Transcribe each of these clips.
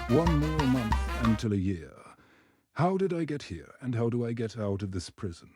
1 more month until a year. How did I get here, and how do I get out of this prison?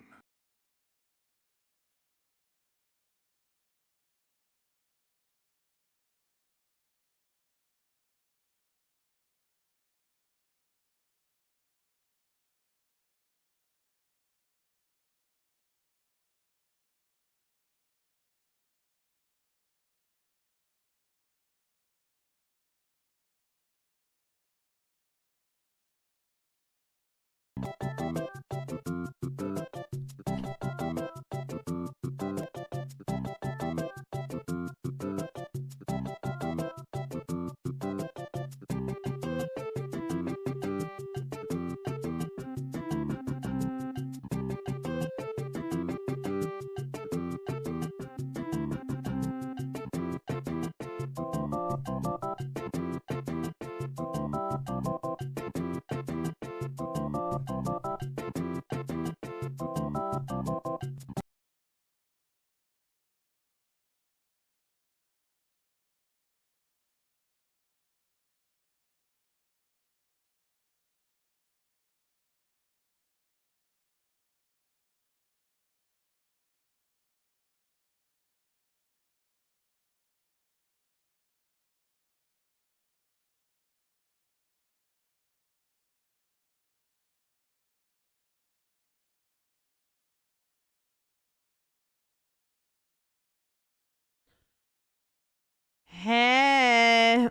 Hey.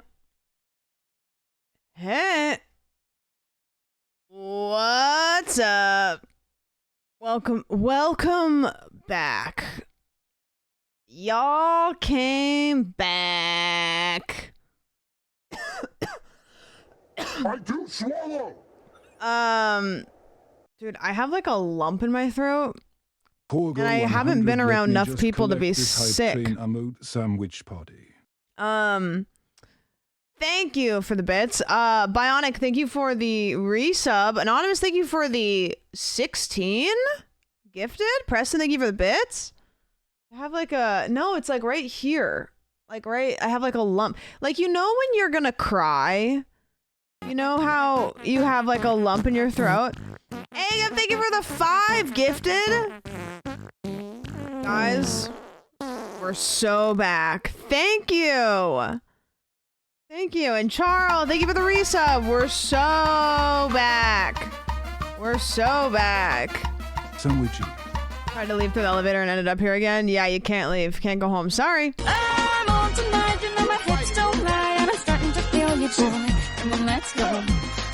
Hey. What's up? Welcome back. Y'all came back. I do swallow! Dude, I have like a lump in my throat. And I haven't been around enough people to be sick. Sandwich party. Thank you for the bits. Bionic, thank you for the resub. Anonymous, thank you for the 16 gifted. Preston, thank you for the bits. I have like a, no, it's like right here. Like right, I have like a lump. Like, you know when you're gonna cry? You know how you have like a lump in your throat? Hey, thank you for the 5 gifted. Guys, we're so back. Thank you. Thank you. And Charles, thank you for the resub. We're so back. We're so back. Sandwichy. Tried to leave through the elevator and ended up here again. Yeah, you can't leave. Can't go home. Sorry. I'm on tonight, you know my hips don't lie, and I'm starting to feel your joy. Come on, let's go.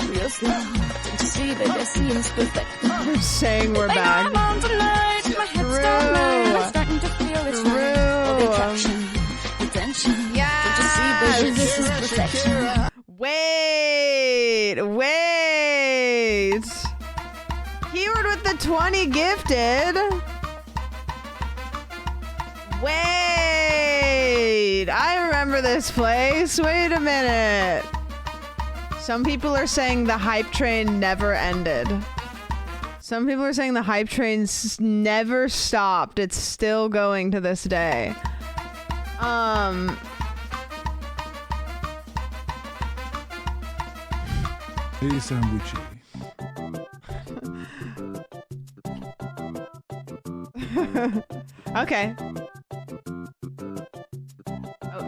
Real slow. Don't you see, baby, I see it's perfect. We're saying we're back. I'm on tonight, my hips don't lie, and I'm starting to feel it's right. All the attraction, the tension. Yeah. Don't you see, baby, this is perfection. Wait. Keyword with the 20 gifted. Wait. I remember this place. Wait a minute. Some people are saying the hype train never ended. Some people are saying the hype train never stopped. It's still going to this day. Hey, Sandwichy. Okay.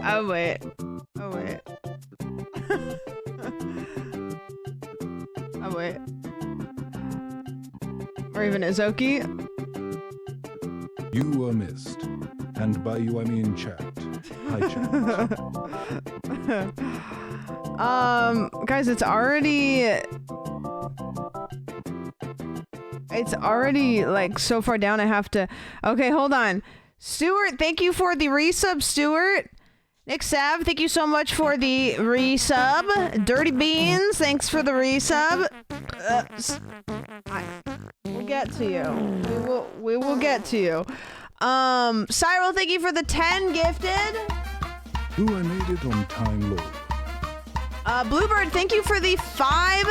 Oh wait. Oh wait. Oh wait. Or even Izoki. You were missed. And by you, I mean chat. Hi, chat. Guys, it's already like so far down I have to. Okay, hold on. Stuart, thank you for the resub, Stuart. Nick Sav, thank you so much for the resub. Dirty Beans, thanks for the resub. We'll get to you. We will get to you. Cyril, thank you for the 10 gifted. Ooh, I made it on time low. Bluebird, thank you for the 5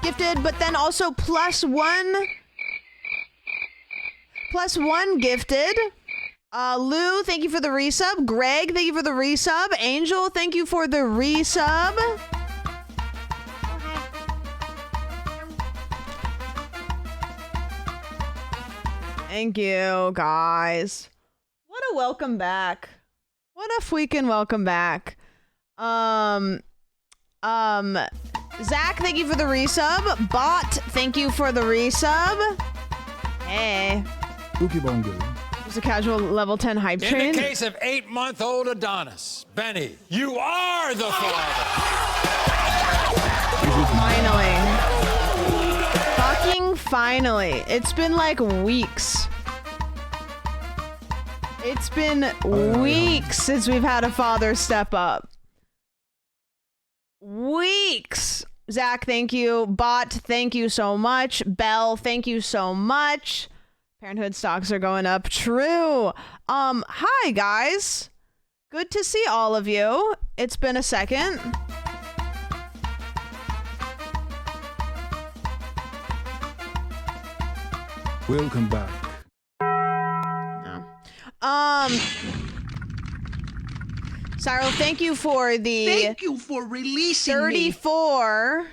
gifted, but then also plus one gifted. Lou, thank you for the resub. Greg, thank you for the resub. Angel, thank you for the resub. Thank you, guys. What a welcome back. What a freaking welcome back. Zach, thank you for the resub. Bot, thank you for the resub. Hey. Spooky Bongo. There's a casual level 10 hype train. In the case of 8-month-old Adonis, Benny, you are the father. Finally. Fucking finally. It's been like weeks. It's been weeks since we've had a father step up. Weeks. Zach, thank you. Bot, thank you so much. Belle, thank you so much. Parenthood stocks are going up. True. Hi guys. Good to see all of you. It's been a second. Welcome back. Cyril, thank you for the Thank you for releasing 34.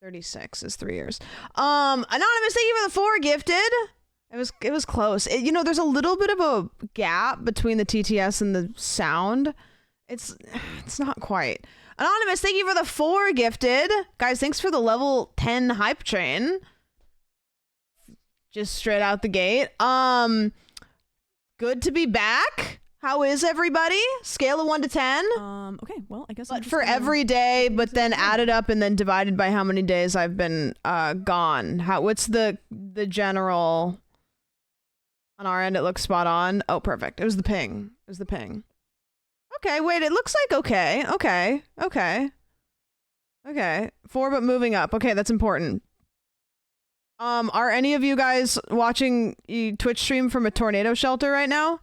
36 is 3 years. Anonymous, thank you for the 4 gifted. It was close. You know, there's a little bit of a gap between the TTS and the sound. It's not quite. Anonymous, thank you for the 4 gifted. Guys, thanks for the level 10 hype train. Just straight out the gate. Good to be back. How is everybody? Scale of 1 to 10. Okay, well, I guess. But for every day, but then added up and then divided by how many days I've been gone. What's the general? On our end, it looks spot on. Oh, perfect. It was the ping. Okay, wait. It looks like okay. Okay. 4, but moving up. Okay, that's important. Are any of you guys watching Twitch stream from a tornado shelter right now?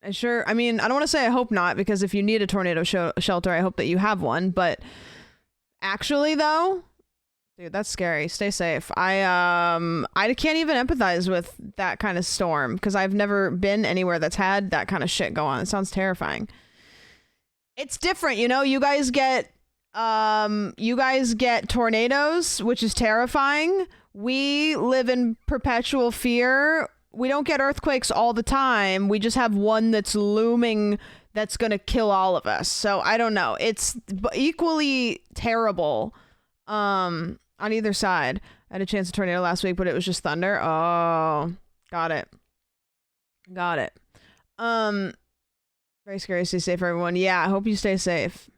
I mean, I don't want to say I hope not, because if you need a tornado shelter, I hope that you have one. But actually, though, dude, that's scary. Stay safe. I can't even empathize with that kind of storm because I've never been anywhere that's had that kind of shit go on. It sounds terrifying. It's different, you know. You guys get tornadoes, which is terrifying. We live in perpetual fear. We don't get earthquakes all the time. We just have one that's looming that's going to kill all of us. So I don't know. It's equally terrible on either side. I had a chance of tornado last week, but it was just thunder. Oh, got it. Very scary. Stay safe, everyone. Yeah, I hope you stay safe.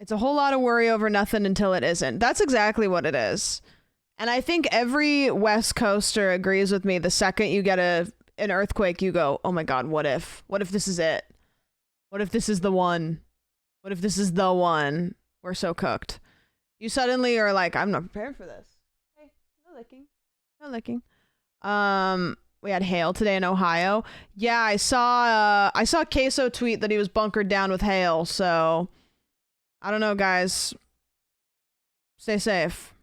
It's a whole lot of worry over nothing until it isn't. That's exactly what it is. And I think every West Coaster agrees with me. The second you get an earthquake, you go, oh my God, what if? What if this is it? What if this is the one? What if this is the one? We're so cooked. You suddenly are like, I'm not prepared for this. Hey, no licking. We had hail today in Ohio. Yeah, I saw Queso tweet that he was bunkered down with hail, so I don't know, guys. Stay safe.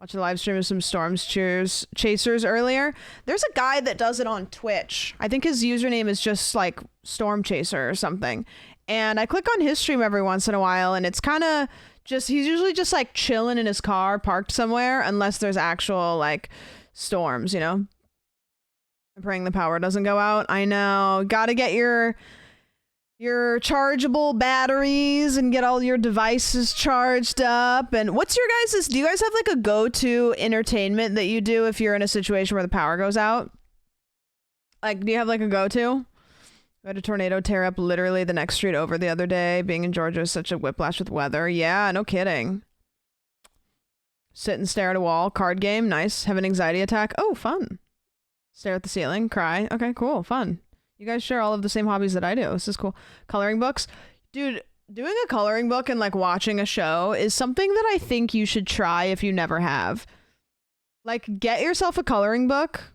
Watch a live stream of some storms chasers earlier. There's a guy that does it on Twitch. I think his username is just like Storm Chaser or something. And I click on his stream every once in a while, and it's kind of just, he's usually just like chilling in his car, parked somewhere, unless there's actual like storms, you know? I'm praying the power doesn't go out. I know. Gotta get your chargeable batteries and get all your devices charged up. And what's your guys', do you guys have like a go-to entertainment that you do if you're in a situation where the power goes out? Like, do you have like a go-to? We had a tornado tear up literally the next street over the other day. Being in Georgia is such a whiplash with weather. Yeah, no kidding. Sit and stare at a wall. Card game. Nice. Have an anxiety attack. Oh, fun. Stare at the ceiling. Cry. Okay, cool. Fun. You guys share all of the same hobbies that I do. This is cool. Coloring books. Dude, doing a coloring book and like watching a show is something that I think you should try if you never have. Like, get yourself a coloring book.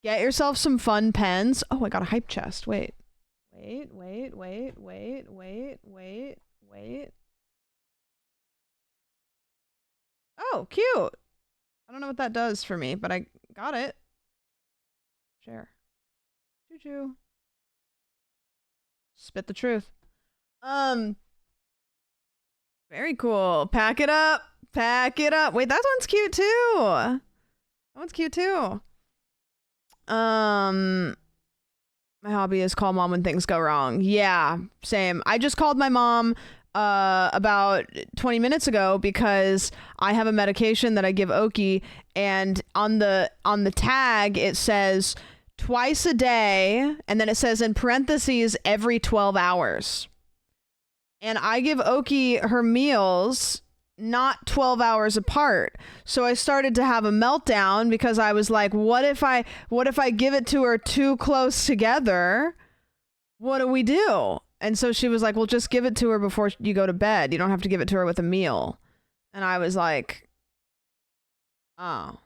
Get yourself some fun pens. Oh, I got a hype chest. Wait. Oh, cute. I don't know what that does for me, but I got it. Share. Choo-choo. Spit the truth. Very cool. Pack it up. Pack it up. Wait, that one's cute too. That one's cute too. My hobby is call mom when things go wrong. Yeah, same. I just called my mom about 20 minutes ago because I have a medication that I give Oki, and on the tag it says twice a day, and then it says in parentheses every 12 hours. And I give Oki her meals not 12 hours apart. So I started to have a meltdown because I was like, what if I give it to her too close together? What do we do? And so she was like, well, just give it to her before you go to bed. You don't have to give it to her with a meal. And I was like, oh,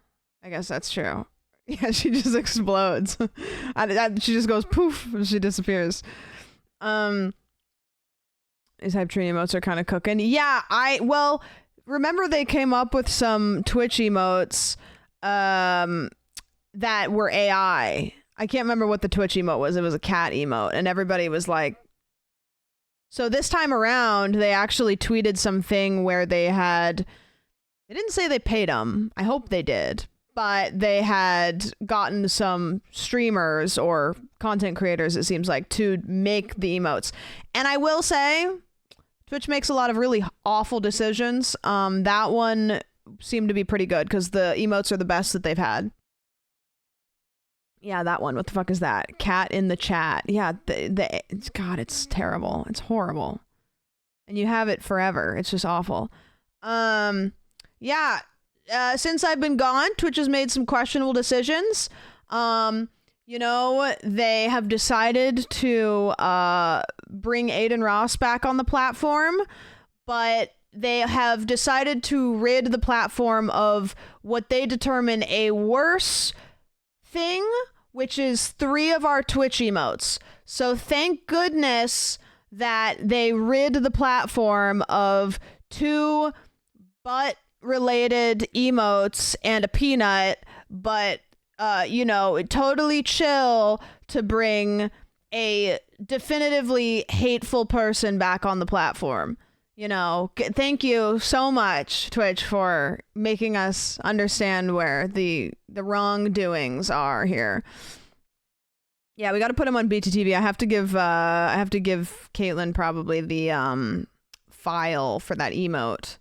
I guess that's true. Yeah, she just explodes. She just goes poof and she disappears. These hype train emotes are kind of cooking. Yeah, well, remember they came up with some Twitch emotes that were AI. I can't remember what the Twitch emote was. It was a cat emote, and everybody was like, so this time around, they actually tweeted something where they didn't say they paid them. I hope they did. But they had gotten some streamers or content creators, it seems like, to make the emotes. And I will say, Twitch makes a lot of really awful decisions. That one seemed to be pretty good because the emotes are the best that they've had. Yeah, that one. What the fuck is that? Cat in the chat. Yeah, God, it's terrible. It's horrible. And you have it forever. It's just awful. Yeah. Since I've been gone, Twitch has made some questionable decisions. You know, they have decided to bring Aiden Ross back on the platform, but they have decided to rid the platform of what they determine a worse thing, which is 3 of our Twitch emotes. So thank goodness that they rid the platform of 2 butt-related emotes and a peanut, but you know, totally chill to bring a definitively hateful person back on the platform. You know, thank you so much, Twitch, for making us understand where the wrongdoings are here. Yeah, we got to put him on BTTV. I have to give Caitlin probably the file for that emote.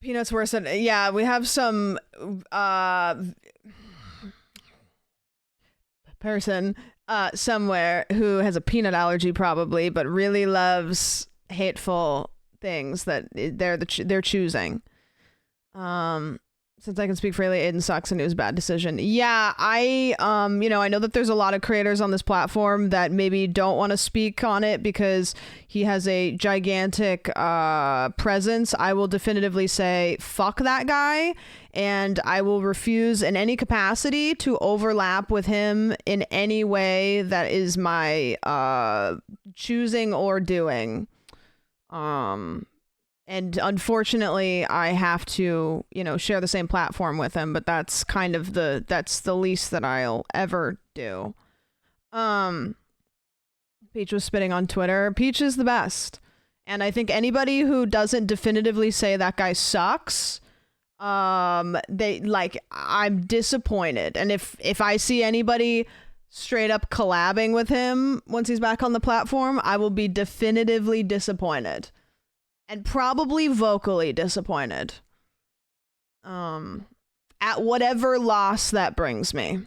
Peanuts worse than, yeah, we have some person somewhere who has a peanut allergy probably, but really loves hateful things that they're choosing. Since I can speak freely, Aiden sucks and it was a bad decision. Yeah, I know that there's a lot of creators on this platform that maybe don't want to speak on it because he has a gigantic presence. I will definitively say, fuck that guy, and I will refuse in any capacity to overlap with him in any way that is my choosing or doing. And unfortunately, I have to, share the same platform with him, but that's kind of that's the least that I'll ever do. Peach was spitting on Twitter. Peach is the best. And I think anybody who doesn't definitively say that guy sucks, I'm disappointed. And if I see anybody straight up collabing with him once he's back on the platform, I will be definitively disappointed. And probably vocally disappointed. At whatever loss that brings me.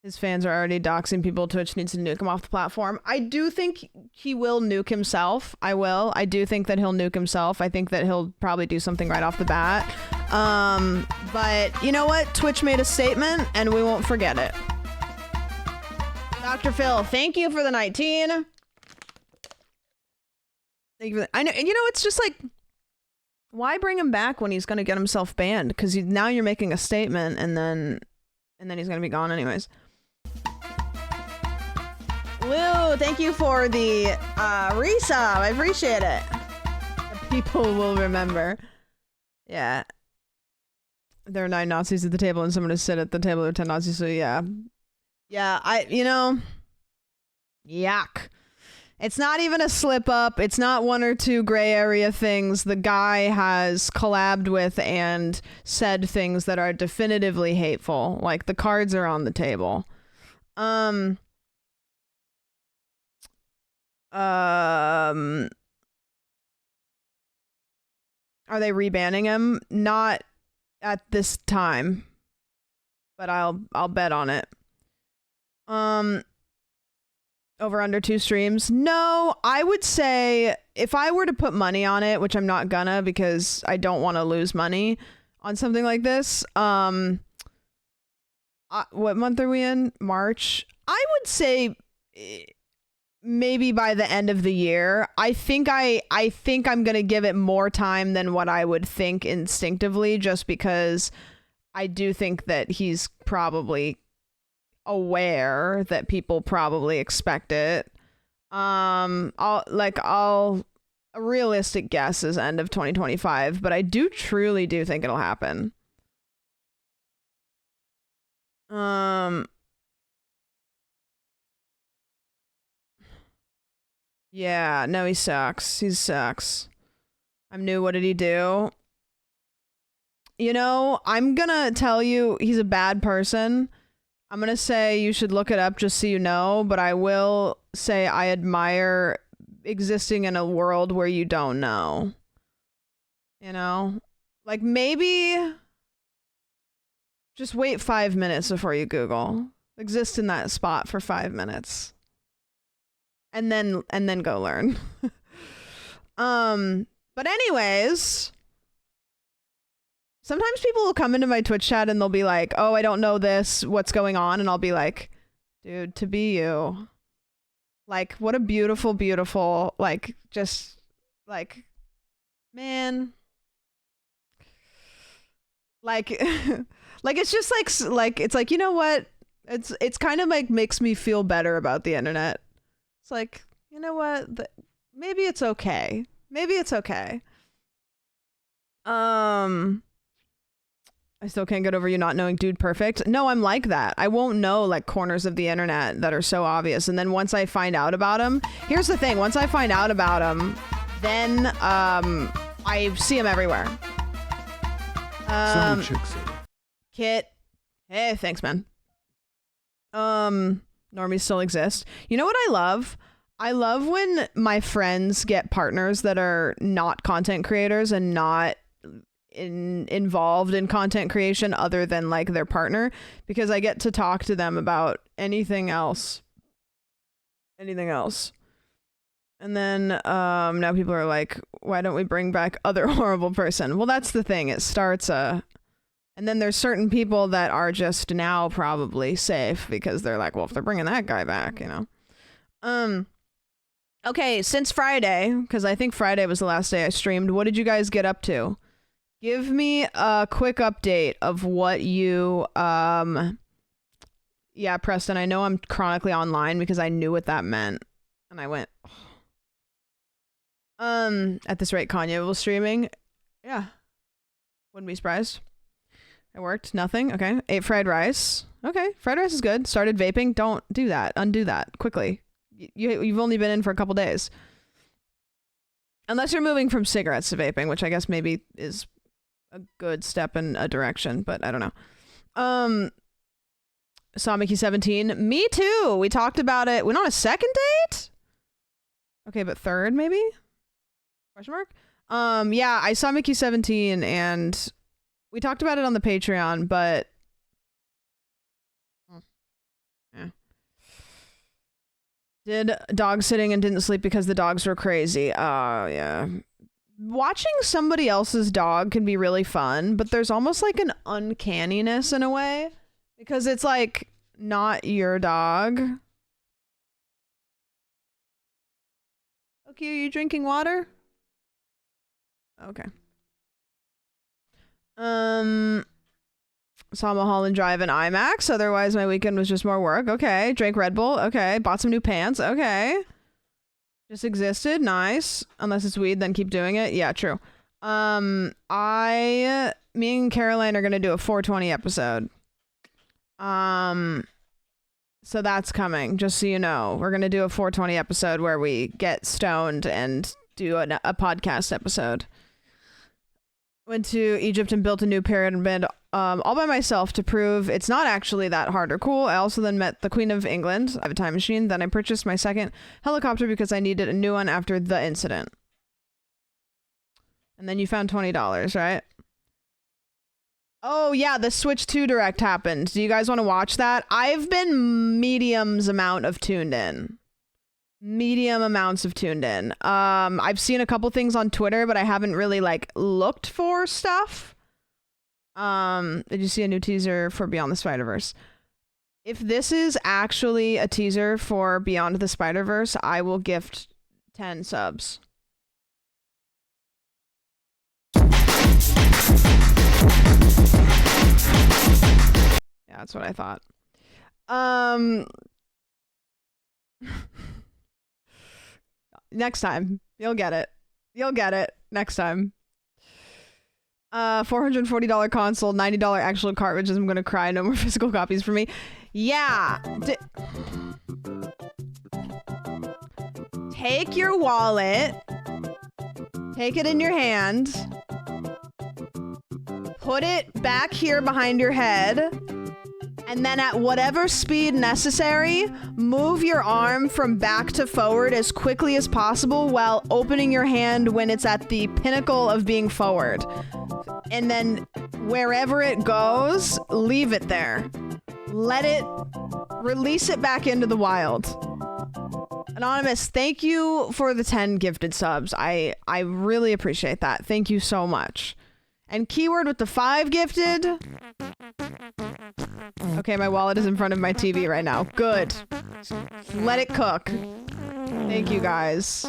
His fans are already doxing people. Twitch needs to nuke him off the platform. I do think he will nuke himself. I do think that he'll nuke himself. I think that he'll probably do something right off the bat. But you know what? Twitch made a statement and we won't forget it. Dr. Phil, thank you for the 19. I know, it's just like, why bring him back when he's gonna get himself banned? Because now you're making a statement, and then he's gonna be gone anyways. Lou, thank you for the resub. I appreciate it. The people will remember. Yeah, there are 9 Nazis at the table, and someone to sit at the table with 10 Nazis. So yeah, yuck. It's not even a slip up. It's not one or two gray area things. The guy has collabed with and said things that are definitively hateful. Like, the cards are on the table. Are they rebanning him? Not at this time, but I'll bet on it. Over under 2 streams? No, I would say if I were to put money on it, which I'm not gonna because I don't want to lose money on something like this. What month are we in? March. I would say maybe by the end of the year. I think I'm gonna give it more time than what I would think instinctively, just because I do think that he's probably aware that people probably expect it. A realistic guess is end of 2025, but I truly do think it'll happen. Yeah, no, he sucks. He sucks. I'm new. What did he do? You know, I'm gonna tell you he's a bad person. I'm going to say you should look it up just so you know, but I will say I admire existing in a world where you don't know. You know? Like, maybe just wait 5 minutes before you Google. Exist in that spot for 5 minutes. And then go learn. But anyways, sometimes people will come into my Twitch chat and they'll be like, oh, I don't know this, what's going on? And I'll be like, dude, to be you. Like, what a beautiful, beautiful, like, just, like, man. Like, like, it's just like, it's like, you know what? It's kind of like makes me feel better about the internet. It's like, you know what? Maybe it's okay. Maybe it's okay. I still can't get over you not knowing Dude Perfect. No, I'm like that. I won't know like corners of the internet that are so obvious. And then once I find out about them, here's the thing. Once I find out about them, then I see them everywhere. Sorry, Chicks. Kit. Hey, thanks, man. Normies still exist. You know what I love? I love when my friends get partners that are not content creators and not involved in content creation other than like their partner, because I get to talk to them about anything else. And then now people are like, why don't we bring back other horrible person? Well, that's the thing. It starts and then there's certain people that are just now probably safe because they're like, well, if they're bringing that guy back, you know. Okay, since Friday, because I think Friday was the last day I streamed, what did you guys get up to? Give me a quick update of what you, yeah, Preston, I know I'm chronically online because I knew what that meant. And I went, at this rate, Kanye will streaming. Yeah. Wouldn't be surprised. It worked. Nothing. Okay. Ate fried rice. Okay. Fried rice is good. Started vaping. Don't do that. Undo that quickly. You've only been in for a couple days. Unless you're moving from cigarettes to vaping, which I guess maybe is a good step in a direction, but I don't know. Saw Mickey 17. Me too. We talked about it. Went on a second date? Okay, but third maybe? Question mark? Yeah, I saw Mickey 17 and we talked about it on the Patreon, but yeah. Did dog sitting and didn't sleep because the dogs were crazy. Yeah. Watching somebody else's dog can be really fun, but there's almost like an uncanniness in a way because it's like not your dog. Okay, are you drinking water? Okay. Saw Mulholland Drive and IMAX. Otherwise, my weekend was just more work. Okay. Drank Red Bull. Okay. Bought some new pants. Okay. Just existed. Nice. Unless it's weed, then keep doing it. Yeah, true. Me and Caroline are gonna do a 420 episode. So So that's coming, just so you know. We're going to do a 420 episode where we get stoned and do a podcast episode. Went to Egypt and built a new pyramid all by myself to prove it's not actually that hard or cool. I also then met the Queen of England. I have a time machine. Then I purchased my second helicopter because I needed a new one after the incident. And then you found $20, right? Oh, yeah, the Switch 2 Direct happened. Do you guys want to watch that? I've been medium's amount of tuned in. Medium amounts of tuned in. I've seen a couple things on Twitter, but I haven't really, like, looked for stuff. Did you see a new teaser for Beyond the Spider-Verse? If this is actually a teaser for Beyond the Spider-Verse, I will gift 10 subs. Yeah, that's what I thought. Next time. You'll get it. You'll get it next time. $440 console, $90 actual cartridges. I'm gonna cry. No more physical copies for me. Yeah. Take your wallet. Take it in your hand. Put it back here behind your head. And then at whatever speed necessary, move your arm from back to forward as quickly as possible while opening your hand when it's at the pinnacle of being forward. And then wherever it goes, leave it there. Let it, release it back into the wild. Anonymous, thank you for the 10 gifted subs. I really appreciate that. Thank you so much. And keyword with the 5 gifted. Okay, my wallet is in front of my TV right now. Good. Let it cook. Thank you guys.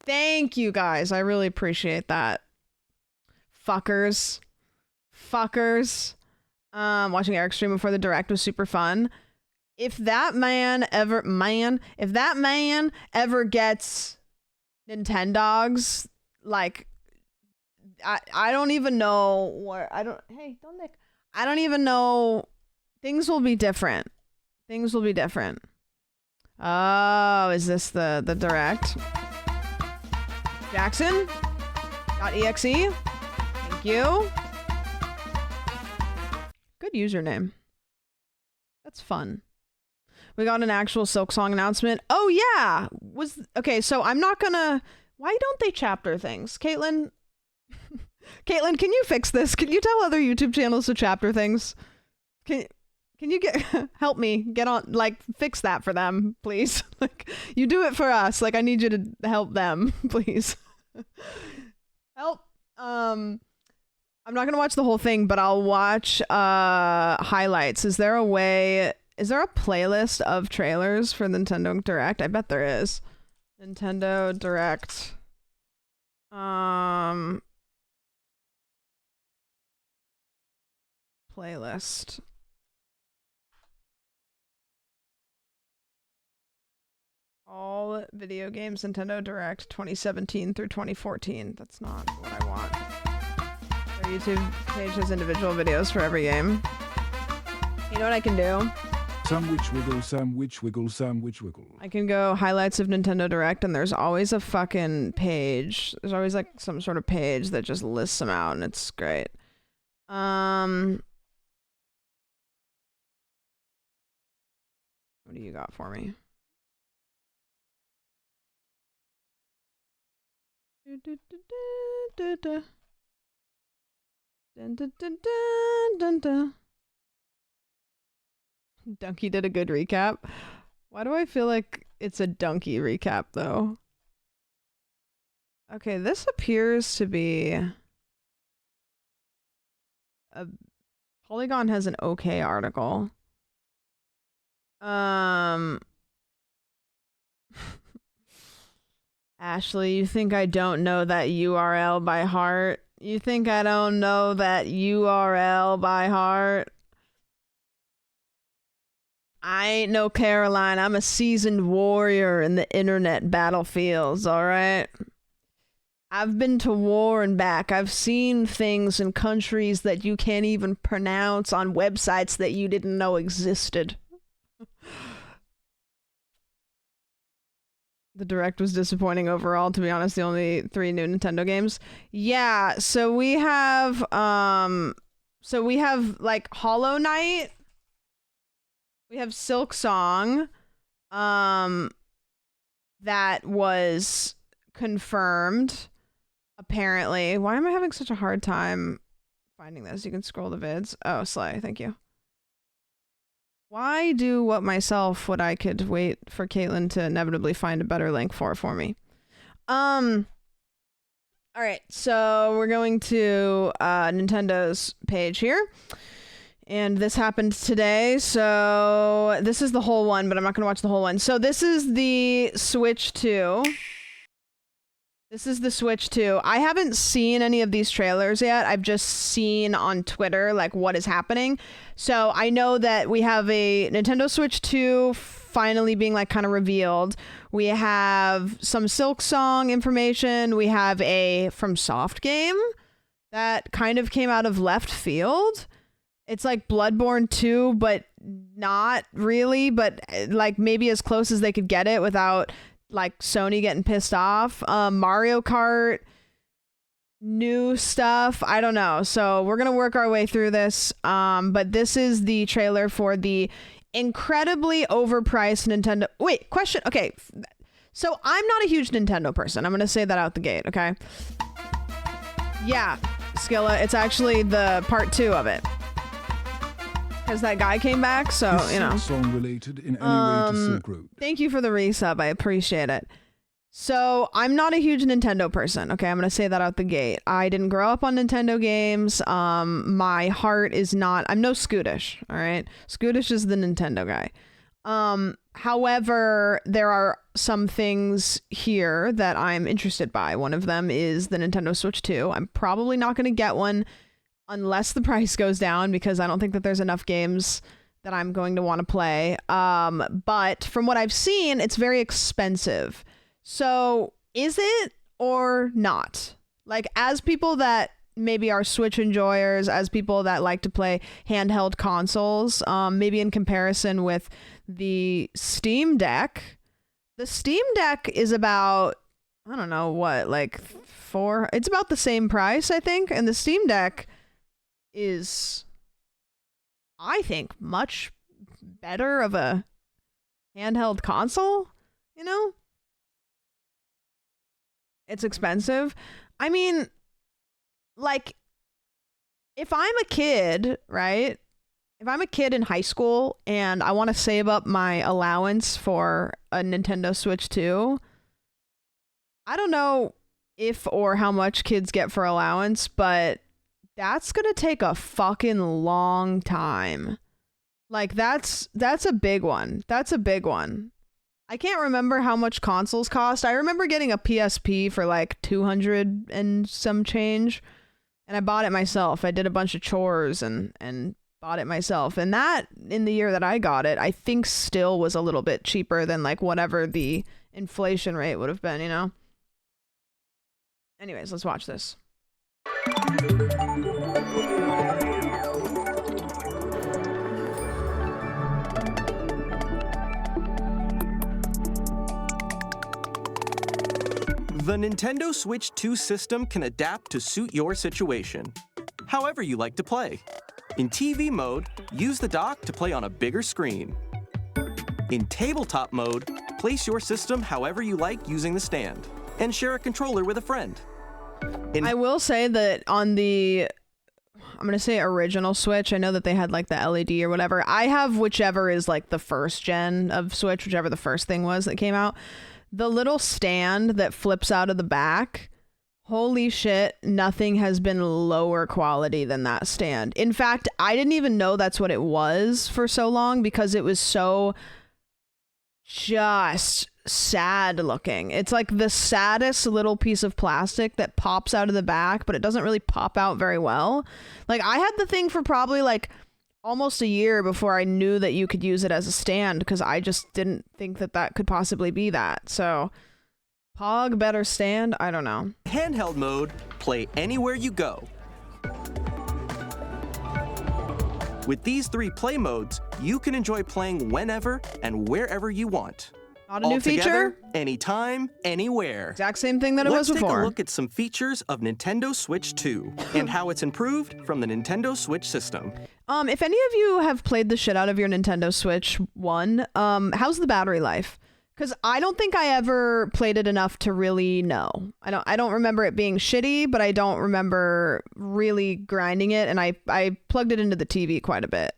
Thank you guys. I really appreciate that. Fuckers. Fuckers. Watching Eric stream before the direct was super fun. If that man ever gets Nintendogs, like, I don't even know where, hey, don't Nick. I don't even know. Things will be different. Things will be different. Oh, is this the direct? Jackson.exe. Thank you. Good username. That's fun. We got an actual Silk Song announcement. Oh yeah. Okay, so I'm not gonna, why don't they chapter things? Caitlin, can you fix this? Can you tell other YouTube channels to chapter things? Can you help me get on, like, fix that for them, please? Like, you do it for us. Like, I need you to help them, please. Help. I'm not gonna watch the whole thing, but I'll watch highlights. Is there a playlist of trailers for Nintendo Direct? I bet there is. Nintendo Direct. Playlist. All video games Nintendo Direct 2017 through 2014. That's not what I want. Their YouTube page has individual videos for every game. You know what I can do? Sandwich wiggle, sandwich wiggle, sandwich wiggle. I can go highlights of Nintendo Direct, and there's always a fucking page. There's always like some sort of page that just lists them out, and it's great. What do you got for me? Donkey did a good recap. Why do I feel like it's a donkey recap though? Okay, this appears to be a Polygon has an okay article. Ashley, you think I don't know that URL by heart? You think I don't know that URL by heart? I ain't no Caroline. I'm a seasoned warrior in the internet battlefields, alright? I've been to war and back. I've seen things in countries that you can't even pronounce on websites that you didn't know existed. The Direct was disappointing overall, to be honest. The only 3 new Nintendo games. Yeah, so we have like Hollow Knight. We have Silk Song. That was confirmed, apparently. Why am I having such a hard time finding this? You can scroll the vids. Oh, Slay, thank you. Why do what myself what I could wait for Caitlin to inevitably find a better link for me? All right, so we're going to Nintendo's page here. And this happened today, so this is the whole one, but I'm not going to watch the whole one. So this is the Switch 2. This is the Switch 2. I haven't seen any of these trailers yet. I've just seen on Twitter, like, what is happening. So I know that we have a Nintendo Switch 2 finally being, like, kind of revealed. We have some Silk Song information. We have a FromSoft game that kind of came out of left field. It's like Bloodborne 2, but not really, but like maybe as close as they could get it without like Sony getting pissed off. Mario Kart, new stuff. I don't know. So we're going to work our way through this. But this is the trailer for the incredibly overpriced Nintendo. Wait, question. Okay. So I'm not a huge Nintendo person. I'm going to say that out the gate. Okay. Yeah. Skilla. It's actually the part 2 of it. Because that guy came back, so, Is you know. Silk Song related in any way to Silk Road? Thank you for the resub. I appreciate it. So, I'm not a huge Nintendo person. Okay, I'm going to say that out the gate. I didn't grow up on Nintendo games. My heart is not... I'm no Scootish, all right? Scootish is the Nintendo guy. However, there are some things here that I'm interested by. One of them is the Nintendo Switch 2. I'm probably not going to get one unless the price goes down, because I don't think that there's enough games that I'm going to want to play. But from what I've seen, it's very expensive. So is it or not? Like, as people that maybe are Switch enjoyers, as people that like to play handheld consoles, maybe in comparison with the Steam Deck, the Steam Deck is about, I don't know what, like it's about the same price, I think. And the Steam Deck is, I think, much better of a handheld console, you know? It's expensive. I mean, like, if I'm a kid, right? If I'm a kid in high school and I want to save up my allowance for a Nintendo Switch 2, I don't know if or how much kids get for allowance, but that's gonna take a fucking long time. Like, that's a big one. That's a big one. I can't remember how much consoles cost. I remember getting a PSP for like 200 and some change, and I bought it myself. I did a bunch of chores and bought it myself. And that, in the year that I got it, I think still was a little bit cheaper than like whatever the inflation rate would have been, you know? Anyways, let's watch this. The Nintendo Switch 2 system can adapt to suit your situation, however you like to play. In TV mode, use the dock to play on a bigger screen. In tabletop mode, place your system however you like using the stand, and share a controller with a friend. I will say that on the, I'm going to say original Switch, I know that they had like the LED or whatever. I have whichever is like the first gen of Switch, whichever the first thing was that came out. The little stand that flips out of the back, holy shit, nothing has been lower quality than that stand. In fact, I didn't even know that's what it was for so long because it was so just sad looking. It's like the saddest little piece of plastic that pops out of the back, but it doesn't really pop out very well. Like, I had the thing for probably like almost a year before I knew that you could use it as a stand, because I just didn't think that that could possibly be that. So, Pog better stand? I don't know. Handheld mode, play anywhere you go. With these 3 play modes, you can enjoy playing whenever and wherever you want. Not a new Altogether, feature? anytime, anywhere. Exact same thing that it was Let's before. take a look at some features of Nintendo Switch 2 and how it's improved from the Nintendo Switch system. If any of you have played the shit out of your Nintendo Switch 1, how's the battery life? Because I don't think I ever played it enough to really know. I don't remember it being shitty, but I don't remember really grinding it, and I plugged it into the TV quite a bit.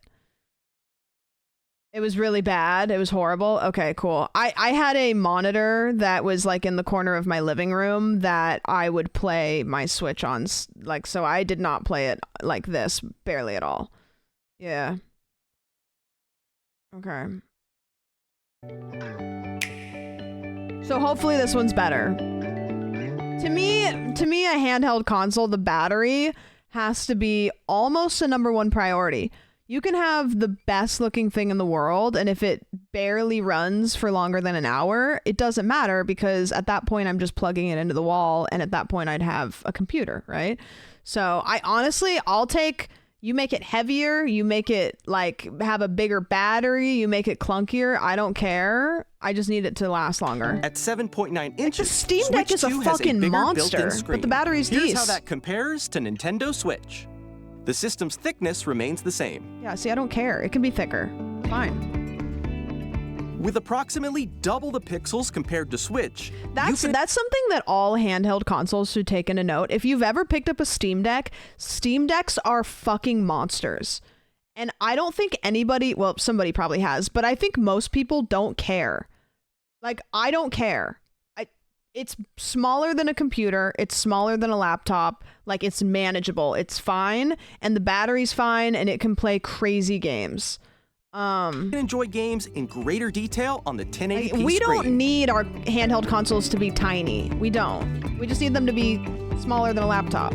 It was really bad. It was horrible. Okay, cool. I had a monitor that was like in the corner of my living room that I would play my Switch on. Like, so I did not play it like this, barely at all. Yeah. Okay. So hopefully this one's better. To me, a handheld console, the battery has to be almost a number one priority. You can have the best looking thing in the world, and if it barely runs for longer than an hour, it doesn't matter, because at that point I'm just plugging it into the wall, and at that point I'd have a computer, right? So I'll take, you make it heavier, you make it like have a bigger battery, you make it clunkier, I don't care. I just need it to last longer. At 7.9 inches, the Steam Deck Switch is a 2 has fucking bigger monster, built-in but screen. the battery's Here's how decent. that compares to Nintendo Switch. The system's thickness remains the same. Yeah, see, I don't care. It can be thicker. Fine. With approximately double the pixels compared to Switch, That's something that all handheld consoles should take into note. If you've ever picked up a Steam Deck, Steam Decks are fucking monsters. And I don't think anybody, well, somebody probably has, but I think most people don't care. Like, I don't care. It's smaller than a computer. It's smaller than a laptop. Like, it's manageable. It's fine. And the battery's fine. And it can play crazy games. you can enjoy games in greater detail on the 1080p screen. We don't need our handheld consoles to be tiny. We don't. We just need them to be smaller than a laptop.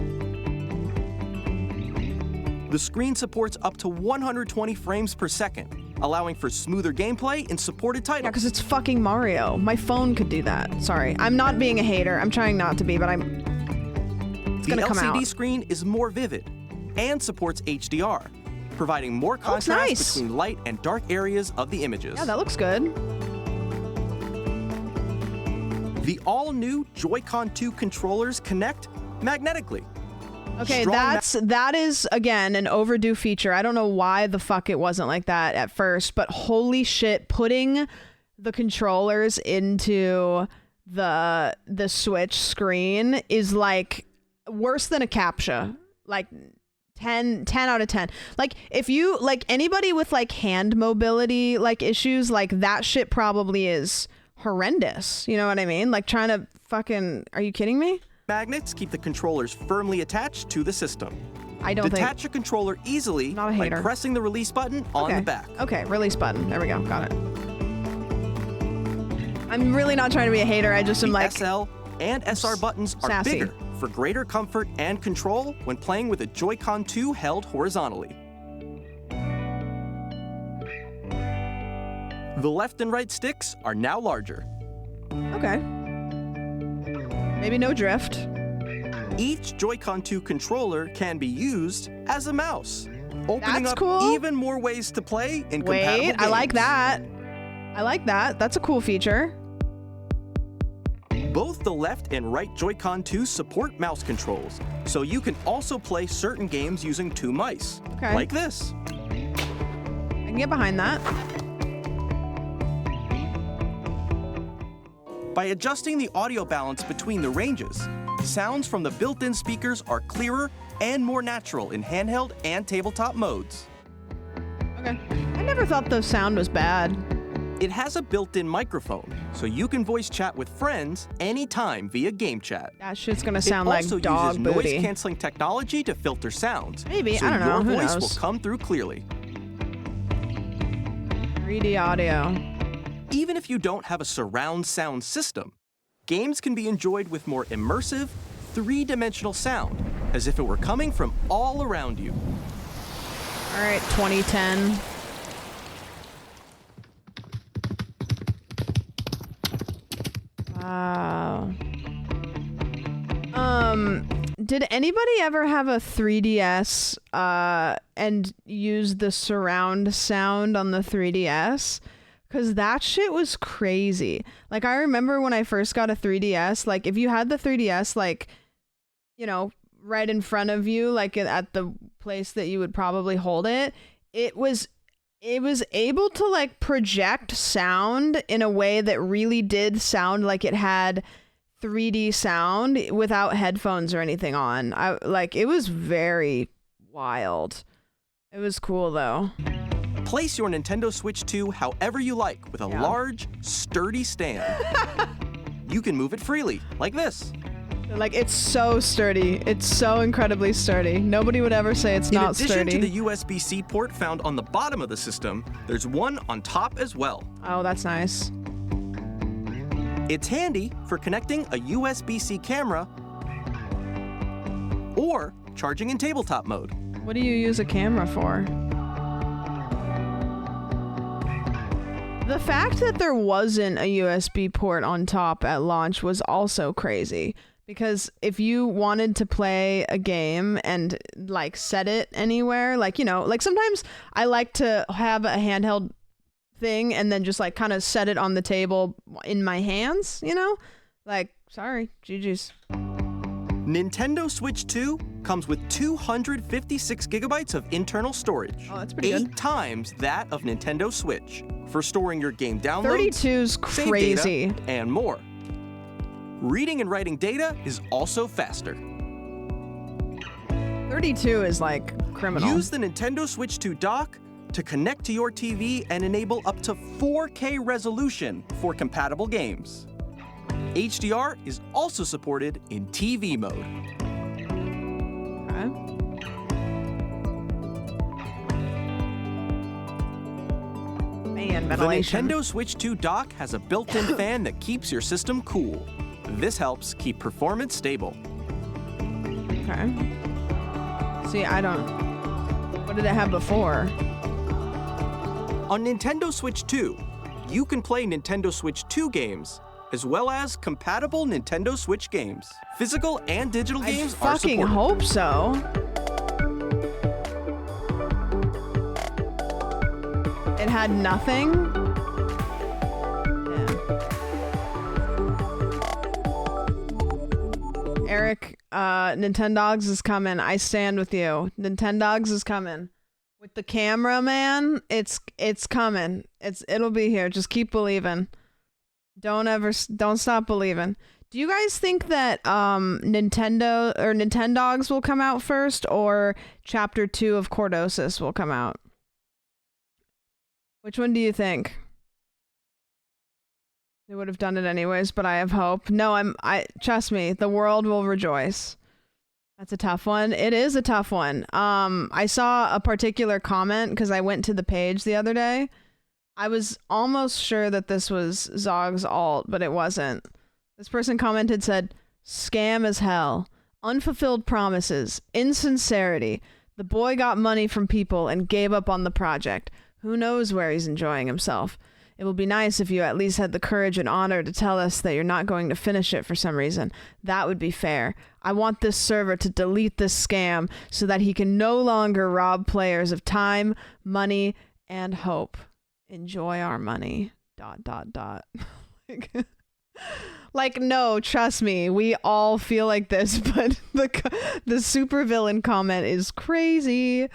The screen supports up to 120 frames per second, allowing for smoother gameplay in supported titles. Yeah, because it's fucking Mario. My phone could do that. Sorry. I'm not being a hater. I'm trying not to be, but it's gonna come out. The LCD screen is more vivid and supports HDR, providing more contrast nice. between light and dark areas of the images. Yeah, that looks good. The all-new Joy-Con 2 controllers connect magnetically. Okay, Strong that is again an overdue feature. I don't know why the fuck it wasn't like that at first, but holy shit, putting the controllers into the Switch screen is like worse than a CAPTCHA. Like 10 out of 10. Like, if you, like, anybody with like hand mobility like issues, like that shit probably is horrendous. You know what I mean? Like, trying to fucking, are you kidding me? Magnets keep the controllers firmly attached to the system. I don't Detach a controller easily Not a by hater. pressing the release button on the back. Okay, release button. There we go. Got it. I'm really not trying to be a hater. I just am The like, SL and SR buttons are sassy. bigger for greater comfort and control when playing with a Joy-Con 2 held horizontally. The left and right sticks are now larger. okay. Maybe no drift. Each Joy-Con 2 controller can be used as a mouse, opening That's up cool. even more ways to play in compatible Wait, I like games. that. I like that. That's a cool feature. Both the left and right Joy-Con 2 support mouse controls, so you can also play certain games using two mice, Okay. like this. I can get behind that. By adjusting the audio balance between the ranges, sounds from the built-in speakers are clearer and more natural in handheld and tabletop modes. Okay. I never thought the sound was bad. It has a built-in microphone, so you can voice chat with friends anytime via game chat. That shit's gonna sound it like also dog uses booty. noise-canceling technology to filter sounds. Maybe, so I don't know, your who voice knows? will come through clearly. 3D audio. Even if you don't have a surround sound system, games can be enjoyed with more immersive, three-dimensional sound, as if it were coming from all around you. All right, 2010. Wow. Did anybody ever have a 3DS and use the surround sound on the 3DS? Because that shit was crazy. Like, I remember when I first got a 3DS, like, if you had the 3DS, like, you know, right in front of you, like at the place that you would probably hold it, it was able to like project sound in a way that really did sound like it had 3D sound without headphones or anything on. It was very wild. It was cool though. Place your Nintendo Switch 2 however you like with a large, sturdy stand. You can move it freely, like this. Like, it's so sturdy. It's so incredibly sturdy. Nobody would ever say it's not sturdy. In addition to the USB-C port found on the bottom of the system, there's one on top as well. Oh, that's nice. It's handy for connecting a USB-C camera or charging in tabletop mode. What do you use a camera for? The fact that there wasn't a USB port on top at launch was also crazy. Because if you wanted to play a game and like set it anywhere, like, you know, like sometimes I like to have a handheld thing and then just like kind of set it on the table in my hands, you know? Like, sorry, GG's. Nintendo Switch 2 comes with 256 gigabytes of internal storage. Oh, that's pretty good. 8 times that of Nintendo Switch for storing your game downloads, 32's crazy, save data, and more. Reading and writing data is also faster. 32 is like criminal. Use the Nintendo Switch 2 dock to connect to your TV and enable up to 4K resolution for compatible games. HDR is also supported in TV mode. Man, The ventilation. Nintendo Switch 2 dock has a built-in fan that keeps your system cool. This helps keep performance stable. Okay. See, I don't... What did it have before? On Nintendo Switch 2, you can play Nintendo Switch 2 games, as well as compatible Nintendo Switch games. Physical and digital games I are fucking supported. hope so. It had nothing? Yeah. Eric, Nintendogs is coming. I stand with you. Nintendogs is coming. With the camera, man, it's coming. It'll be here. Just keep believing. Don't stop believing. Do you guys think that Nintendo or Nintendogs will come out first, or Chapter 2 of Cordosis will come out? Which one do you think? They would have done it anyways, but I have hope. No, I trust me, the world will rejoice. That's a tough one. It is a tough one. I saw a particular comment because I went to the page the other day. I was almost sure that this was Zog's alt, but it wasn't. This person commented, said, "Scam as hell. Unfulfilled promises. Insincerity. The boy got money from people and gave up on the project. Who knows where he's enjoying himself. It will be nice if you at least had the courage and honor to tell us that you're not going to finish it for some reason. That would be fair. I want this server to delete this scam so that he can no longer rob players of time, money, and hope. Enjoy our money. ... Like, no, trust me, we all feel like this, but the supervillain comment is crazy.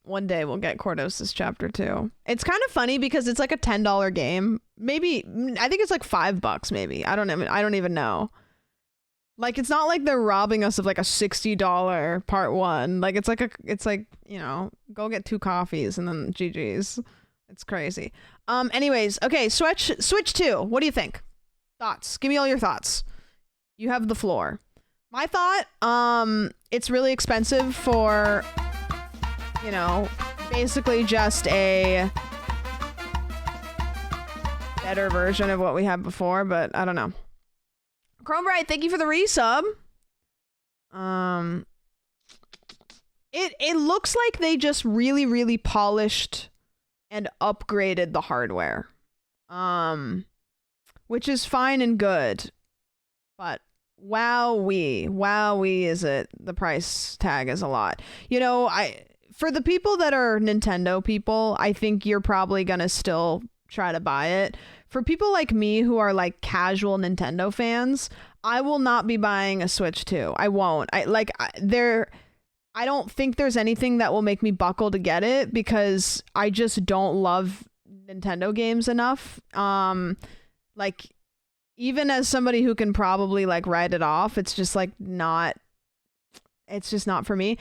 One day we'll get Cordosis Chapter 2. It's kind of funny because it's like a $10 game. Maybe, I think it's like $5 maybe. I don't even know. Like, it's not like they're robbing us of like a $60 part 1. Like, it's like, you know, go get 2 coffees and then GG's. It's crazy. Anyways, okay, Switch 2. What do you think? Thoughts? Give me all your thoughts. You have the floor. My thought, it's really expensive for, you know, basically just a better version of what we had before, but I don't know. Chrome Bright, thank you for the resub. It looks like they just really, really polished and upgraded the hardware. Which is fine and good. But wowee is it. The price tag is a lot. You know, for the people that are Nintendo people, I think you're probably gonna still try to buy it. For people like me who are like casual Nintendo fans, I will not be buying a Switch 2. I won't. I don't think there's anything that will make me buckle to get it because I just don't love Nintendo games enough. Like even as somebody who can probably like write it off, it's just like not, it's just not for me.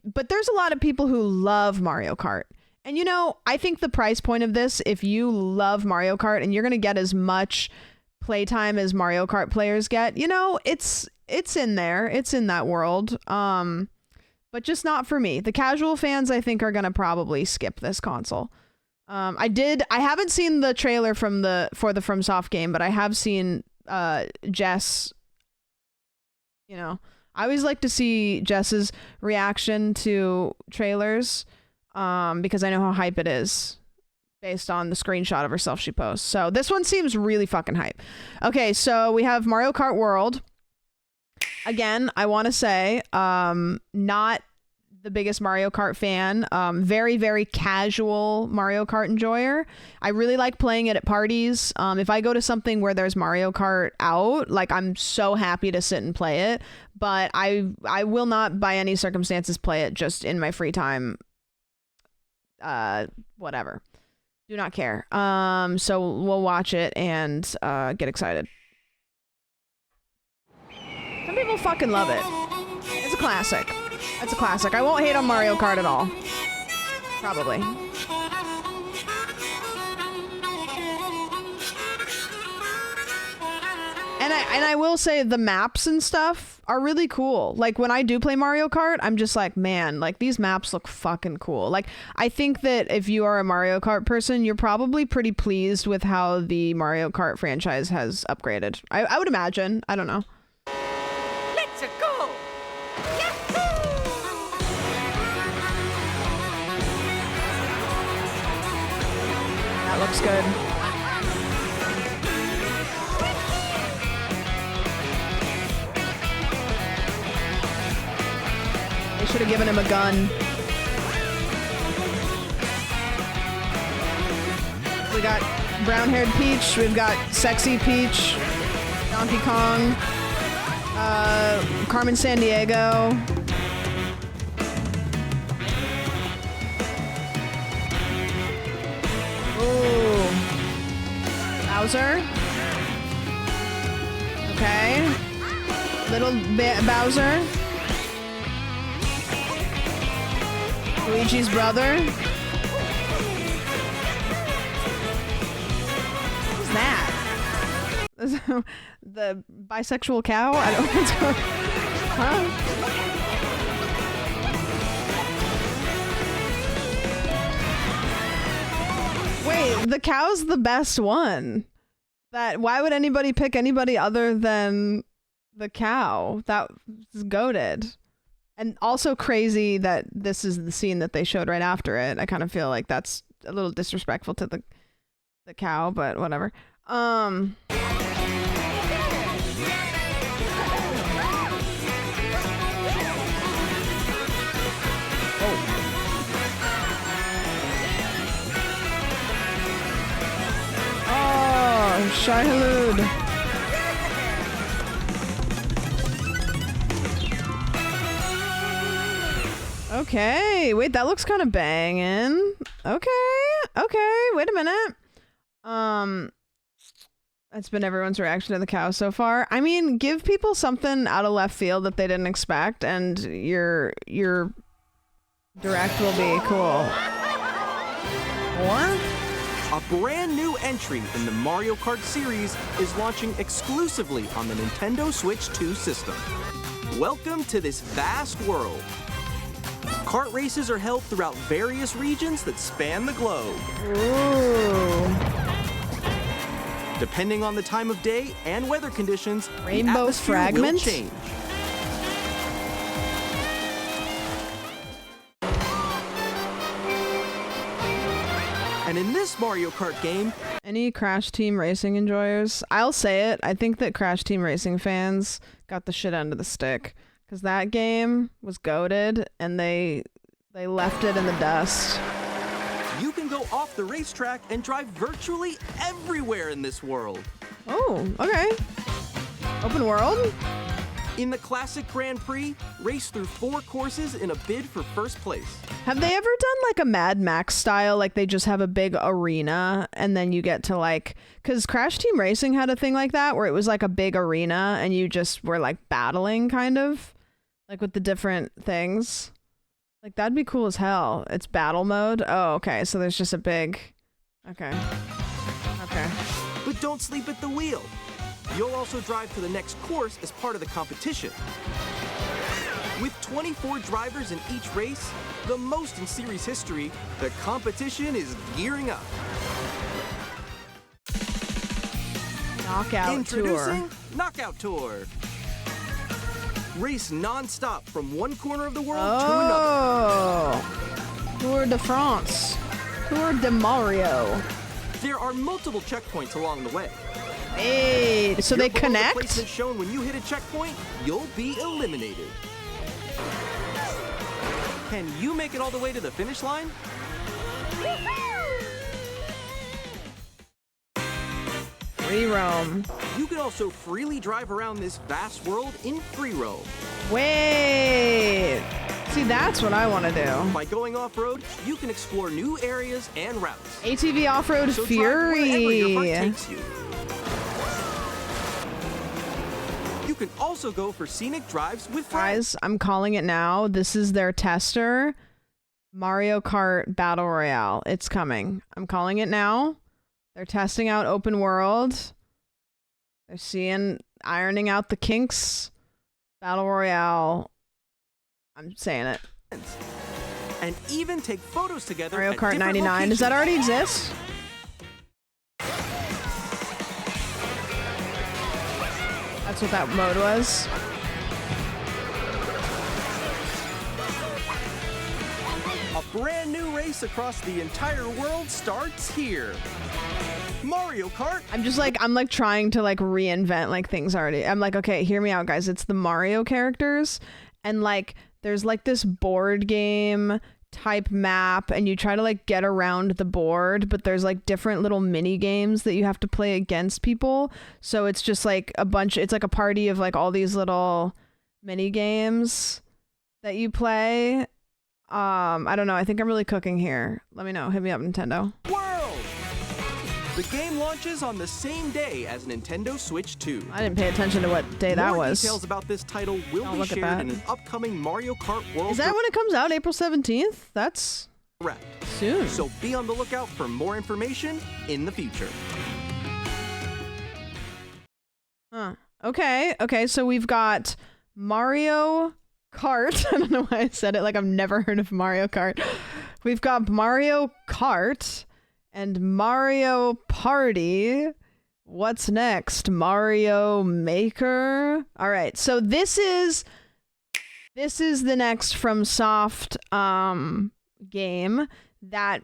But there's a lot of people who love Mario Kart. And you know, I think the price point of this, if you love Mario Kart and you're going to get as much playtime as Mario Kart players get, you know, it's in there. It's in that world. But just not for me. The casual fans, I think, are going to probably skip this console. I haven't seen the trailer for the FromSoft game, but I have seen Jess. You know, I always like to see Jess's reaction to trailers because I know how hype it is based on the screenshot of herself she posts. So this one seems really fucking hype. Okay, so we have Mario Kart World. Again, I want to say, not the biggest Mario Kart fan, very, very casual Mario Kart enjoyer. I really like playing it at parties. If I go to something where there's Mario Kart out, like I'm so happy to sit and play it, but I will not by any circumstances play it just in my free time. Whatever. Do not care. So we'll watch it and get excited. Some people fucking love it. It's a classic. It's a classic. I won't hate on Mario Kart at all. Probably. And I will say the maps and stuff are really cool. Like when I do play Mario Kart, I'm just like, man, like these maps look fucking cool. Like I think that if you are a Mario Kart person, you're probably pretty pleased with how the Mario Kart franchise has upgraded. I would imagine. I don't know. Let's go! That looks good. They should have given him a gun. We got brown-haired Peach. We've got sexy Peach. Donkey Kong. Carmen Sandiego. Ooh. Bowser. Okay. Little Bowser. Luigi's brother. Who's that? The bisexual cow? I don't know what's going on. Huh? Wait, the cow's the best one. Why would anybody pick anybody other than the cow? That was goated. And also crazy that this is the scene that they showed right after it. I kind of feel like that's a little disrespectful to the cow, but whatever. Oh, Shai Hulud. Okay, wait, that looks kind of banging. Okay, wait a minute. That's been everyone's reaction to the cow so far. I mean, give people something out of left field that they didn't expect, and your direct will be cool. Or? A brand new entry in the Mario Kart series is launching exclusively on the Nintendo Switch 2 system. Welcome to this vast world. Kart races are held throughout various regions that span the globe. Ooh. Depending on the time of day and weather conditions, Rainbow the atmosphere fragments? will change. And in this Mario Kart game, Any Crash Team Racing enjoyers? I'll say it. I think that Crash Team Racing fans got the shit end of the stick. Because that game was goated, and they They left it in the dust. You can go off the racetrack and drive virtually everywhere in this world. Oh, okay. Open world? In the classic Grand Prix, race through 4 courses in a bid for first place. Have they ever done like a Mad Max style, like they just have a big arena and then you get to like, because Crash Team Racing had a thing like that where it was like a big arena and you just were like battling kind of, like with the different things. Like that'd be cool as hell. It's battle mode. Oh, okay. So there's just a big, okay. Okay. But don't sleep at the wheel. You'll also drive to the next course as part of the competition. With 24 drivers in each race, the most in series history, the competition is gearing up. Knockout Introducing tour. Knockout Tour. Race non-stop from one corner of the world to another. Oh. Tour de France. Tour de Mario. There are multiple checkpoints along the way. Hey, so they If you're below connect? the placement shown when you hit a checkpoint, you'll be eliminated. Can you make it all the way to the finish line? Free roam. You can also freely drive around this vast world in free roam. Wait. See, that's what I want to do. By going off-road, you can explore new areas and routes. ATV Off-Road So drive wherever your heart Fury. takes you. You can also go for scenic drives with friends. Guys, I'm calling it now. This is their tester. Mario Kart Battle Royale. It's coming. I'm calling it now. They're testing out open world. They're ironing out the kinks. Battle Royale. I'm saying it. And even take photos together Mario at Kart different 99. Does that locations. already exist? That's what that mode was. A brand new race across the entire world starts here. Mario Kart. I'm like trying to like reinvent like things already. I'm like, okay, hear me out, guys. It's the Mario characters, and like there's like this board game type map, and you try to like get around the board, but there's like different little mini games that you have to play against people. So it's just like it's like a party of like all these little mini games that you play. I don't know. I think I'm really cooking here. Let me know. Hit me up, Nintendo. World. The game launches on the same day as Nintendo Switch 2. I didn't pay attention to what day that More was. details about this title will Don't be look at shared that. in an upcoming Mario Kart World Is that when it comes out? April 17th? That's Direct. soon. So be on the lookout for more information in the future. Huh. Okay, so we've got Mario Kart. I don't know why I said it like I've never heard of Mario Kart. We've got Mario Kart and Mario Party. What's next? Mario Maker. All right, so this is the next from Soft game that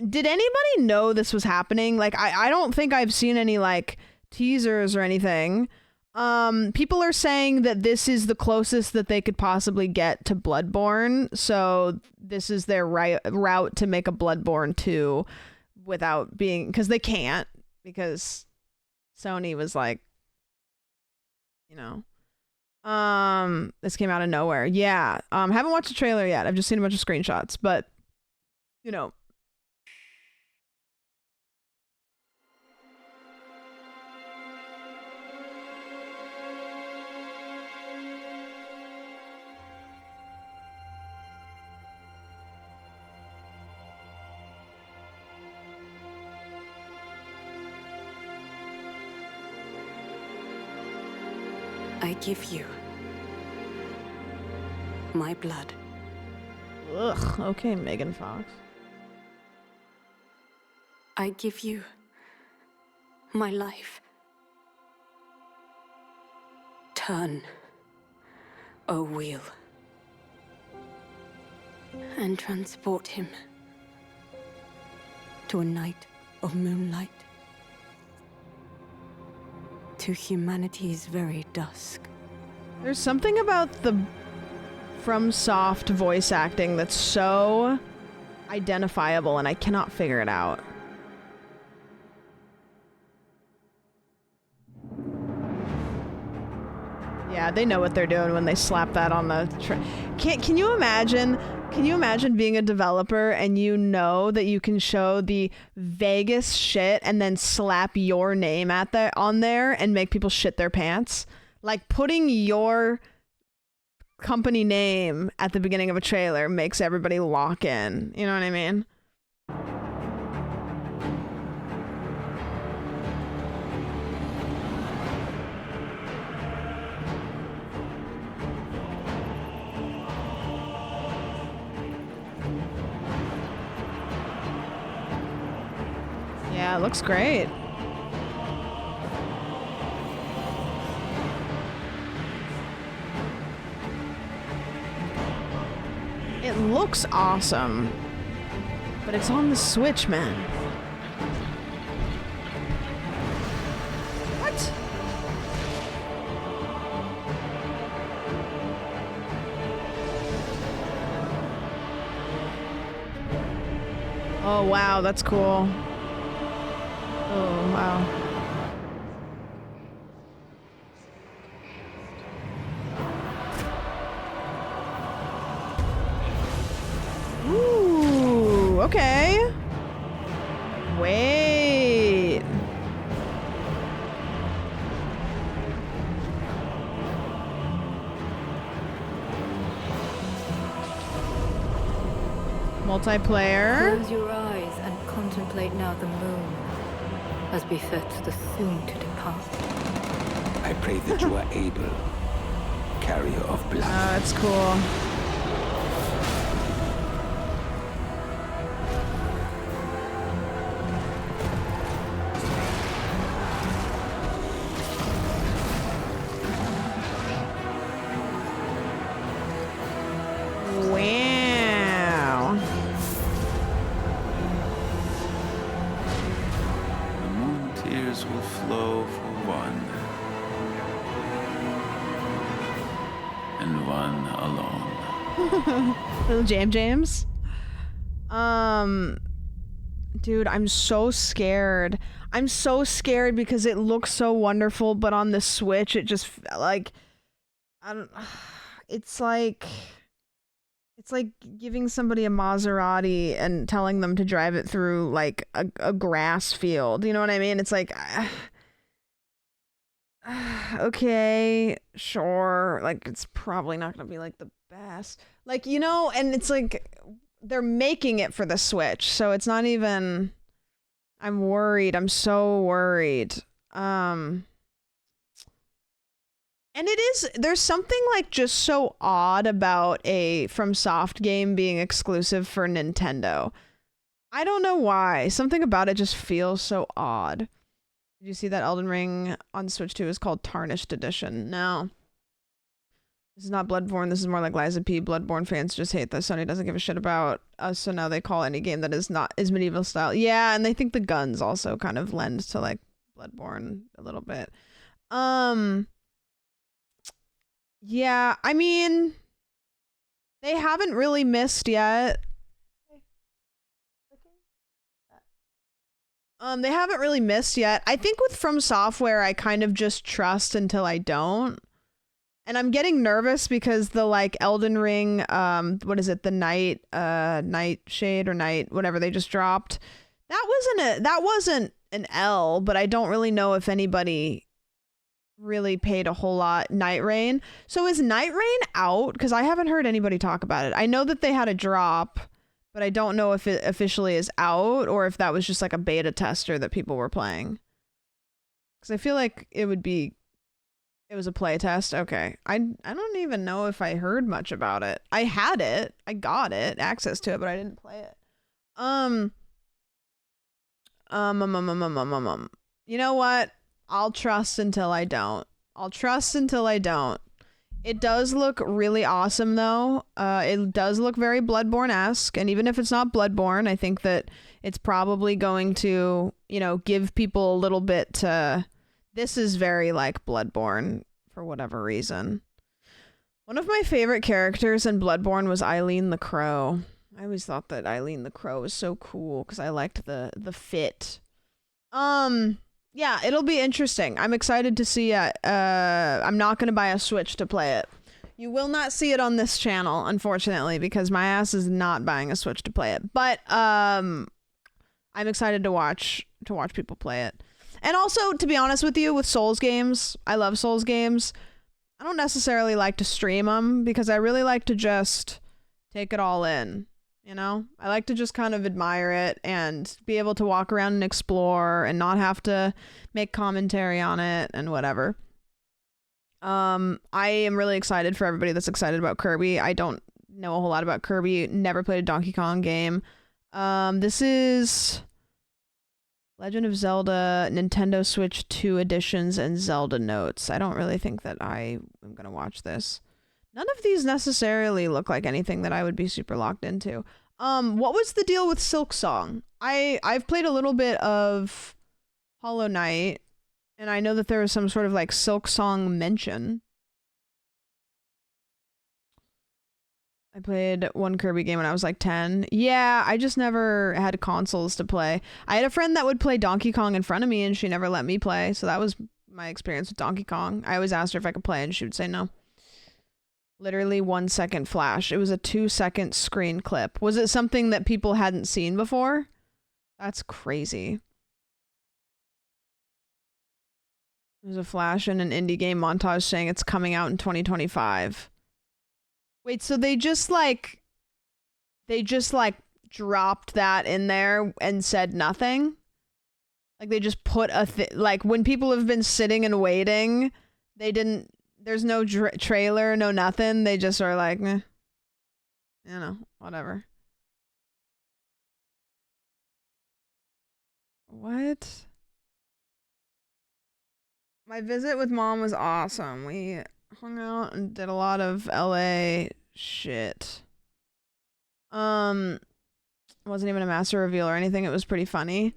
did anybody know this was happening? Like I don't think I've seen any like teasers or anything. People are saying that this is the closest that they could possibly get to Bloodborne, so this is their route to make a Bloodborne 2 without being, because they can't, because Sony was like, you know, this came out of nowhere. Yeah. Haven't watched the trailer yet. I've just seen a bunch of screenshots, but you know. I give you my blood. Ugh. Okay, Megan Fox. I give you my life. Turn, O wheel, and transport him to a night of moonlight, to humanity's very dusk. There's something about the From Soft voice acting that's so identifiable and I cannot figure it out. Yeah, they know what they're doing when they slap that on the Can you imagine? Can you imagine being a developer and you know that you can show the vaguest shit and then slap your name on there and make people shit their pants? Like putting your company name at the beginning of a trailer makes everybody lock in. You know what I mean? Yeah, it looks great. It looks awesome. But it's on the Switch, man. What? Oh, wow, that's cool. Oh, wow. Ooh, okay. Wait. Multiplayer. Close your eyes and contemplate now the moon, as befits the soon to depart. I pray that you are able, carrier of blood. That's cool. Wow. The moon tears will flow for one, and one alone. Little James. Dude, I'm so scared. I'm so scared because it looks so wonderful, but on the Switch, it just like, I don't. It's like giving somebody a Maserati and telling them to drive it through like a grass field. You know what I mean? It's like, okay, sure. Like, it's probably not gonna be like the best. Like, you know, and it's like they're making it for the Switch, so it's not even. I'm worried. I'm so worried. And it is, there's something like just so odd about a FromSoft game being exclusive for Nintendo. I don't know why. Something about it just feels so odd. Did you see that Elden Ring on Switch 2 is called Tarnished Edition? No. This is not Bloodborne. This is more like Lies of P. Bloodborne fans just hate that Sony doesn't give a shit about us, so now they call any game that is medieval style. Yeah, and they think the guns also kind of lend to like Bloodborne a little bit. Yeah, I mean, they haven't really missed yet. They haven't really missed yet. I think with From Software, I kind of just trust until I don't. And I'm getting nervous because the like Elden Ring, what is it? The Nightshade or Night, whatever they just dropped. That wasn't an L, but I don't really know if anybody really paid a whole lot. Night Rain. So is Night Rain out? Because I haven't heard anybody talk about it. I know that they had a drop, but I don't know if it officially is out or if that was just like a beta tester that people were playing. Because I feel like it was a play test. Okay. I don't even know if I heard much about it. I had it. I got it, access to it, but I didn't play it. You know what? I'll trust until I don't. It does look really awesome though. It does look very Bloodborne-esque, and even if it's not Bloodborne, I think that it's probably going to, you know, give people a little bit to. This is very like Bloodborne for whatever reason. One of my favorite characters in Bloodborne was Eileen the Crow. I always thought that Eileen the Crow was so cool because I liked the fit. Yeah, it'll be interesting. I'm excited to see it. I'm not gonna buy a Switch to play it. You will not see it on this channel, unfortunately, because my ass is not buying a Switch to play it. But I'm excited to watch people play it. And also, to be honest with you, with Souls games, I love Souls games. I don't necessarily like to stream them because I really like to just take it all in, you know? I like to just kind of admire it and be able to walk around and explore and not have to make commentary on it and whatever. I am really excited for everybody that's excited about Kirby. I don't know a whole lot about Kirby. Never played a Donkey Kong game. This is Legend of Zelda, Nintendo Switch 2 editions, and Zelda notes. I don't really think that I am going to watch this. None of these necessarily look like anything that I would be super locked into. What was the deal with Silk Song? I've played a little bit of Hollow Knight, and I know that there was some sort of like Silk Song mention. I played one Kirby game when I was like 10. Yeah, I just never had consoles to play. I had a friend that would play Donkey Kong in front of me and she never let me play. So that was my experience with Donkey Kong. I always asked her if I could play and she would say no. Literally 1 second flash. It was a 2-second screen clip. Was it something that people hadn't seen before? That's crazy. There's a flash in an indie game montage saying it's coming out in 2025. Wait, so they just like dropped that in there and said nothing? Like they just put like when people have been sitting and waiting, there's no trailer, no nothing. They just are like, eh, you know, whatever. What? My visit with mom was awesome. We hung out and did a lot of LA shit. Wasn't even a master reveal or anything. It was pretty funny.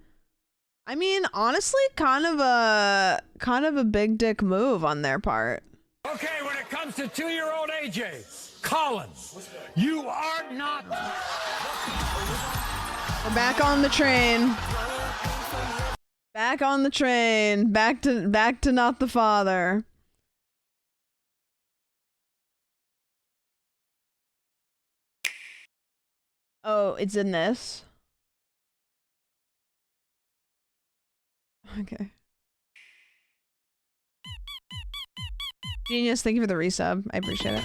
I mean, honestly, kind of a big dick move on their part. Okay, when it comes to 2-year-old AJ, Colin, you are not. We're back on the train. Back on the train. Back to not the father. Oh, it's in this? Okay. Genius, thank you for the resub. I appreciate it.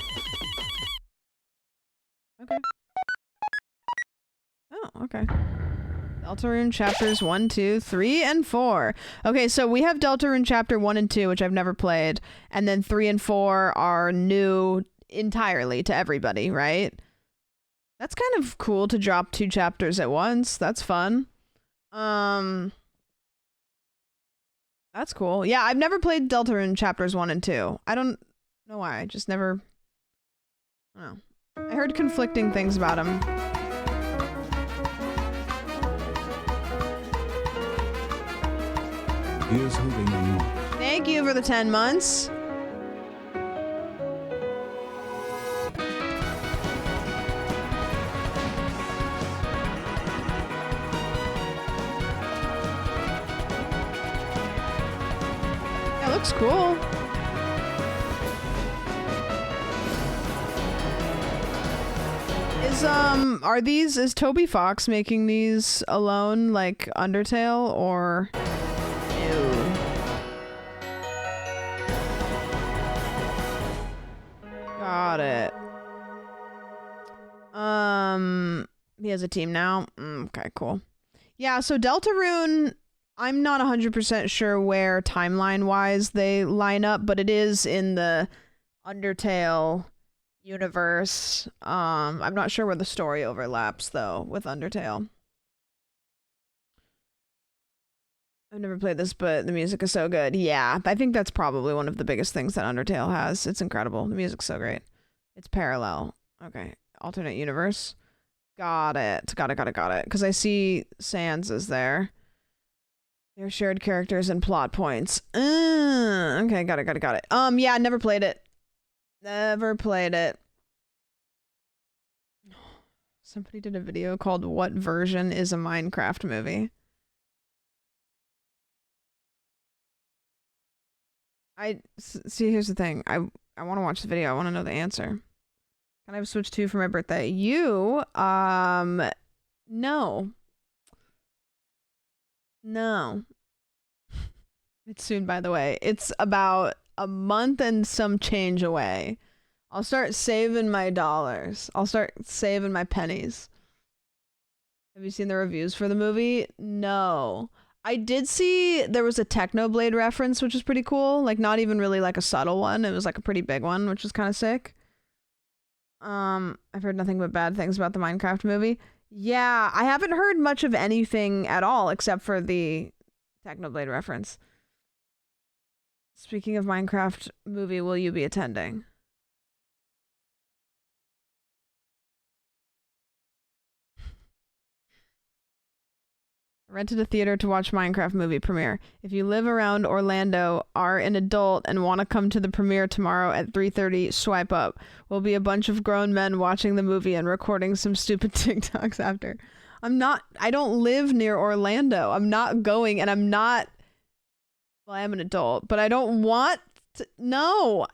Okay. Oh, okay. Deltarune chapters 1, 2, 3, and 4. Okay, so we have Deltarune chapter 1 and 2, which I've never played, and then 3 and 4 are new entirely to everybody, right? That's kind of cool to drop 2 chapters at once. That's fun. That's cool. Yeah, I've never played Deltarune chapters 1 and 2. I don't know why. I just never... I don't know. I heard conflicting things about them. Here's hoping I'm not. Thank you for the 10 months. That looks cool. Is Toby Fox making these alone like Undertale or... Ew. Got it. He has a team now. Okay, cool. Yeah, so Deltarune, I'm not 100% sure where timeline-wise they line up, but it is in the Undertale universe. I'm not sure where the story overlaps, though, with Undertale. I've never played this, but the music is so good. Yeah, I think that's probably one of the biggest things that Undertale has. It's incredible. The music's so great. It's parallel. Okay. Alternate universe. Got it. Got it. Because I see Sans is there. They're shared characters and plot points. Okay, got it. Yeah, I never played it. Never played it. Somebody did a video called "What Version is a Minecraft Movie?" See, here's the thing. I want to watch the video. I want to know the answer. Can I have Switch 2 for my birthday? You, no. No. It's soon, by the way. It's about a month and some change away. I'll start saving my dollars. I'll start saving my pennies. Have you seen the reviews for the movie? No. I did see there was a Technoblade reference, which is pretty cool. Like, not even really like a subtle one. It was like a pretty big one, which is kind of sick. I've heard nothing but bad things about the Minecraft movie. Yeah, I haven't heard much of anything at all except for the Technoblade reference. Speaking of Minecraft movie, will you be attending? I rented a theater to watch Minecraft movie premiere. If you live around Orlando, are an adult, and want to come to the premiere tomorrow at 3:30, swipe up. We'll be a bunch of grown men watching the movie and recording some stupid TikToks after. I don't live near Orlando. I'm not going, and I'm not, well, I am an adult, but I don't want to, no.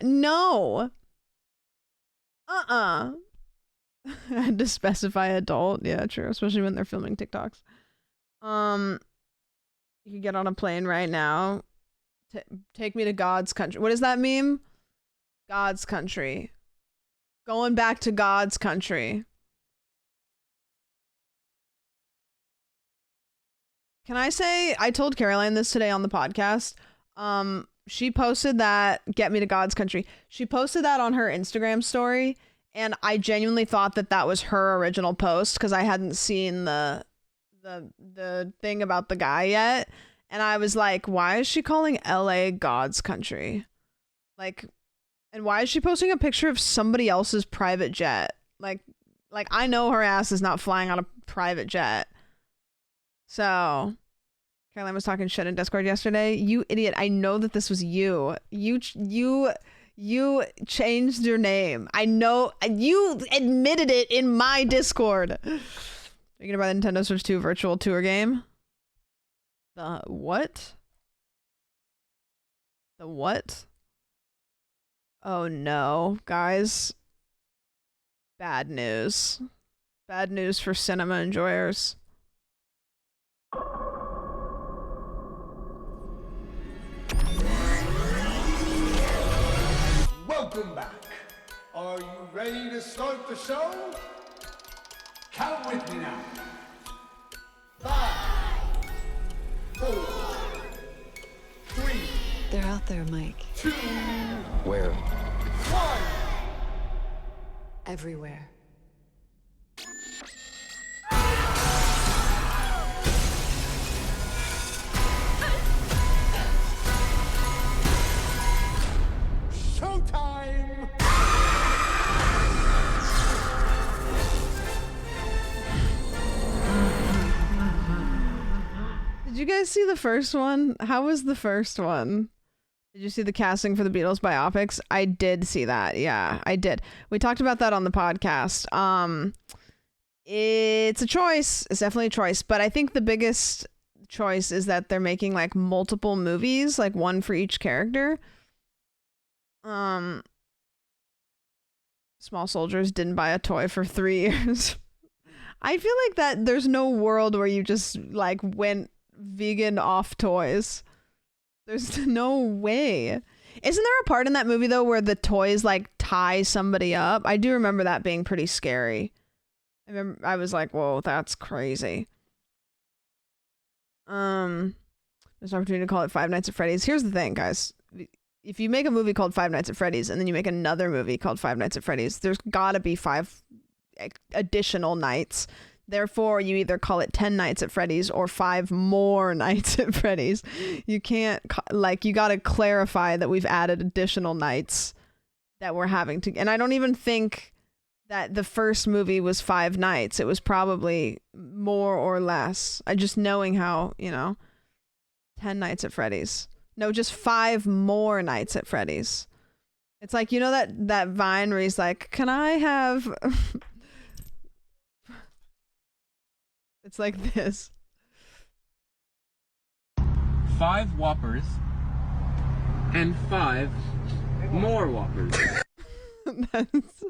I had to specify adult. Yeah, true, especially when they're filming TikToks. You can get on a plane right now. Take me to God's country. What does that mean? God's country. Going back to God's country. Can I say, I told Caroline this today on the podcast. She posted that, get me to God's country. She posted that on her Instagram story, and I genuinely thought that that was her original post because I hadn't seen the thing about the guy yet, and I was like, why is she calling LA God's country? Like, and why is she posting a picture of somebody else's private jet? Like I know her ass is not flying on a private jet. So Caroline was talking shit in Discord yesterday. You idiot, I know that this was you. You changed your name. I know, you admitted it in my Discord. Are you gonna buy the Nintendo Switch 2 virtual tour game? The what? The what? Oh no, guys. Bad news. Bad news for cinema enjoyers. Welcome back. Are you ready to start the show? Count with me now. 5, 4, 3. They're out there, Mike. 2. Where? 1. Everywhere. Showtime! Did you guys see the first one? How was the first one? Did you see the casting for the Beatles biopics? I did see that. Yeah, I did. We talked about that on the podcast. It's a choice. It's definitely a choice. But I think the biggest choice is that they're making like multiple movies, like one for each character. Small Soldiers didn't buy a toy for 3 years. I feel like that there's no world where you just like went vegan off toys. There's no way. Isn't there a part in that movie though where the toys like tie somebody up? I do remember that being pretty scary. I was like, whoa, that's crazy. There's an opportunity to call it Five Nights at Freddy's. Here's the thing, guys. If you make a movie called Five Nights at Freddy's and then you make another movie called Five Nights at Freddy's, there's gotta be 5 additional nights. Therefore, you either call it 10 Nights at Freddy's or 5 more Nights at Freddy's. You can't, like, you gotta clarify that we've added additional nights that we're having to, and I don't even think that the first movie was 5 nights. It was probably more or less. I just knowing how, 10 Nights at Freddy's. No, just 5 more Nights at Freddy's. It's like, you know that Vine where he's like, can I have... It's like this. 5 Whoppers and 5 more Whoppers. That's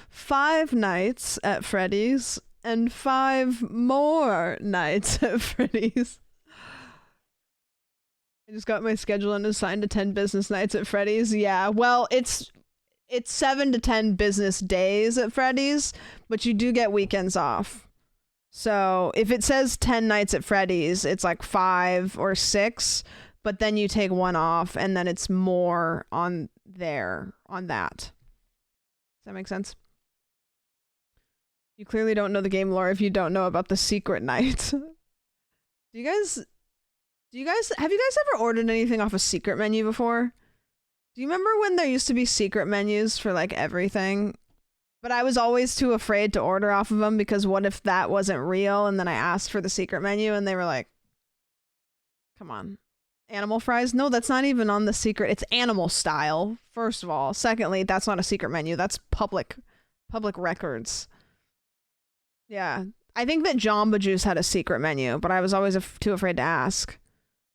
5 nights at Freddy's and 5 more nights at Freddy's. I just got my schedule and assigned to 10 business nights at Freddy's. Yeah, well, it's 7 to 10 business days at Freddy's, but you do get weekends off. So if it says 10 nights at Freddy's, it's like 5 or 6, but then you take one off and then it's more on there, on that. Does that make sense? You clearly don't know the game lore if you don't know about the secret night. Have you guys ever ordered anything off a secret menu before? Do you remember when there used to be secret menus for like everything? But I was always too afraid to order off of them because what if that wasn't real? And then I asked for the secret menu and they were like, come on. Animal fries? No, that's not even on the secret. It's animal style, first of all. Secondly, that's not a secret menu. That's public records. Yeah. I think that Jamba Juice had a secret menu, but I was always too afraid to ask.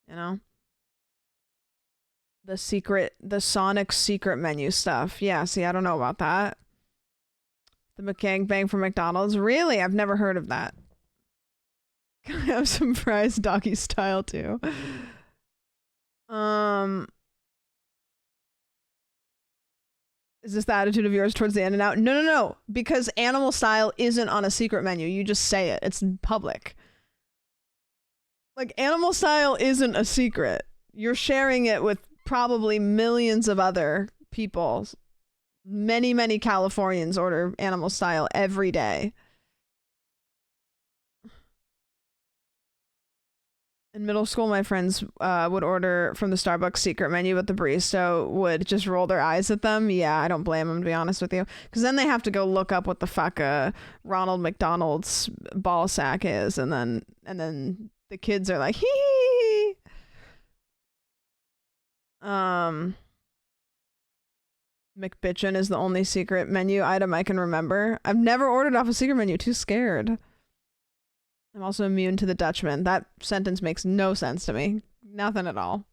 You know? The Sonic secret menu stuff. Yeah, see, I don't know about that. The McGangbang from McDonald's? Really? I've never heard of that. Can I have some fries doggy style too? Is this the attitude of yours towards the In-N-Out? No. Because animal style isn't on a secret menu. You just say it. It's public. Like, animal style isn't a secret. You're sharing it with probably millions of other people. Many Californians order animal style every day. In middle school, my friends would order from the Starbucks secret menu, but the barista would just roll their eyes at them. Yeah, I don't blame them, to be honest with you. Because then they have to go look up what the fuck Ronald McDonald's ball sack is, and then the kids are like, hee. McBitchin is the only secret menu item I can remember. I've never ordered off a secret menu. Too scared. I'm also immune to the Dutchman. That sentence makes no sense to me. Nothing at all.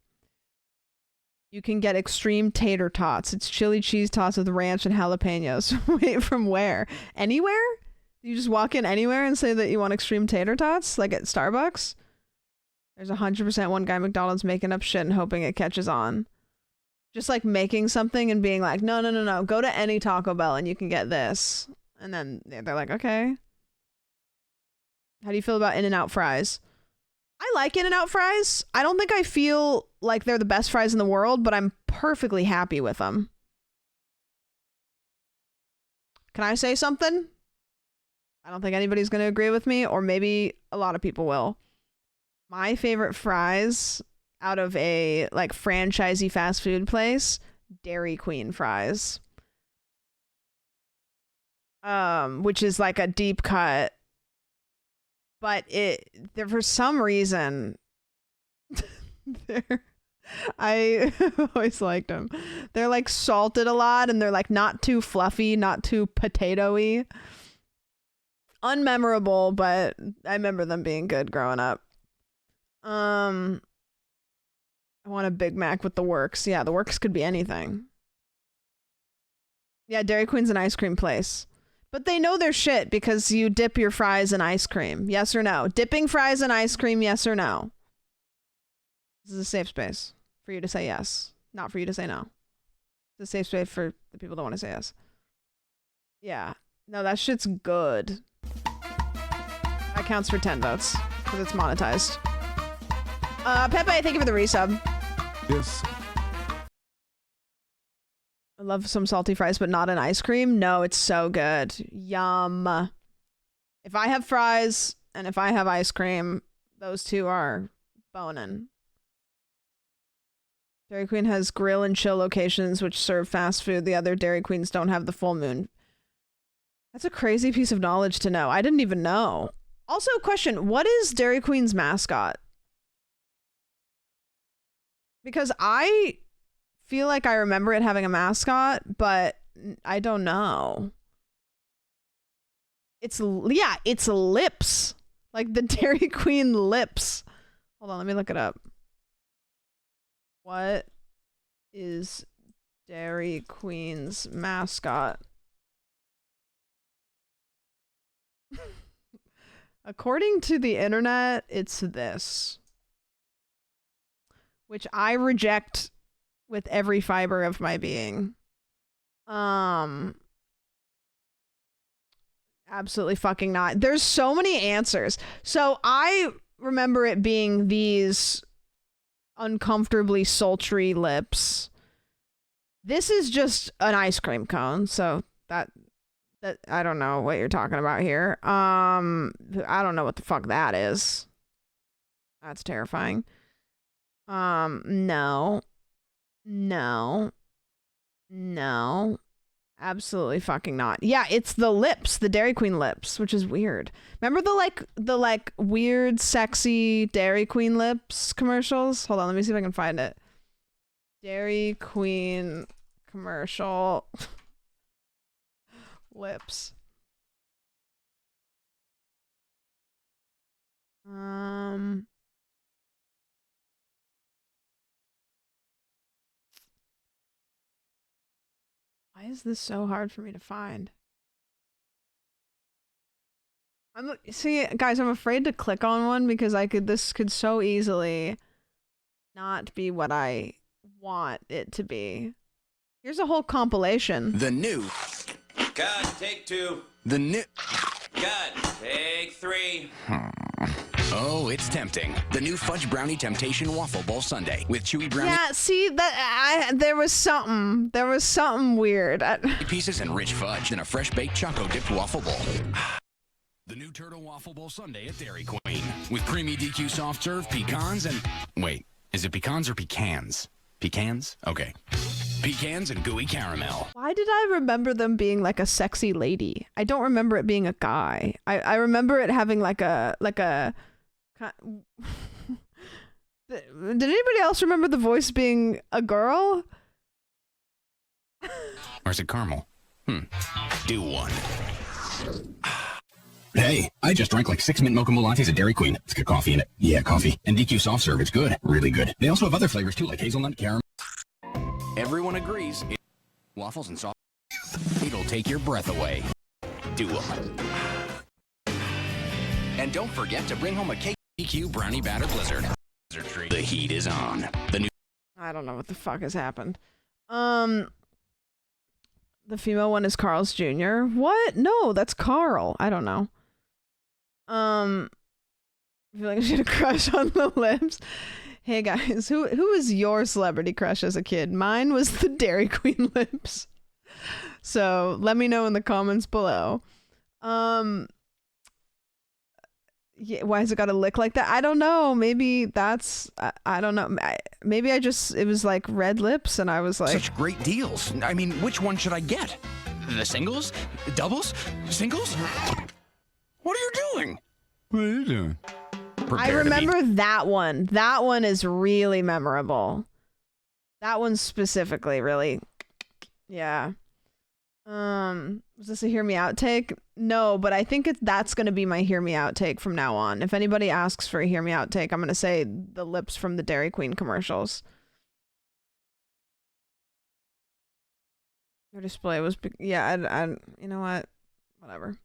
You can get extreme tater tots. It's chili cheese tots with ranch and jalapenos. Wait, from where? Anywhere? You just walk in anywhere and say that you want extreme tater tots? Like at Starbucks? There's 100% one guy at McDonald's making up shit and hoping it catches on. Just like making something and being like, no. Go to any Taco Bell and you can get this. And then they're like, okay. How do you feel about In-N-Out fries? I like In-N-Out fries. I don't think I feel like they're the best fries in the world, but I'm perfectly happy with them. Can I say something? I don't think anybody's going to agree with me, or maybe a lot of people will. My favorite fries out of a like franchisee fast food place, Dairy Queen fries. Which is like a deep cut. But there for some reason I always liked them. They're like salted a lot and they're like not too fluffy, not too potato-y. Unmemorable, but I remember them being good growing up. I want a Big Mac with the works. Yeah, the works could be anything. Yeah, Dairy Queen's an ice cream place. But they know their shit because you dip your fries in ice cream. Yes or no? Dipping fries in ice cream, yes or no? This is a safe space for you to say yes, not for you to say no. It's a safe space for the people that want to say yes. Yeah. No, that shit's good. That counts for 10 votes because it's monetized. Pepe, thank you for the resub. Yes. I love some salty fries, but not in ice cream. No, it's so good. Yum. If I have fries and if I have ice cream, those two are boning. Dairy Queen has grill and chill locations which serve fast food. The other Dairy Queens don't have the full moon. That's a crazy piece of knowledge to know. I didn't even know. Also, question, what is Dairy Queen's mascot? Because I feel like I remember it having a mascot, but I don't know. It's lips. Like the Dairy Queen lips. Hold on, let me look it up. What is Dairy Queen's mascot? According to the internet, it's this. Which I reject with every fiber of my being. Absolutely fucking not. There's so many answers. So I remember it being these uncomfortably sultry lips. This is just an ice cream cone, so that I don't know what you're talking about here. I don't know what the fuck that is. That's terrifying. No. Absolutely fucking not. Yeah, it's the lips, the Dairy Queen lips, which is weird. Remember the weird, sexy Dairy Queen lips commercials? Hold on, let me see if I can find it. Dairy Queen commercial lips. Why is this so hard for me to find? See, guys, I'm afraid to click on one because this could so easily not be what I want it to be. Here's a whole compilation. The new. Cut, take 2. The new. Cut, take 3. Oh, it's tempting. The new Fudge Brownie Temptation Waffle Bowl Sundae with chewy brownie. Yeah, see there was something weird. Pieces and rich fudge and a fresh baked choco dipped waffle bowl. The new Turtle Waffle Bowl Sundae at Dairy Queen with creamy DQ soft serve pecans and wait, is it pecans or pecans? Pecans? Okay. Pecans and gooey caramel. Why did I remember them being like a sexy lady? I don't remember it being a guy. I remember it having like a Did anybody else remember the voice being a girl? Or is it caramel? Do one. Hey, I just drank like 6 mint mocha lattes at Dairy Queen. It's got coffee in it. Yeah, coffee. And DQ soft serve. It's good. Really good. They also have other flavors too, like hazelnut, caramel. Everyone agrees. Waffles and soft. It'll take your breath away. Do them. And don't forget to bring home a KQ brownie batter blizzard. The heat is on. The new. I don't know what the fuck has happened. The female one is Carl's Jr. What? No, that's Carl. I don't know. I feel like I should have crush on the lips. Hey guys, who is your celebrity crush as a kid? Mine was the Dairy Queen lips. So let me know in the comments below. Yeah, why has it got to lick like that? I don't know. Maybe that's I don't know. Maybe it was like red lips, and I was like, such great deals. I mean, which one should I get? The singles? Doubles? Singles? What are you doing? What are you doing? I remember that one. That one is really memorable. That one specifically, really. Yeah. Was this a hear me out take? No, but I think that's going to be my hear me out take from now on. If anybody asks for a hear me out take, I'm going to say the lips from the Dairy Queen commercials. Their display was, yeah, I you know what? Whatever.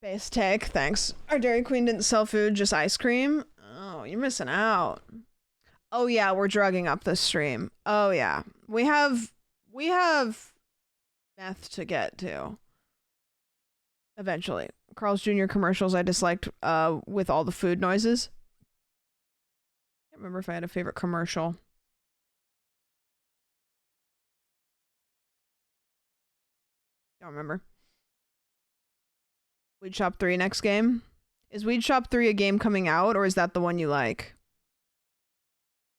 Base take, thanks. Our Dairy Queen didn't sell food, just ice cream. Oh, you're missing out. Oh yeah, we're drugging up this stream. Oh yeah. We have meth to get to. Eventually. Carl's Jr. commercials I disliked with all the food noises. I can't remember if I had a favorite commercial. Don't remember. Weed Shop 3 next game? Is Weed Shop 3 a game coming out, or is that the one you like?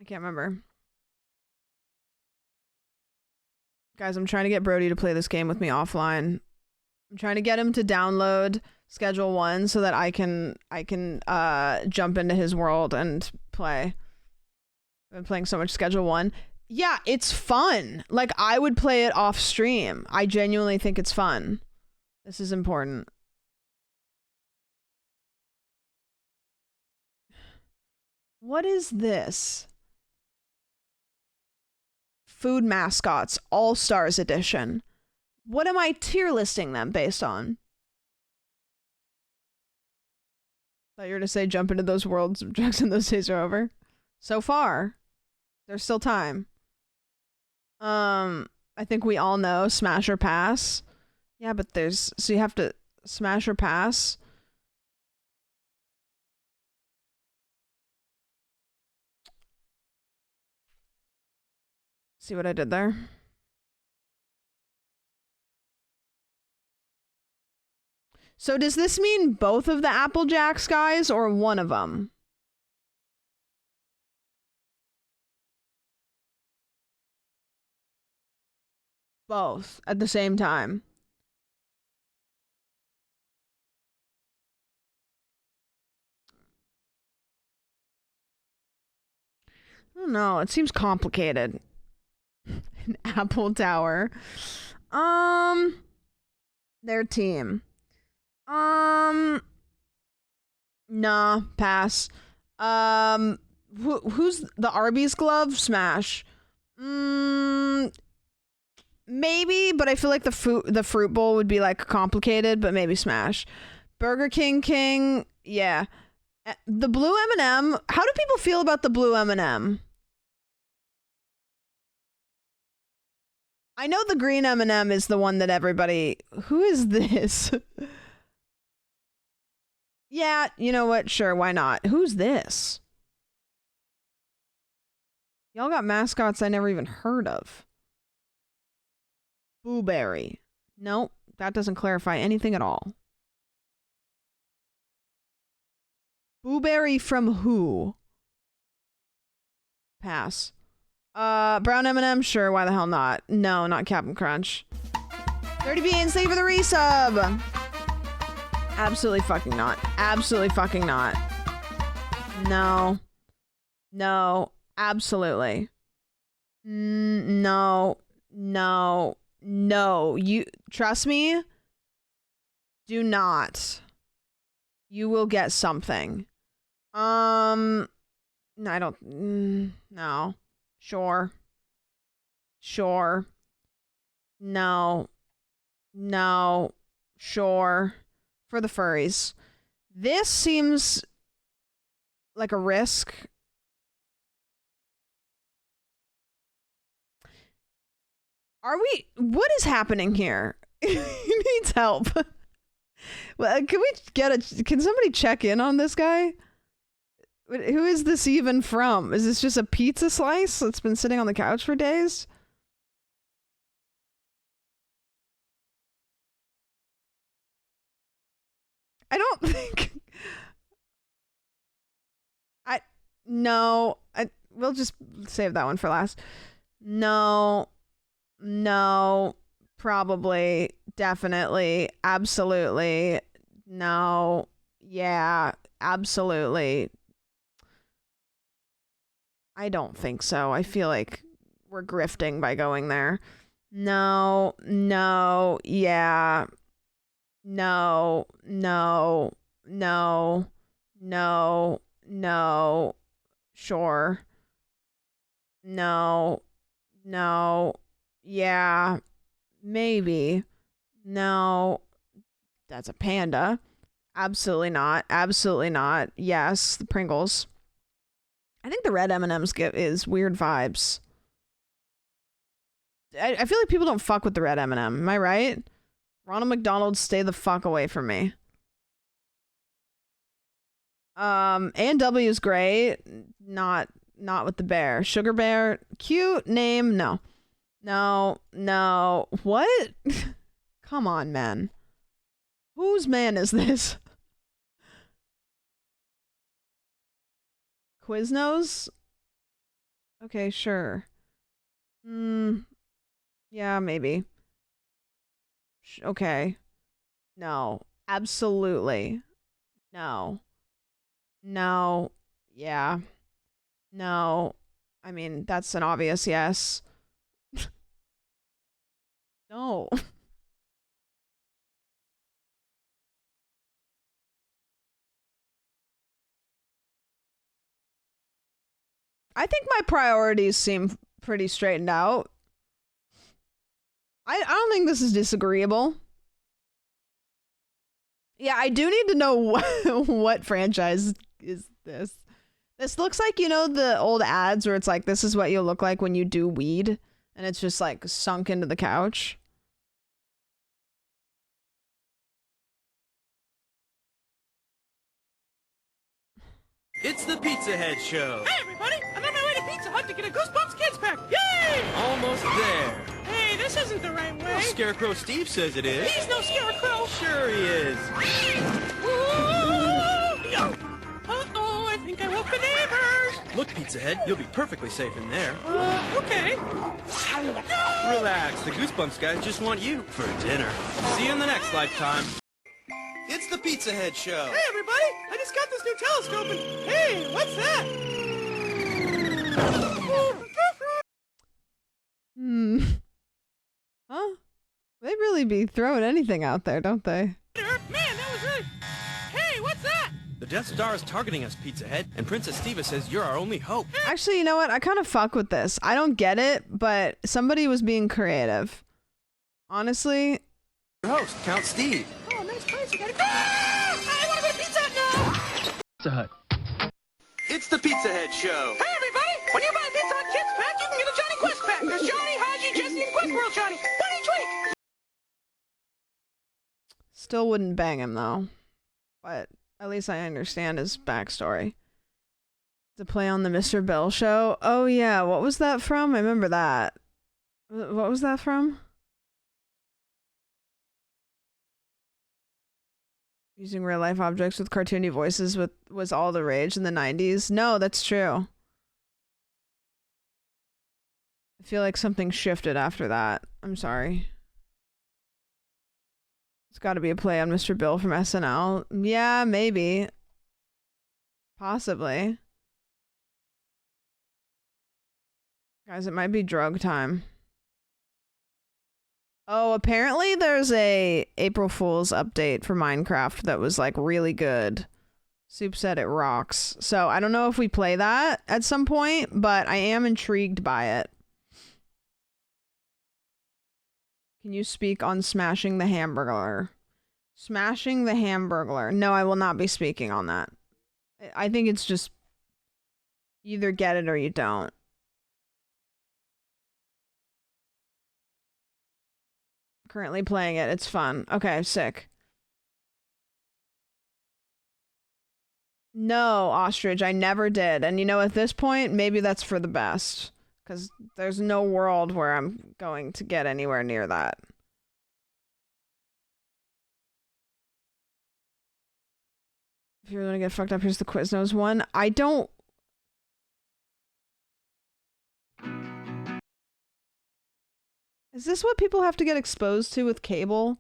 I can't remember. Guys, I'm trying to get Brody to play this game with me offline. I'm trying to get him to download Schedule 1 so that I can jump into his world and play. I've been playing so much Schedule 1. Yeah, it's fun. Like, I would play it off stream. I genuinely think it's fun. This is important. What is this? Food Mascots All-Stars Edition. What am I tier listing them based on? Thought you were to say jump into those worlds, Jackson, those days are over. So far, there's still time. I think we all know smash or pass. Yeah, but so you have to smash or pass. See what I did there? So does this mean both of the Applejacks guys or one of them? Both at the same time. I don't know. It seems complicated. An Apple Tower. Their team. Nah, pass. Who's the Arby's glove? Smash. Maybe, but I feel like the fruit bowl would be like complicated, but maybe smash. Burger King, yeah. The blue M&M. How do people feel about the blue M&M? I know the green M&M is the one that everybody... Who is this? Yeah, you know what? Sure, why not? Who's this? Y'all got mascots I never even heard of. Blueberry. Nope, that doesn't clarify anything at all. Blueberry from who? Pass. Brown M&M? Sure, why the hell not? No, not Captain Crunch. Dirty Beans, thank you for the resub! Absolutely fucking not. Absolutely fucking not. No. No. Absolutely. No. No. No. You trust me? Do not. You will get something. I don't... no. Sure. Sure. No. No. Sure. For the furries. This seems like a risk. What is happening here? He needs help. Well, can somebody check in on this guy? Who is this even from? Is this just a pizza slice that's been sitting on the couch for days? I don't think... we'll just save that one for last. No. No. Probably. Definitely. Absolutely. No. Yeah. Absolutely. I don't think so. I feel like we're grifting by going there. No. No. Yeah. No. No. No. No. No. Sure. No. No. Yeah. Maybe. No. That's a panda. Absolutely not. Absolutely not. Yes, the Pringles. I think the red M&M's is weird vibes. I feel like people don't fuck with the red M&M. Am I right? Ronald McDonald, stay the fuck away from me. A&W is great. Not with the bear. Sugar Bear, cute name. No. No. No. What? Come on, man. Whose man is this? Quiznos? Okay, sure. Yeah, maybe. Okay. No. Absolutely. No. No. Yeah. No. I mean, that's an obvious yes. No. I think my priorities seem pretty straightened out. I don't think this is disagreeable. Yeah, I do need to know what franchise is this. This looks like, you know, the old ads where it's like, this is what you'll look like when you do weed, and it's just like sunk into the couch. It's the Pizza Head Show. Hey, everybody! I'm on my way to Pizza Hut to get a Goosebumps Kids Pack. Yay! Almost there. Hey, this isn't the right way. Well, Scarecrow Steve says it is. He's no scarecrow. Sure he is. Uh-oh, I think I woke the neighbors. Look, Pizza Head, you'll be perfectly safe in there. Okay. Relax, the Goosebumps guys just want you for dinner. See you in the next lifetime. It's the Pizza Head Show. Hey, everybody! I just got this new telescope and... Hey, what's that? Huh? They really be throwing anything out there, don't they? Man, that was really... Hey, what's that? The Death Star is targeting us, Pizza Head, and Princess Stiva says you're our only hope. Actually, you know what? I kind of fuck with this. I don't get it, but somebody was being creative. Honestly. Your host, Count Steve. Oh, nice place. You gotta go. I want to go to Pizza Hut now. Pizza Hut. It's the Pizza Head Show. Hey, everybody! When you buy a Pizza Hut Kids Pack, you can get a Johnny Quest Pack. There's Johnny, Haji, Jesse, and Quest World Johnny. One each week. Still wouldn't bang him, though. But at least I understand his backstory. To play on the Mr. Bell show? Oh, yeah. What was that from? I remember that. What was that from? Using real life objects with cartoony voices was all the rage in the 90s. No, that's true. I feel like something shifted after that. I'm sorry. It's got to be a play on Mr. Bill from SNL. Yeah, maybe. Possibly. Guys, it might be drug time. Oh, apparently there's a April Fool's update for Minecraft that was like really good. Soup said it rocks. So I don't know if we play that at some point, but I am intrigued by it. Can you speak on smashing the Hamburglar? Smashing the Hamburglar. No, I will not be speaking on that. I think it's just either get it or you don't. Currently playing it. It's fun. Okay, sick. No, Ostrich, I never did. And you know, at this point, maybe that's for the best. Because there's no world where I'm going to get anywhere near that. If you're gonna get fucked up, here's the Quiznos one. I don't... Is this what people have to get exposed to with cable?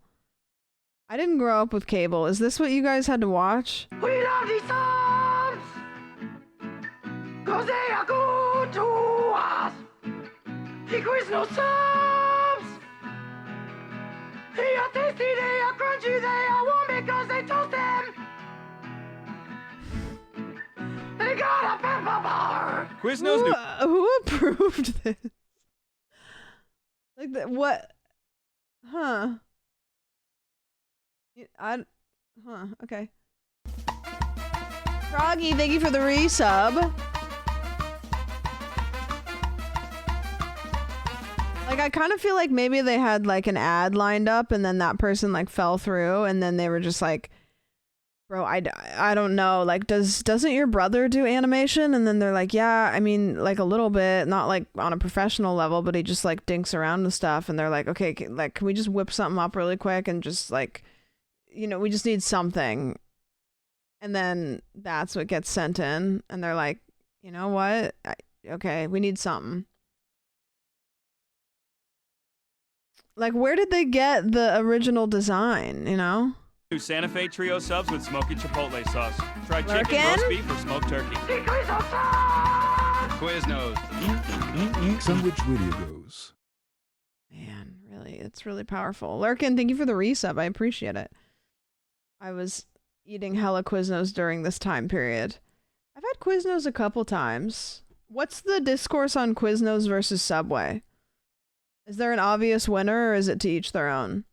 I didn't grow up with cable. Is this what you guys had to watch? We love these subs! Cause they are good to us! The Quiznos subs! They are tasty, they are crunchy, they are warm because they toast them! They got a pepper bar! Quiznos Who approved this? Like that? What? Huh? Okay. Froggy, thank you for the resub. Like, I kind of feel like maybe they had like an ad lined up and then that person like fell through and then they were just like, bro, I don't know. Like, doesn't your brother do animation? And then they're like, yeah, I mean, like a little bit, not like on a professional level, but he just like dinks around and stuff. And they're like, okay, like, can we just whip something up really quick and just like, you know, we just need something. And then that's what gets sent in. And they're like, you know what? Okay, we need something. Like, where did they get the original design, you know? New Santa Fe Trio subs with smoky chipotle sauce. Try chicken, Lurkin? roast beef, or smoked turkey. The Quiznos subs! Quiznos. Sandwich radio goes. Man, really, it's really powerful. Lurkin, thank you for the resub. I appreciate it. I was eating hella Quiznos during this time period. I've had Quiznos a couple times. What's the discourse on Quiznos versus Subway? Is there an obvious winner, or is it to each their own?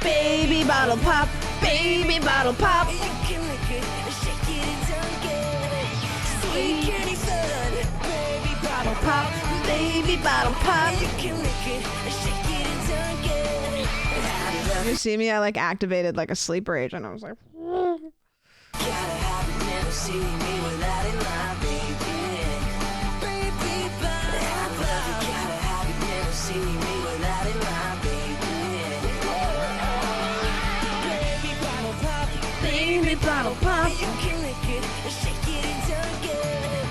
Baby bottle pop, baby bottle pop. You can lick it, shake it and dunk it. Sweet candy fun, baby bottle pop, baby bottle pop. You can lick it, shake it and dunk it. You see me? I like activated like a sleeper agent. I was like, Gotta have it, never see me without it, my baby. Baby bottle pop. Gotta have it, never see me without it, my baby. baby bottle pop. You can lick it, shake it and dunk it.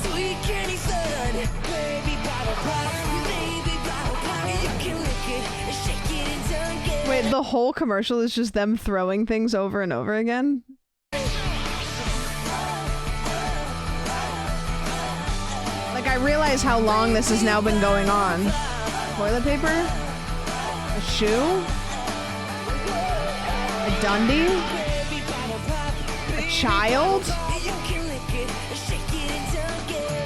Sweet candy fun, baby bottle pop, baby bottle pop. You can lick it, shake it and dunk it. Wait, the whole commercial is just them throwing things over and over again? Like, I realize how long this has now been going on. Toilet paper? A shoe? A Dundee? A child?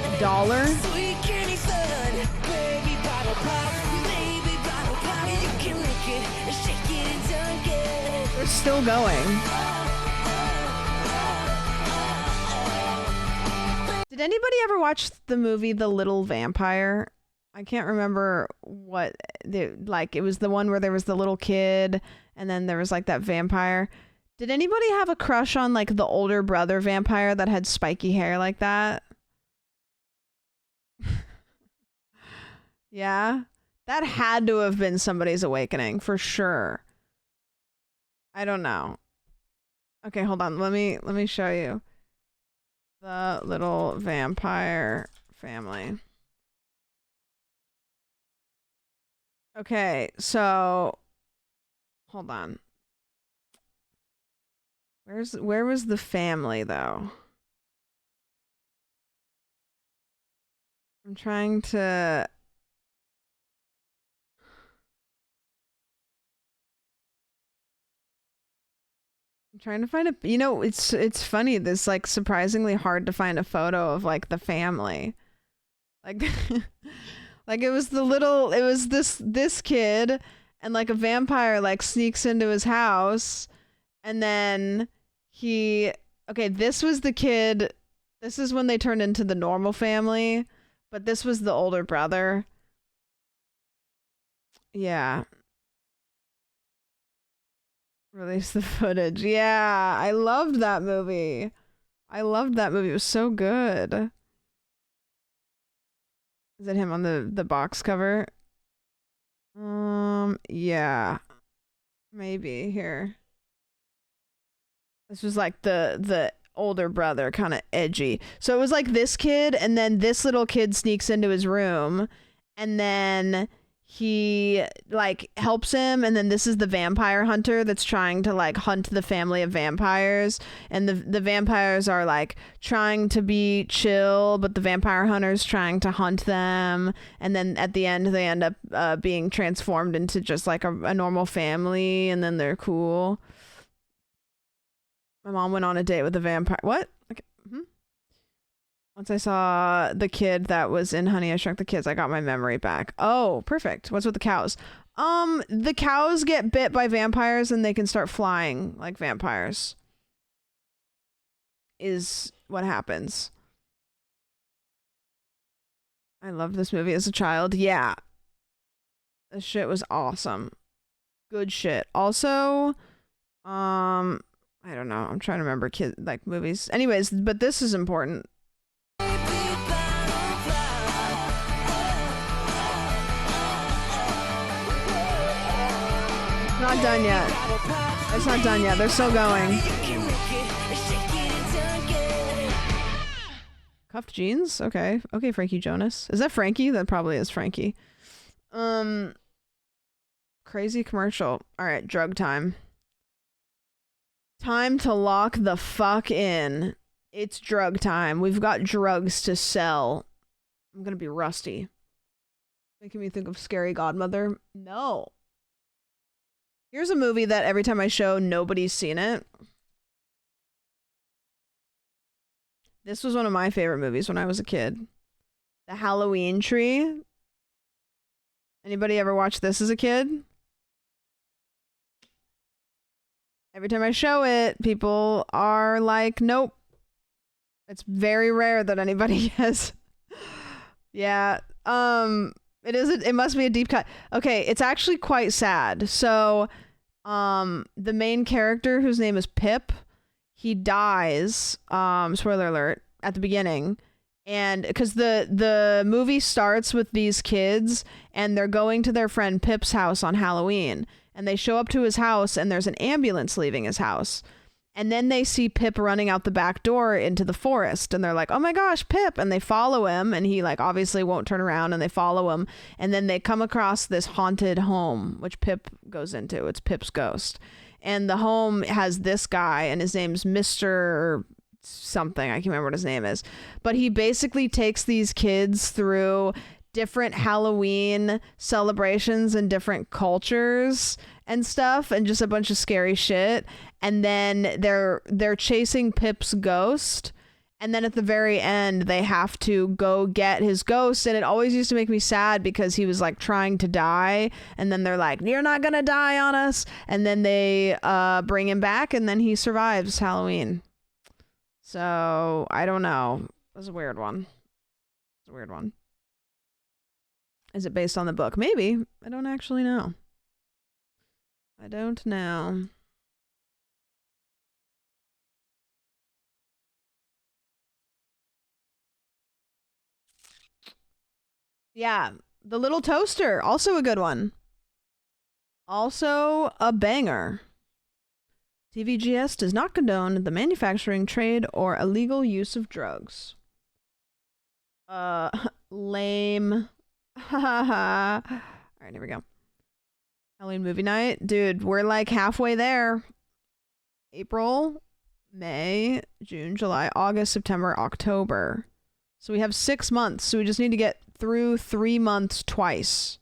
A dollar? Sweet candy fun, baby bottle pop, baby bottle pop. You can lick it, shake it and dunk it. They're still going. Did anybody ever watch the movie The Little Vampire? I can't remember what like, it was the one where there was the little kid and then there was like that vampire. Did anybody have a crush on like the older brother vampire that had spiky hair like that? Yeah, that had to have been somebody's awakening for sure. I don't know. Okay, hold on. Let me show you. The Little Vampire Family. Okay, so hold on. Where was the family though? I'm trying to find a, you know, it's funny, this like surprisingly hard to find a photo of like the family. Like like it was this kid and like a vampire like sneaks into his house and then this was the kid. This is when they turned into the normal family, but this was the older brother. Yeah. Release the footage. Yeah, I loved that movie. It was so good. Is it him on the box cover? Yeah. Maybe here. This was like the older brother, kind of edgy. So it was like this kid and then this little kid sneaks into his room and then he like helps him, and then this is the vampire hunter that's trying to like hunt the family of vampires, and the vampires are like trying to be chill, but the vampire hunter's trying to hunt them, and then at the end they end up being transformed into just like a normal family, and then they're cool. My mom went on a date with a vampire. What? Okay. Once I saw the kid that was in Honey, I Shrunk the Kids, I got my memory back. Oh, perfect. What's with the cows? The cows get bit by vampires and they can start flying like vampires. Is what happens. I loved this movie as a child. Yeah. This shit was awesome. Good shit. Also, I don't know. I'm trying to remember like movies. Anyways, but this is important. Not done yet. It's not done yet. They're still going. Cuffed jeans? Okay. Okay, Frankie Jonas. Is that Frankie? That probably is Frankie. Crazy commercial. All right, drug time. Time to lock the fuck in. It's drug time. We've got drugs to sell. I'm gonna be rusty. Making me think of Scary Godmother. No. Here's a movie that every time I show, nobody's seen it. This was one of my favorite movies when I was a kid. The Halloween Tree. Anybody ever watch this as a kid? Every time I show it, people are like, nope. It's very rare that anybody has. Yeah. It must be a deep cut. Okay, it's actually quite sad. So, the main character, whose name is Pip, he dies, spoiler alert, at the beginning. And because the movie starts with these kids and they're going to their friend Pip's house on Halloween, and they show up to his house and there's an ambulance leaving his house. And then they see Pip running out the back door into the forest, and they're like, oh my gosh, Pip. And they follow him, and he like obviously won't turn around, and they follow him. And then they come across this haunted home, which Pip goes into. It's Pip's ghost. And the home has this guy, and his name's Mr. something. I can't remember what his name is. But he basically takes these kids through different Halloween celebrations and different cultures and stuff, and just a bunch of scary shit. And then they're chasing Pip's ghost, and then at the very end they have to go get his ghost. And it always used to make me sad because he was like trying to die, and then they're like, you're not gonna die on us, and then they bring him back, and then he survives Halloween. So I don't know. It was a weird one. It's a weird one. Is it based on the book? Maybe. I don't actually know. I don't know. Yeah, The Little Toaster, also a good one. Also a banger. TVGS does not condone the manufacturing, trade, or illegal use of drugs. Lame. Alright, here we go. Halloween movie night. Dude, we're like halfway there. April, May, June, July, August, September, October. So we have 6 months. So we just need to get through 3 months twice.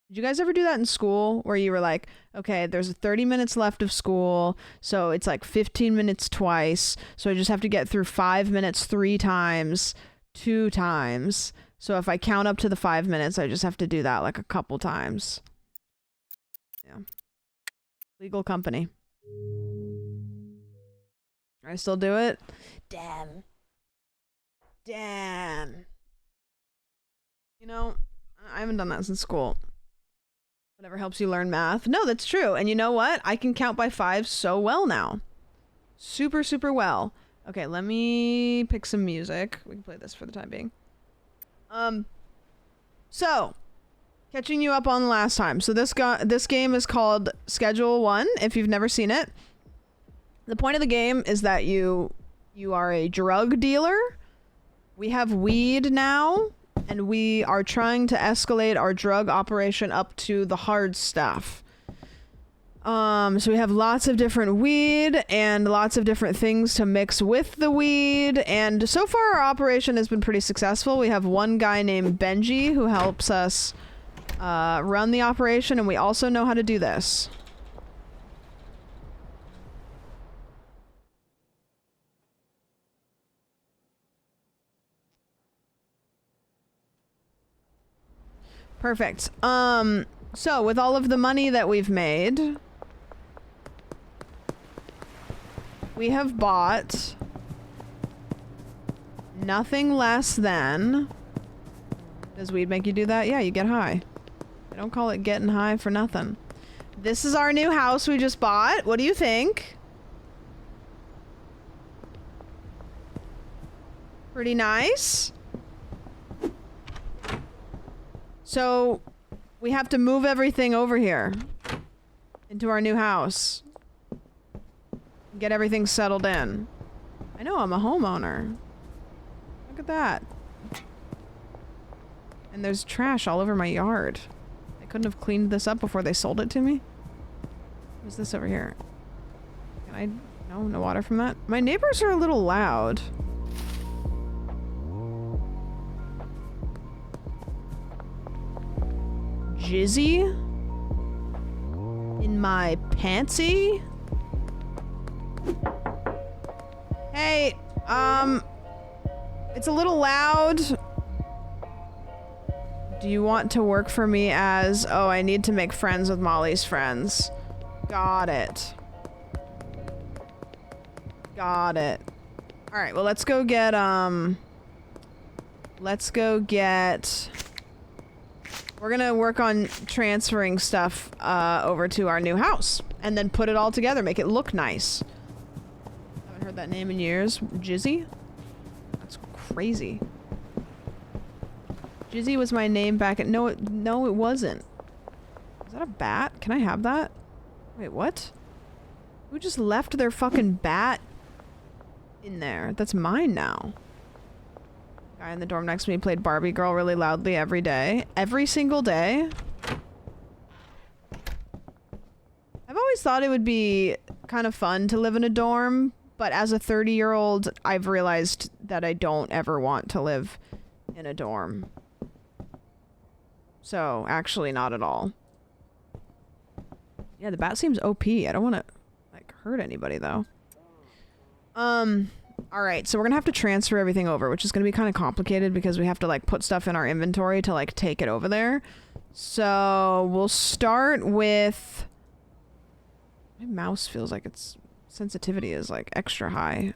Did you guys ever do that in school where you were like, okay, there's 30 minutes left of school, so it's like 15 minutes twice, so I just have to get through 5 minutes 3 times, 2 times. So if I count up to the 5 minutes, I just have to do that like a couple times. Yeah. Legal company. I still do it? Damn. Damn. You know, I haven't done that since school. Whatever helps you learn math. No, that's true. And you know what? I can count by 5 so well now. Super, super well. Okay, let me pick some music. We can play this for the time being. So, catching you up on last time. So this game is called Schedule 1, if you've never seen it. The point of the game is that you are a drug dealer. We have weed now, and we are trying to escalate our drug operation up to the hard stuff. So we have lots of different weed and lots of different things to mix with the weed, and so far our operation has been pretty successful. We have one guy named Benji who helps us run the operation, and we also know how to do this. Perfect. So with all of the money that we've made, we have bought nothing less than... Does weed make you do that? Yeah, you get high. They don't call it getting high for nothing. This is our new house we just bought. What do you think? Pretty nice. So, we have to move everything over here into our new house. Get everything settled in. I know, I'm a homeowner. Look at that. And there's trash all over my yard. They couldn't have cleaned this up before they sold it to me. What's this over here? Can I... No water from that? My neighbors are a little loud. Jizzy? In my pantsy? Hey, it's a little loud. Do you want to work for me as... Oh, I need to make friends with Molly's friends. Got it. Got it. Alright, well, let's go get, we're gonna work on transferring stuff, over to our new house. And then put it all together, make it look nice. Haven't heard that name in years. Jizzy? That's crazy. Jizzy was my name back at... No, it wasn't. Is that a bat? Can I have that? Wait, what? Who just left their fucking bat in there? That's mine now. Guy in the dorm next to me played Barbie Girl really loudly every day. Every single day? I've always thought it would be kind of fun to live in a dorm, but as a 30-year-old, I've realized that I don't ever want to live in a dorm. So, actually not at all. Yeah, the bat seems OP. I don't want to, like, hurt anybody, though. Alright, so we're gonna have to transfer everything over, which is gonna be kind of complicated because we have to, like, put stuff in our inventory to, like, take it over there. So, we'll start with... My mouse feels like its sensitivity is, like, extra high.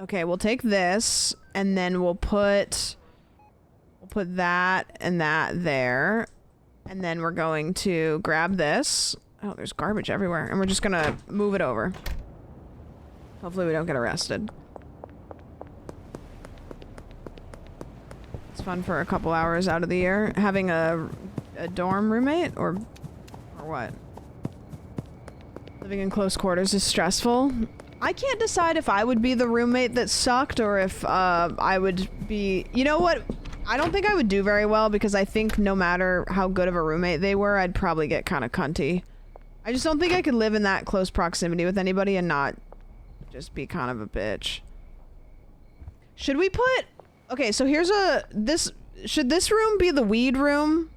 Okay, we'll take this, and then we'll put that and that there. And then we're going to grab this. Oh, there's garbage everywhere. And we're just gonna move it over. Hopefully we don't get arrested. It's fun for a couple hours out of the year. Having a dorm roommate or what? Living in close quarters is stressful. I can't decide if I would be the roommate that sucked or if I would be... You know what? I don't think I would do very well because I think no matter how good of a roommate they were, I'd probably get kind of cunty. I just don't think I could live in that close proximity with anybody and not just be kind of a bitch. Should we put... Okay, so here's a... Should this room be the weed room?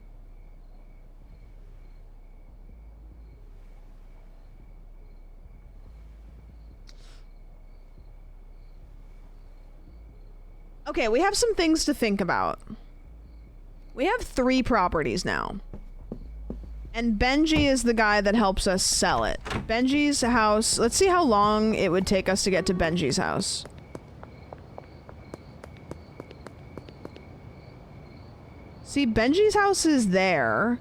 Okay, we have some things to think about. We have 3 properties now. And Benji is the guy that helps us sell it. Benji's house... Let's see how long it would take us to get to Benji's house. See, Benji's house is there.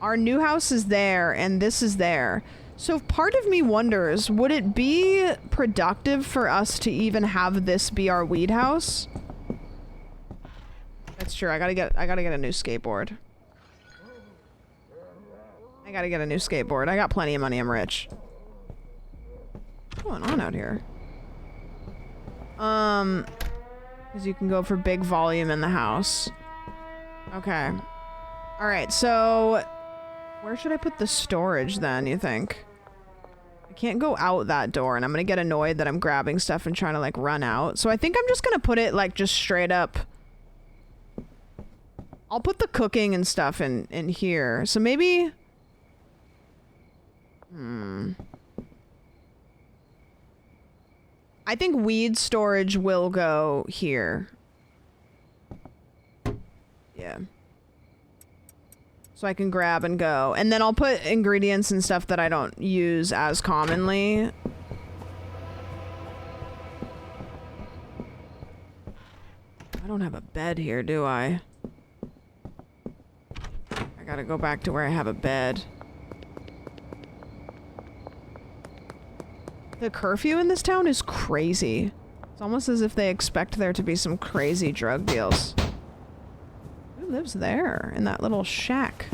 Our new house is there, and this is there. So part of me wonders, would it be productive for us to even have this be our weed house? That's true. I gotta get a new skateboard. I gotta get a new skateboard. I got plenty of money. I'm rich. What's going on out here? Because you can go for big volume in the house. Okay. Alright, so... Where should I put the storage then, you think? I can't go out that door, and I'm gonna get annoyed that I'm grabbing stuff and trying to, like, run out. So I think I'm just gonna put it, like, just straight up... I'll put the cooking and stuff in here. So maybe... I think weed storage will go here. Yeah. So I can grab and go. And then I'll put ingredients and stuff that I don't use as commonly. I don't have a bed here, do I? I gotta go back to where I have a bed. The curfew in this town is crazy. It's almost as if they expect there to be some crazy drug deals. Who lives there in that little shack?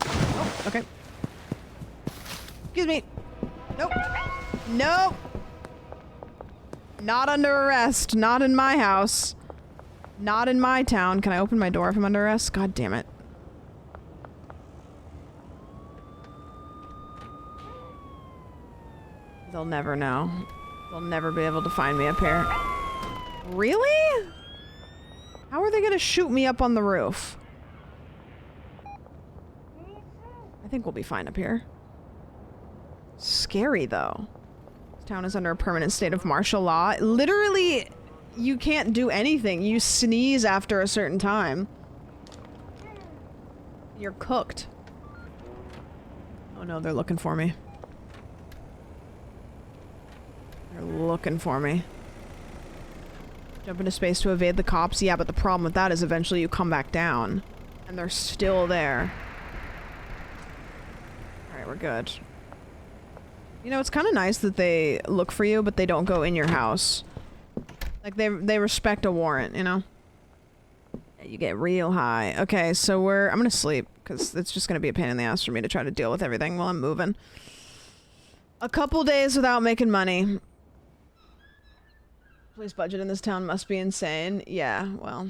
Oh, okay. Excuse me. Nope. Nope. Not under arrest. Not in my house. Not in my town. Can I open my door if I'm under arrest? God damn it. They'll never know. They'll never be able to find me up here. Really? How are they gonna shoot me up on the roof? I think we'll be fine up here. Scary, though. This town is under a permanent state of martial law. Literally, you can't do anything. You sneeze after a certain time. You're cooked. Oh no, they're looking for me. They're looking for me. Jump into space to evade the cops. Yeah, but the problem with that is eventually you come back down. And they're still there. Alright, we're good. You know, it's kind of nice that they look for you, but they don't go in your house. Like, they respect a warrant, you know? Yeah, you get real high. Okay, so I'm gonna sleep, because it's just gonna be a pain in the ass for me to try to deal with everything while I'm moving. A couple days without making money. Police budget in this town must be insane. Yeah, well.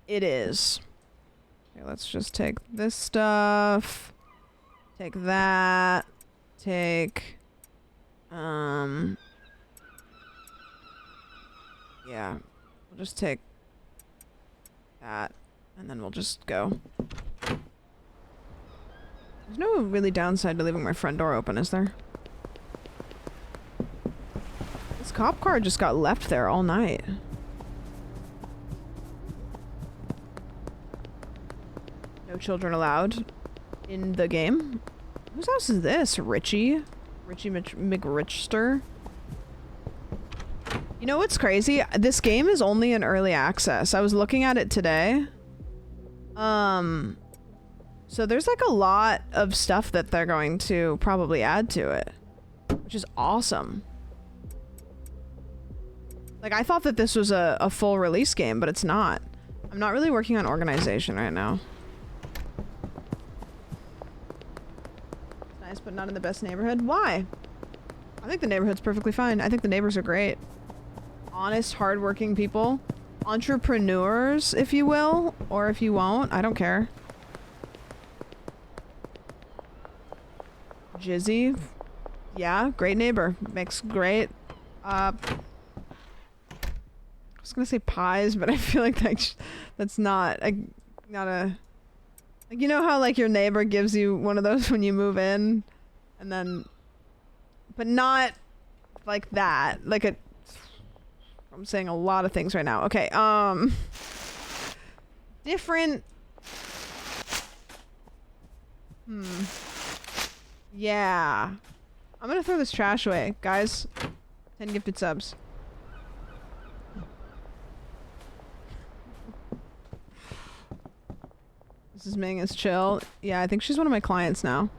It is. Okay, let's just take this stuff. Take that. Take... Yeah. We'll just take... that. And then we'll just go. There's no really downside to leaving my front door open, is there? This cop car just got left there all night. No children allowed in the game. Whose house is this? Richie? Richie McRichster? You know what's crazy? This game is only in early access. I was looking at it today. So there's like a lot of stuff that they're going to probably add to it, which is awesome. Like, I thought that this was a full release game, but it's not. I'm not really working on organization right now. It's nice, but not in the best neighborhood. Why? I think the neighborhood's perfectly fine. I think the neighbors are great. Honest, hardworking people. Entrepreneurs, if you will. Or if you won't. I don't care. Jizzy. Yeah, great neighbor. Makes great, I was gonna say pies, but I feel like that's not a... Like, you know how, like, your neighbor gives you one of those when you move in? And then... But not like that. Like a... I'm saying a lot of things right now. Okay, different... Yeah. I'm gonna throw this trash away. Guys, 10 gifted subs. Mrs. Ming is chill. Yeah, I think she's one of my clients now.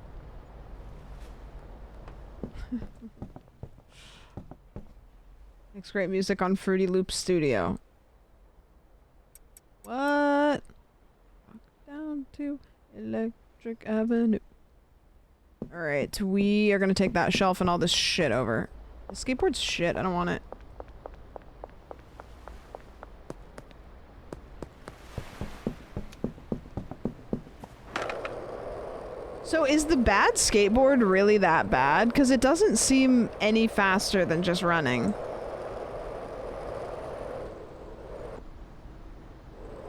Makes great music on Fruity Loop Studio. What? Walk down to Electric Avenue. Alright, we are gonna take that shelf and all this shit over. The skateboard's shit, I don't want it. So is the bad skateboard really that bad? Because it doesn't seem any faster than just running.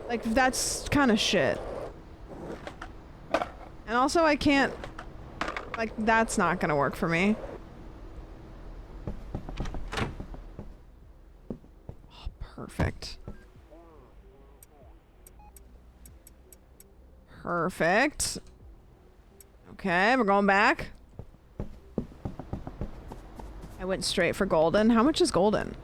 Like, that's kind of shit. And also I can't... Like, that's not gonna work for me. Oh, perfect. Perfect. Okay, we're going back. I went straight for golden. How much is golden?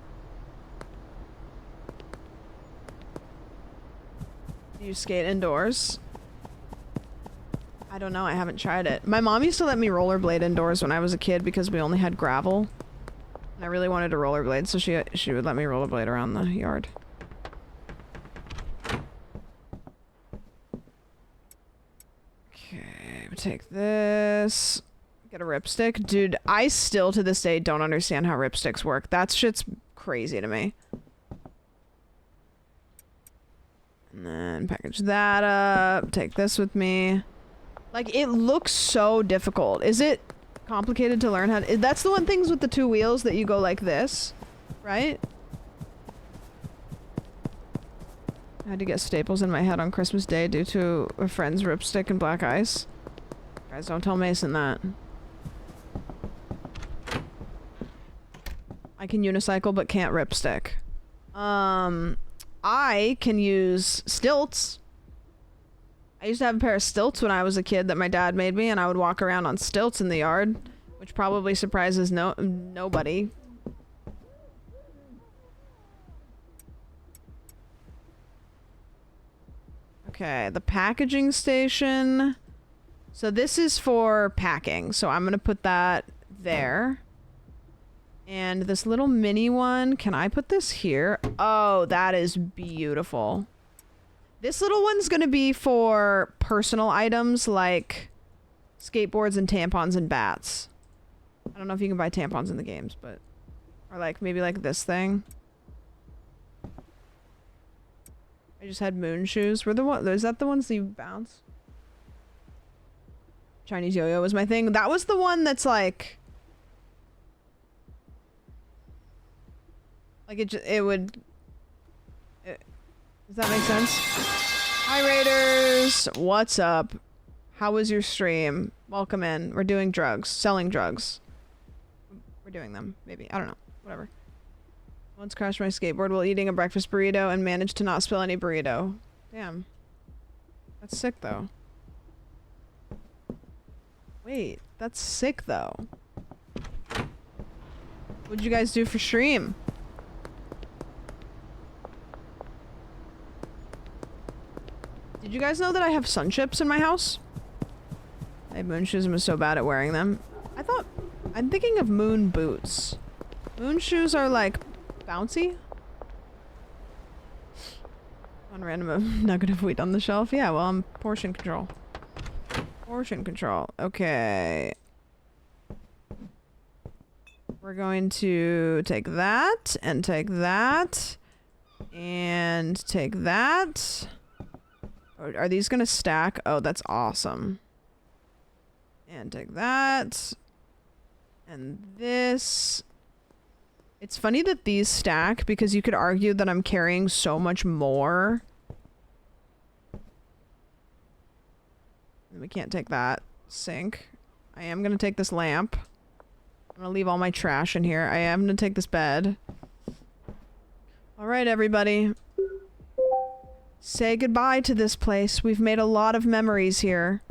Do you skate indoors? I don't know, I haven't tried it. My mom used to let me rollerblade indoors when I was a kid because we only had gravel. And I really wanted to rollerblade, so she would let me rollerblade around the yard. Okay, take this. Get a ripstick. Dude, I still to this day don't understand how ripsticks work. That shit's crazy to me. And then package that up. Take this with me. Like, it looks so difficult. Is it complicated to learn how to... That's the one things with the 2 wheels that you go like this, right? I had to get staples in my head on Christmas Day due to a friend's ripstick and black ice. Guys, don't tell Mason that. I can unicycle but can't ripstick. I can use stilts. I used to have a pair of stilts when I was a kid that my dad made me, and I would walk around on stilts in the yard, which probably surprises nobody. Okay, the packaging station. So this is for packing, so I'm gonna put that there. And this little mini one, can I put this here? Oh, that is beautiful. This little one's gonna be for personal items like skateboards and tampons and bats. I don't know if you can buy tampons in the games, but... Or like, maybe like this thing. I just had moon shoes. Were the one... Is that the ones that you bounce? Chinese yo-yo was my thing. That was the one that's like... Like it would... does that make sense? Hi Raiders! What's up? How was your stream? Welcome in. We're doing drugs. Selling drugs. We're doing them. Maybe. I don't know. Whatever. Once crashed my skateboard while eating a breakfast burrito and managed to not spill any burrito. Damn. That's sick though. Wait. That's sick though. What'd you guys do for stream? Did you guys know that I have sun chips in my house? I have moon shoes and was so bad at wearing them. I'm thinking of moon boots. Moon shoes are like bouncy. One random nugget of wheat on the shelf. Yeah, well, I'm portion control. Portion control. Okay. We're going to take that and take that and take that. Are these gonna stack? Oh, that's awesome. And take that. And this. It's funny that these stack because you could argue that I'm carrying so much more. We can't take that. Sink. I am gonna take this lamp. I'm gonna leave all my trash in here. I am gonna take this bed. Alright, everybody. Say goodbye to this place. We've made a lot of memories here.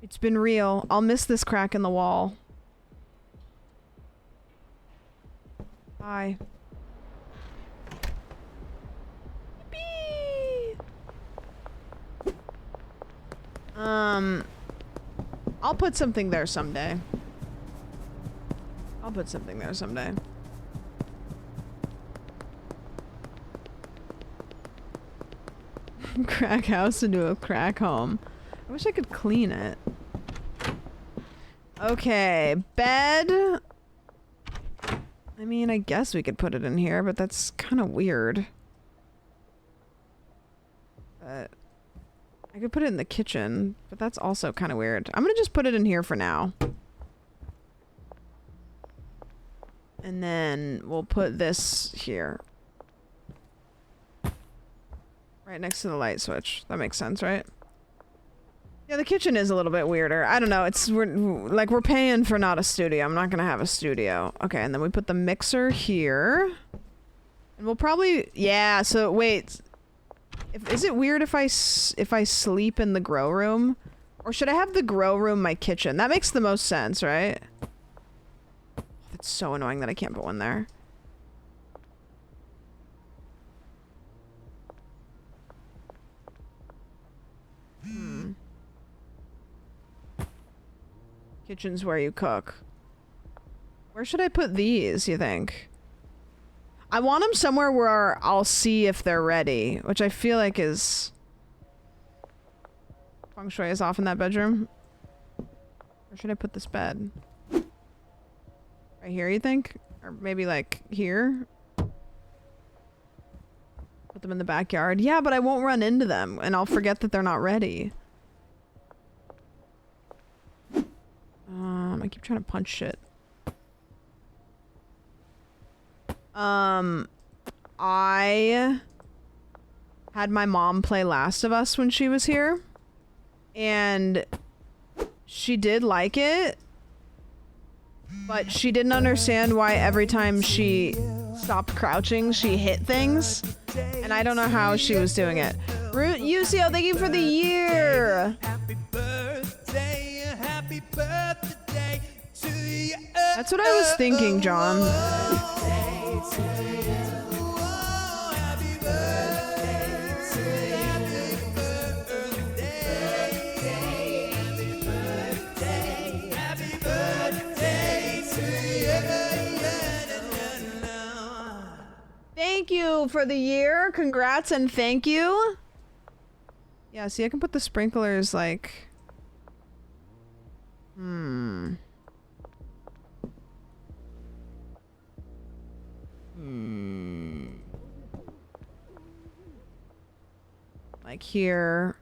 It's been real. I'll miss this crack in the wall. Bye. Yippee! I'll put something there someday. I'll put something there someday. Crack house into a crack home. I wish I could clean it. Okay, bed. I mean, I guess we could put it in here, but that's kind of weird. But I could put it in the kitchen, but that's also kind of weird. I'm gonna just put it in here for now. And then we'll put this here. Right next to the light switch. That makes sense, right? Yeah, the kitchen is a little bit weirder. I don't know. We're paying for not a studio. I'm not gonna have a studio. Okay, and then we put the mixer here. And we'll probably... Yeah, so wait. Is it weird if I sleep in the grow room? Or should I have the grow room my kitchen? That makes the most sense, right? That's so annoying that I can't put one there. Kitchen's where you cook. Where should I put these, you think? I want them somewhere where I'll see if they're ready, which I feel like is... Feng shui is off in that bedroom. Where should I put this bed? Right here, you think? Or maybe like here? Put them in the backyard. Yeah, but I won't run into them and I'll forget that they're not ready. I keep trying to punch shit. I had my mom play Last of Us when she was here, and she did like it, but she didn't understand why every time she stopped crouching, she hit things, and I don't know how she was doing it. Root UCO, thank you for the year! That's what I was thinking, John. Thank you for the year. Congrats and thank you. Yeah, see, I can put the sprinklers like... Like here.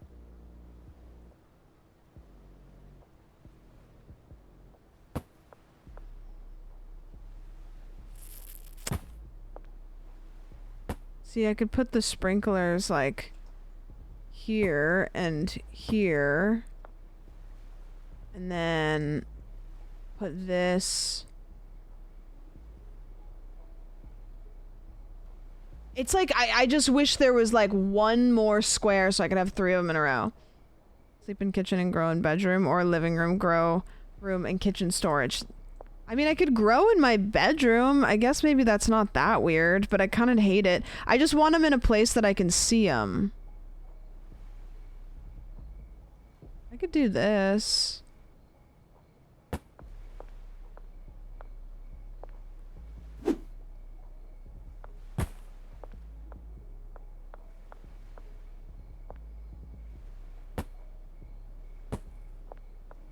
See, I could put the sprinklers like here and here. And then put this. It's like, I just wish there was like one more square so I could have 3 of them in a row. Sleep in kitchen and grow in bedroom, or living room, grow room and kitchen storage. I mean, I could grow in my bedroom. I guess maybe that's not that weird, but I kind of hate it. I just want them in a place that I can see them. I could do this.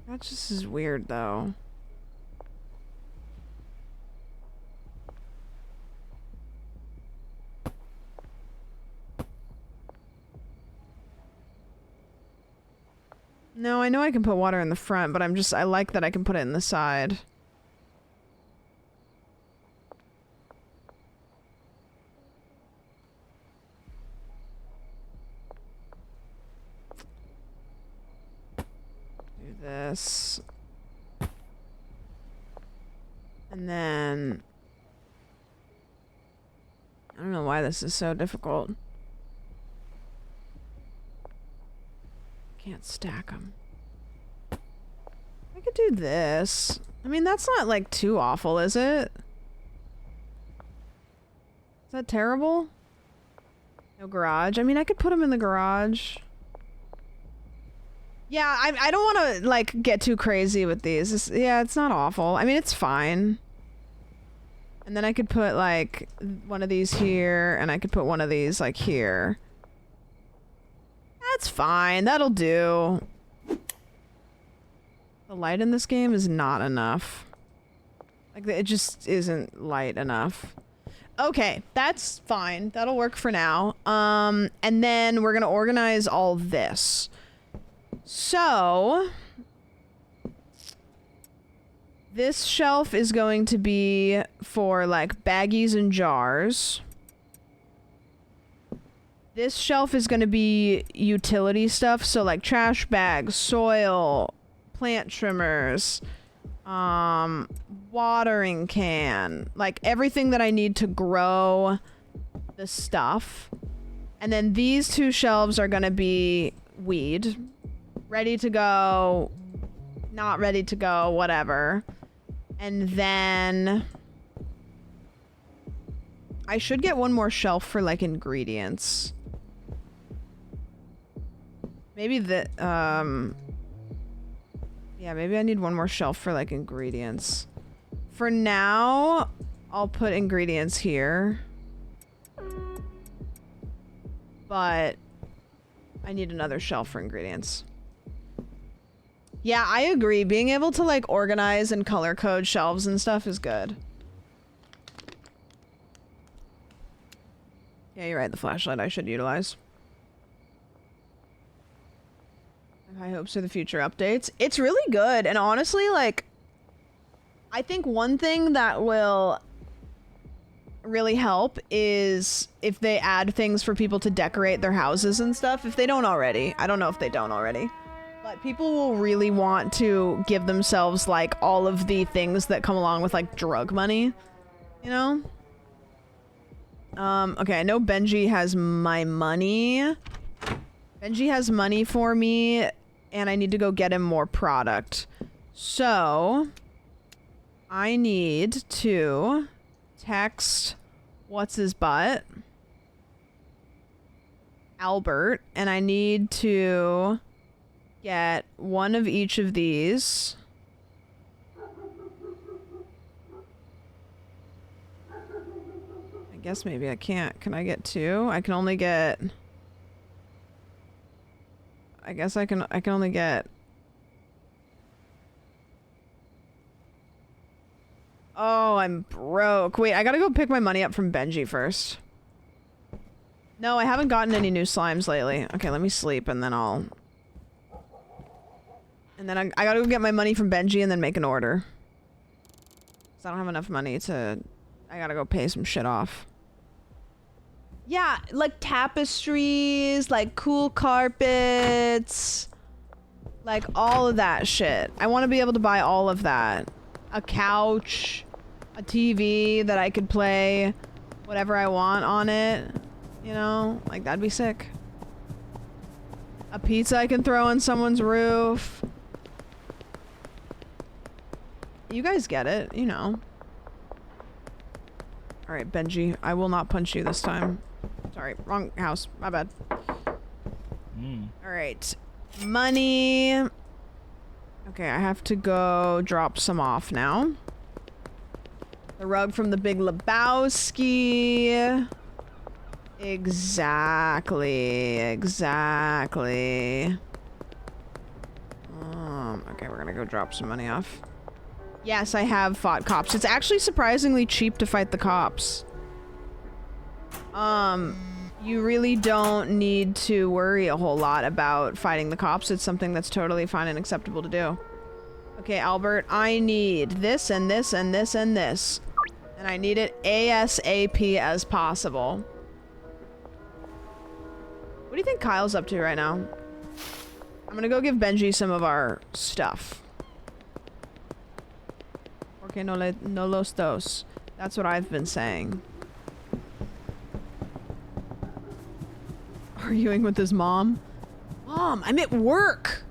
That just is weird, though. No, I know I can put water in the front, but I like that I can put it in the side. Do this. And then... I don't know why this is so difficult. Can't stack them. I could do this. I mean, that's not like too awful, is it? Is that terrible? No garage. I mean, I could put them in the garage. Yeah, I don't want to like get too crazy with these. Yeah, it's not awful. I mean, it's fine. And then I could put like one of these here, and I could put one of these like here. That's fine. That'll do. The light in this game is not enough. Like, it just isn't light enough. Okay, that's fine. That'll work for now. And then we're gonna organize all this. So... this shelf is going to be for, like, baggies and jars. This shelf is going to be utility stuff, so like trash bags, soil, plant trimmers, watering can, like everything that I need to grow the stuff. And then these 2 shelves are going to be weed. Ready to go, not ready to go, whatever. And then I should get one more shelf for like ingredients. Maybe the, yeah, maybe I need one more shelf for, like, ingredients. For now, I'll put ingredients here. But I need another shelf for ingredients. Yeah, I agree. Being able to, like, organize and color code shelves and stuff is good. Yeah, you're right. The flashlight I should utilize. High hopes for the future updates. It's really good, and honestly, like, I think one thing that will really help is if they add things for people to decorate their houses and stuff, if they don't already. I don't know if they don't already. But people will really want to give themselves, like, all of the things that come along with, like, drug money. You know? Okay, I know Benji has my money. Benji has money for me, and I need to go get him more product. So, I need to text what's his butt? Albert, and I need to get one of each of these. I guess maybe I can't. Can I get two? I can only get... I guess I can only get... Oh, I'm broke. Wait, I gotta go pick my money up from Benji first. No, I haven't gotten any new slimes lately. Okay, let me sleep and then I'll... And then I gotta go get my money from Benji and then make an order. 'Cause I don't have enough money to... I gotta go pay some shit off. Yeah, like tapestries, like cool carpets, like all of that shit. I want to be able to buy all of that. A couch, a TV that I could play whatever I want on it. You know, like that'd be sick. A pizza I can throw on someone's roof. You guys get it, you know. Alright, Benji, I will not punch you this time. Sorry, wrong house. My bad. Alright. Money. Okay, I have to go drop some off now. The rug from the Big Lebowski. Exactly. Okay, we're gonna go drop some money off. Yes, I have fought cops. It's actually surprisingly cheap to fight the cops. You really don't need to worry a whole lot about fighting the cops. It's something that's totally fine and acceptable to do. Okay, Albert, I need this and this and this and this. And I need it ASAP as possible. What do you think Kyle's up to right now? I'm gonna go give Benji some of our stuff. Porque no los dos. That's what I've been saying. Arguing with his mom. Mom, I'm at work.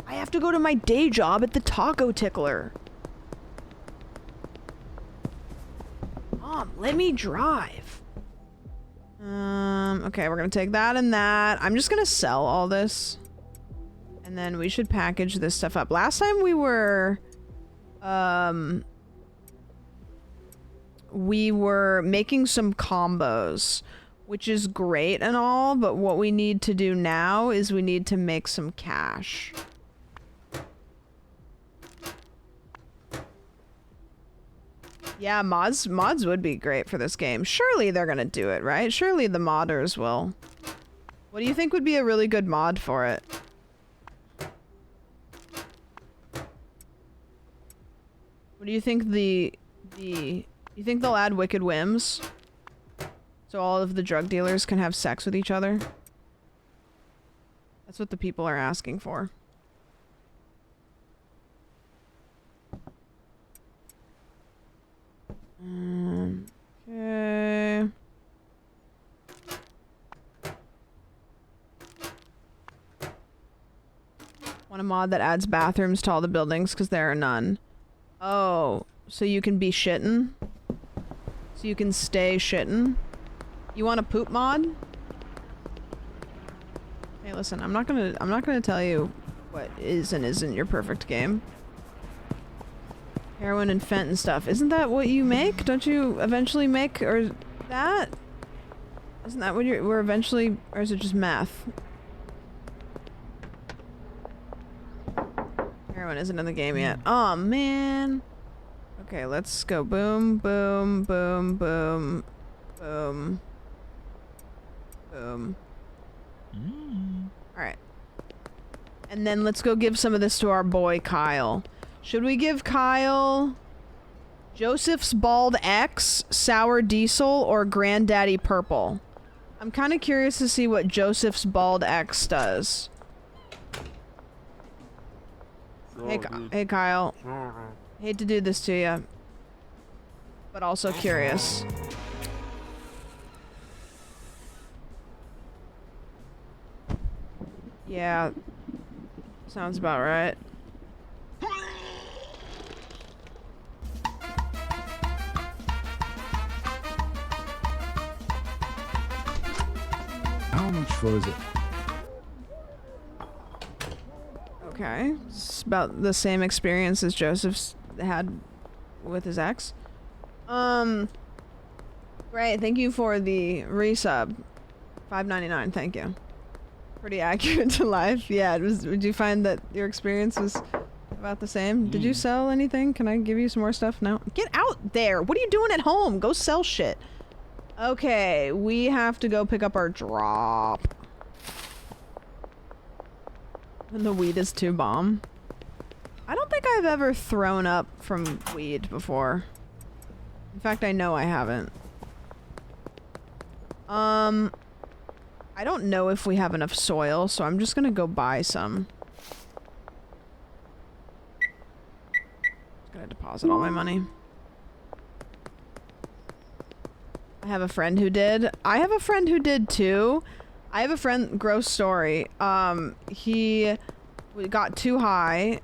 I have to go to my day job at the Taco Tickler. Mom, let me drive. Okay, we're gonna take that and that. I'm just gonna sell all this. And then we should package this stuff up. Last time we were making some combos, which is great and all, but what we need to do now is we need to make some cash. Yeah, mods would be great for this game. Surely they're gonna do it, right? Surely the modders will. What do you think would be a really good mod for it? What do you think you think they'll add Wicked Whims? So all of the drug dealers can have sex with each other? That's what the people are asking for. Okay. Want a mod that adds bathrooms to all the buildings because there are none. Oh, so you can be shittin'? So you can stay shittin'? You want a poop mod? Hey, listen, I'm not gonna tell you what is and isn't your perfect game. Heroin and fentanyl stuff. Isn't that what you make? Don't you eventually make or that? Isn't that what we're eventually, or is it just meth? Heroin isn't in the game yet. Oh man. Okay, let's go boom, boom, boom, boom, boom. Boom. Alright. And then let's go give some of this to our boy Kyle. Should we give Kyle Joseph's Bald X, Sour Diesel, or Granddaddy Purple? I'm kind of curious to see what Joseph's Bald X does. Hey Kyle. Hate to do this to you, but also curious. Yeah, sounds about right. How much for is it? Okay, it's about the same experience as Joseph's had with his ex. Great, thank you for the resub. $5.99, thank you. Pretty accurate to life. Yeah, would you find that your experience was about the same? Did you sell anything? Can I give you some more stuff now? Get out there! What are you doing at home? Go sell shit. Okay, we have to go pick up our drop. And the weed is too bomb. I don't think I've ever thrown up from weed before. In fact, I know I haven't. I don't know if we have enough soil, so I'm just gonna go buy some. Just gonna deposit all my money. I have a friend who did. I have a friend who did too. I have a friend, gross story. He got too high,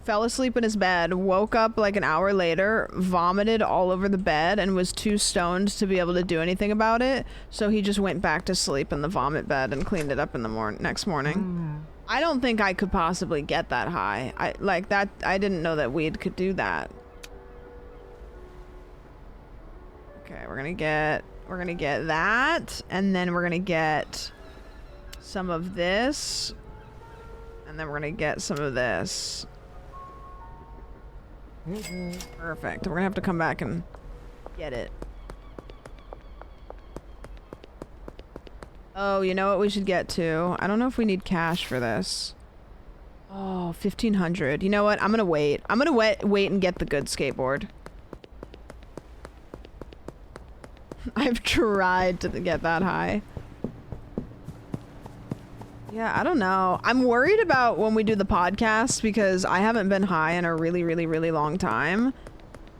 fell asleep in his bed, woke up like an hour later, vomited all over the bed, and was too stoned to be able to do anything about it. So he just went back to sleep in the vomit bed and cleaned it up in the next morning. I don't think I could possibly get that high. I didn't know that weed could do that. Okay, we're gonna get that, and then we're gonna get some of this, and then we're gonna get some of this. Perfect. We're gonna have to come back and get it. Oh, you know what we should get to? I don't know if we need cash for this. Oh, 1,500. You know what? I'm gonna wait. I'm gonna wait and get the good skateboard. I've tried to get that high. Yeah, I don't know. I'm worried about when we do the podcast because I haven't been high in a really, really, really long time.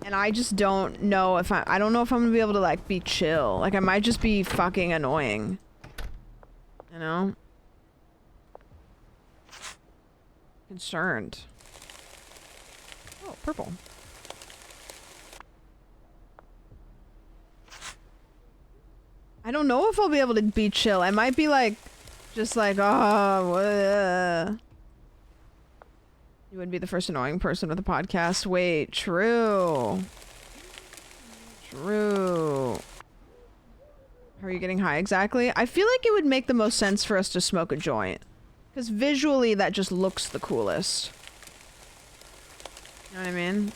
And I just don't know if I don't know if I'm gonna be able to like be chill. Like I might just be fucking annoying. You know? Concerned. Oh, purple. I don't know if I'll be able to be chill. I might be like, just like, oh, you would be the first annoying person with a podcast. Wait, true. True. How are you getting high exactly? I feel like it would make the most sense for us to smoke a joint. Because visually, that just looks the coolest. You know what I mean?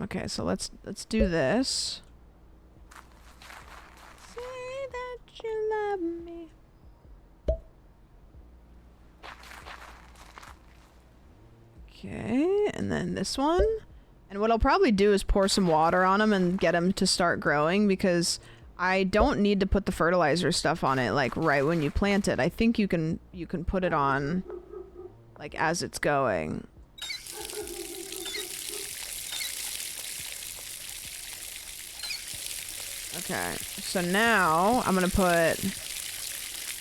Okay, so let's do this. Say that you love me. Okay, and then this one. And what I'll probably do is pour some water on them and get them to start growing because I don't need to put the fertilizer stuff on it like right when you plant it. I think you can put it on like as it's going. Okay, so now I'm gonna put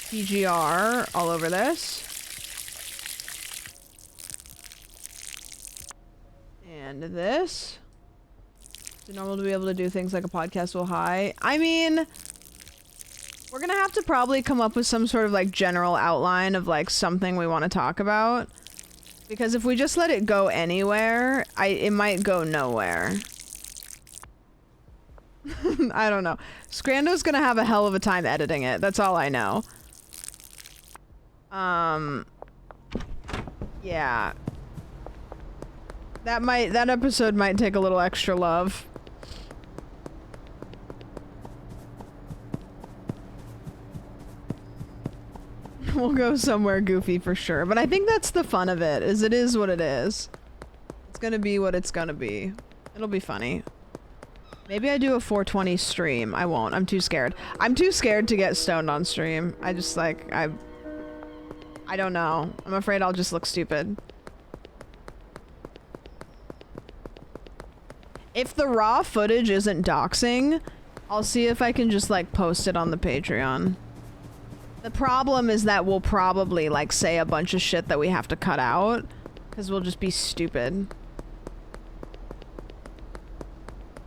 PGR all over this. And this. It's normal to be able to do things like a podcast while high. I mean, we're gonna have to probably come up with some sort of like general outline of like something we want to talk about. Because if we just let it go anywhere, it might go nowhere. I don't know. Scrando's gonna have a hell of a time editing it. That's all I know. Yeah. That episode might take a little extra love. We'll go somewhere goofy for sure. But I think that's the fun of it, is it is what it is. It's gonna be what it's gonna be. It'll be funny. Maybe I do a 420 stream. I won't. I'm too scared. I'm too scared to get stoned on stream. I just like, I don't know. I'm afraid I'll just look stupid. If the raw footage isn't doxing, I'll see if I can just like post it on the Patreon. The problem is that we'll probably like say a bunch of shit that we have to cut out because we'll just be stupid.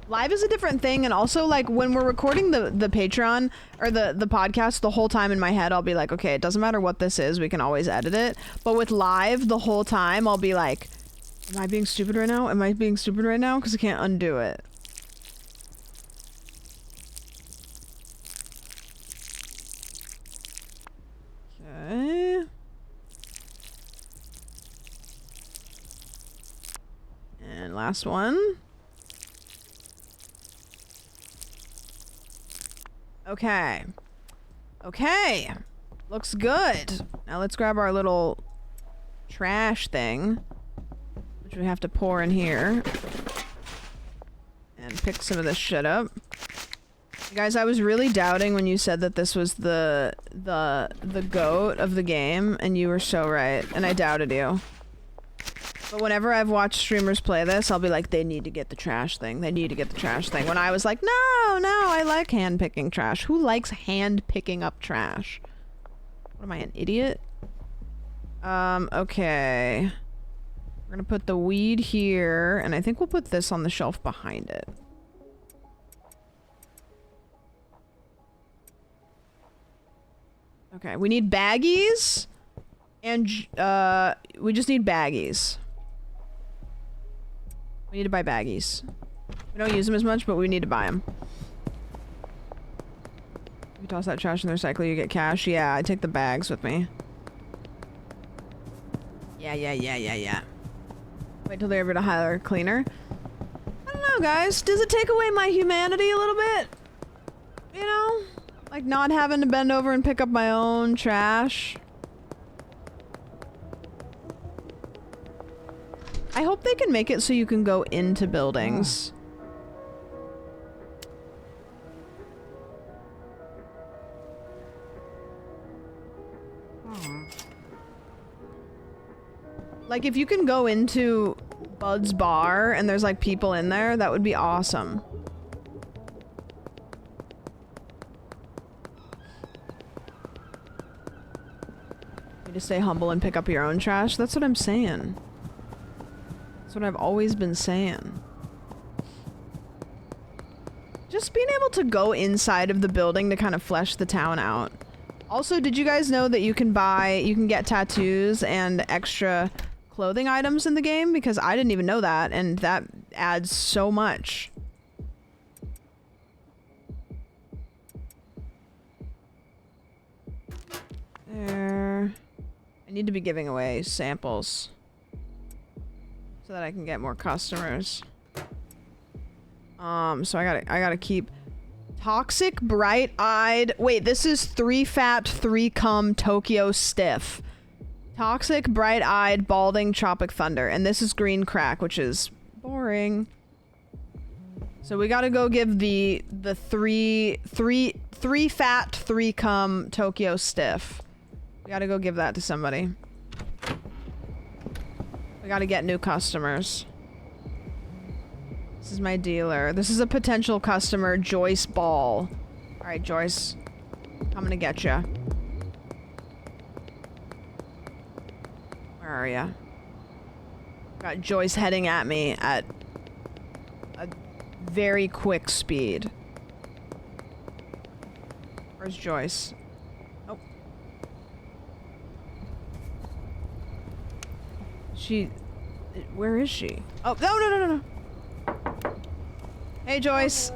Live is a different thing, and also like when we're recording the Patreon or the podcast, the whole time in my head I'll be like, okay, it doesn't matter what this is, we can always edit it. But with live, the whole time I'll be like, am I being stupid right now? Am I being stupid right now? Because I can't undo it. Okay. And last one. Okay. Okay. Looks good. Now let's grab our little trash thing, which we have to pour in here. And pick some of this shit up. Guys, I was really doubting when you said that this was the GOAT of the game, and you were so right, and I doubted you. But whenever I've watched streamers play this, I'll be like, they need to get the trash thing. They need to get the trash thing. When I was like, no, I like hand-picking trash. Who likes hand-picking up trash? What am I, an idiot? Okay. We're gonna put the weed here, and I think we'll put this on the shelf behind it. Okay, we need baggies, and we just need baggies. We need to buy baggies. We don't use them as much, but we need to buy them. If you toss that trash in the recycler, you get cash. Yeah, I take the bags with me. Yeah. Wait till they're able to hire a cleaner. I don't know, guys. Does it take away my humanity a little bit? You know? Like not having to bend over and pick up my own trash. I hope they can make it so you can go into buildings. Like if you can go into Bud's bar and there's like people in there, that would be awesome. To stay humble and pick up your own trash. That's what I'm saying. That's what I've always been saying. Just being able to go inside of the building to kind of flesh the town out. Also, did you guys know that you can get tattoos and extra clothing items in the game? Because I didn't even know that, and that adds so much. There. I need to be giving away samples so that I can get more customers. So I gotta keep toxic, bright-eyed. Wait, this is 3 fat, 3 cum Tokyo stiff. Toxic, bright-eyed, balding Tropic Thunder, and this is green crack, which is boring. So we gotta go give the 3 fat, 3 cum Tokyo stiff. We gotta go give that to somebody. We gotta get new customers. This is my dealer. This is a potential customer, Joyce Ball. Alright, Joyce. I'm gonna get ya. Where are ya? Got Joyce heading at me at a very quick speed. Where's Joyce? Where is she? Oh, no. Hey, Joyce.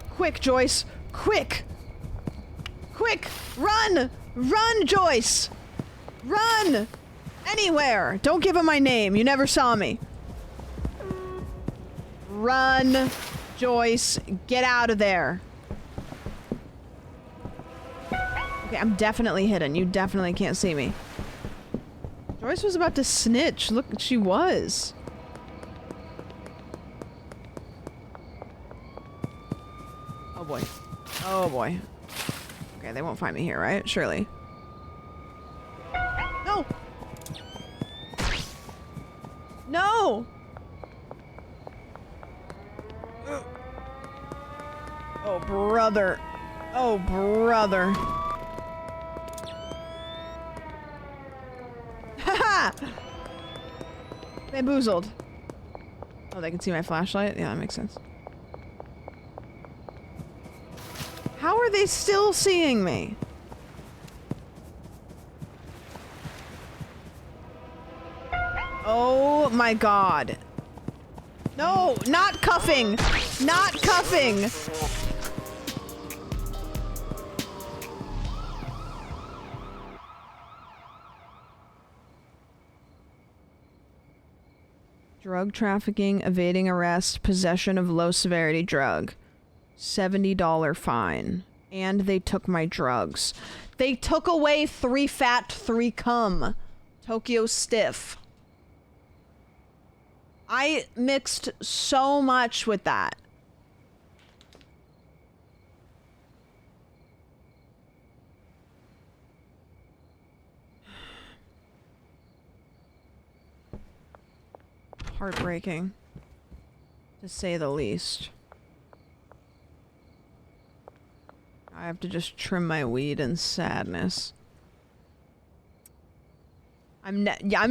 Quick, Joyce. Quick! Run! Run, Joyce! Run! Anywhere! Don't give him my name. You never saw me. Run, Joyce. Get out of there. Okay, I'm definitely hidden. You definitely can't see me. Joyce was about to snitch. Look, she was. Oh boy. Oh boy. Okay, they won't find me here, right? Surely. No! No! Oh, brother. Oh, brother. Haha! Bamboozled. Oh, they can see my flashlight? Yeah, that makes sense. How are they still seeing me? Oh my god. No, not cuffing! Not cuffing! Drug trafficking, evading arrest, possession of low severity drug. $70 fine. And they took my drugs. They took away 3 fat, 3 cum. Tokyo Stiff. I mixed so much with that. Heartbreaking, to say the least. I have to just trim my weed in sadness. I'm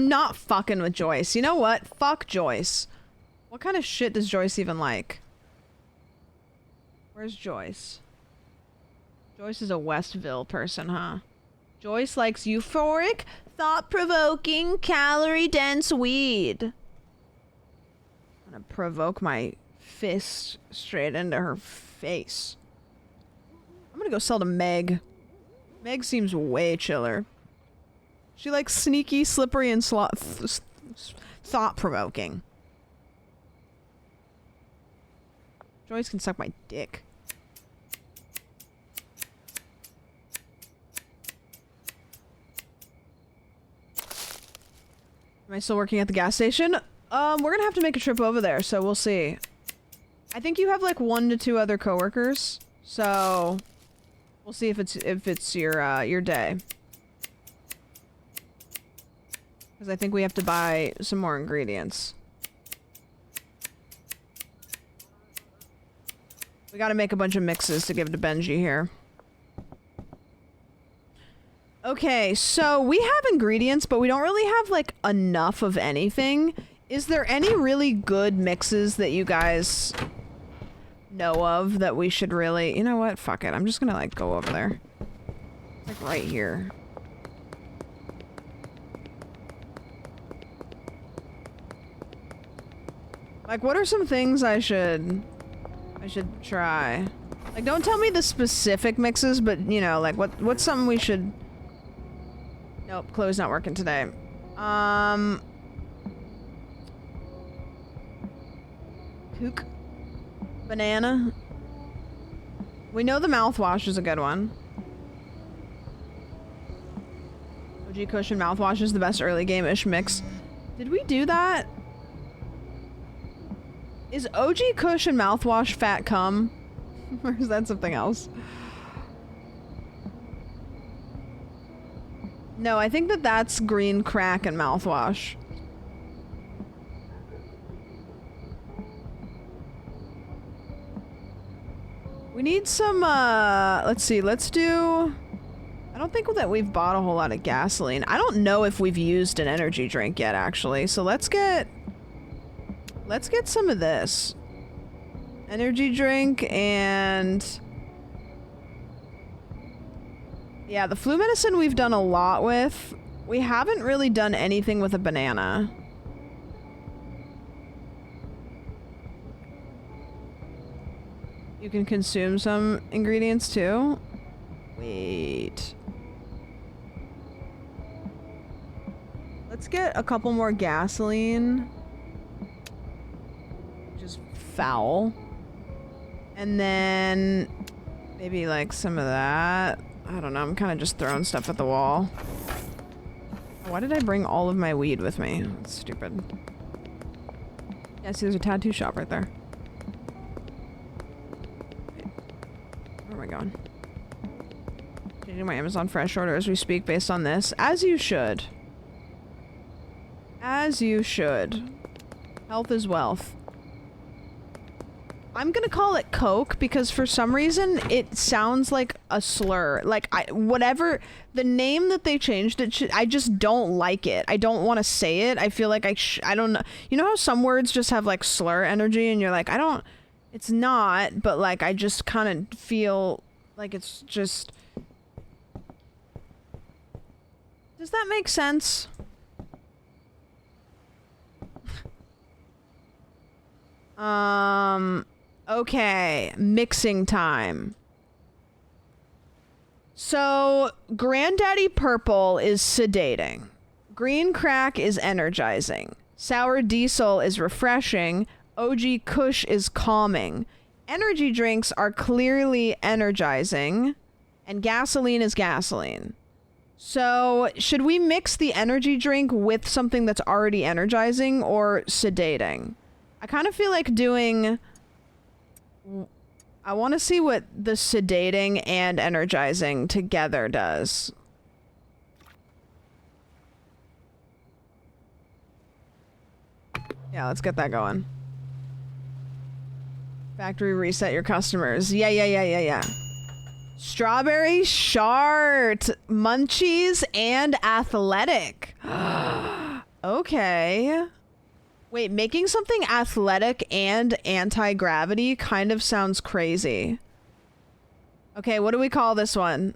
not fucking with Joyce. You know what? Fuck Joyce. What kind of shit does Joyce even like? Where's Joyce? Joyce is a Westville person, huh? Joyce likes euphoric, thought-provoking, calorie-dense weed. I'm gonna provoke my fist straight into her face. I'm gonna go sell to Meg. Meg seems way chiller. She likes sneaky, slippery, and thought-provoking. Joyce can suck my dick. Am I still working at the gas station? We're gonna have to make a trip over there, so we'll see. I think you have like 1 to 2 other coworkers, so we'll see if it's your day. Because I think we have to buy some more ingredients. We gotta make a bunch of mixes to give to Benji here. Okay, so we have ingredients, but we don't really have like enough of anything. Is there any really good mixes that you guys know of that we should really... You know what? Fuck it. I'm just gonna like go over there. Like right here. Like, what are some things I should try? Like, don't tell me the specific mixes, but, you know, like, what's something we should... Nope, Chloe's not working today. Kook. Banana. We know the mouthwash is a good one. OG Cushion mouthwash is the best early game-ish mix. Did we do that? Is OG Cushion mouthwash fat cum? Or is that something else? No, I think that's green crack and mouthwash. We need some, let's see, let's do... I don't think that we've bought a whole lot of gasoline. I don't know if we've used an energy drink yet, actually. So let's get some of this. Energy drink and... Yeah, the flu medicine we've done a lot with. We haven't really done anything with a banana. You can consume some ingredients too. Wait. Let's get a couple more gasoline. Which is foul. And then maybe like some of that. I don't know. I'm kind of just throwing stuff at the wall. Why did I bring all of my weed with me? That's stupid. Yeah, see, there's a tattoo shop right there. Where am I going? Changing my Amazon Fresh order as we speak based on this. As you should. As you should. Health is wealth. I'm gonna call it Coke because for some reason it sounds like a slur. Like, whatever the name that they changed it, I just don't like it. I don't want to say it. I feel like I don't know. You know how some words just have like slur energy and you're like, it's not, but like I just kind of feel like it's just. Does that make sense? Okay, mixing time. So, Granddaddy Purple is sedating. Green Crack is energizing. Sour Diesel is refreshing. OG Kush is calming. Energy drinks are clearly energizing. And gasoline is gasoline. So, should we mix the energy drink with something that's already energizing or sedating? I kind of feel like doing... I want to see what the sedating and energizing together does. Yeah, let's get that going. Factory reset your customers. Yeah. Strawberry Shart, Munchies, and Athletic. Okay. Wait, making something athletic and anti-gravity kind of sounds crazy. Okay, what do we call this one?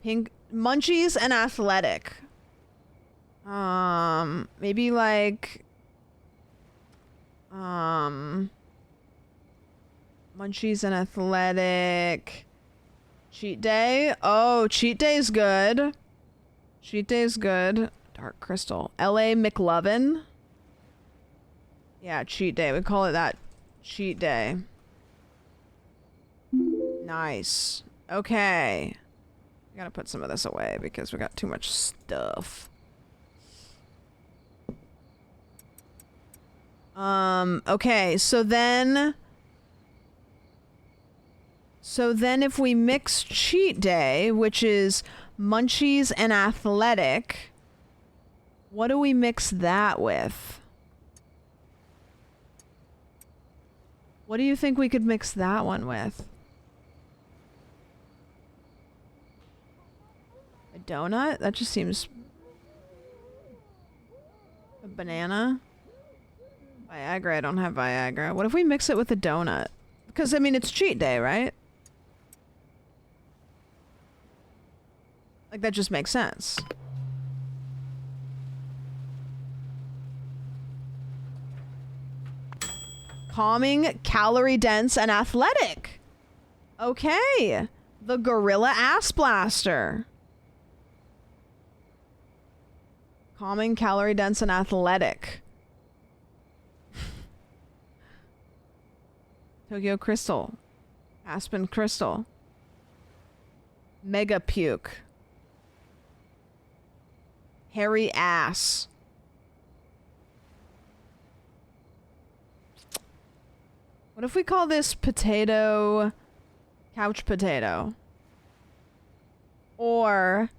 Pink Munchies and Athletic. Maybe like Munchies and Athletic. Cheat Day. Oh, Cheat Day's good. Cheat Day's good. Dark Crystal. LA McLovin. Yeah, Cheat Day. We call it that. Cheat Day. Nice. Okay. I gotta put some of this away because we got too much stuff. Okay, so then if we mix Cheat Day, which is Munchies and Athletic, what do we mix that with? What do you think we could mix that one with? A donut? That just seems... A banana? Viagra, I don't have Viagra. What if we mix it with a donut? Because, I mean, it's Cheat Day, right? Like, that just makes sense. Calming, calorie dense, and athletic. Okay. The Gorilla Ass Blaster. Calming, calorie dense, and athletic. Tokyo Crystal. Aspen Crystal. Mega Puke. Hairy Ass. What if we call this potato... Couch potato? Or...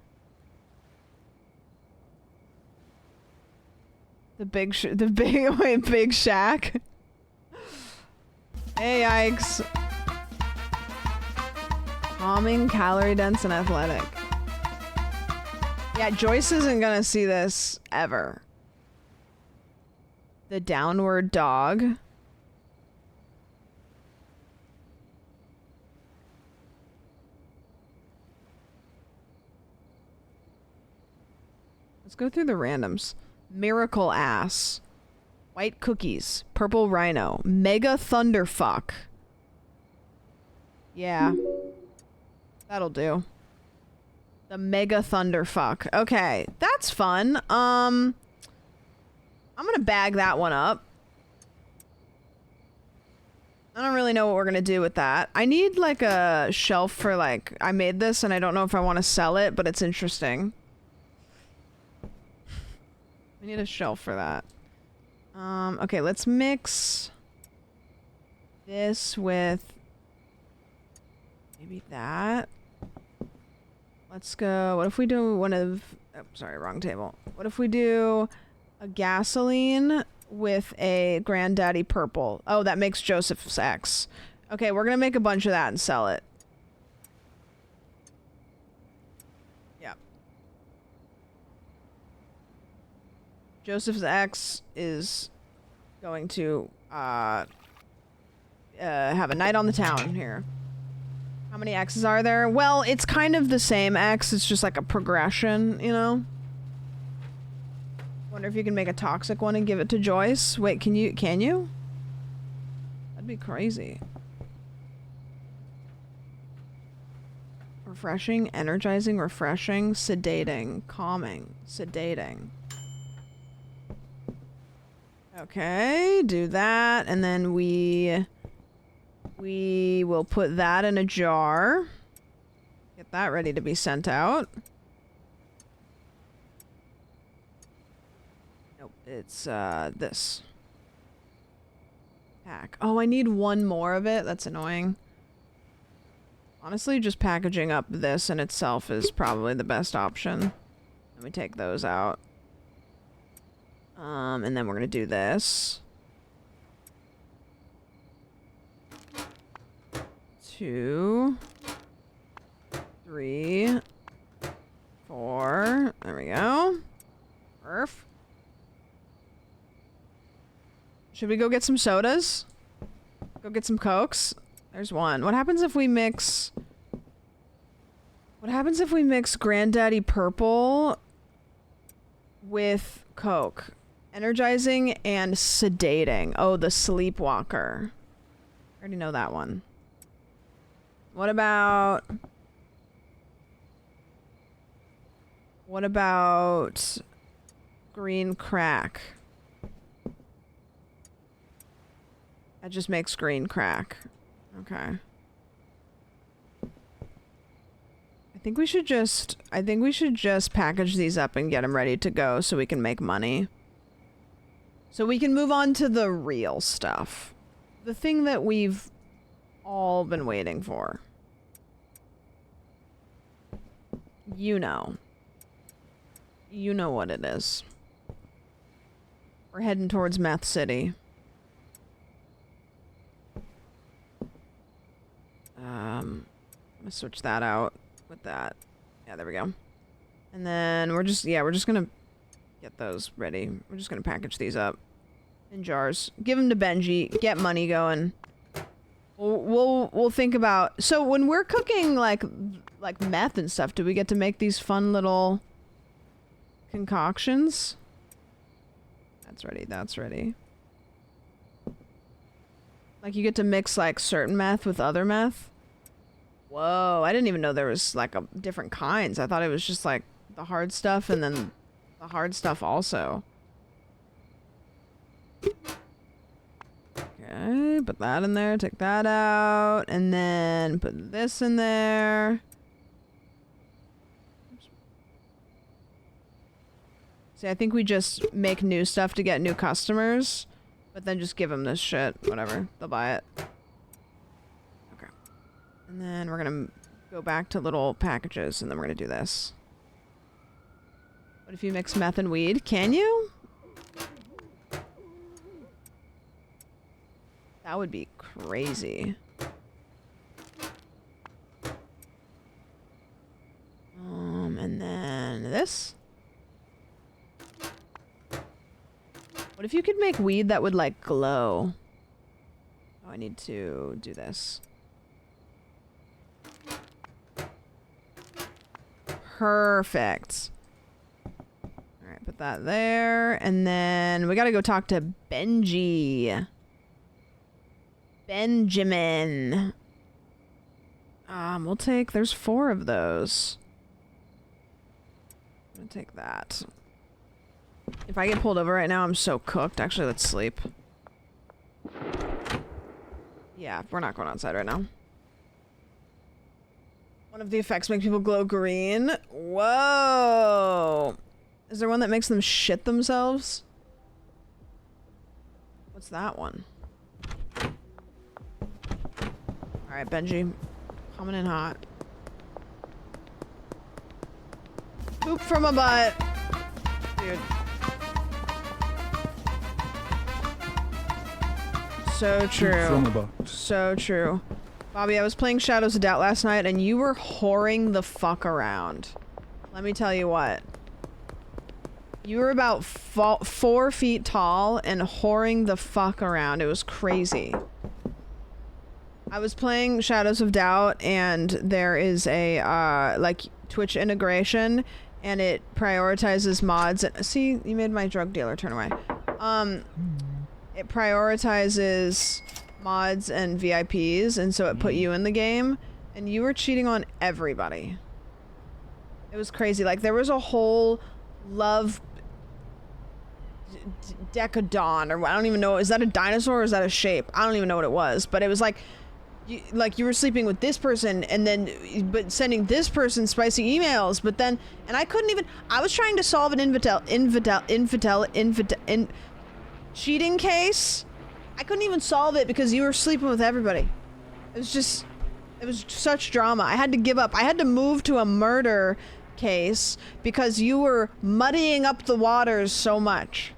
Big Shack? Hey, yikes. Calming, calorie dense, and athletic. Yeah, Joyce isn't gonna see this ever. The Downward Dog. Let's go through the randoms. Miracle Ass. White Cookies. Purple Rhino. Mega Thunderfuck. Yeah. That'll do. The Mega Thunderfuck. Okay, that's fun. I'm gonna bag that one up. I don't really know what we're gonna do with that. I need like a shelf for like, I made this and I don't know if I want to sell it, but it's interesting. We need a shelf for that. Okay, let's mix this with maybe that. Let's go, what if we do one of, oh, sorry, wrong table. What if we do a gasoline with a Granddaddy Purple? Oh, that makes Joseph's X. Okay, we're gonna make a bunch of that and sell it. Yeah. Joseph's X is going to have a night on the town here. How many X's are there? Well, it's kind of the same X, it's just like a progression, you know? Wonder if you can make a toxic one and give it to Joyce. Wait, can you? That'd be crazy. Refreshing, energizing, refreshing, sedating, calming, sedating. Okay, do that, and then we will put that in a jar. Get that ready to be sent out. Nope, it's this. Pack. Oh, I need one more of it? That's annoying. Honestly, just packaging up this in itself is probably the best option. Let me take those out. And then we're gonna do this. 2, 3, 4. There we go. Perf. Should we go get some sodas? Go get some Cokes? There's one. What happens if we mix... What happens if we mix Granddaddy Purple with Coke? Energizing and sedating. Oh, the sleepwalker. I already know that one. What about green crack? That just makes green crack. Okay. I think we should just package these up and get them ready to go so we can make money. So we can move on to the real stuff. The thing that we've all been waiting for. You know. You know what it is. We're heading towards Meth City. I'm gonna switch that out with that. Yeah, there we go. And then we're just gonna get those ready. We're just gonna package these up in jars. Give them to Benji. Get money going. We'll think about. So when we're cooking like meth and stuff, do we get to make these fun little concoctions? That's ready. That's ready. Like you get to mix like certain meth with other meth. Whoa! I didn't even know there was like different kinds. I thought it was just like the hard stuff and then the hard stuff also. Okay, put that in there, take that out, and then put this in there. See, I think we just make new stuff to get new customers, but then just give them this shit. Whatever, they'll buy it. Okay. And then we're gonna go back to little packages, and then we're gonna do this. What if you mix meth and weed? Can you? That would be crazy. And then this. What if you could make weed that would like glow? Oh, I need to do this. Perfect. Alright, put that there. And then we gotta go talk to Benji. Benjamin. We'll take, there's 4 of those. I'm gonna take that. If I get pulled over right now, I'm so cooked. Actually, let's sleep. Yeah, we're not going outside right now. One of the effects make people glow green. Whoa! Is there one that makes them shit themselves? What's that one? Alright, Benji. Coming in hot. Poop from a butt. Dude. So true. From a butt. So true. Bobby, I was playing Shadows of Doubt last night and you were whoring the fuck around. Let me tell you what. You were about 4 feet tall and whoring the fuck around. It was crazy. I was playing Shadows of Doubt and there is a like Twitch integration and it prioritizes mods. See, you made my drug dealer turn away. It prioritizes mods and VIPs, and so it put you in the game, and you were cheating on everybody. It was crazy. Like, there was a whole love decadon, or I don't even know. Is that a dinosaur or is that a shape? I don't even know what it was, but it was like you were sleeping with this person and then but sending this person spicy emails, but then and I couldn't even. I was trying to solve an cheating case. I couldn't even solve it because you were sleeping with everybody. It was such drama. I had to give up. I had to move to a murder case because you were muddying up the waters so much.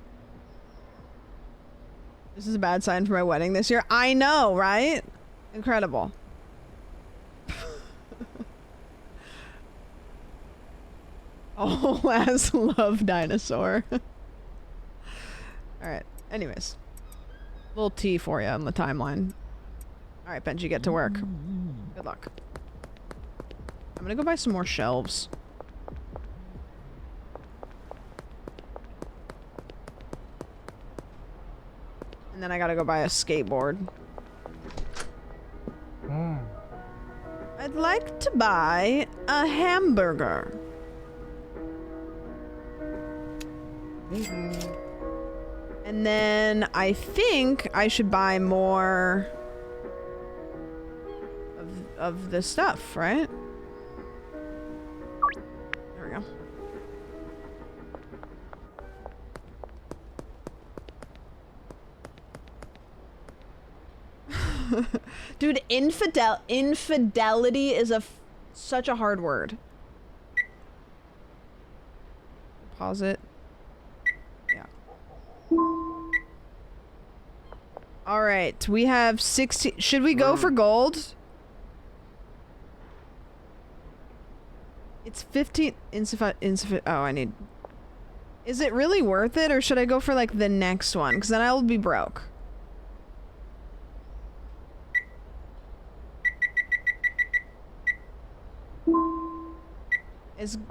This is a bad sign for my wedding this year. I know, right? Incredible. Oh, as love dinosaur. Alright, anyways. Little T for you on the timeline. Alright, Benji, get to work. Good luck. I'm gonna go buy some more shelves. And then I gotta go buy a skateboard. I'd like to buy a hamburger. And then I think I should buy more of this stuff, right? There we go. Dude, infidelity is such a hard word. Pause it. Yeah. All right, we have 60. Should we go for gold? It's 15. Insufficient. Oh, I need. Is it really worth it, or should I go for like the next one? Because then I'll be broke.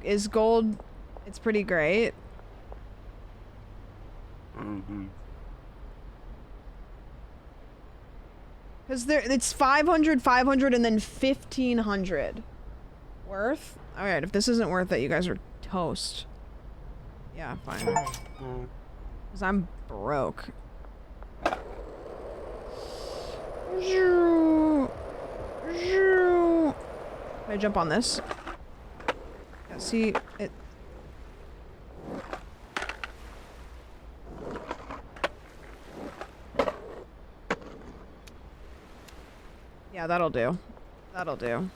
Is gold? It's pretty great. Because it's 500, 500, and then 1500. Worth? Alright, if this isn't worth it, you guys are toast. Yeah, fine. Because I'm broke. Can I jump on this? Yeah, see, it... Yeah, that'll do. That'll do.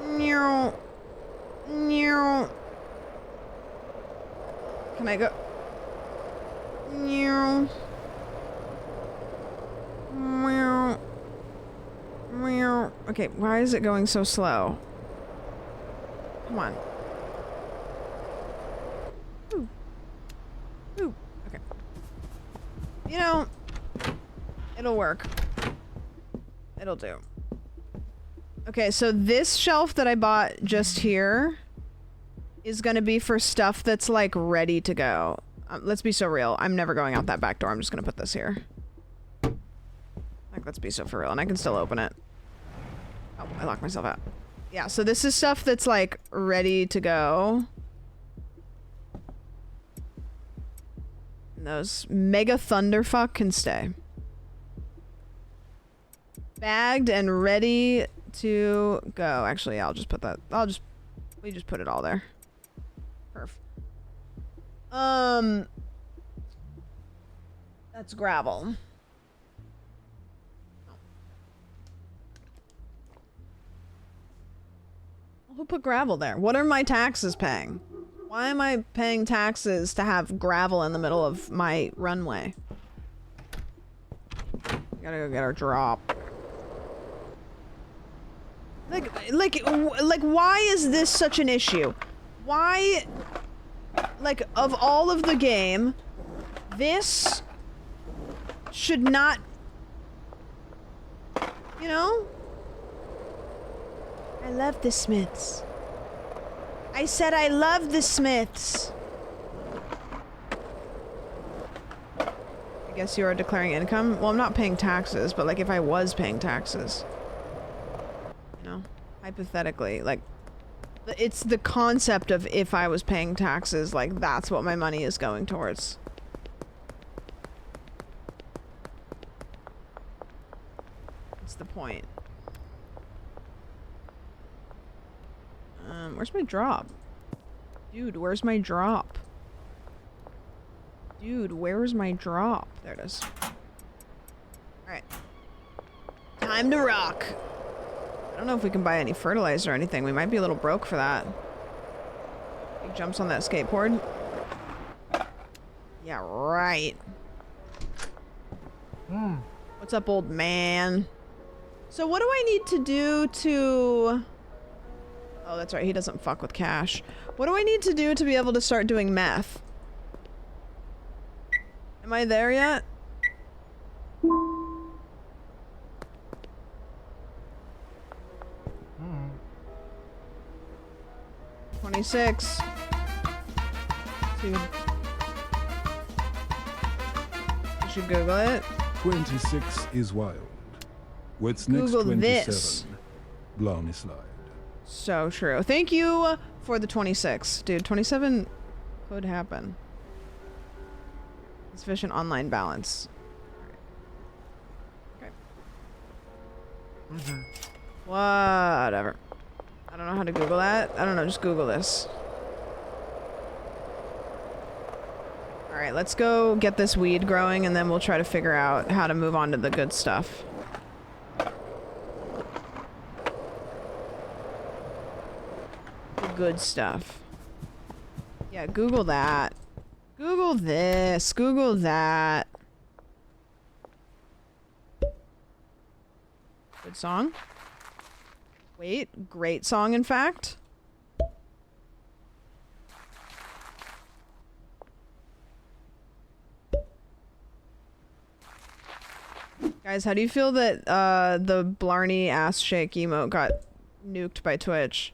Meow. Meow. Can I go? Meow. Meow. Meow. Okay, why is it going so slow? Come on. Ooh. Ooh. Okay. You know, it'll work. It'll do. Okay, so this shelf that I bought just here is gonna be for stuff that's like ready to go. Let's be so real. I'm never going out that back door. I'm just gonna put this here. Like, let's be so for real. And I can still open it. Oh, I locked myself out. Yeah, so this is stuff that's like ready to go. And those mega thunderfuck can stay. Bagged and ready to go. Actually, I'll just put that. We just put it all there. Perf. That's gravel. Who put gravel there? What are my taxes paying? Why am I paying taxes to have gravel in the middle of my runway? Gotta go get our drop. Like, why is this such an issue? Why, like, of all of the game, this should not, you know? I love the Smiths. I said I love the Smiths. I guess you are declaring income? Well, I'm not paying taxes, but like if I was paying taxes. You know? Hypothetically, like, it's the concept of if I was paying taxes, like that's what my money is going towards. That's the point. Where's my drop? Dude, where's my drop? Dude, where's my drop? There it is. Alright. Time to rock. I don't know if we can buy any fertilizer or anything. We might be a little broke for that. He jumps on that skateboard. Yeah, right. What's up, old man? So what do I need to do to... Oh, that's right. He doesn't fuck with cash. What do I need to do to be able to start doing meth? Am I there yet? Hmm. 26. Dude. You should Google it. 26 is wild. What's next? Google 27? this. Blarney Slide. So true. Thank you for the 26. Dude, 27 could happen. Sufficient online balance. Okay. Whatever. I don't know how to Google that. I don't know, just Google this. Alright, let's go get this weed growing and then we'll try to figure out how to move on to the good stuff. Good stuff. Yeah, Google that. Google this. Google that. Good song. Wait, great song, in fact. Guys, how do you feel that the Blarney ass shake emote got nuked by Twitch?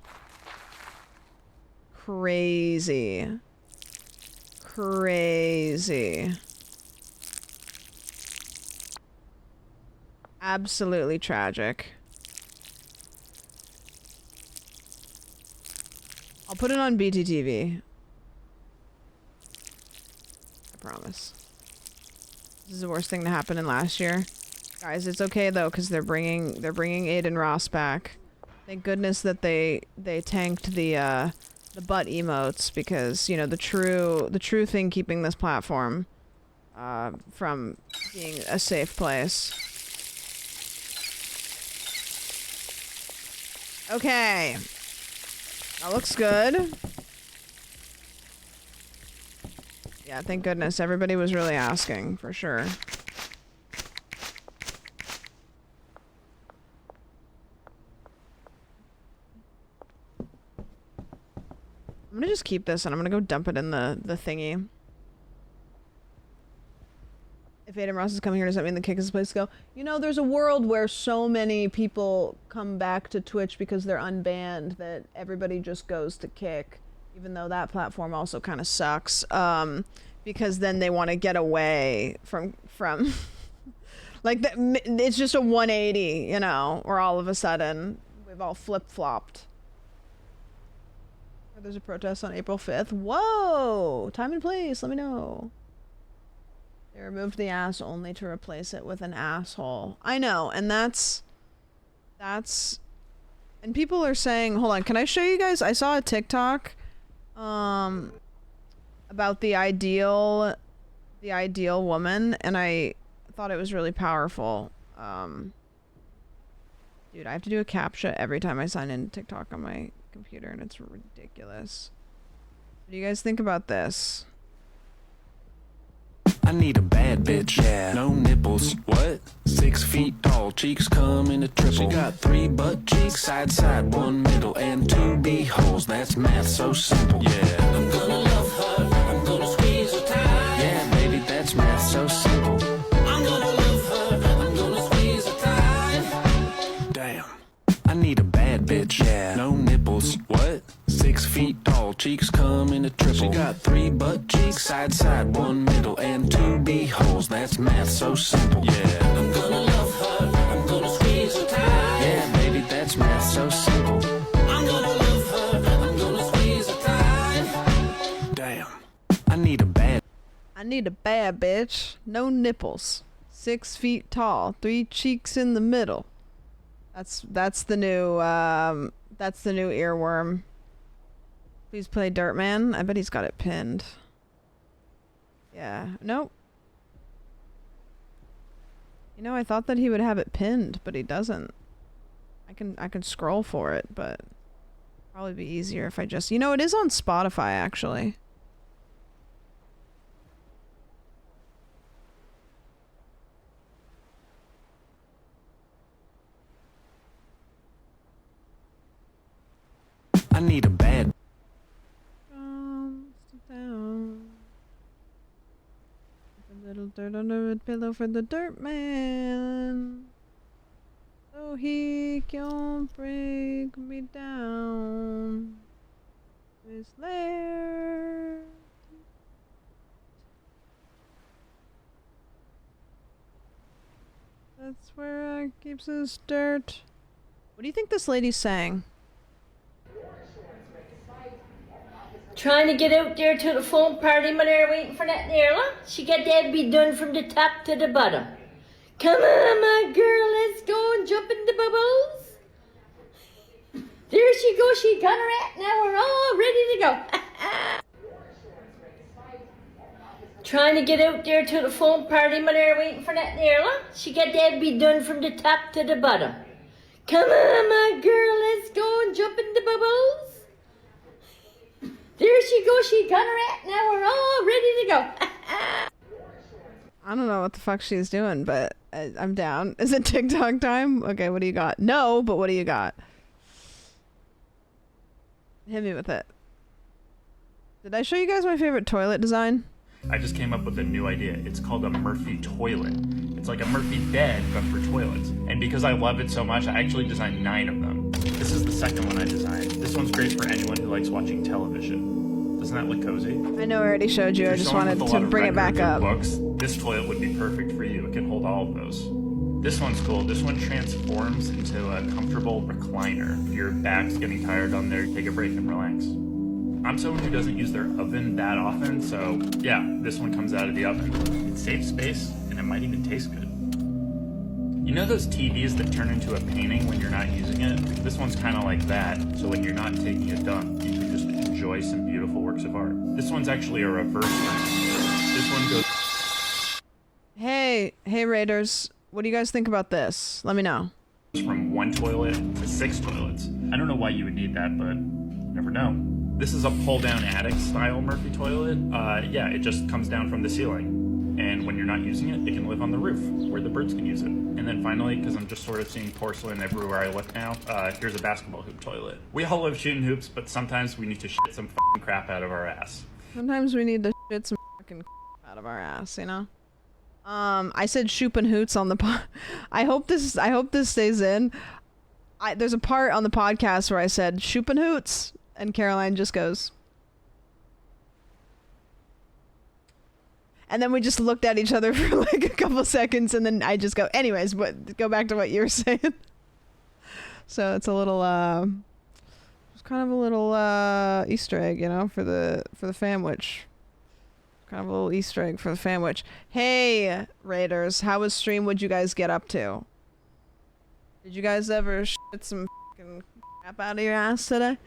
Crazy. Crazy. Absolutely tragic. I'll put it on BTTV. I promise. This is the worst thing to happen in last year. Guys, it's okay though, because they're bringing Aiden Ross back. Thank goodness that they tanked the butt emotes, because you know the true thing keeping this platform from being a safe place. Okay, that looks good. Yeah, thank goodness everybody was really asking for sure. I'm gonna just keep this and I'm gonna go dump it in the thingy. If Aiden Ross is coming here, does that mean the Kick is the place to go? You know, there's a world where so many people come back to Twitch because they're unbanned that everybody just goes to Kick, even though that platform also kind of sucks. Because then they want to get away from like it's just a 180, you know, where all of a sudden we've all flip-flopped. There's a protest on April 5th. Whoa! Time and place, let me know. They removed the ass only to replace it with an asshole. I know, and that's That's... And people are saying, hold on, can I show you guys? I saw a TikTok about the ideal woman, and I thought it was really powerful. Dude, I have to do a CAPTCHA every time I sign into TikTok on my computer, and it's ridiculous. What do you guys think about this? I need a bad bitch, yeah. No nipples. What? 6 feet tall, cheeks come in a triple. She got 3 butt cheeks, side side, 1 middle, and 2 b-holes. That's math so simple, yeah. I'm gonna love her, I'm gonna squeeze her tight. Yeah, baby, that's math so simple. I'm gonna love her, I'm gonna squeeze her tight. Damn. I need a bad bitch, yeah. No nipples. What? 6 feet tall, cheeks come in a triple. She got 3 butt cheeks, side side, 1 middle, and 2 b-holes. That's math so simple, yeah. I'm gonna love her, I'm gonna squeeze her tight. Yeah, baby, that's math so simple. I'm gonna love her, I'm gonna squeeze her tight. Damn. I need a bad bitch. No nipples. 6 feet tall, 3 cheeks in the middle. That's the new earworm. Please play Dirtman. I bet he's got it pinned. Yeah. Nope. You know, I thought that he would have it pinned, but he doesn't. I can scroll for it, but probably be easier if I just... You know, it is on Spotify, actually. I need a bad... Down. A little dirt under a pillow for the dirt man, so he can't break me down. His lair. That's where I keeps his dirt. What do you think this lady's saying? Trying to get out there to the phone party when they're waiting for that Nerla. She got that to be done from the top to the bottom. Come on, my girl, let's go and jump in the bubbles. There she goes, she got her at, now we're all ready to go. Trying to get out there to the phone party when they're waiting for that Nerla. She got that to be done from the top to the bottom. Come on, my girl, let's go and jump in the bubbles. There she goes, she got her at, now we're all ready to go. I don't know what the fuck she's doing, but I'm down. Is it TikTok time? Okay, what do you got? No, but what do you got? Hit me with it. Did I show you guys my favorite toilet design? I just came up with a new idea. It's called a Murphy toilet. It's like a Murphy bed, but for toilets. And because I love it so much, I actually designed 9 of them. This is the second one I designed. This one's great for anyone who likes watching television. Doesn't that look cozy? I know I already showed you. I just wanted to bring it back up. Books, this toilet would be perfect for you. It can hold all of those. This one's cool. This one transforms into a comfortable recliner. If your back's getting tired on there, take a break and relax. I'm someone who doesn't use their oven that often, so yeah, this one comes out of the oven. It saves space, and it might even taste good. You know those TVs that turn into a painting when you're not using it? This one's kind of like that, so when you're not taking a dump, you can just enjoy some beautiful works of art. This one's actually a reverse one. This one goes... Hey Raiders, what do you guys think about this? Let me know. From 1 toilet to 6 toilets. I don't know why you would need that, but you never know. This is a pull-down attic style Murphy toilet. Yeah, it just comes down from the ceiling. And when you're not using it, it can live on the roof where the birds can use it. And then finally, because I'm just sort of seeing porcelain everywhere I look now, here's a basketball hoop toilet. We all love shooting hoops, but sometimes we need to shit some fucking crap out of our ass. Sometimes we need to shit some fucking out of our ass, you know? I said shoopin' hoots on the pod. I hope this stays in. There's a part on the podcast where I said shoopin' hoots. And Caroline just goes. And then we just looked at each other for like a couple seconds, and then I just go, anyways, go back to what you were saying. So it's a little, it's kind of a little Easter egg, you know, for the famwich. Kind of a little Easter egg for the famwich. Hey, Raiders, how was stream? What'd you guys get up to? Did you guys ever shit some fucking crap out of your ass today?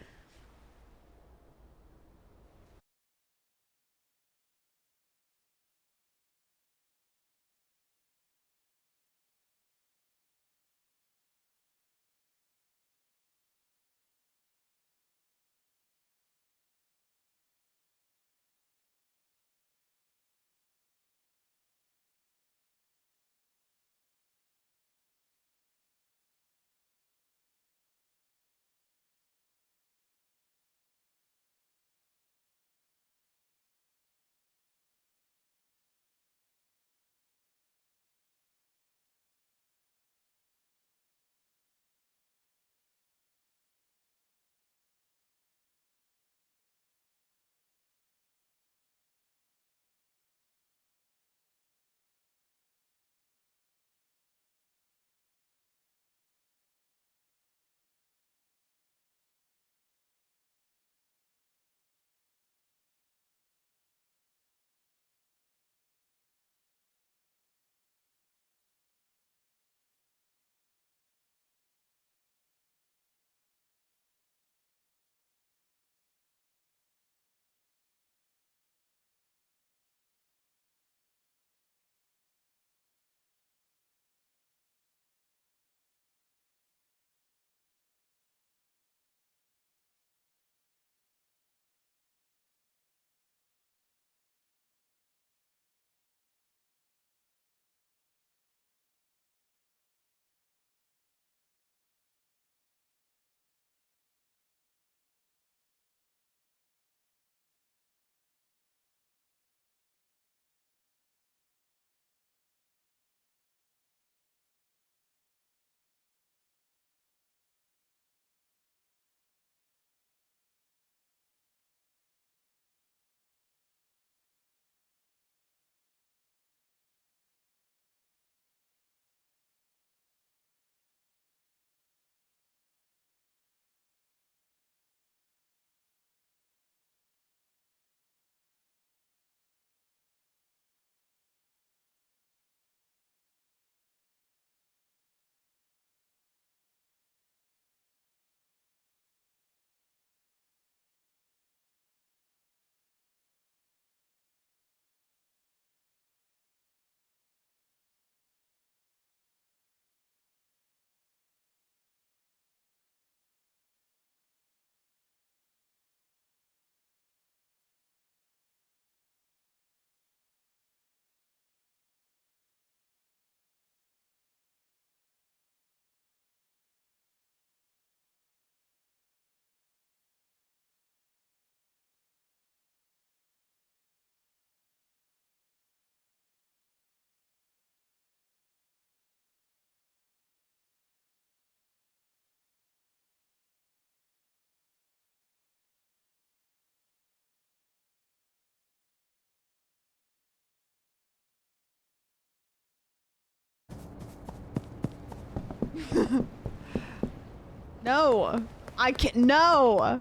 No! I can't- No!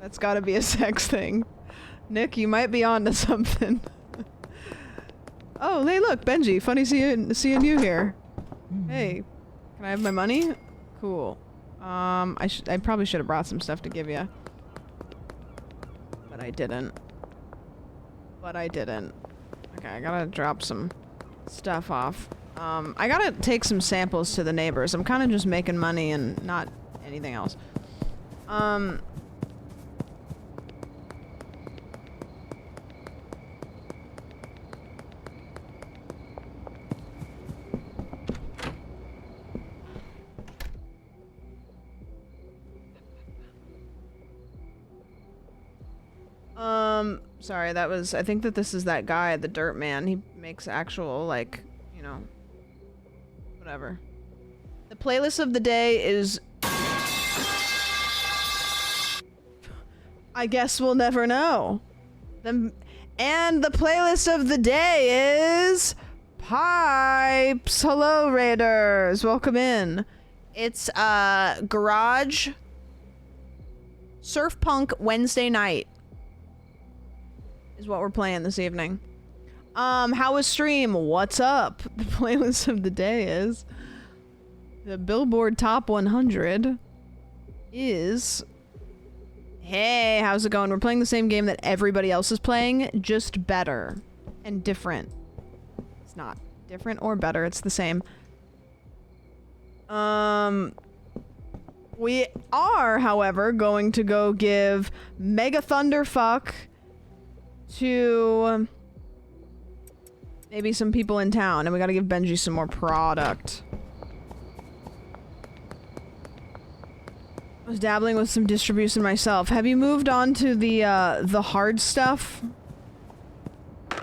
That's gotta be a sex thing. Nick, you might be onto something. Oh, hey look, Benji, funny seeing you here. Hey, can I have my money? Cool. I probably should have brought some stuff to give you. But I didn't. Okay, I gotta drop some stuff off. I gotta take some samples to the neighbors. I'm kind of just making money and not anything else. Sorry, that was, I think that this is that guy, the dirt man. He makes actual, like, you know, whatever. The playlist of the day is... I guess we'll never know. And the playlist of the day is... Pipes! Hello, Raiders! Welcome in. It's, Garage... Surf Punk Wednesday night. Is what we're playing this evening. How was stream? What's up? The playlist of the day is... The Billboard Top 100 is... Hey, how's it going? We're playing the same game that everybody else is playing, just better and different. It's not different or better, it's the same. We are, however, going to go give Mega Thunderfuck to maybe some people in town, and we gotta give Benji some more product. I was dabbling with some distribution myself. Have you moved on to the hard stuff?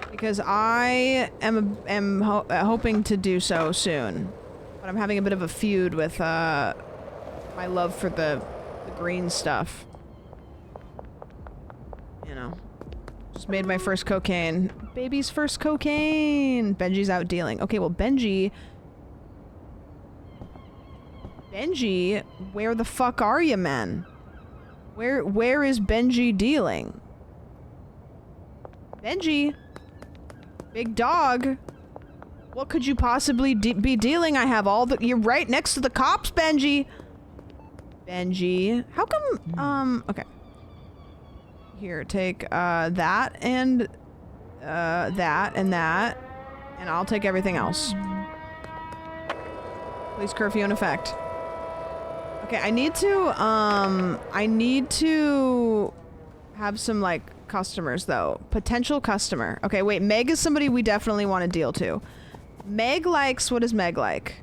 Because I am hoping to do so soon. But I'm having a bit of a feud with my love for the green stuff. You know. Just made my first cocaine. Baby's first cocaine! Benji's out dealing. Okay, well Benji, where the fuck are you, man? Where is Benji dealing? Benji? Big dog? What could you possibly be dealing? I have all the- You're right next to the cops, Benji! Benji. How come, okay. Here, take, that and that, and I'll take everything else. Police curfew in effect. Okay, I need to have some, like, customers, though. Potential customer. Okay, wait, Meg is somebody we definitely want to deal to. Meg likes, what does Meg like?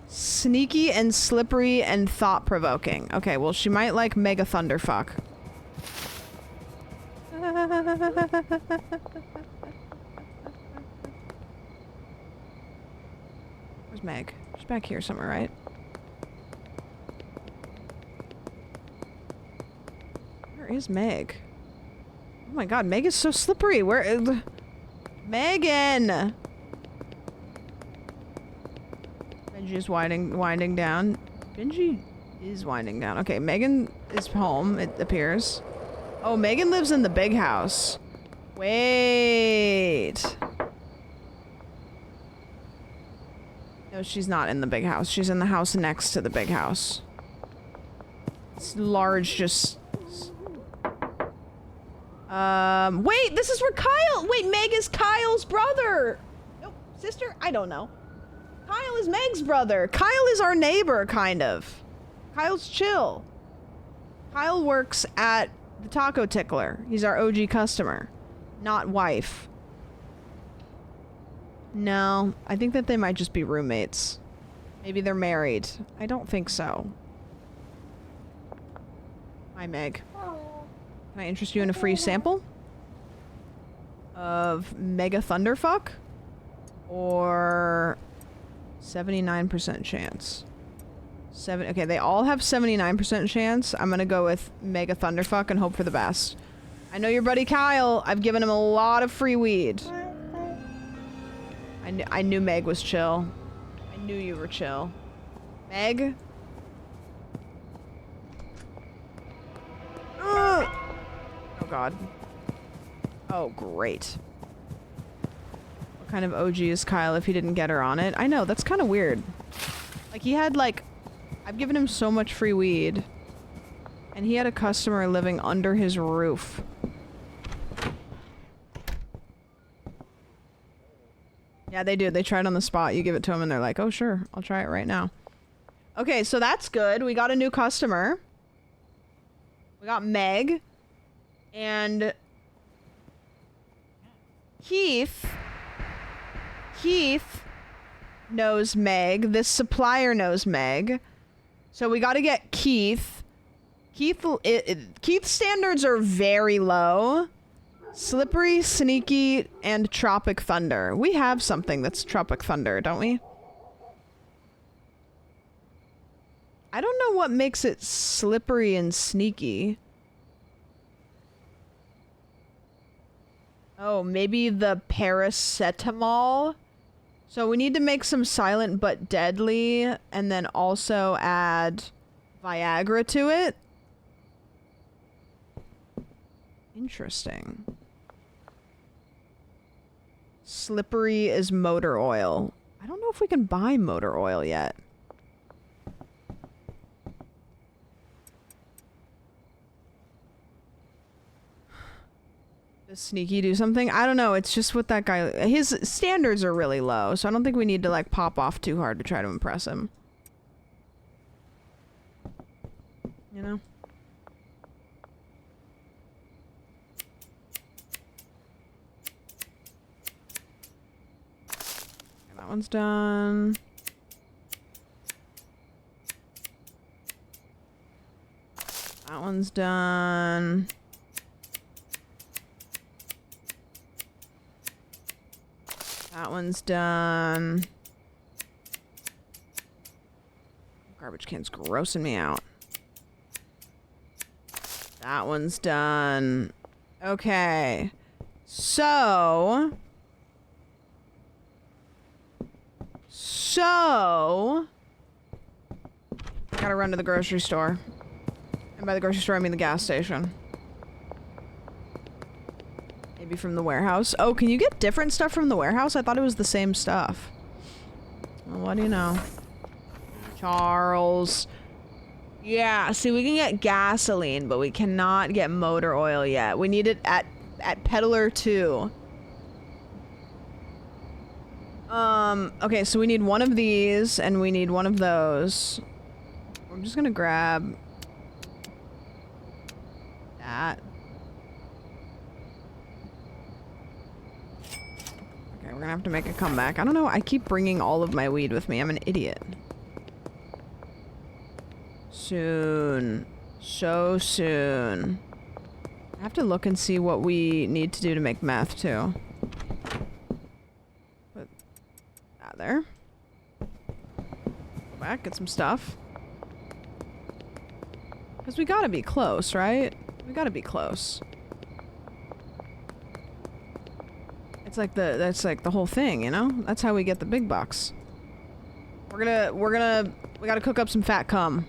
Sneaky and slippery and thought-provoking. Okay, well, she might like Mega Thunderfuck. Where's Meg? She's back here somewhere, right? Where is Meg? Oh my god, Meg is so slippery. Where... Megan! Benji is winding down. Benji is winding down. Okay, Megan is home, it appears. Oh, Megan lives in the big house. Wait. No, she's not in the big house. She's in the house next to the big house. It's large, just... wait, this is where Kyle... Wait, Meg is Kyle's brother! Nope, sister? I don't know. Kyle is Meg's brother. Kyle is our neighbor, kind of. Kyle's chill. Kyle works at the Taco Tickler. He's our OG customer. Not wife. No, I think that they might just be roommates. Maybe they're married. I don't think so. Hi, Meg. Can I interest you in a free sample? Of Mega Thunderfuck? Or... 79% chance. Okay, they all have 79% chance. I'm gonna go with Mega Thunderfuck and hope for the best. I know your buddy Kyle. I've given him a lot of free weed. I knew Meg was chill. I knew you were chill. Meg? Oh god. Oh, great. What kind of OG is Kyle if he didn't get her on it? I know, that's kind of weird. Like, he had, like... I've given him so much free weed. And he had a customer living under his roof. Yeah, they do. They try it on the spot. You give it to them and they're like, oh, sure. I'll try it right now. Okay, so that's good. We got a new customer. We got Meg. And... Keith knows Meg. This supplier knows Meg. So we gotta get Keith. Keith's standards are very low. Slippery, sneaky, and Tropic Thunder. We have something that's Tropic Thunder, don't we? I don't know what makes it slippery and sneaky. Oh, maybe the paracetamol? So we need to make some silent but deadly, and then also add Viagra to it. Interesting. Slippery is motor oil. I don't know if we can buy motor oil yet. Does Sneaky do something? I don't know. It's just what that guy... His standards are really low, so I don't think we need to, like, pop off too hard to try to impress him. You know? Okay, that one's done. That one's done. That one's done. Garbage can's grossing me out. That one's done. Okay. So... I gotta run to the grocery store. And by the grocery store, I mean the gas station. Maybe from the warehouse. Oh, can you get different stuff from the warehouse? I thought it was the same stuff. Well, what do you know? Charles. Yeah, see, we can get gasoline, but we cannot get motor oil yet. We need it at Peddler 2. Okay, so we need one of these, and we need one of those. I'm just gonna grab that. Okay, we're gonna have to make a comeback. I don't know, I keep bringing all of my weed with me. I'm an idiot. Soon. So soon. I have to look and see what we need to do to make meth, too. Put that there. Go back, get some stuff. Because we gotta be close, right? We gotta be close. That's like the whole thing, you know? That's how we get the big bucks. We gotta cook up some fat cum.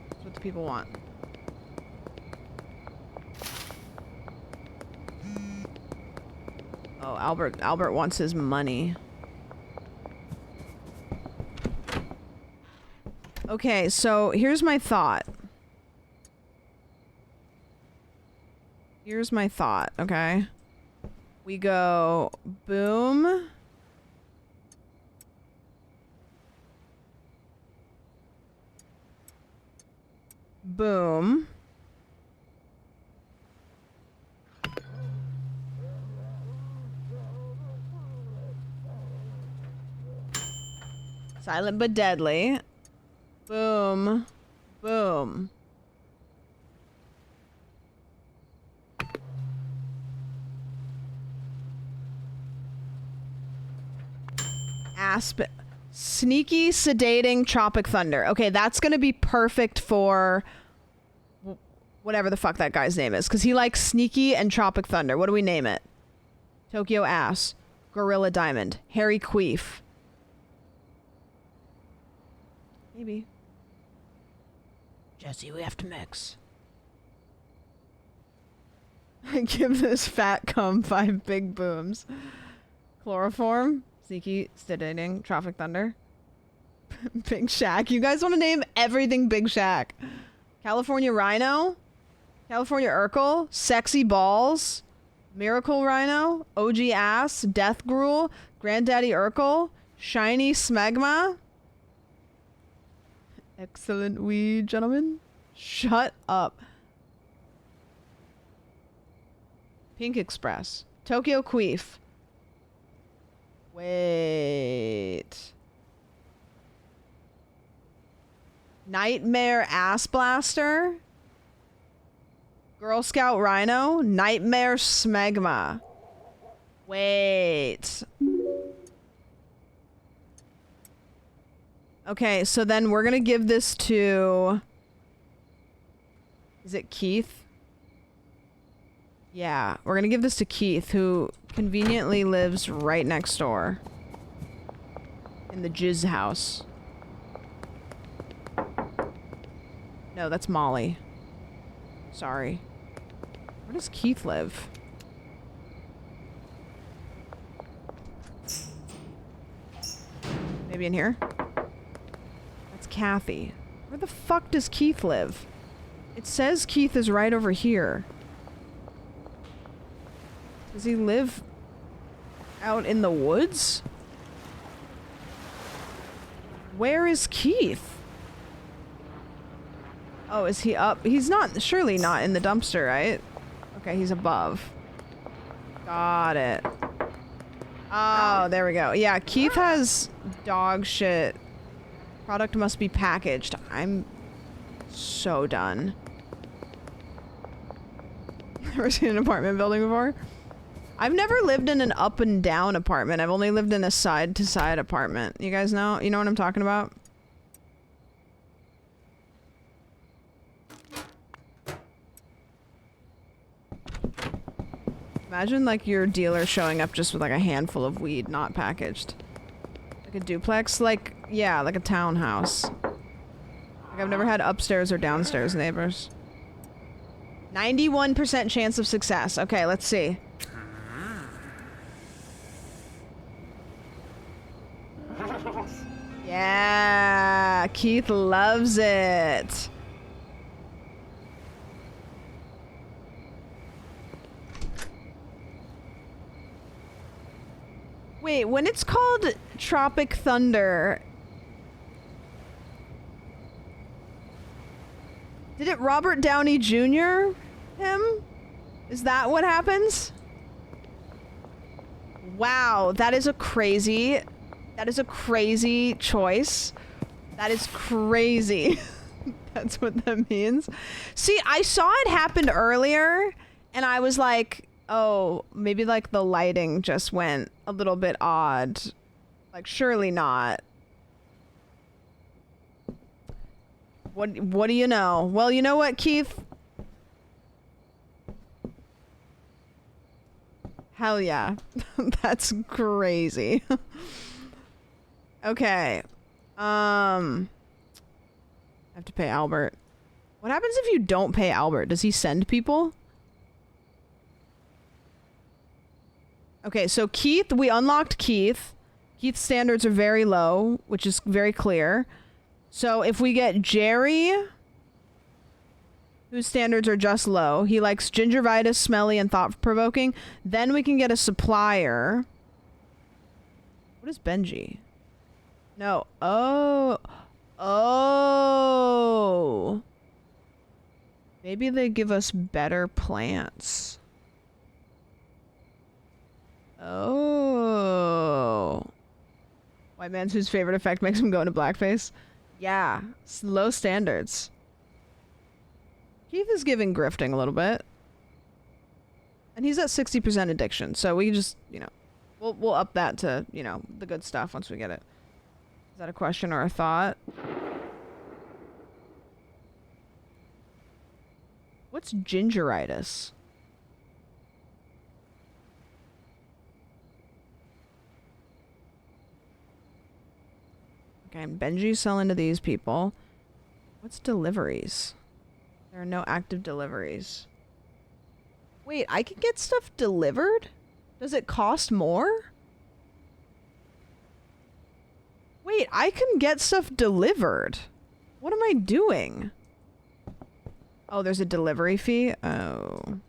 That's what the people want. Oh, Albert wants his money. Okay, so here's my thought. Here's my thought, okay? We go boom. Boom. Silent but deadly. Boom. Boom. Sneaky, sedating, Tropic Thunder. Okay, that's gonna be perfect for whatever the fuck that guy's name is, because he likes Sneaky and Tropic Thunder. What do we name it? Tokyo Ass. Gorilla Diamond. Harry Queef. Maybe. Jesse, we have to mix. Give this fat cum 5 big booms. Chloroform. Sneaky, sedating, Tropic Thunder. Big Shack. You guys want to name everything Big Shack. California Rhino. California Urkel. Sexy Balls. Miracle Rhino. OG Ass. Death Gruel. Granddaddy Urkel. Shiny Smegma. Excellent weed, gentlemen. Shut up. Pink Express. Tokyo Queef. Wait. Nightmare Ass Blaster. Girl Scout Rhino. Nightmare Smegma. Wait. Okay, so then we're gonna give this to... Is it Keith? Yeah, we're gonna give this to Keith, who conveniently lives right next door. In the Jizz house. No, that's Molly. Sorry. Where does Keith live? Maybe in here? That's Kathy. Where the fuck does Keith live? It says Keith is right over here. Does he live out in the woods? Where is Keith? Oh, is he up? He's not, surely not in the dumpster, right? Okay, he's above. Got it. Oh, there we go. Yeah, Keith has dog shit. Product must be packaged. I'm so done. Never seen an apartment building before? I've never lived in an up and down apartment. I've only lived in a side to side apartment. You guys know? You know what I'm talking about? Imagine like your dealer showing up just with like a handful of weed not packaged. Like a duplex? Like, yeah, like a townhouse. Like I've never had upstairs or downstairs neighbors. 91% chance of success. Okay, let's see. Yeah, Keith loves it. Wait, when it's called Tropic Thunder, did it Robert Downey Jr. him? Is that what happens? Wow, that is a crazy choice. That is crazy. That's what that means. See, I saw it happen earlier, and I was like, oh, maybe like the lighting just went a little bit odd. Like, surely not. What do you know? Well, you know what, Keith? Hell yeah. That's crazy. Okay. I have to pay Albert. What happens if you don't pay Albert? Does he send people? Okay, so Keith, we unlocked Keith. Keith's standards are very low, which is very clear. So if we get Jerry, whose standards are just low, he likes gingivitis, smelly, and thought-provoking, then we can get a supplier. What is Benji? No. Oh. Maybe they give us better plants. Oh. White man's whose favorite effect makes him go into blackface. Yeah. Low standards. Keith is giving grifting a little bit. And he's at 60% addiction, so we just, you know, we'll up that to, you know, the good stuff once we get it. Is that a question or a thought? What's gingeritis? Okay, Benji's selling to these people. What's deliveries? There are no active deliveries. Wait, I can get stuff delivered? Does it cost more? Wait, I can get stuff delivered. What am I doing? Oh, there's a delivery fee? Oh.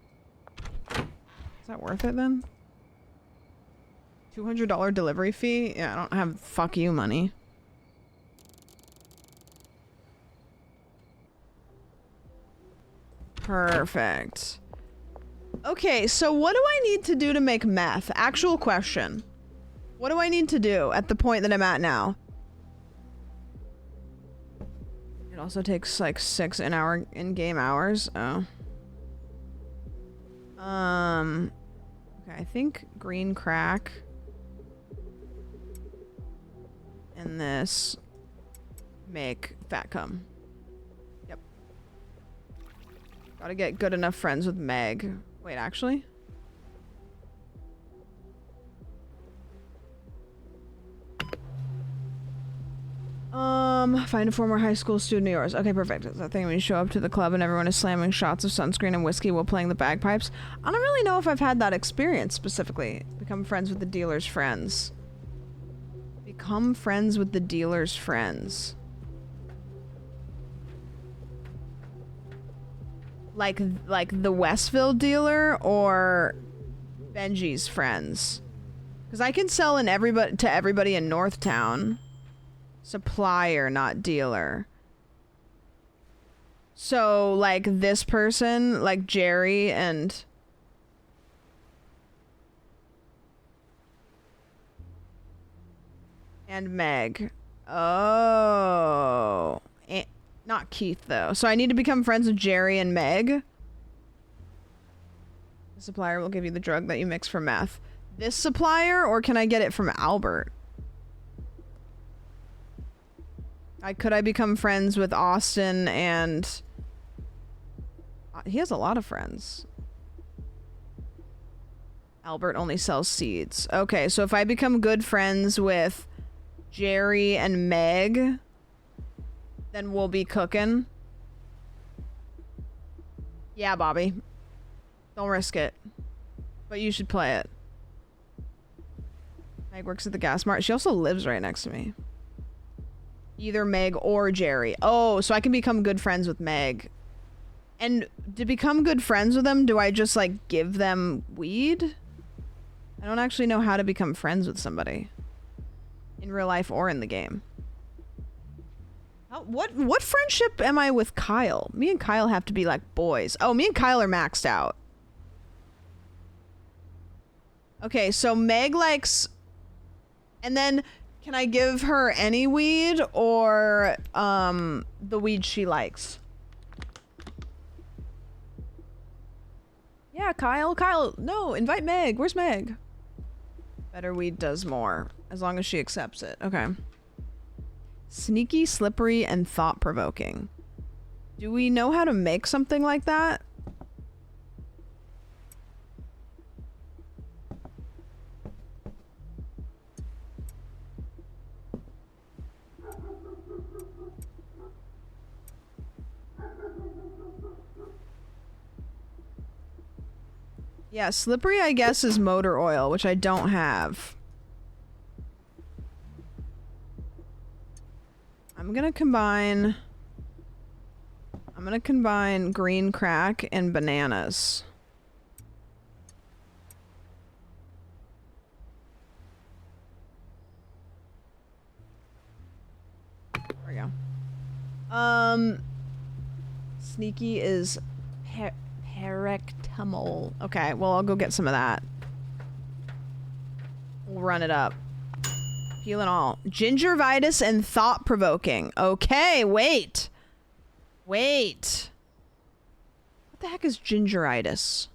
Is that worth it then? $200 delivery fee? Yeah, I don't have fuck you money. Perfect. Okay, so what do I need to do to make meth? Actual question. What do I need to do at the point that I'm at now? It also takes like 6 in-game hours. Oh. Okay, I think green crack. And this make fat cum. Yep. Gotta get good enough friends with Meg. Wait, actually? Find a former high school student of yours. Okay, perfect. It's that thing when you show up to the club and everyone is slamming shots of sunscreen and whiskey while playing the bagpipes. I don't really know if I've had that experience specifically. Become friends with the dealer's friends. Be Become friends with the dealer's friends. Like the Westville dealer or Benji's friends? Because I can sell to everybody in Northtown. Supplier, not dealer. So, like, this person, like Jerry and... and Meg. Oh. Not Keith, though. So I need to become friends with Jerry and Meg. The supplier will give you the drug that you mix for meth. This supplier, or can I get it from Albert? Could I become friends with Austin and... he has a lot of friends. Albert only sells seeds. Okay, so if I become good friends with Jerry and Meg, then we'll be cooking. Yeah, Bobby. Don't risk it. But you should play it. Meg works at the gas mart. She also lives right next to me. Either Meg or Jerry. Oh, so I can become good friends with Meg. And to become good friends with them, do I just, like, give them weed? I don't actually know how to become friends with somebody. In real life or in the game. What friendship am I with Kyle? Me and Kyle have to be like boys. Oh, me and Kyle are maxed out. Okay, so Meg likes... And then, can I give her any weed or the weed she likes? Yeah, Kyle. Kyle, no, invite Meg. Where's Meg? Better weed does more, as long as she accepts it. Okay. Sneaky, slippery, and thought-provoking. Do we know how to make something like that? Yeah, slippery, I guess, is motor oil, which I don't have. I'm gonna combine green crack and bananas. There we go. Sneaky is Parectamol. Okay, well, I'll go get some of that. We'll run it up. Heal and all. Gingivitis and thought-provoking. Okay, wait. Wait. What the heck is gingeritis?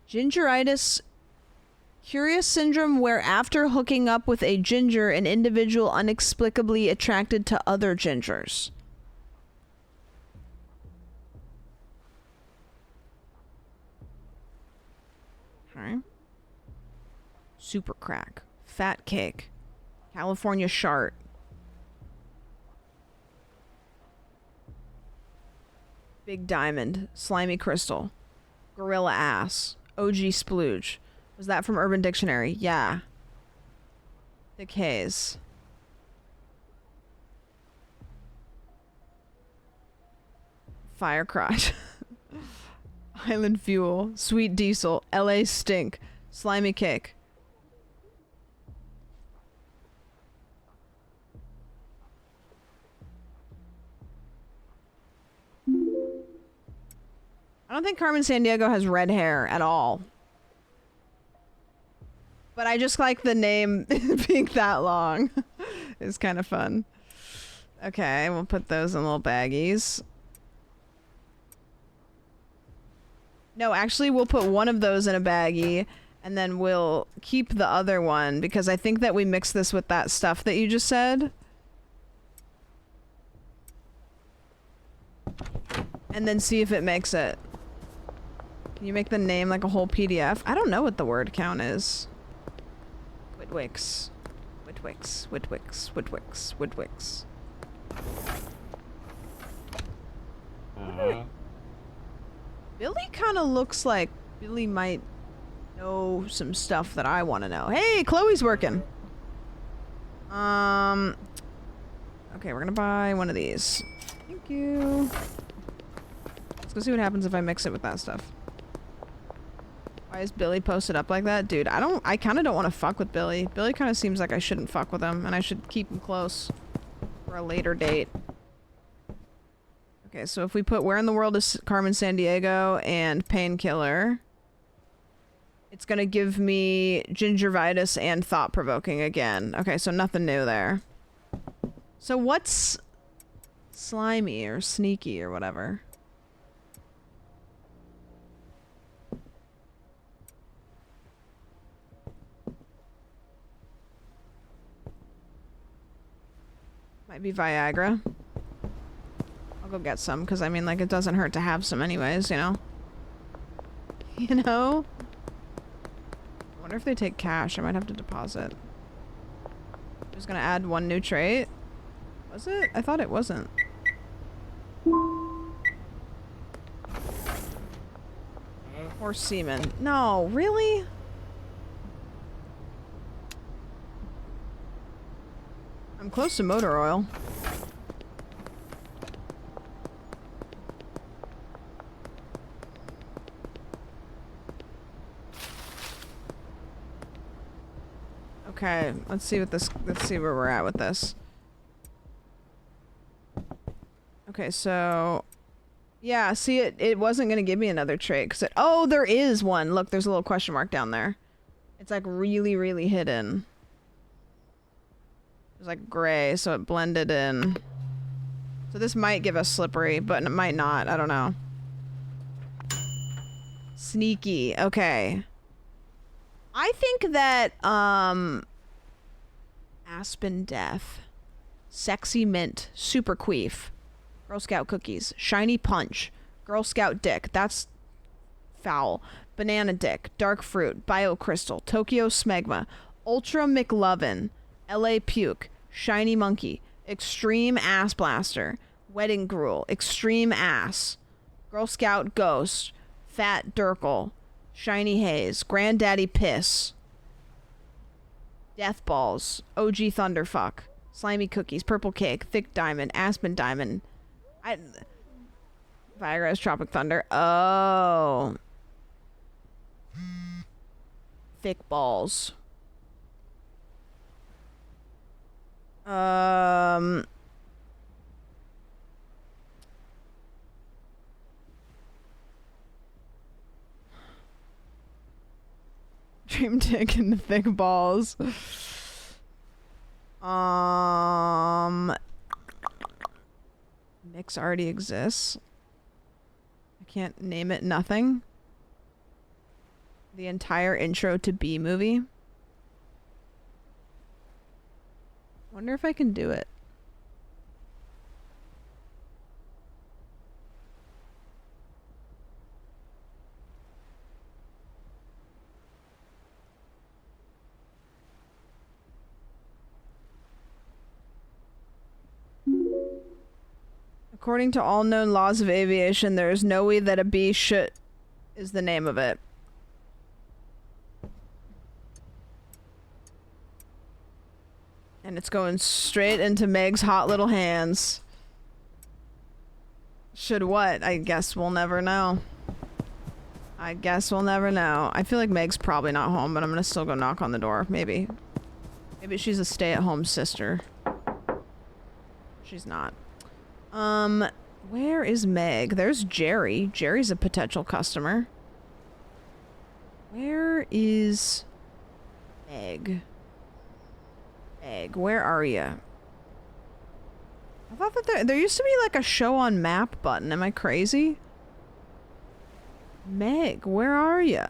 Gingeritis... Curious syndrome where after hooking up with a ginger, an individual inexplicably attracted to other gingers. Okay. Super crack. Fat cake. California shart. Big diamond. Slimy crystal. Gorilla ass. OG splooge. Was that from Urban Dictionary? Yeah. Thick haze. Fire crotch. Island fuel. Sweet diesel. LA stink. Slimy cake. I don't think Carmen Sandiego has red hair at all. But I just like the name being that long. It's kind of fun. Okay, we'll put those in little baggies. No, actually, we'll put one of those in a baggie, and then we'll keep the other one, because I think that we mix this with that stuff that you just said. And then see if it makes it. Can you make the name like a whole PDF? I don't know what the word count is. Whitwicks. Whitwicks. Whitwicks. Whitwicks. Whitwicks. Billy kind of looks like Billy might know some stuff that I want to know. Hey, Chloe's working. Okay, we're gonna buy one of these. Thank you. Let's go see what happens if I mix it with that stuff. Why is Billy posted up like that? Dude, I kind of don't want to fuck with Billy. Billy kind of seems like I shouldn't fuck with him, and I should keep him close for a later date. Okay, so if we put Where in the World is Carmen Sandiego and Painkiller, it's gonna give me Gingivitis and Thought Provoking again. Okay, so nothing new there. So what's slimy or sneaky or whatever? Might be Viagra. I'll go get some, because I mean, like, it doesn't hurt to have some anyways, you know? You know? I wonder if they take cash. I might have to deposit. I'm just gonna add one new trait. Was it? I thought it wasn't. Or semen. No, really? I'm close to motor oil. Okay, let's see where we're at with this. Okay, so yeah, see it wasn't gonna give me another trait because oh, there is one. Look, there's a little question mark down there. It's like really, really hidden. It's like gray, so it blended in. So this might give us slippery, but it might not. I don't know. Sneaky. Okay. I think that, Aspen Death, Sexy Mint, Super Queef, Girl Scout Cookies, Shiny Punch, Girl Scout Dick, that's foul, Banana Dick, Dark Fruit, Bio Crystal, Tokyo Smegma, Ultra McLovin, LA Puke, Shiny Monkey, Extreme Ass Blaster, Wedding Gruel, Extreme Ass, Girl Scout Ghost, Fat Durkle, Shiny Haze, Granddaddy Piss, Death Balls, OG Thunderfuck, Slimy Cookies, Purple Cake, Thick Diamond, Aspen Diamond, Viagra's Tropic Thunder. Oh. Thick Balls. Dream Dick and the Thick Balls. Mix already exists. I can't name it. Nothing. The entire intro to B movie. Wonder if I can do it. According to all known laws of aviation, there is no way that a bee should is the name of it. And it's going straight into Meg's hot little hands. Should what? I guess we'll never know. I guess we'll never know. I feel like Meg's probably not home, but I'm gonna still go knock on the door. Maybe. Maybe she's a stay-at-home sister. She's not. Where is Meg? There's Jerry. Jerry's a potential customer. Where is Meg? Meg, where are you? I thought that there used to be like a show on map button. Am I crazy? Meg, where are you?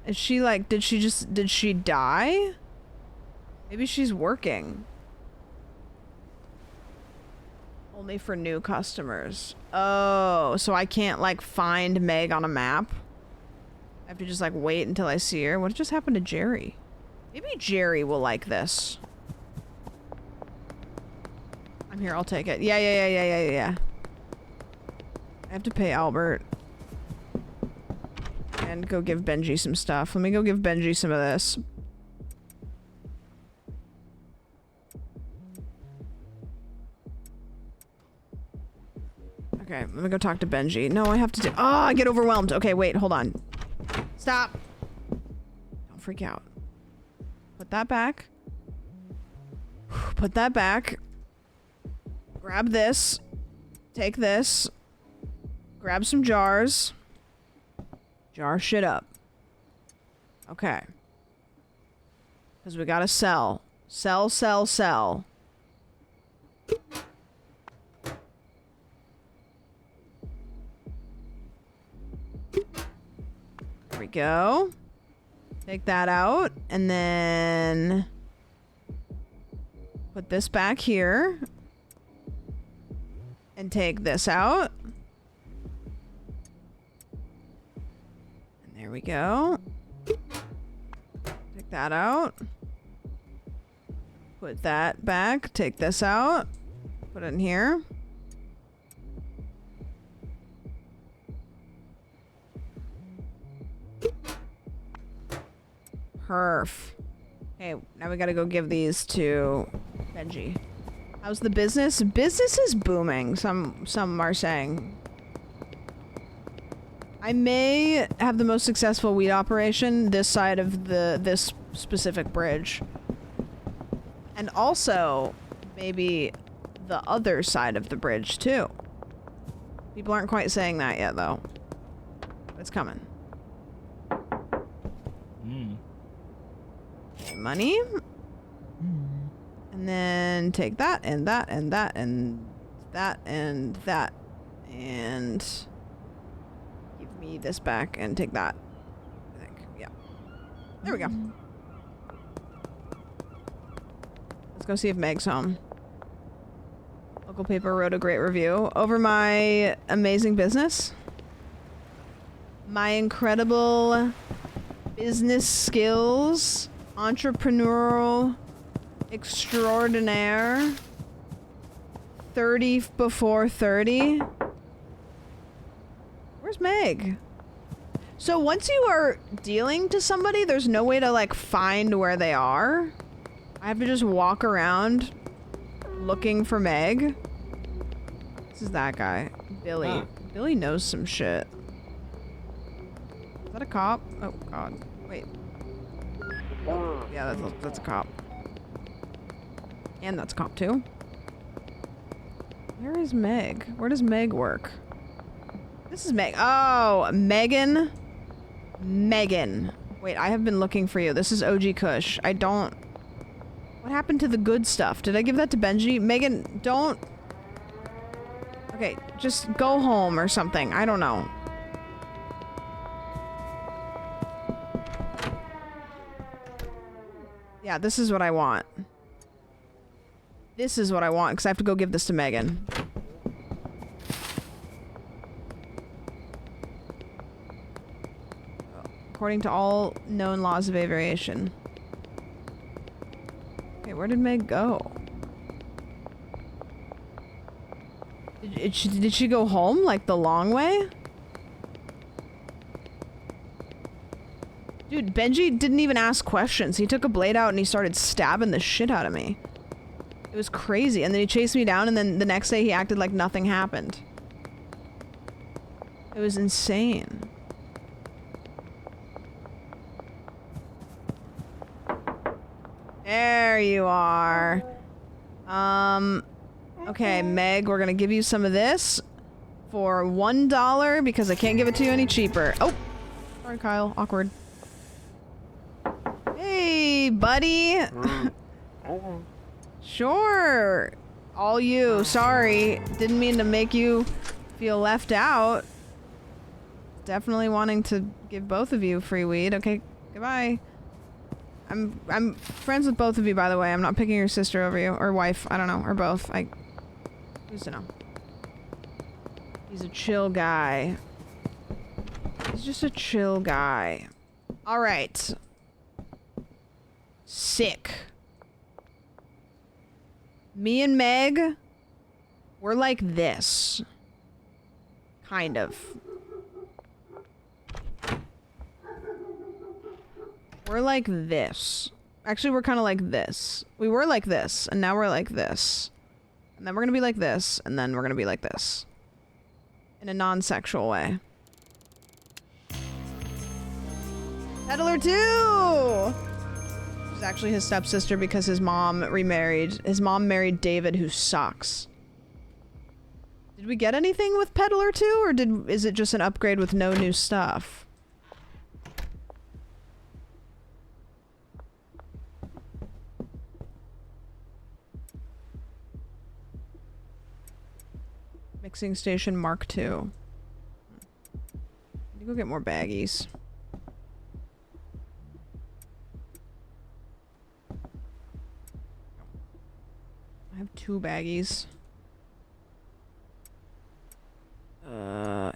Is she like, did she die? Maybe she's working. Only for new customers. Oh, so I can't like find Meg on a map? I have to just like wait until I see her? What just happened to Jerry? Maybe Jerry will like this. I'm here, I'll take it. Yeah. I have to pay Albert. And go give Benji some stuff. Let me go give Benji some of this. Okay, let me go talk to Benji. No, I have to do- Oh, I get overwhelmed. Okay, wait, hold on. Stop. Don't freak out. Put that back. Put that back. Grab this. Take this. Grab some jars. Jar shit up. Okay. Because we gotta sell. Sell, sell, sell. There we go. Take that out. And then... put this back here. And take this out. And there we go. Take that out. Put that back. Take this out. Put it in here. Perf. Okay, now we gotta go give these to Benji. How's the business? Business is booming, some are saying. I may have the most successful weed operation this side of this specific bridge. And also, maybe the other side of the bridge, too. People aren't quite saying that yet, though. It's coming. Okay, money. And then take that, and that, and that, and that, and that. And give me this back, and take that. I think, yeah. There we go. Let's go see if Meg's home. Local paper wrote a great review over my amazing business. My incredible business skills. Entrepreneurial extraordinaire. 30 before 30. Where's Meg? So once you are dealing to somebody, there's no way to like find where they are. I have to just walk around looking for Meg. This is that guy. Billy. Huh. Billy knows some shit. Is that a cop? Oh god. Wait. Oh, yeah, that's a cop. And that's a cop too. Where is Meg? Where does Meg work? This is Meg. Oh, Megan. Megan. Wait, I have been looking for you. This is OG Kush. I don't... What happened to the good stuff? Did I give that to Benji? Megan, don't... Okay, just go home or something. I don't know. Yeah, this is what I want. This is what I want, because I have to go give this to Megan. According to all known laws of aviation. Okay, where did Meg go? Did she go home, like, the long way? Dude, Benji didn't even ask questions. He took a blade out and he started stabbing the shit out of me. It was crazy. And then he chased me down and then the next day he acted like nothing happened. It was insane. There you are. Okay, Meg, we're gonna give you some of this for $1 because I can't give it to you any cheaper. Oh! Sorry, Kyle. Awkward. Hey, buddy! Sure! All you. Sorry. Didn't mean to make you feel left out. Definitely wanting to give both of you free weed. Okay, goodbye. I'm friends with both of you, by the way. I'm not picking your sister over you. Or wife. I don't know. Or both. Who's to know? He's a chill guy. He's just a chill guy. Alright. Sick. Me and Meg, we're like this. Kind of. We're like this. Actually, we're kind of like this. We were like this, and now we're like this. And then we're gonna be like this, and then we're gonna be like this. In a non-sexual way. Peddler 2! She's actually his stepsister because his mom remarried. His mom married David, who sucks. Did we get anything with Peddler 2, or is it just an upgrade with no new stuff? Mixing station Mark II. Need to go get more baggies. I have 2 baggies.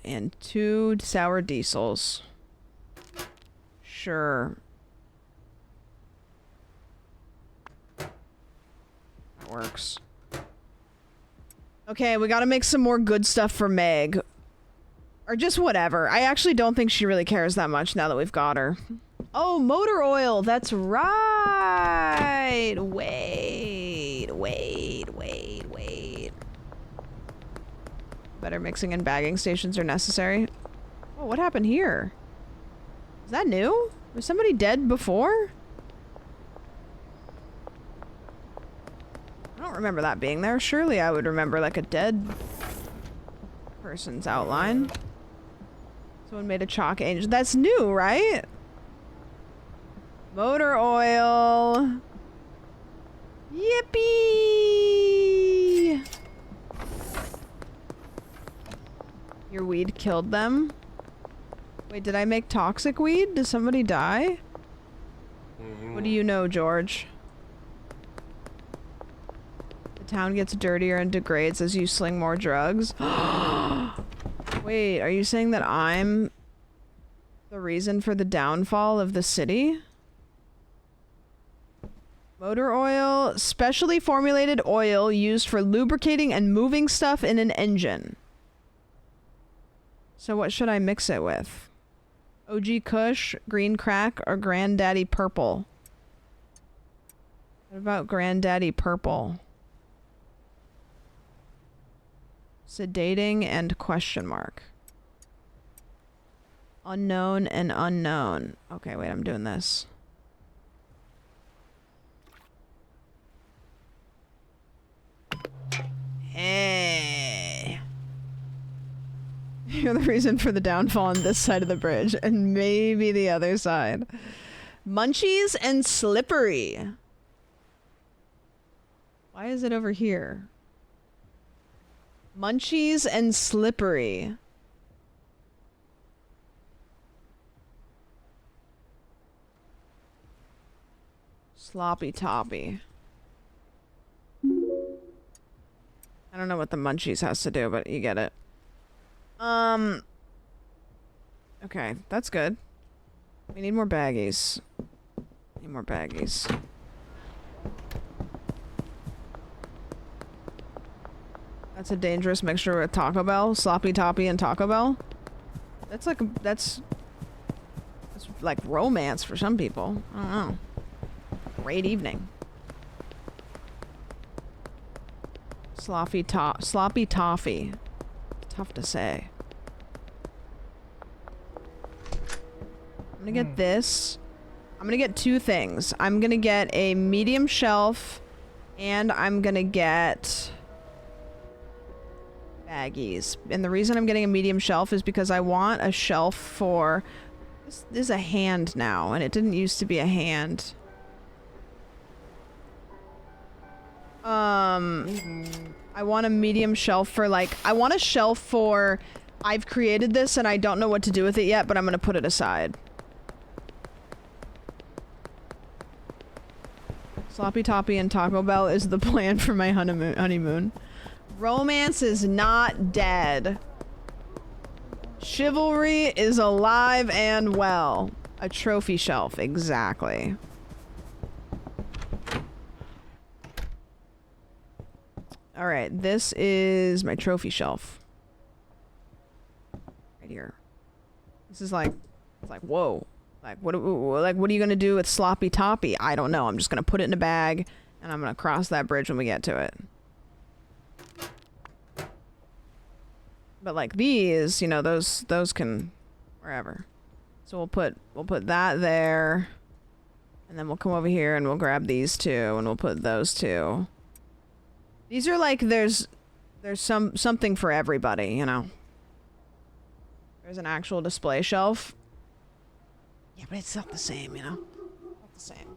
And 2 sour diesels. Sure. That works. Okay, we gotta make some more good stuff for Meg. Or just whatever. I actually don't think she really cares that much now that we've got her. Oh, motor oil! That's right! Wait. Better mixing and bagging stations are necessary. Oh, what happened here? Is that new? Was somebody dead before? I don't remember that being there. Surely I would remember like a dead person's outline. Someone made a chalk angel. That's new, right? Motor oil. Yippee! Your weed killed them? Wait, did I make toxic weed? Did somebody die? What do you know, George? The town gets dirtier and degrades as you sling more drugs. Wait, are you saying that I'm the reason for the downfall of the city? Motor oil, specially formulated oil used for lubricating and moving stuff in an engine. So what should I mix it with? OG Kush, Green Crack, or Granddaddy Purple? What about Granddaddy Purple? Sedating and question mark. Unknown and unknown. Okay, wait, I'm doing this. Hey. You're the reason for the downfall on this side of the bridge, and maybe the other side. Munchies and Slippery. Why is it over here? Munchies and Slippery. Sloppy Toppy. I don't know what the Munchies has to do, but you get it. Okay, that's good. We need more baggies. Need more baggies. That's a dangerous mixture with Taco Bell, Sloppy Toppy, and Taco Bell. That's like that's like romance for some people. I don't know. Great evening. Sloppy toffee. Tough to say. I'm gonna get this. I'm gonna get 2 things. I'm gonna get a medium shelf, and I'm gonna get baggies. And the reason I'm getting a medium shelf is because I want a shelf for... This is a hand now, and it didn't used to be a hand. I want a medium shelf for like... I want a shelf for... I've created this and I don't know what to do with it yet, but I'm gonna put it aside. Sloppy Toppy and Taco Bell is the plan for my honeymoon. Romance is not dead. Chivalry is alive and well. A trophy shelf, exactly. Alright, this is my trophy shelf. Right here. This is like, it's like, whoa. Like, what are you gonna do with Sloppy Toppy? I don't know. I'm just gonna put it in a bag, and I'm gonna cross that bridge when we get to it. But like these, you know, those can wherever. So we'll put that there, and then we'll come over here and we'll grab these two, and we'll put those two. These are like there's something for everybody, you know. There's an actual display shelf. Yeah, but it's not the same, you know. Not the same.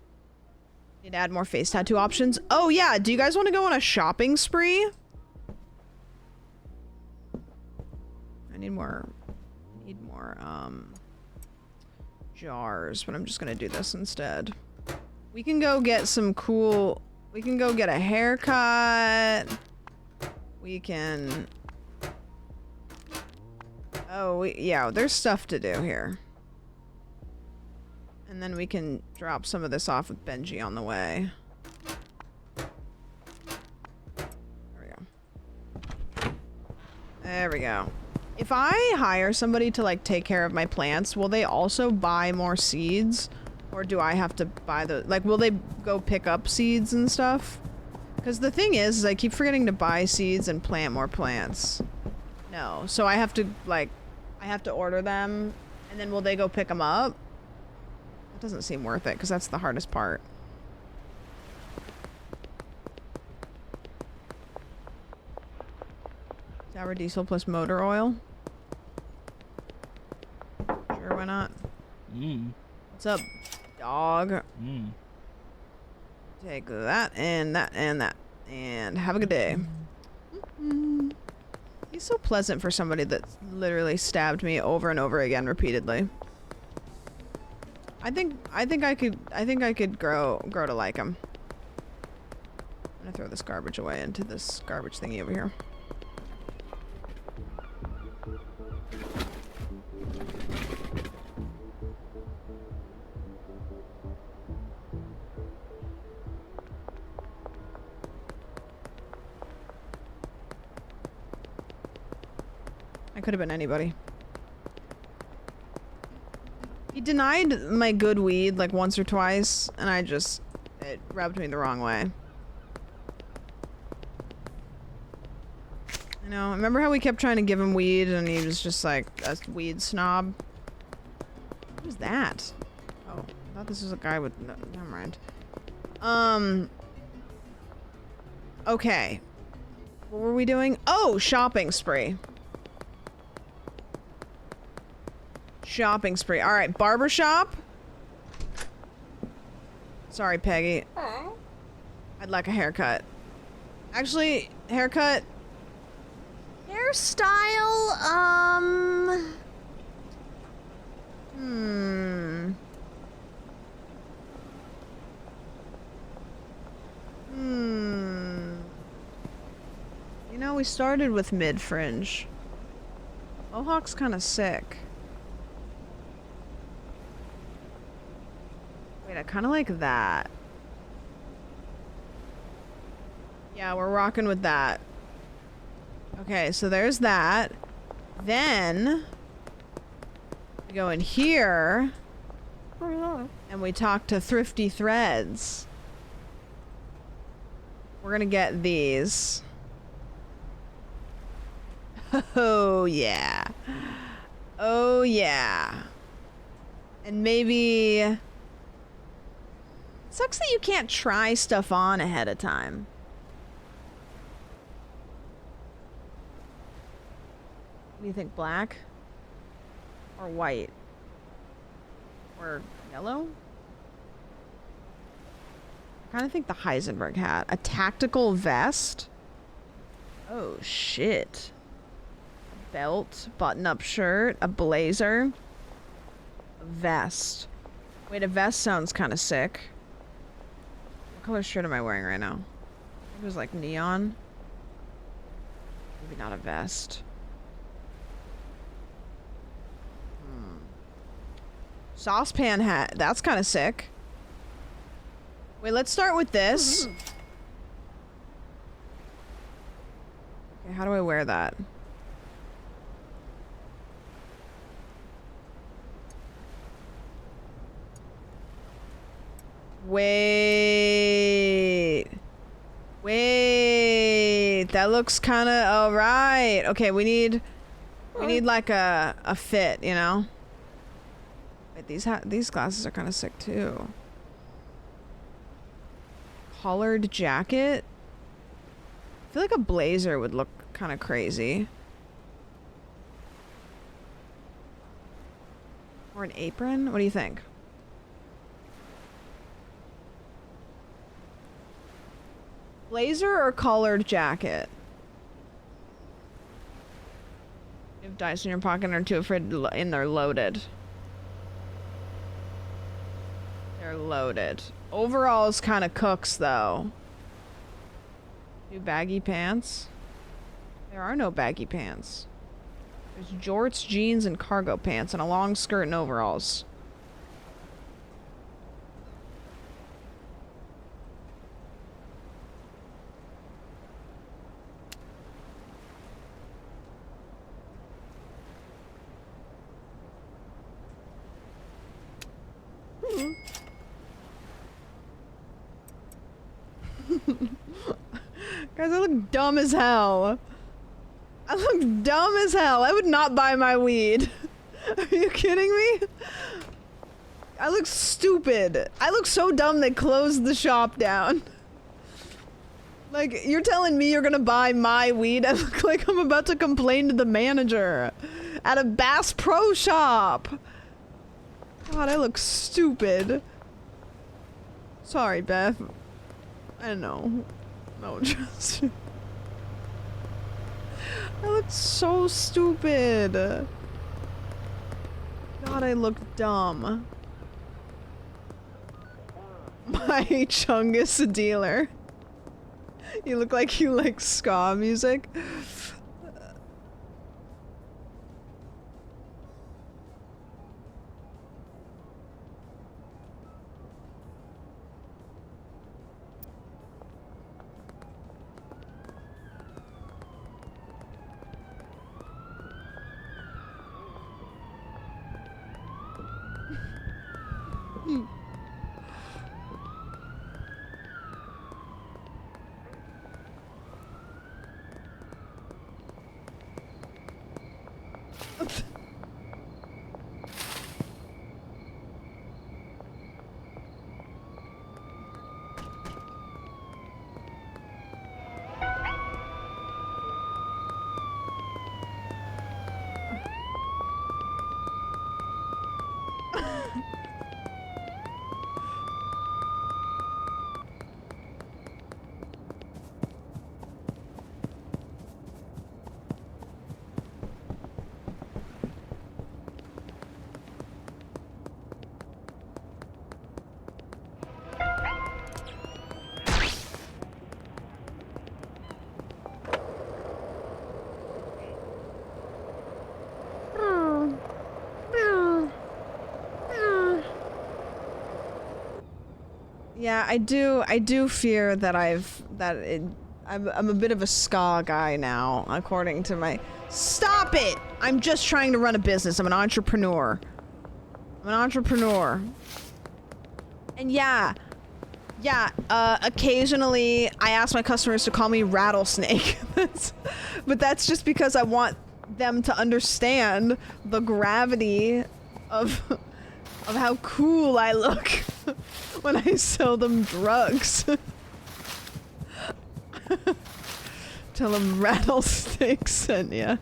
Need to add more face tattoo options. Oh yeah, do you guys want to go on a shopping spree? I need more jars, but I'm just gonna do this instead. We can go get some cool, we can go get a haircut. We can, oh, yeah, there's stuff to do here. And then we can drop some of this off with Benji on the way. There we go. If I hire somebody to like take care of my plants, will they also buy more seeds? Or do I have to buy the, like, will they go pick up seeds and stuff? Because the thing is I keep forgetting to buy seeds and plant more plants. No, so I have to, like, I have to order them, and then will they go pick them up? That doesn't seem worth it, because that's the hardest part. Sour diesel plus motor oil? Sure, why not? What's up, dog? Take that and that and that. And have a good day. He's so pleasant for somebody that literally stabbed me over and over again repeatedly. I think I could grow to like him. I'm gonna throw this garbage away into this garbage thingy over here. I could have been anybody. He denied my good weed like once or twice, and it rubbed me the wrong way. I know, remember how we kept trying to give him weed and he was just like a weed snob? What was that? Oh, I thought this was a guy with, no, never mind. Okay. What were we doing? Oh, shopping spree. Shopping spree. All right, barbershop. Sorry, Peggy. I'd like a haircut. Actually, haircut. Hairstyle, You know, we started with mid-fringe. Mohawk's kind of sick. Wait, I kind of like that. Yeah, we're rocking with that. Okay, so there's that. Then we go in here and we talk to Thrifty Threads. We're gonna get these. Oh yeah. Oh yeah. And maybe... It sucks that you can't try stuff on ahead of time. What do you think, black? Or white? Or yellow? I kind of think the Heisenberg hat. A tactical vest? Oh, shit. A belt, button-up shirt, a blazer, a vest. Wait, a vest sounds kind of sick. What color shirt am I wearing right now? It was like neon. Maybe not a vest. Saucepan hat. That's kind of sick. Wait, let's start with this. Okay, how do I wear that? Wait. Wait. That looks kind of alright. Okay, we need like a fit, you know? Wait, these glasses are kind of sick too. Collared jacket? I feel like a blazer would look kind of crazy. Or an apron? What do you think? Blazer or collared jacket? You have dice in your pocket and are too afraid and they're loaded. They're loaded. Overalls kind of cooks though. Do baggy pants? There are no baggy pants. There's jorts, jeans, and cargo pants, and a long skirt and overalls. Guys, I look dumb as hell. I look dumb as hell. I would not buy my weed. Are you kidding me? I look stupid. I look so dumb they closed the shop down. Like, you're telling me you're gonna buy my weed? I look like I'm about to complain to the manager at a Bass Pro Shop. God, I look stupid. Sorry, Beth. I know. No, just... I look so stupid. God, I look dumb. My Chungus a dealer. You look like you like ska music. Yeah, I do fear that I'm a bit of a ska guy now, according to my... Stop it! I'm just trying to run a business. I'm an entrepreneur. I'm an entrepreneur. And yeah, occasionally I ask my customers to call me Rattlesnake. But that's just because I want them to understand the gravity of how cool I look when I sell them drugs. Tell them Rattlesnake sent ya.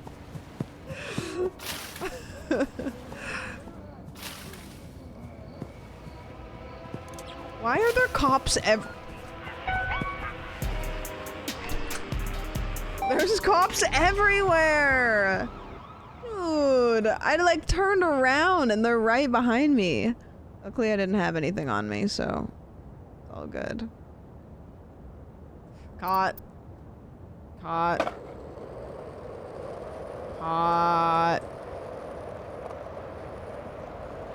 Why are there cops There's cops everywhere! Dude, I like turned around and they're right behind me. Luckily I didn't have anything on me, so it's all good. Caught. Caught. Caught.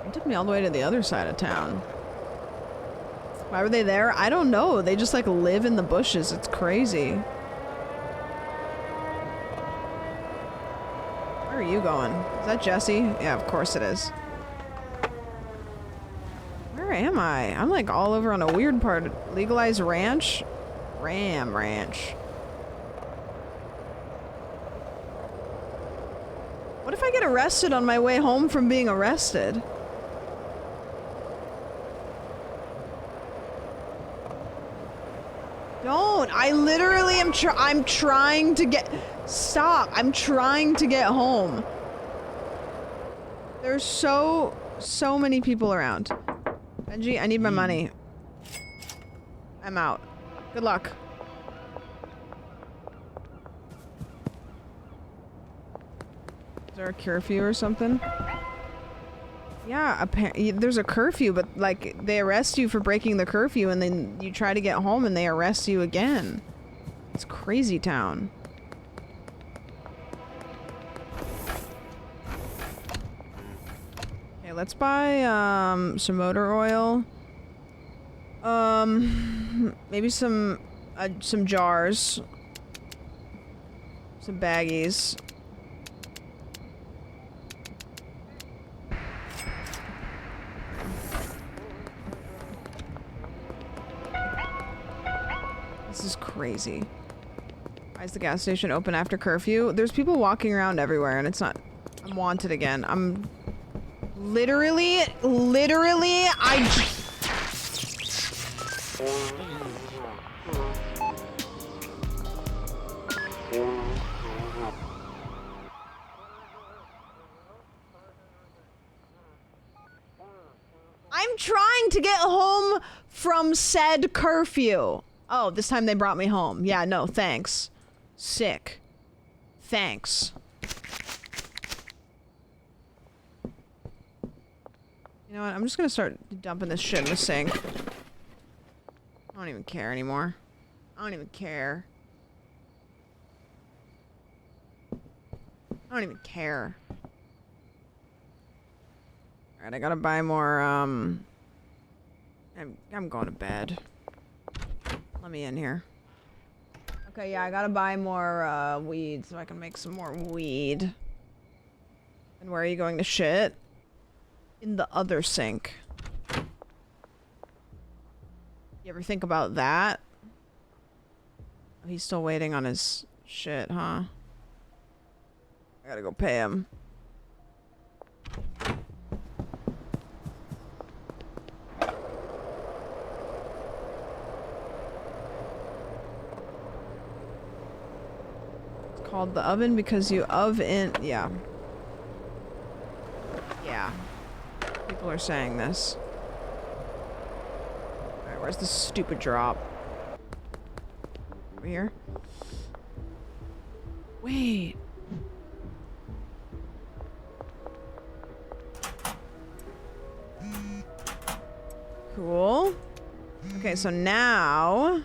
It took me all the way to the other side of town. Why were they there? I don't know. They just like live in the bushes. It's crazy. Where are you going? Is that Jesse? Yeah, of course it is. Where Where am I? I'm like all over on a weird part. Legalized ranch? Ram ranch. What if I get arrested on my way home from being arrested? Don't. I literally am I'm trying to get... Stop. I'm trying to get home. There's so many people around. Benji, I need my money. I'm out. Good luck. Is there a curfew or something? Yeah, apparently there's a curfew, but like they arrest you for breaking the curfew and then you try to get home and they arrest you again. It's crazy town. Okay, let's buy some motor oil. Maybe some jars. Some baggies. This is crazy. Why is the gas station open after curfew? There's people walking around everywhere and it's not... I'm wanted again. I'm... Literally, I'm trying to get home from said curfew. Oh, this time they brought me home. Yeah, no, thanks. Sick. Thanks. You know what? I'm just gonna start dumping this shit in the sink. I don't even care anymore. I don't even care. I don't even care. Alright, I gotta buy more, I'm going to bed. Let me in here. Okay, yeah, I gotta buy more, weed so I can make some more weed. And where are you going to shit? In the other sink. You ever think about that? Oh, he's still waiting on his shit, huh? I gotta go pay him. It's called the oven because you oven... Yeah. Yeah. People are saying this. Alright, where's the stupid drop? Over here? Wait. Cool. Okay, so now...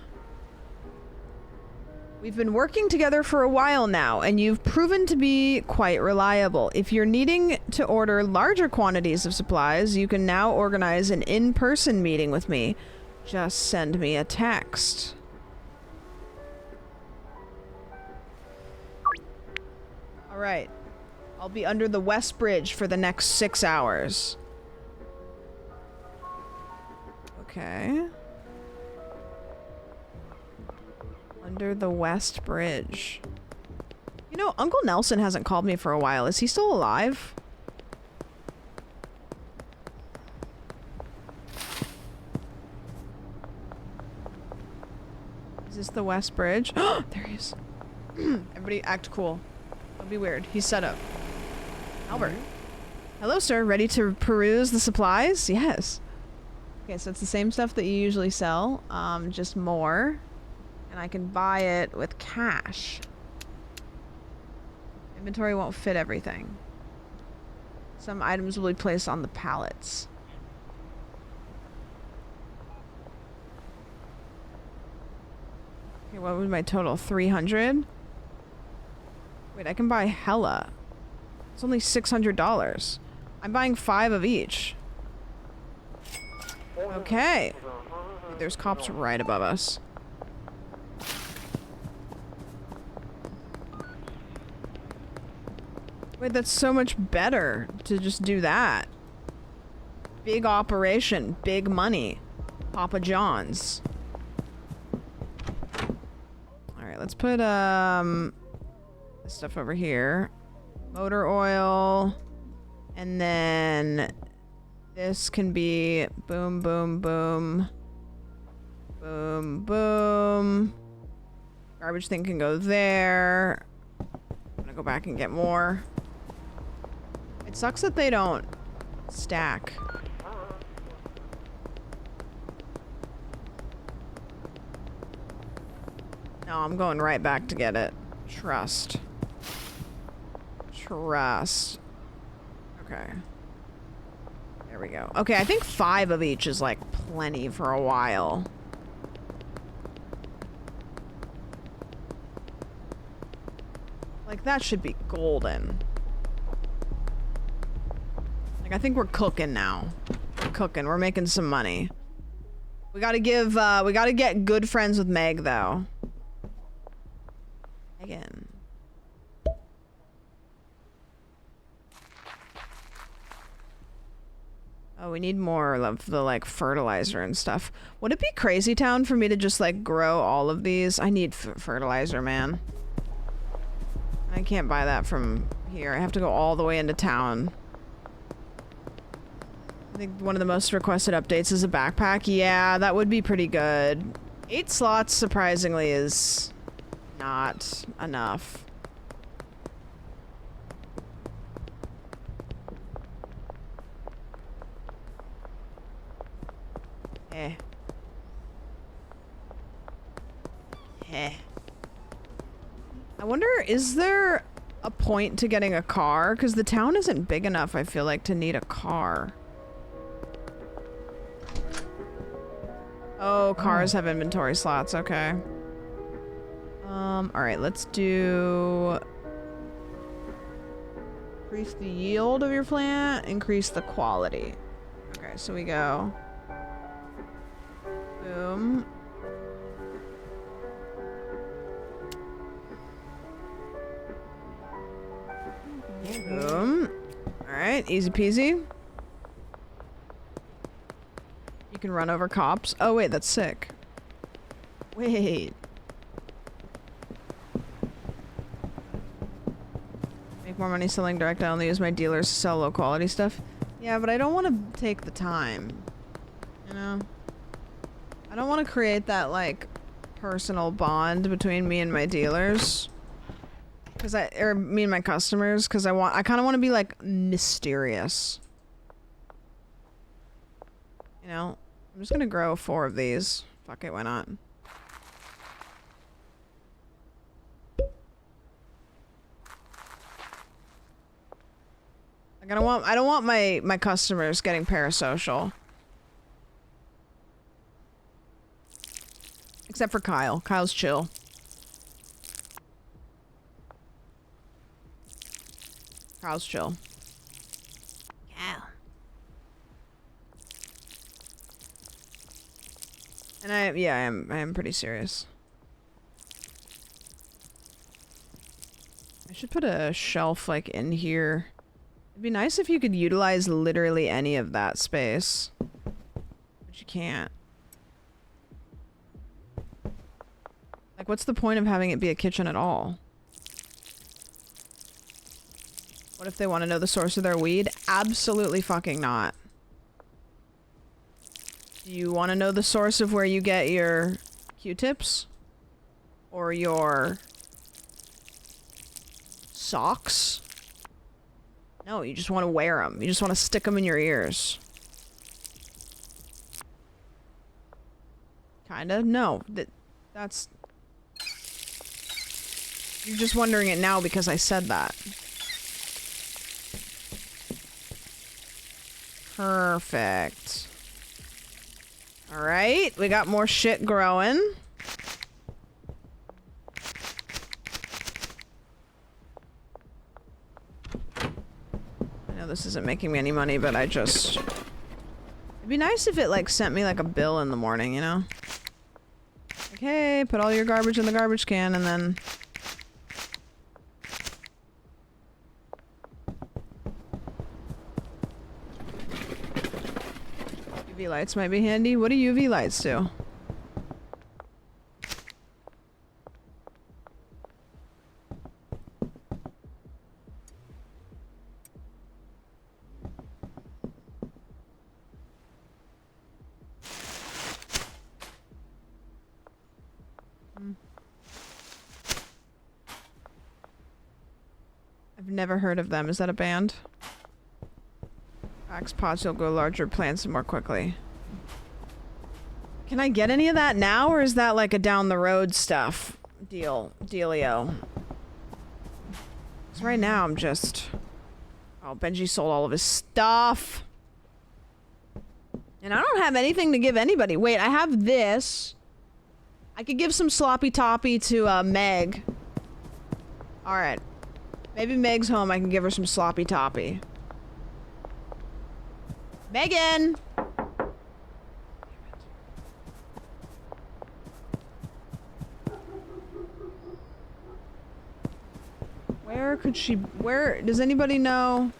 We've been working together for a while now, and you've proven to be quite reliable. If you're needing to order larger quantities of supplies, you can now organize an in-person meeting with me. Just send me a text. Alright. I'll be under the West Bridge for the next 6 hours. Okay. Under the West Bridge. You know, Uncle Nelson hasn't called me for a while. Is he still alive? Is this the West Bridge? Oh, there he is. Everybody act cool. Don't be weird. He's set up. Albert. Hello, sir. Ready to peruse the supplies? Yes. Okay, so it's the same stuff that you usually sell, just more. And I can buy it with cash. Inventory won't fit everything. Some items will be placed on the pallets. Okay, what was my total? 300? Wait, I can buy hella. It's only $600. I'm buying 5 of each. Okay. There's cops right above us. Wait, that's so much better to just do that. Big operation, big money. Papa John's. Alright, let's put this stuff over here. Motor oil. And then this can be boom, boom, boom. Boom, boom. Garbage thing can go there. I'm gonna go back and get more. It sucks that they don't stack. No, I'm going right back to get it. Trust. Trust. Okay. There we go. Okay, I think 5 of each is like plenty for a while. Like that should be golden. Like I think we're cooking now. We're cooking. We're making some money. We gotta give, we gotta get good friends with Meg though. Megan. Oh, we need more of the, like, fertilizer and stuff. Would it be crazy town for me to just, like, grow all of these? I need fertilizer, man. I can't buy that from here. I have to go all the way into town. I think one of the most requested updates is a backpack. Yeah, that would be pretty good. 8 slots, surprisingly, is not enough. Eh. Eh. I wonder, is there a point to getting a car? Because the town isn't big enough, I feel like, to need a car. Oh, cars have inventory slots, okay. Alright, let's do... Increase the yield of your plant, increase the quality. Okay, so we go... Boom. Boom. Alright, easy peasy. You can run over cops. Oh wait, that's sick. Wait. Make more money selling direct. I only use my dealers to sell low quality stuff. Yeah, but I don't want to take the time. You know? I don't want to create that, like, personal bond between me and my dealers. Or me and my customers, because I kind of want to be, like, mysterious. You know? I'm just gonna grow 4 of these. Fuck it, why not? Like, I don't want my customers getting parasocial. Except for Kyle. Kyle's chill. Kyle's chill. Kyle. And I am pretty serious. I should put a shelf, like, in here. It'd be nice if you could utilize literally any of that space. But you can't. Like, what's the point of having it be a kitchen at all? What if they want to know the source of their weed? Absolutely fucking not. Do you want to know the source of where you get your Q-tips? Or your socks? No, you just want to wear them. You just want to stick them in your ears. Kinda? No. That's... You're just wondering it now because I said that. Perfect. Alright, we got more shit growing. I know this isn't making me any money, but I just... It'd be nice if it, like, sent me, like, a bill in the morning, you know? Like, hey, put all your garbage in the garbage can, and then... UV lights might be handy. What do UV lights do? I've never heard of them. Is that a band? Axe pods will grow larger plants more quickly. Can I get any of that now, or is that like a down the road stuff dealio? Because right now I'm just... Oh, Benji sold all of his stuff. And I don't have anything to give anybody. Wait, I have this. I could give some sloppy toppy to Meg. Alright. Maybe Meg's home, I can give her some sloppy toppy. Megan! Where could she... Where... Does anybody know?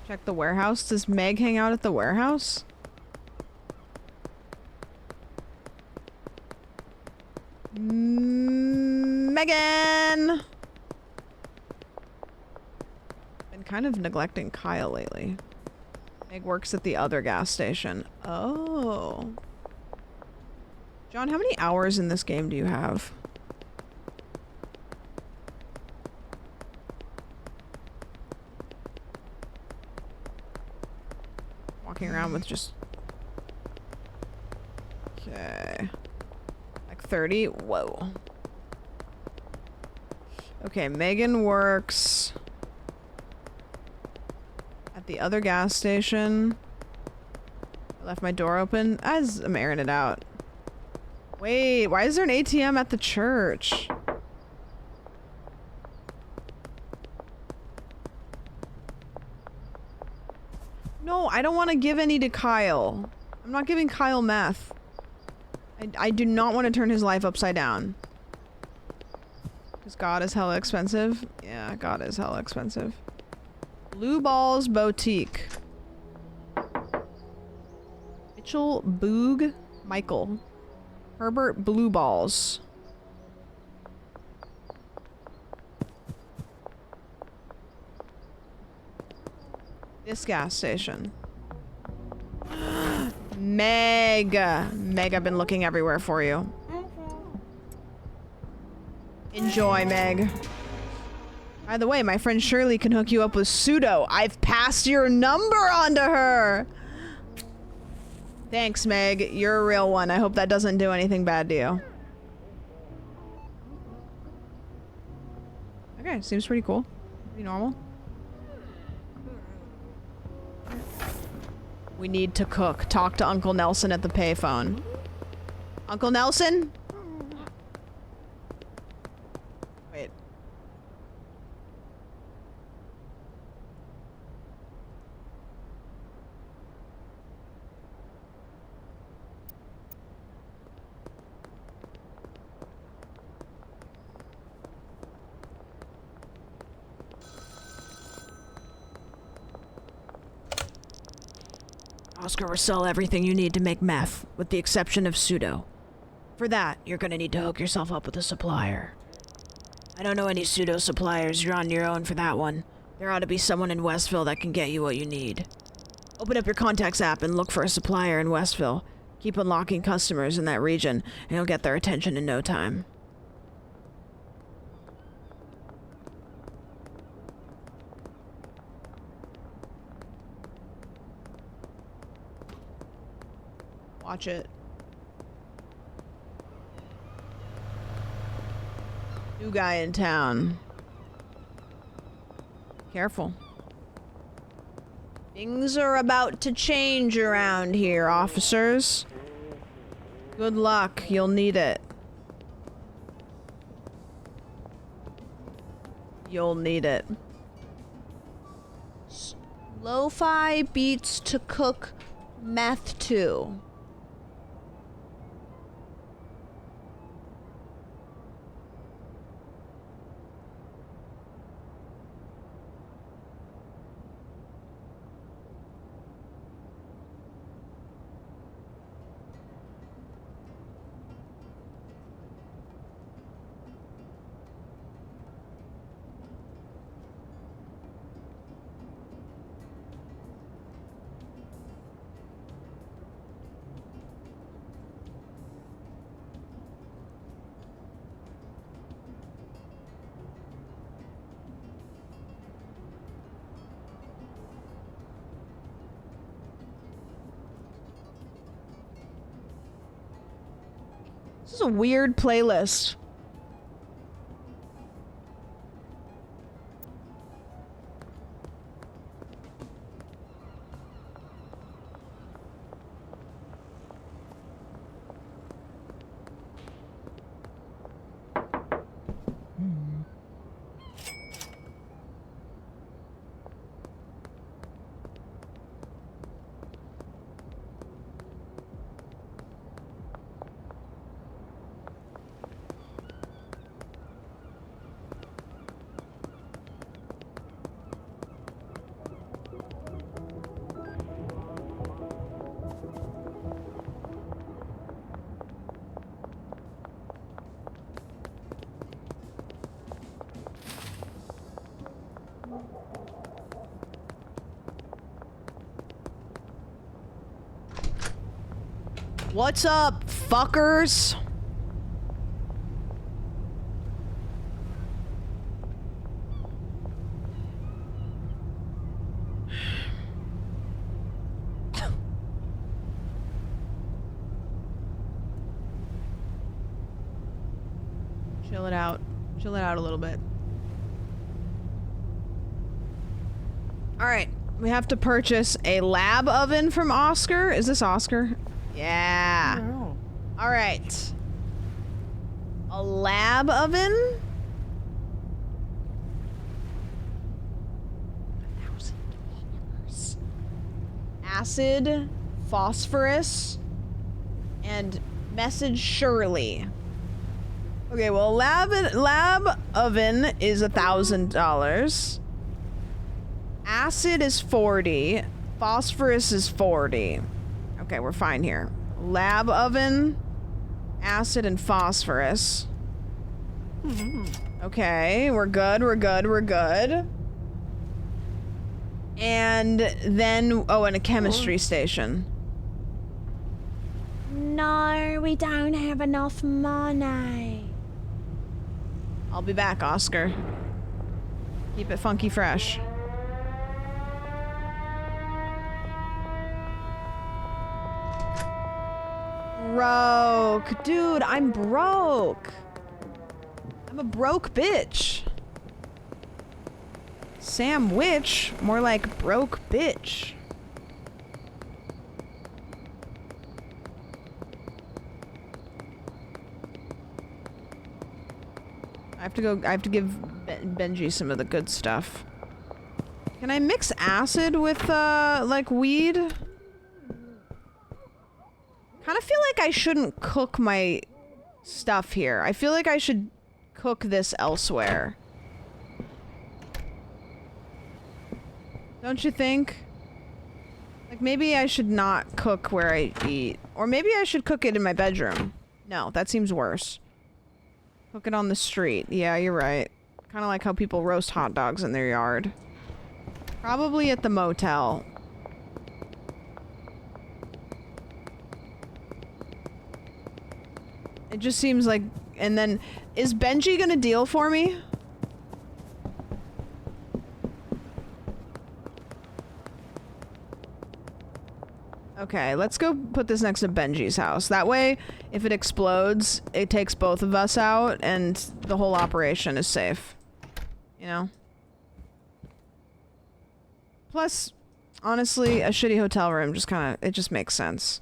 Check the warehouse. Does Meg hang out at the warehouse? Megan! Been kind of neglecting Kyle lately. Meg works at the other gas station. Oh. John, how many hours in this game do you have? Walking around with just... Okay. Like 30? Whoa. Okay, Megan works... at the other gas station. I left my door open. I'm airing it out. Wait, why is there an ATM at the church? No, I don't want to give any to Kyle. I'm not giving Kyle meth. I do not want to turn his life upside down. Because God is hella expensive. Yeah, God is hella expensive. Blue Balls Boutique. Mitchell Boog Michael. Herbert Blue Balls. This gas station. Meg! Meg, I've been looking everywhere for you. Enjoy, Meg. By the way, my friend Shirley can hook you up with Pseudo. I've passed your number on to her! Thanks, Meg. You're a real one. I hope that doesn't do anything bad to you. Okay, seems pretty cool. Pretty normal. We need to cook. Talk to Uncle Nelson at the payphone. Uncle Nelson? Wait. Oscar will sell everything you need to make meth, with the exception of Pseudo. For that, you're gonna need to hook yourself up with a supplier. I don't know any Pseudo suppliers. You're on your own for that one. There ought to be someone in Westville that can get you what you need. Open up your contacts app and look for a supplier in Westville. Keep unlocking customers in that region, and you'll get their attention in no time. Watch it. New guy in town. Careful. Things are about to change around here, officers. Good luck. You'll need it. You'll need it. Lo-fi beats to cook meth to. This is a weird playlist. What's up, fuckers? Chill it out. Chill it out a little bit. Alright, we have to purchase a lab oven from Oscar. Is this Oscar? Yeah. No. Alright. A lab oven? $1,000. Acid, phosphorus, and message Shirley. Okay, well, lab oven is $1,000. Acid is 40. Phosphorus is 40. Okay, we're fine here. Lab oven, acid, and phosphorus. Okay, we're good, we're good, we're good. And then, oh, and a chemistry station. No, we don't have enough money. I'll be back, Oscar. Keep it funky fresh. Broke. Dude, I'm broke. I'm a broke bitch. Sam Witch, more like broke bitch. I have to give Benji some of the good stuff. Can I mix acid with, like, weed? Kind of feel like I shouldn't cook my stuff here. I feel like I should cook this elsewhere. Don't you think? Like, maybe I should not cook where I eat. Or maybe I should cook it in my bedroom. No, that seems worse. Cook it on the street. Yeah, you're right. Kind of like how people roast hot dogs in their yard. Probably at the motel. It just seems like... And then... Is Benji gonna deal for me? Okay, let's go put this next to Benji's house. That way, if it explodes, it takes both of us out, and the whole operation is safe. You know? Plus, honestly, a shitty hotel room just kinda... It just makes sense.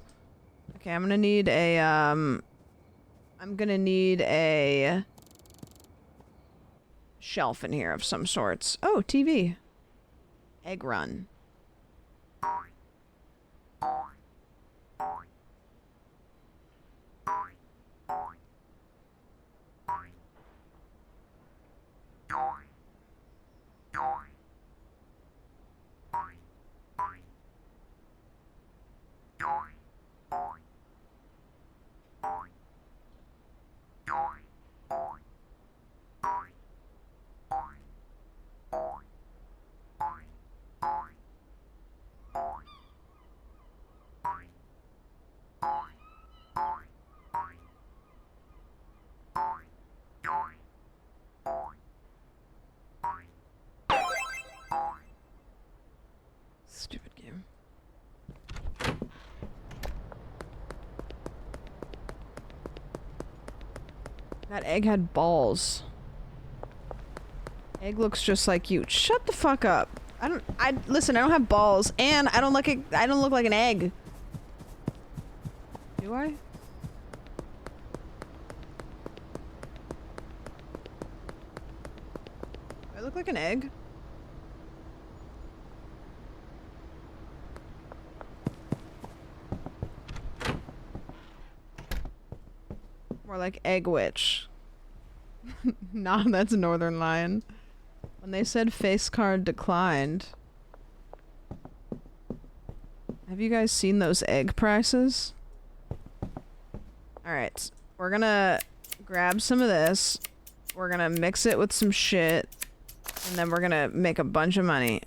Okay, I'm gonna need a, I'm gonna need a... shelf in here of some sorts. Oh, TV. Egg run. That egg had balls. Egg looks just like you. Shut the fuck up. Listen, I don't have balls, and I don't look like an egg. Do I? Do I look like an egg? More like egg witch. Nah, that's a northern lion. When they said face card declined. Have you guys seen those egg prices? Alright, we're gonna grab some of this. We're gonna mix it with some shit. And then we're gonna make a bunch of money.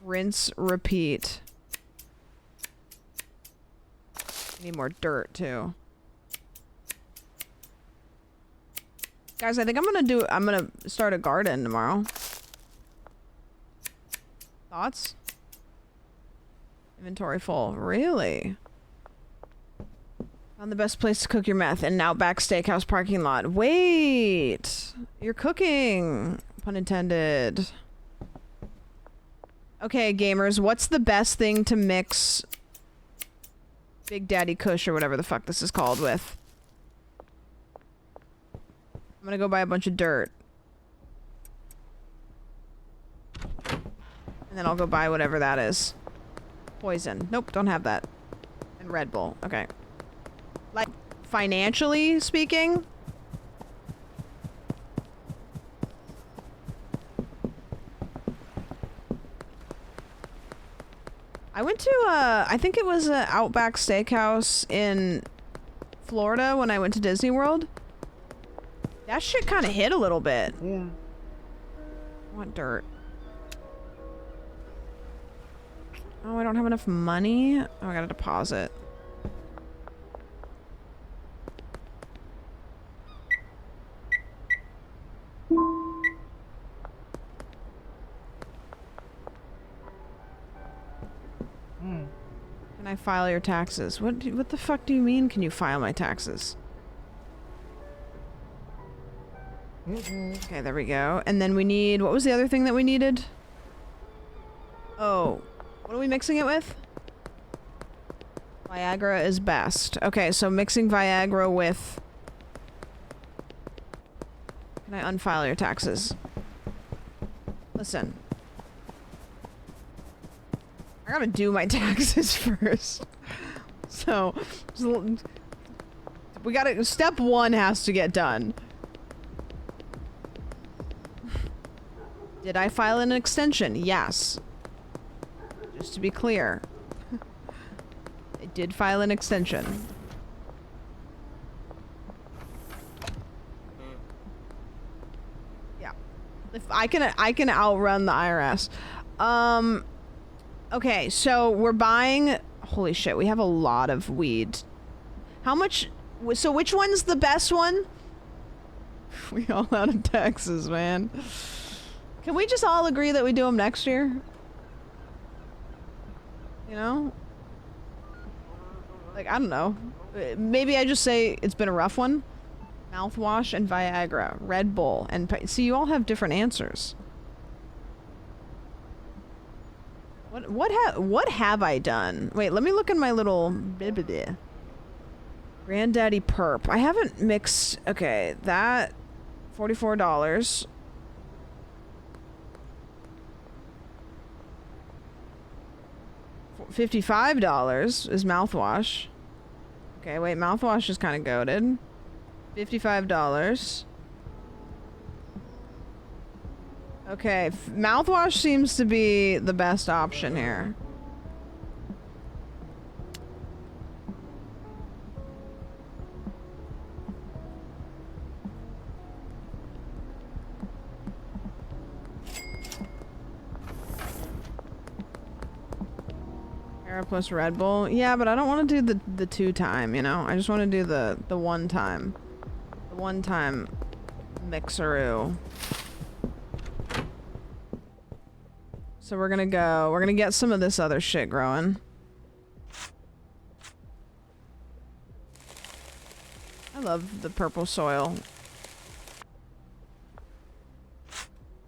Rinse, repeat. Need more dirt too. Guys, I think I'm gonna start a garden tomorrow. Thoughts? Inventory full. Really? Found the best place to cook your meth in an Outback Steakhouse parking lot. Wait! You're cooking! Pun intended. Okay, gamers, what's the best thing to mix Big Daddy Kush or whatever the fuck this is called with? I'm gonna go buy a bunch of dirt. And then I'll go buy whatever that is. Poison. Nope, don't have that. And Red Bull. Okay. Like, financially speaking... I went to, I think it was an Outback Steakhouse in Florida when I went to Disney World. That shit kind of hit a little bit. Yeah. I want dirt. Oh, I don't have enough money. Oh, I gotta deposit. Can I file your taxes? What the fuck do you mean, can you file my taxes? Okay, there we go. And then we need... What was the other thing that we needed? Oh. What are we mixing it with? Viagra is best. Okay, so mixing Viagra with... Can I unfile your taxes? Listen. I gotta do my taxes first. So we gotta... Step 1 has to get done. Did I file an extension? Yes. Just to be clear. I did file an extension. Yeah. If I can outrun the IRS. Okay, so we're buying... Holy shit, we have a lot of weed. How much... So which one's the best one? We all out of taxes, man. Can we just all agree that we do them next year? You know? Like, I don't know. Maybe I just say it's been a rough one. Mouthwash and Viagra. Red Bull. And... See, you all have different answers. What have I done? Wait, let me look in my little... Granddaddy Perp. I haven't mixed... Okay, that... $44. $55 is mouthwash. Okay, wait, mouthwash is kind of goated. $55. Okay, mouthwash seems to be the best option here. Era plus Red Bull. Yeah, but I don't want to do the 2-time, you know? I just want to do the 1-time. The 1-time mixeroo. So we're gonna get some of this other shit growing. I love the purple soil.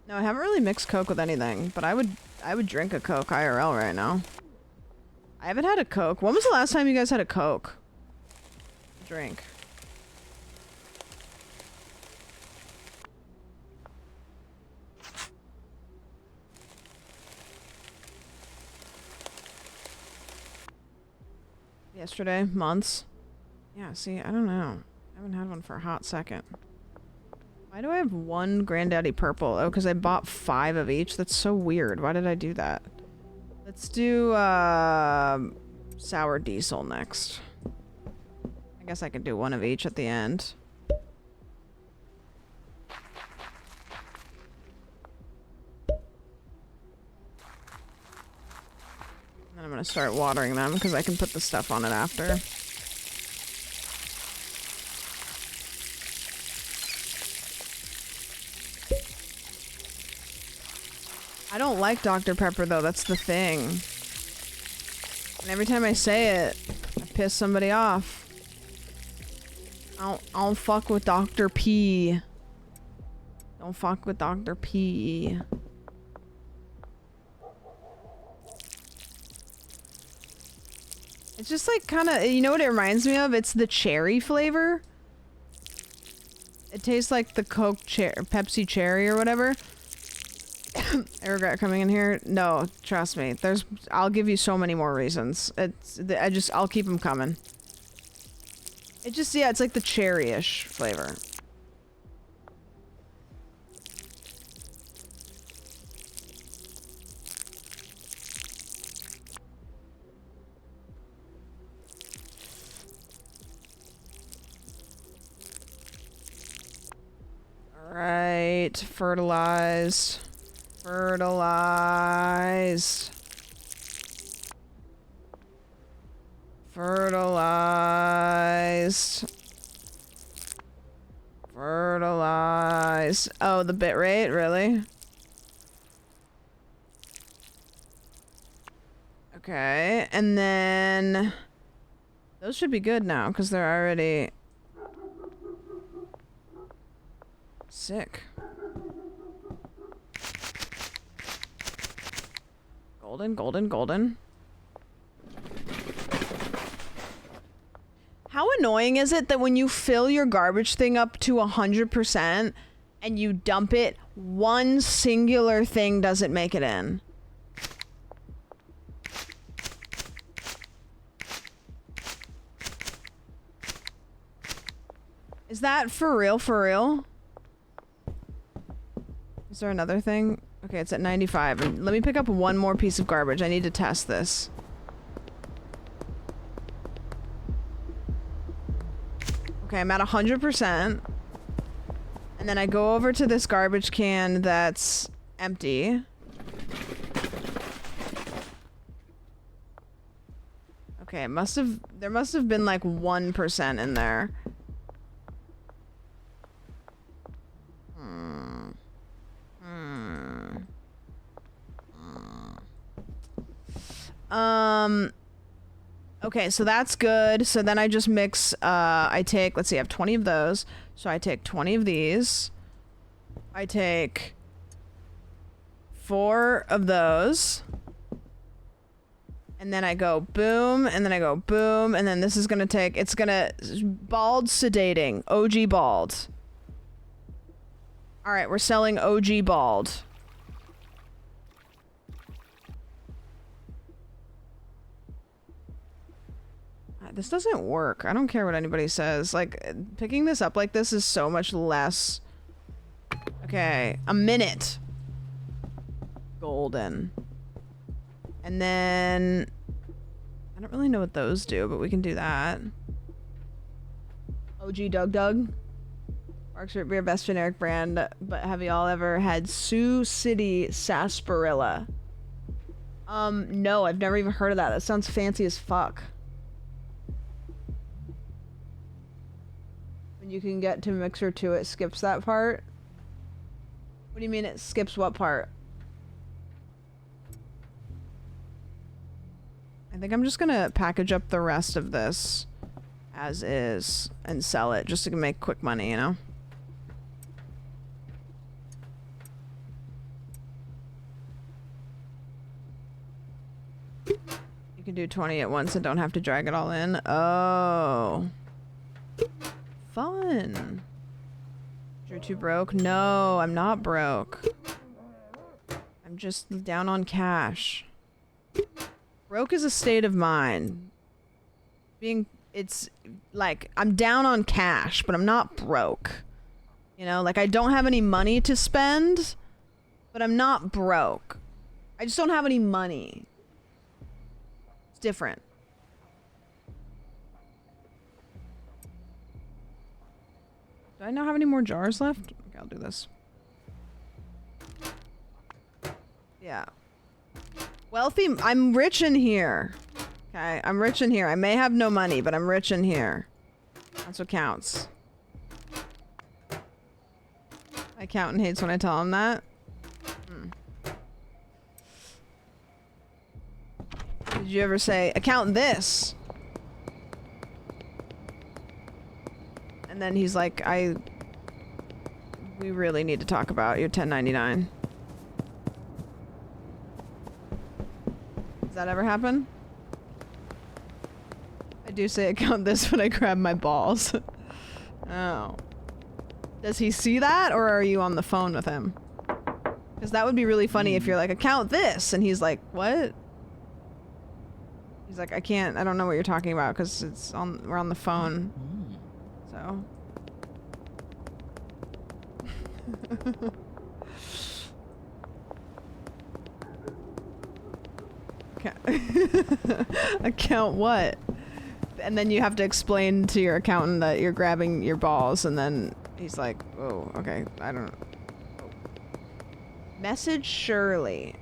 No, I haven't really mixed Coke with anything, but I would drink a Coke IRL right now. I haven't had a Coke. When was the last time you guys had a Coke? Drink. Yesterday, months. Yeah, see, I don't know. I haven't had one for a hot second. Why do I have one Granddaddy Purple? Oh, because I bought 5 of each? That's so weird. Why did I do that? Let's do, Sour Diesel next. I guess I could do one of each at the end. And I'm gonna start watering them because I can put the stuff on it after. I don't like Dr. Pepper though, that's the thing. And every time I say it, I piss somebody off. I don't fuck with Dr. P. Don't fuck with Dr. P. It's just like kind of, you know what it reminds me of? It's the cherry flavor. It tastes like the Coke Pepsi cherry or whatever. I regret coming in here. No, trust me. I'll give you so many more reasons. I'll keep them coming. It just, yeah, it's like the cherry-ish flavor. Alright, fertilized. Fertilized. Fertilized. Fertilized. Oh, the bit rate? Really? Okay, and then... Those should be good now, because they're already... Sick. Golden, golden, golden. How annoying is it that when you fill your garbage thing up to 100% and you dump it, one singular thing doesn't make it in? Is that for real, for real? Is there another thing? Okay, it's at 95. And let me pick up one more piece of garbage. I need to test this. Okay, I'm at 100%. And then I go over to this garbage can that's empty. Okay, there must have been like 1% in there. Okay, so that's good. So then I just mix, I take, let's see, I have 20 of those. So I take 20 of these. I take 4 of those. And then I go boom, and then I go boom, and then this is gonna take, it's gonna, bald sedating, OG bald. Alright, we're selling OG bald. This doesn't work. I don't care what anybody says. Like, picking this up like this is so much less. Okay, a minute. Golden. And then... I don't really know what those do, but we can do that. OG Doug. Mark's Root Beer, best generic brand, but have y'all ever had Sioux City Sarsaparilla? No, I've never even heard of that. That sounds fancy as fuck. When you can get to Mixer 2, it skips that part? What do you mean it skips what part? I think I'm just gonna package up the rest of this as is and sell it just to make quick money, you know? You can do 20 at once and don't have to drag it all in. Oh. Fun. You're too broke? No, I'm not broke. I'm just down on cash. Broke is a state of mind. It's like, I'm down on cash, but I'm not broke. You know, like I don't have any money to spend, but I'm not broke. I just don't have any money. It's different. Do I not have any more jars left? Okay, I'll do this. Yeah. Wealthy, I'm rich in here. Okay, I'm rich in here. I may have no money, but I'm rich in here. That's what counts. My accountant hates when I tell him that. Did you ever say, accountant this? And then he's like, we really need to talk about your 1099. Does that ever happen? I do say account this when I grab my balls. Oh. Does he see that, or are you on the phone with him? Because that would be really funny if you're like, account this, and he's like, what? He's like, I don't know what you're talking about, because we're on the phone. So. Account what? And then you have to explain to your accountant that you're grabbing your balls, and then he's like, oh, okay, I don't know. Message Shirley.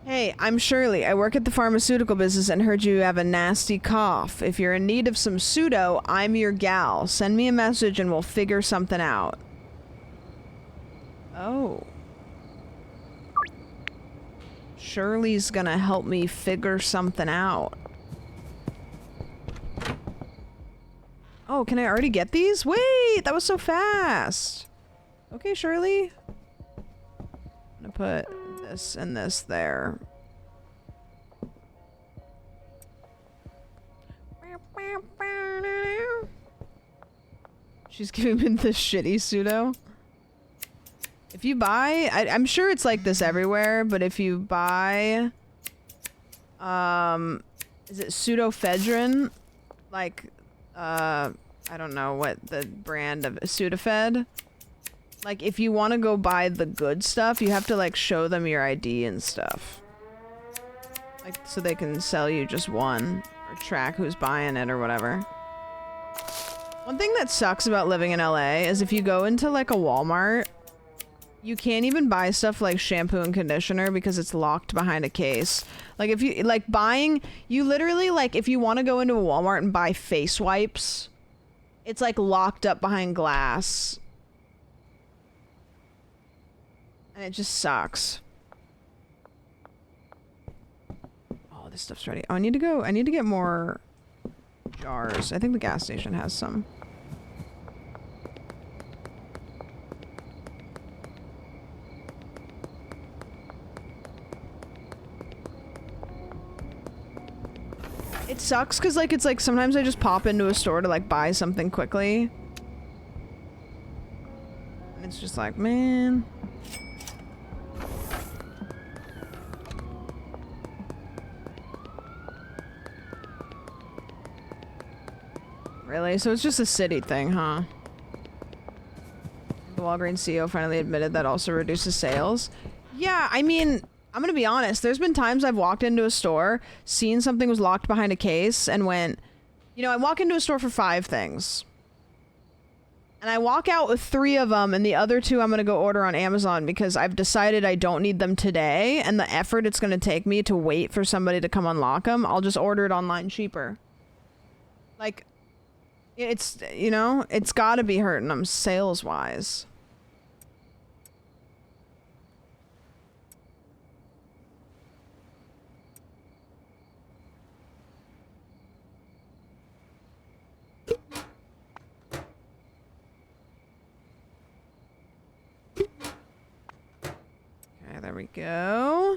Hey, I'm Shirley. I work at the pharmaceutical business and heard you have a nasty cough. If you're in need of some pseudo, I'm your gal. Send me a message and we'll figure something out. Oh. Shirley's gonna help me figure something out. Oh, can I already get these? Wait, that was so fast. Okay, Shirley. I'm gonna put this and this there. She's giving me the shitty pseudo. If you buy, I'm sure it's like this everywhere, but if you buy, is it pseudoephedrine? Like, I don't know what the brand of Sudafed. Like, if you want to go buy the good stuff, you have to, like, show them your ID and stuff. Like, so they can sell you just one, or track who's buying it or whatever. One thing that sucks about living in LA is if you go into, like, a Walmart, you can't even buy stuff like shampoo and conditioner because it's locked behind a case. Like, if you, like, you literally, like, if you want to go into a Walmart and buy face wipes, it's, like, locked up behind glass. And it just sucks. Oh, this stuff's ready. Oh, I need to get more jars. I think the gas station has some. It sucks because, like, it's like sometimes I just pop into a store to, like, buy something quickly. And it's just like, man. Really? So it's just a city thing, huh? The Walgreens CEO finally admitted that also reduces sales. Yeah, I mean, I'm gonna be honest. There's been times I've walked into a store, seen something was locked behind a case, and went, you know, I walk into a store for 5 things. And I walk out with 3 of them, and the other 2 I'm gonna go order on Amazon because I've decided I don't need them today, and the effort it's gonna take me to wait for somebody to come unlock them, I'll just order it online cheaper. Like, it's, you know, it's gotta be hurting them sales-wise. There we go.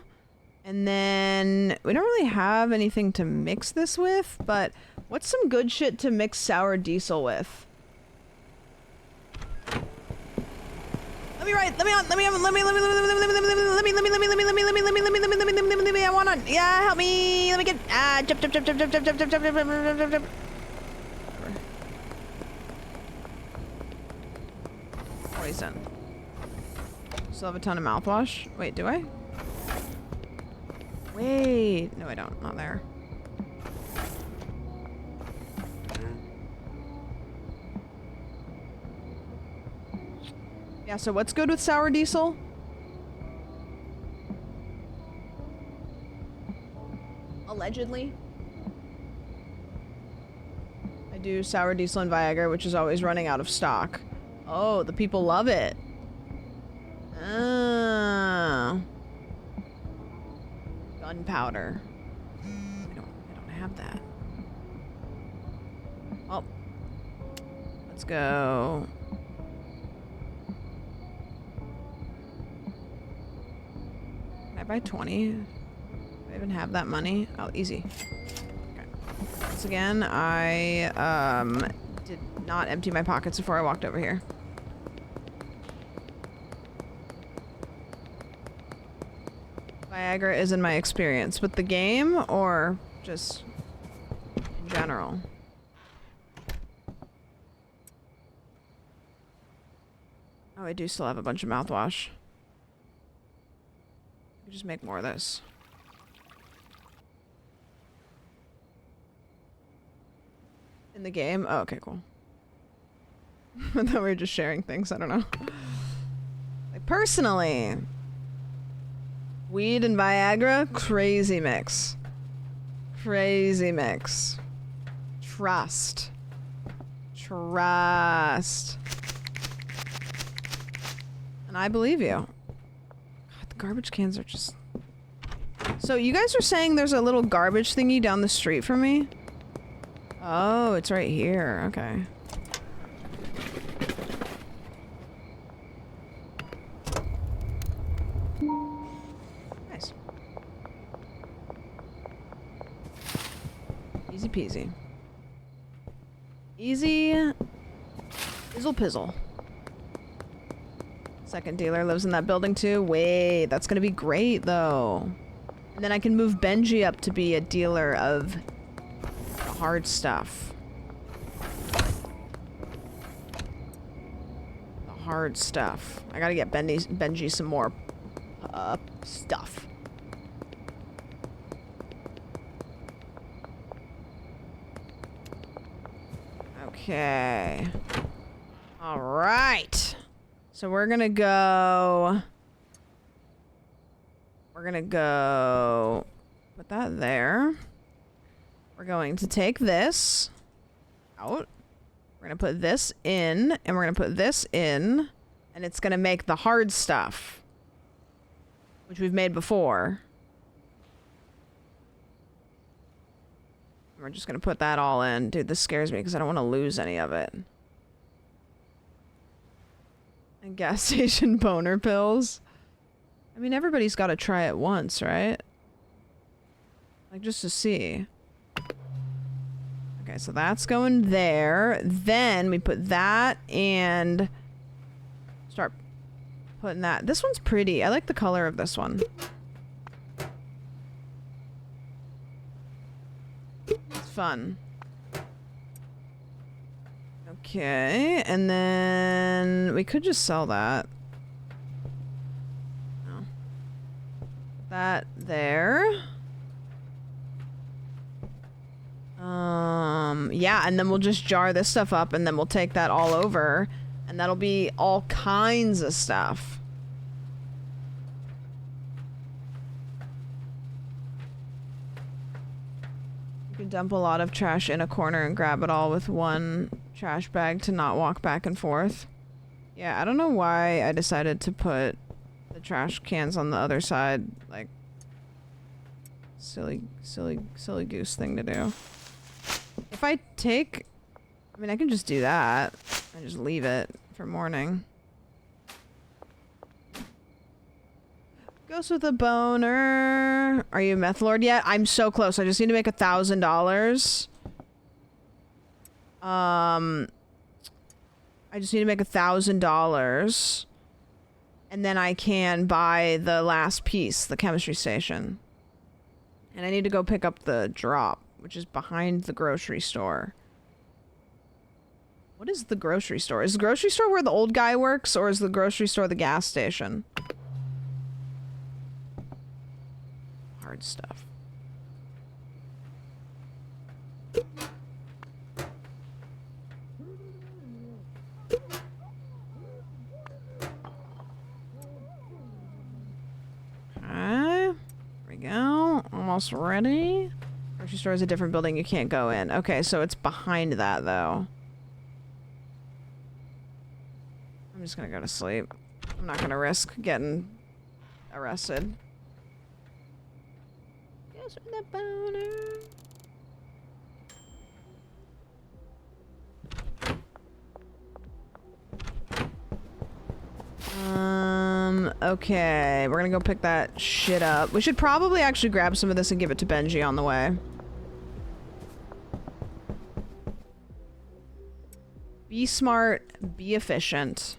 And then we don't really have anything to mix this with, but what's some good shit to mix sour diesel with? Let me, I wanna, yeah, help me, let me get, jump. Poison. Still have a ton of mouthwash. Wait, do I? Wait, no I don't, not there. Yeah, so what's good with sour diesel? Allegedly. I do sour diesel and Viagra, which is always running out of stock. Oh, the people love it. Oh. Gunpowder. I don't have that. Oh. Let's go. Can I buy 20? Do I even have that money? Oh, easy. Okay. Once again, I did not empty my pockets before I walked over here. Viagra is in my experience with the game or just in general. Oh, I do still have a bunch of mouthwash. I could just make more of this. In the game? Oh, okay, cool. I thought we were just sharing things, I don't know. Like, personally, weed and Viagra, crazy mix. Crazy mix. Trust. Trust. And I believe you. God, the garbage cans are just... So you guys are saying there's a little garbage thingy down the street from me? Oh, it's right here. Okay. Nice. Easy peasy. Easy... Pizzle pizzle. Second dealer lives in that building too? Wait, that's gonna be great though. And then I can move Benji up to be a dealer of the hard stuff. The hard stuff. I gotta get Benji some more stuff. Okay. All right. So we're gonna go... We're gonna go... Put that there. We're going to take this out. We're gonna put this in, and we're gonna put this in, and it's gonna make the hard stuff, which we've made before. We're just gonna put that all in. Dude, this scares me because I don't want to lose any of it. And gas station boner pills. I mean, everybody's got to try it once, right? Like, just to see. Okay, so that's going there. Then we put that and start putting that. This one's pretty. I like the color of this one. It's fun. Okay, and then we could just sell that. No. That there. Yeah, and then we'll just jar this stuff up and then we'll take that all over and that'll be all kinds of stuff. You can dump a lot of trash in a corner and grab it all with one trash bag to not walk back and forth. Yeah, I don't know why I decided to put the trash cans on the other side. Like, silly goose thing to do. If I take... I mean, I can just do that. I just leave it for morning. Go Goes with a boner. Are you a meth lord yet? I'm so close. I just need to make $1,000. I just need to make $1,000. And then I can buy the last piece, the chemistry station. And I need to go pick up the drop, which is behind the grocery store. What is the grocery store? Is the grocery store where the old guy works, or is the grocery store the gas station? Hard stuff. Okay. Here we go. Almost ready. Grocery store is a different building you can't go in. Okay, so it's behind that, though. I'm just gonna go to sleep. I'm not gonna risk getting arrested. Guess with the boner. Okay, we're gonna go pick that shit up. We should probably actually grab some of this and give it to Benji on the way. Be smart, be efficient.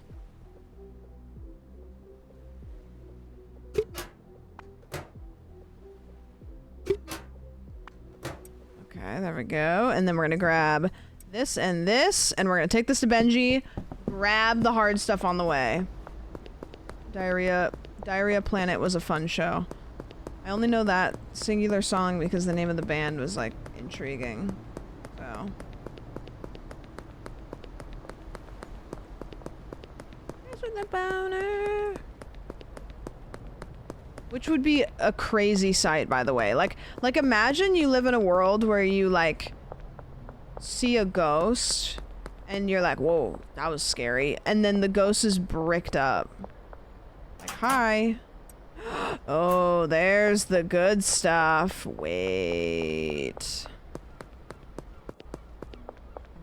Okay, there we go. And then we're gonna grab this, and we're gonna take this to Benji, grab the hard stuff on the way. Diarrhea Planet was a fun show. I only know that singular song because the name of the band was, like, intriguing. So. Here's with the boner. Which would be a crazy sight, by the way. Like imagine you live in a world where you, like, see a ghost, and you're like, whoa, that was scary. And then the ghost is bricked up. Like, hi. Oh, there's the good stuff. Wait.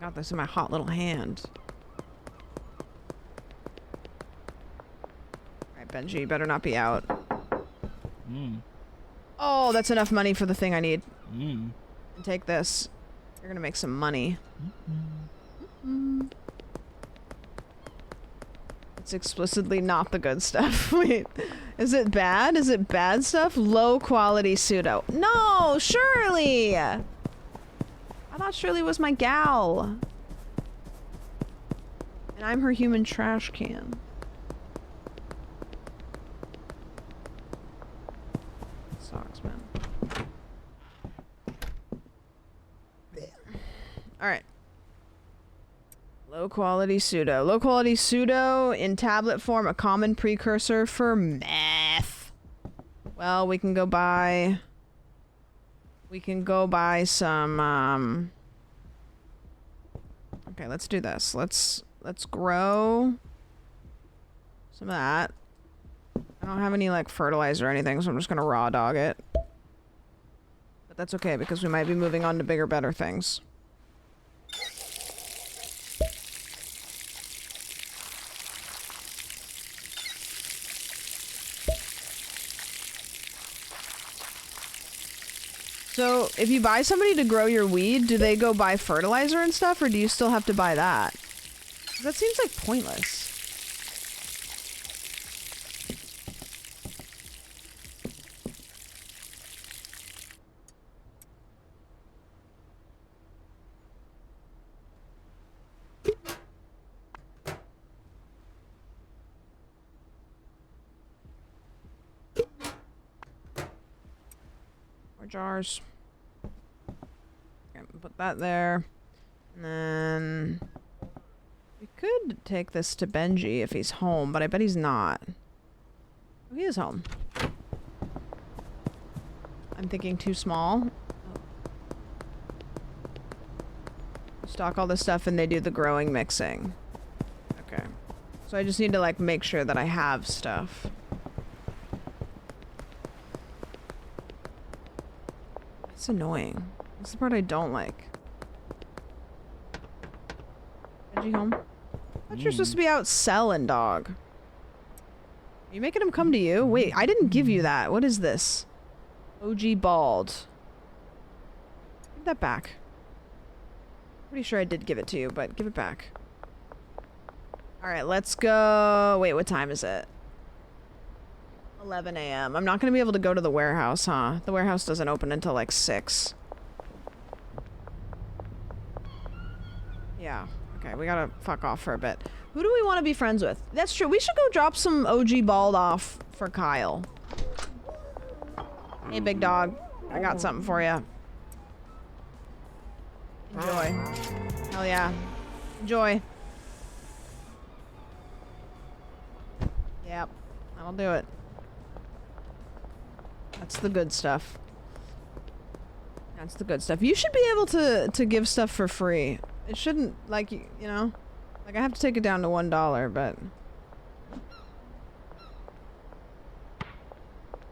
I got this in my hot little hand. Alright, Benji, you better not be out. Oh, that's enough money for the thing I need. And take this. You're gonna make some money. It's explicitly not the good stuff. Wait, is it bad? Is it bad stuff? Low quality pseudo. No, Shirley! I thought Shirley was my gal. And I'm her human trash can. Sucks, man. Alright. Low quality pseudo. Low quality pseudo in tablet form, a common precursor for meth. Well, we can go buy some, okay, let's do this. Let's grow some of that. I don't have any, like, fertilizer or anything, so I'm just gonna raw dog it. But that's okay, because we might be moving on to bigger, better things. So, if you buy somebody to grow your weed, do they go buy fertilizer and stuff, or do you still have to buy that? That seems like pointless. Jars. Okay, put that there. And then we could take this to Benji if he's home, but I bet he's not. Oh, he is home. I'm thinking too small. Stock all this stuff and they do the growing mixing. Okay. So I just need to, like, make sure that I have stuff. It's annoying. That's the part I don't like. Benji home? I thought you're supposed to be out selling, dog. you making him come to you? Wait, I didn't give you that. What is this? OG bald. Give that back. Pretty sure I did give it to you, but give it back. Alright, let's go. Wait, what time is it? 11 a.m. I'm not gonna be able to go to the warehouse, huh? The warehouse doesn't open until like 6. Yeah. Okay, we gotta fuck off for a bit. Who do we want to be friends with? That's true. We should go drop some OG bald off for Kyle. Hey, big dog. I got something for you. Enjoy. Hell yeah. Enjoy. Yep. That'll do it. That's the good stuff. That's the good stuff. You should be able to give stuff for free. It shouldn't, like, you know? Like, I have to take it down to $1, but...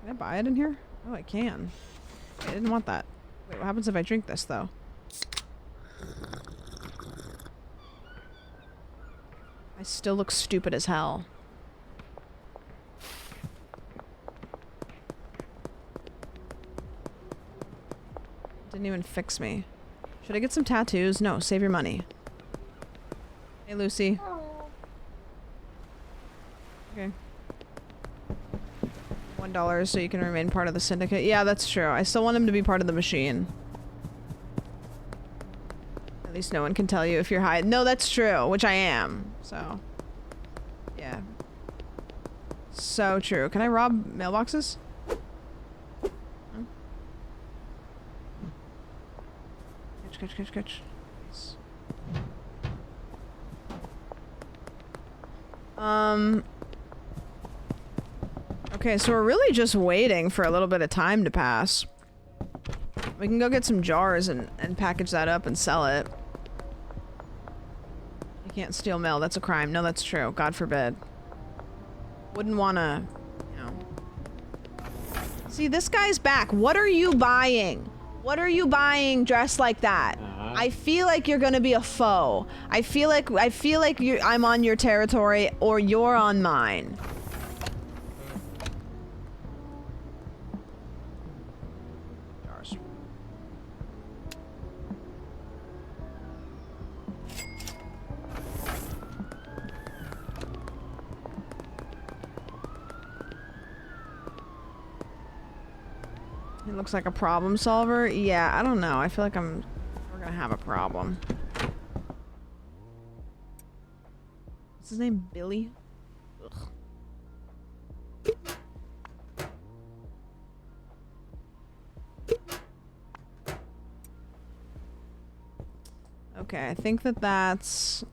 Can I buy it in here? Oh, I can. I didn't want that. Wait, what happens if I drink this, though? I still look stupid as hell. Didn't even fix me. Should I get some tattoos? No, save your money. Hey, Lucy. Okay. $1 so you can remain part of the syndicate. Yeah, that's true. I still want him to be part of the machine. At least no one can tell you if you're high. No, that's true, which I am. So, yeah. So true. Can I rob mailboxes? No? Catch. Nice. Okay, so we're really just waiting for a little bit of time to pass. We can go get some jars and package that up and sell it. You can't steal mail, that's a crime. No, that's true. God forbid. Wouldn't wanna, you know. See, this guy's back. What are you buying? What are you buying dressed like that? I feel like you're gonna be a foe. I feel like I'm on your territory or you're on mine. Jars. He looks like a problem solver. Yeah, I don't know. I feel like we're gonna have a problem. What's his name? Billy? Ugh. Okay, I think that's...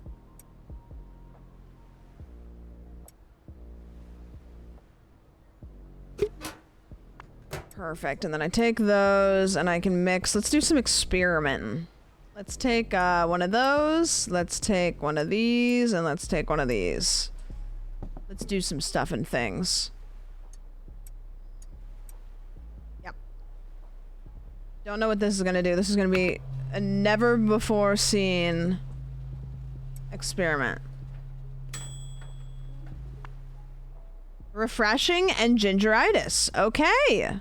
Perfect, and then I take those and I can mix. Let's do some experimenting. Let's take one of those, let's take one of these, and let's take one of these. Let's do some stuff and things. Yep. Don't know what this is gonna do. This is gonna be a never before seen experiment. Refreshing and gingeritis. Okay.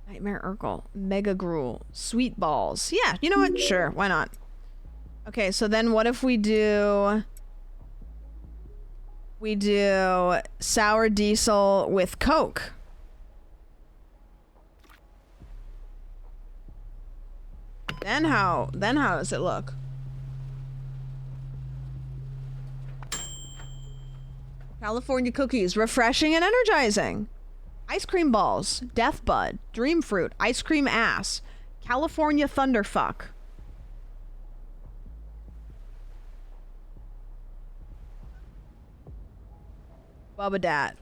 Nightmare Urkel. Mega Gruel. Sweet balls. Yeah, you know what? Sure, why not? Okay, so then what if we do... We do sour diesel with Coke. Then how does it look? California cookies, refreshing and energizing. Ice cream balls, death bud, dream fruit, ice cream ass, California thunderfuck. Bubba dat.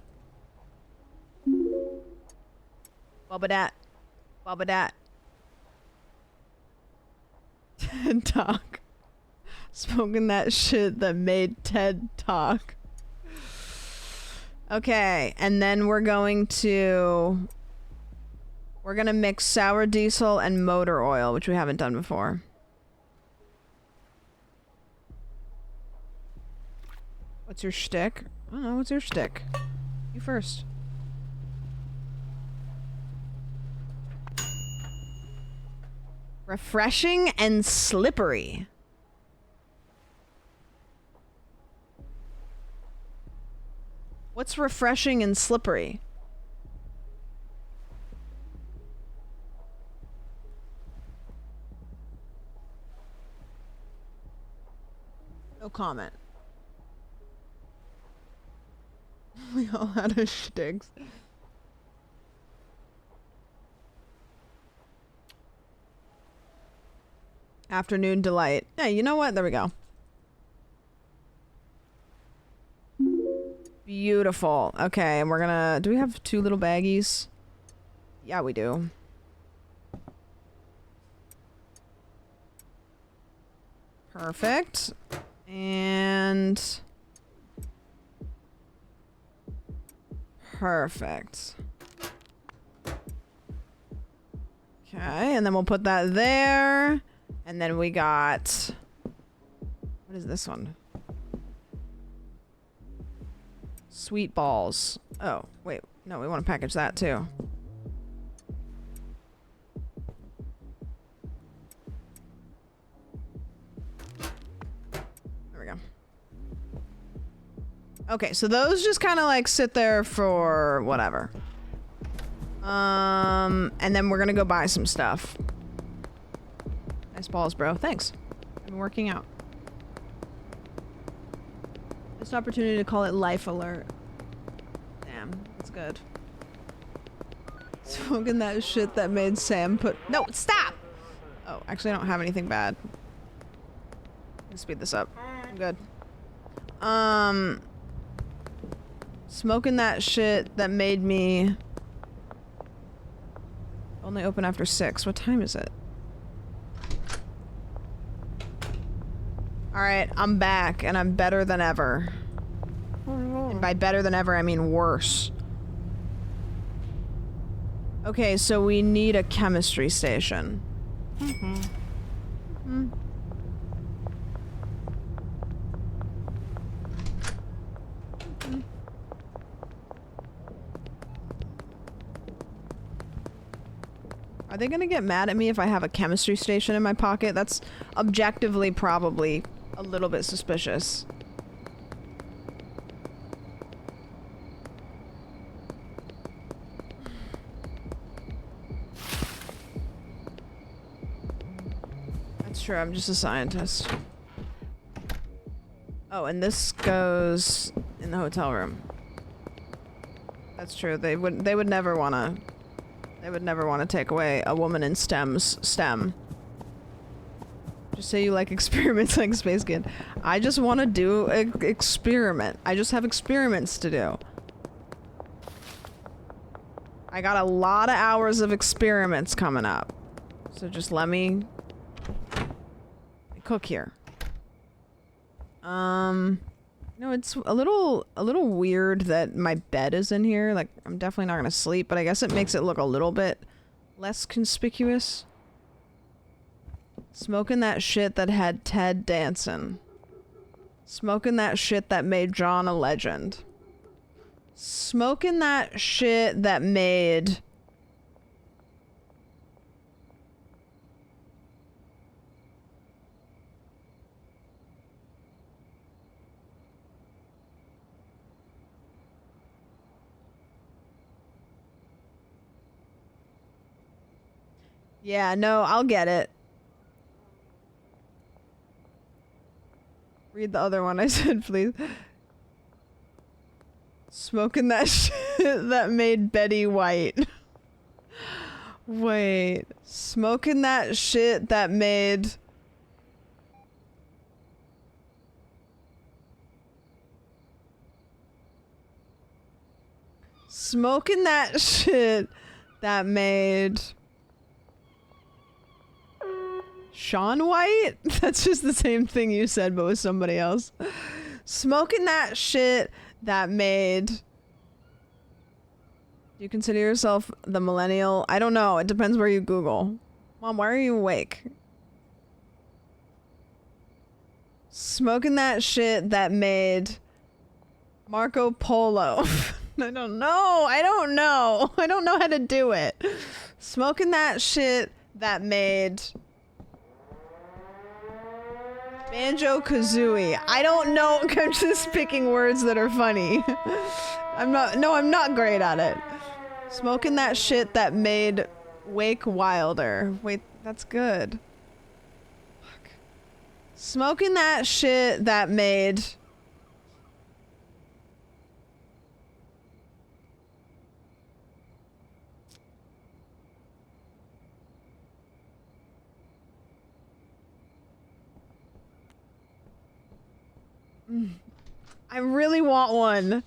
Bubba dat. Bubba dat. TED Talk. Smoking that shit that made TED Talk. Okay, and then we're gonna mix sour diesel and motor oil, which we haven't done before. What's your shtick? I don't know, what's your shtick? You first. Refreshing and slippery. What's refreshing and slippery? No comment. We all had our shticks. Afternoon delight. Yeah, you know what? There we go. Beautiful. Okay, and we're gonna... Do we have 2 little baggies? Yeah, we do. Perfect. And... Perfect. Okay, and then we'll put that there. And then we got... What is this one? Sweet balls. Oh, wait. No, we want to package that too. There we go. Okay, so those just kind of like sit there for whatever. And then we're gonna go buy some stuff. Nice balls, bro. Thanks. I've been working out. Missed opportunity to call it life alert. Damn, that's good. Smoking that shit that made Sam put— No, stop! Oh, actually I don't have anything bad. Let's speed this up. I'm good. Smoking that shit that made me only open after 6. What time is it? Alright, I'm back, and I'm better than ever. And by better than ever, I mean worse. Okay, so we need a chemistry station. Are they gonna get mad at me if I have a chemistry station in my pocket? That's objectively probably a little bit suspicious. That's true, I'm just a scientist. Oh, and this goes in the hotel room. That's true, they would never wanna... They would never want to take away a woman in STEM's STEM. Just say you like experiments like Space Kid. I just want to do an experiment. I just have experiments to do. I got a lot of hours of experiments coming up. So just let me cook here. No, it's a little weird that my bed is in here. Like, I'm definitely not gonna sleep, but I guess it makes it look a little bit less conspicuous. Smoking that shit that had Ted dancing. Smoking that shit that made John a legend. Smoking that shit that made... Yeah, no, I'll get it. Read the other one I said, please. Smoking that shit that made Betty white. Wait. Smoking that shit that made... Smoking that shit that made... Sean White? That's just the same thing you said, but with somebody else. Smoking that shit that made... Do you consider yourself the millennial? I don't know. It depends where you Google. Mom, why are you awake? Smoking that shit that made Marco Polo. I don't know. I don't know. I don't know how to do it. Smoking that shit that made Banjo-Kazooie. I don't know. I'm just picking words that are funny. I'm not great at it. Smoking that shit that made Wake Wilder. Wait, that's good. Fuck. Smoking that shit that made... I really want one.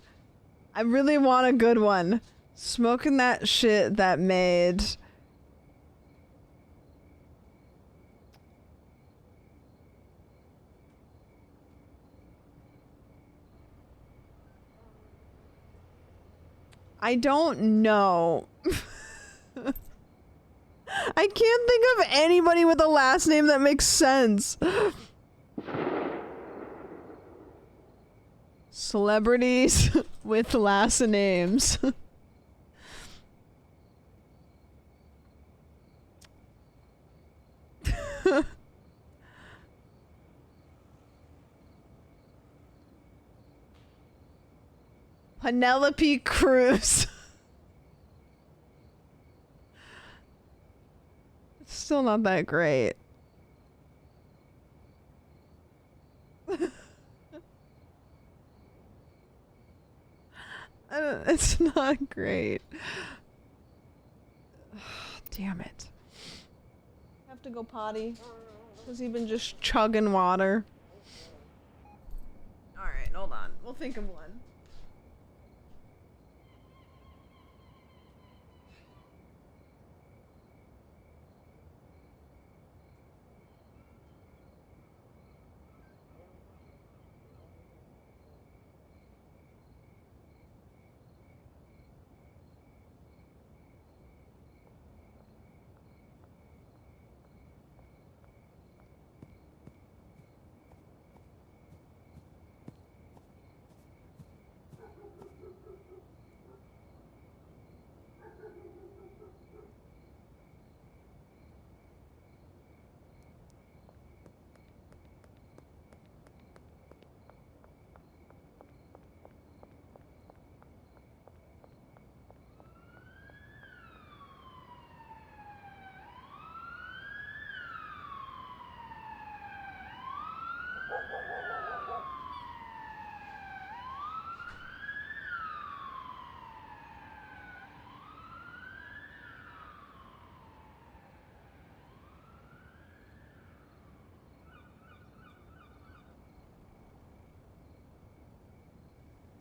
I really want a good one. Smoking that shit that made... I don't know. I can't think of anybody with a last name that makes sense. Celebrities with last names. Penelope Cruz. It's still not that great. It's not great. Damn it. I have to go potty. Has he been just chugging water? Alright, hold on. We'll think of one.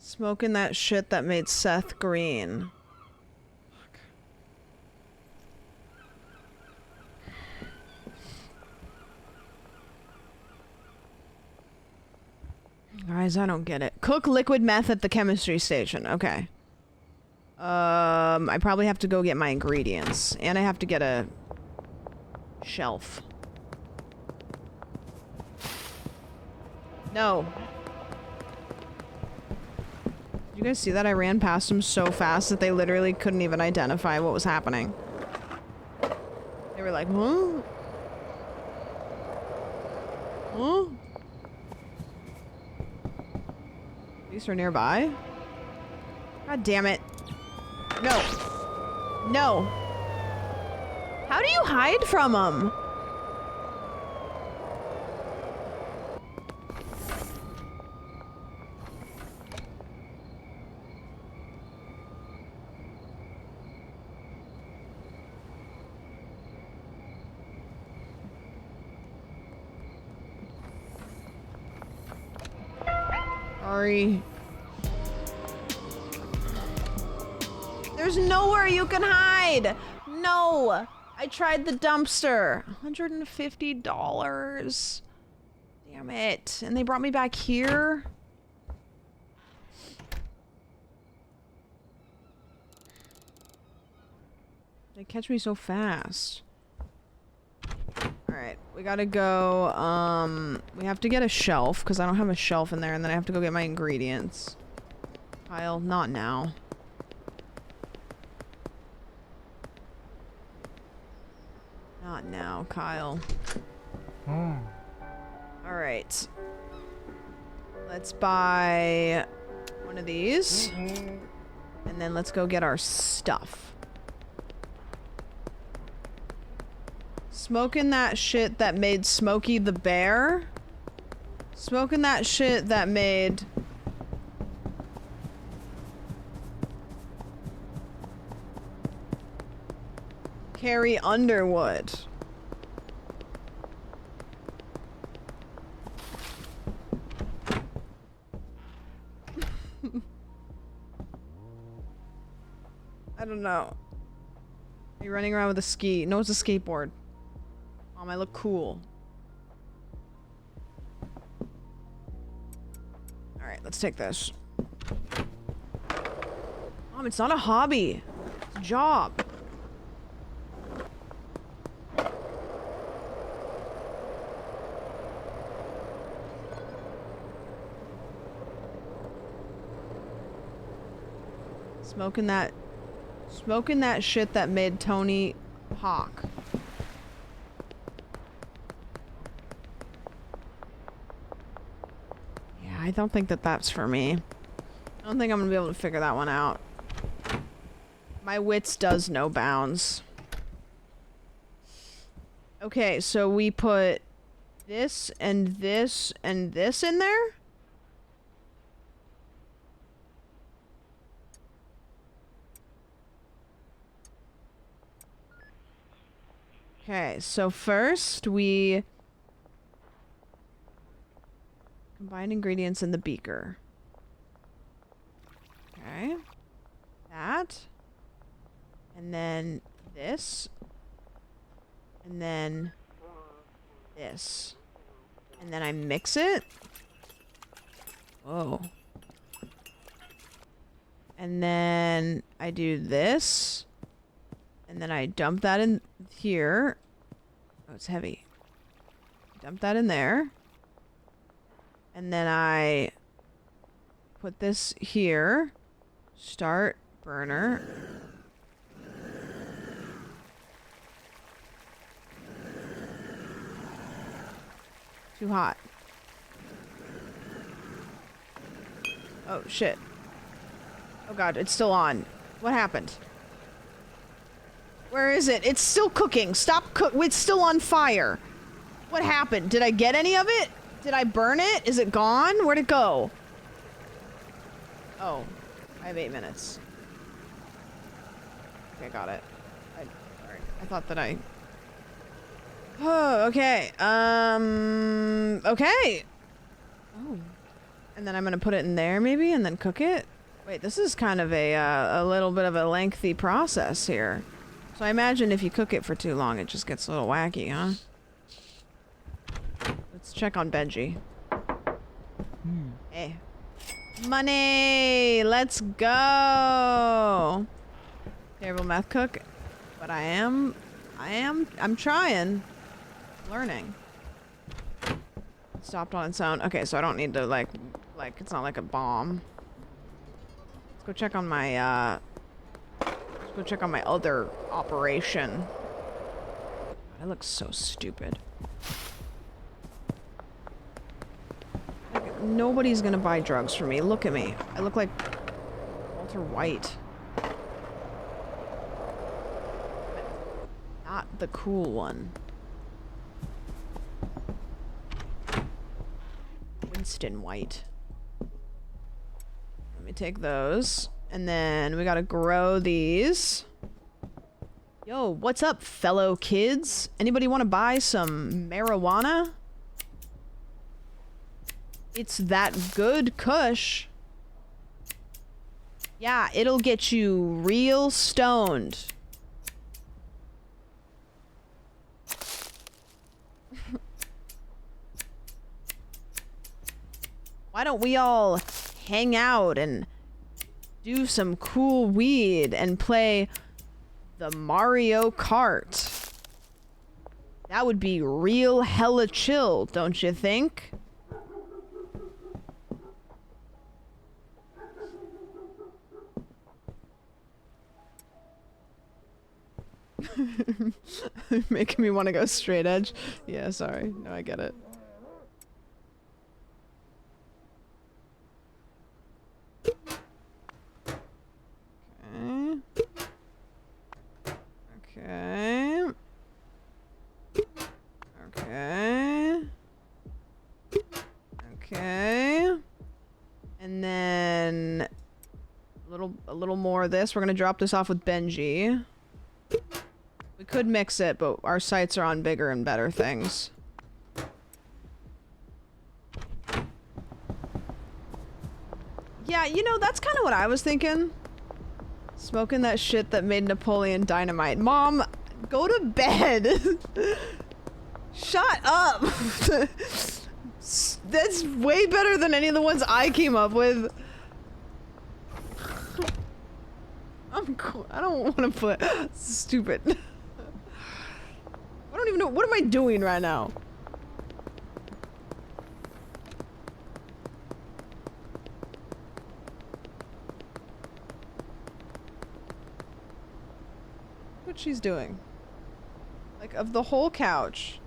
Smoking that shit that made Seth Green. Guys, I don't get it. Cook liquid meth at the chemistry station. Okay. I probably have to go get my ingredients. And I have to get a shelf. No. Did you guys see that? I ran past them so fast that they literally couldn't even identify what was happening. They were like, huh? Huh? These are nearby? God damn it. No. No. How do you hide from them? Sorry. There's nowhere you can hide. No. I tried the dumpster. $150. Damn it. And they brought me back here. They catch me so fast. Alright, we gotta go, we have to get a shelf, because I don't have a shelf in there, and then I have to go get my ingredients. Kyle, not now. Not now, Kyle. Alright. Let's buy one of these. And then let's go get our stuff. Smoking that shit that made Smokey the Bear. Smoking that shit that made... Carrie Underwood. I don't know. Are you running around with a ski? No, it's a skateboard. Mom, I look cool. Alright, let's take this. Mom, it's not a hobby. It's a job. Smoking that shit that made Tony Hawk. Yeah, I don't think that that's for me. I don't think I'm gonna be able to figure that one out. My wits does no bounds. Okay, so we put this and this and this in there? Okay, so first we combine ingredients in the beaker. Okay. That. And then this. And then this. And then I mix it. Whoa. And then I do this. And then I dump that in here. Oh, it's heavy. Dump that in there. And then I put this here. Start burner. Too hot. Oh, shit. Oh god, it's still on. What happened? Where is it? It's still cooking. Stop cook. It's still on fire. What happened? Did I get any of it? Did I burn it? Is it gone? Where'd it go? Oh, I have 8 minutes. Okay, got it. Sorry. I thought that I... Oh, okay. Okay. Oh. And then I'm gonna put it in there, maybe, and then cook it? Wait, this is kind of a little bit of a lengthy process here. So I imagine if you cook it for too long, it just gets a little wacky, huh? Let's check on Benji. Hey. Money! Let's go! Terrible meth cook. But I'm trying. Learning. Stopped on its own. Okay, so I don't need to, like, it's not like a bomb. Let's go check on my, go check on my other operation. I look so stupid. Like, nobody's gonna buy drugs from me. Look at me. I look like Walter White. Not the cool one. Winston White. Let me take those. And then we gotta grow these. Yo, what's up, fellow kids? Anybody want to buy some marijuana? It's that good kush. Yeah, it'll get you real stoned. Why don't we all hang out and do some cool weed and play the Mario Kart? That would be real hella chill, don't you think? Making me want to go straight edge. Yeah, sorry. No, I get it. Okay. Okay. Okay. And then a little more of this. We're gonna drop this off with Benji. We could mix it, but our sights are on bigger and better things. Yeah, you know, that's kind of what I was thinking. Smoking that shit that made Napoleon Dynamite. Mom, go to bed. Shut up. That's way better than any of the ones I came up with. I'm cool. I don't want to put... Stupid. I don't even know. What am I doing right now? What she's doing. Like, of the whole couch.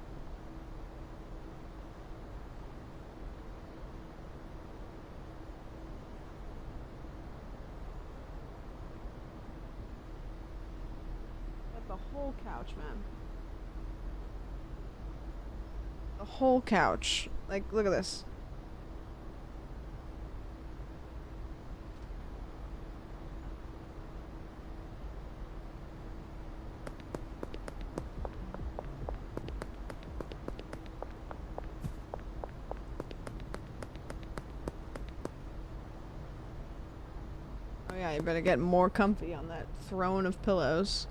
Like the whole couch, man. The whole couch. Like, look at this. Oh yeah, you better get more comfy on that throne of pillows.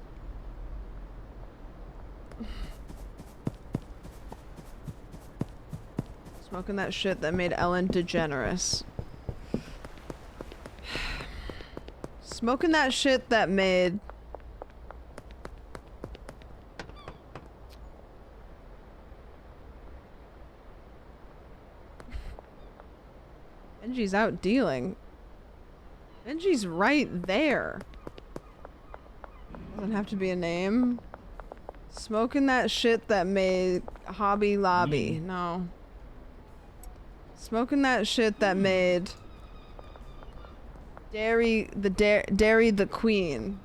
Smoking that shit that made Ellen DeGeneres. Smoking that shit that made... Benji's out dealing. Benji's right there. Doesn't have to be a name. Smoking that shit that made Hobby Lobby. No. Smoking that shit that made Dairy the Queen.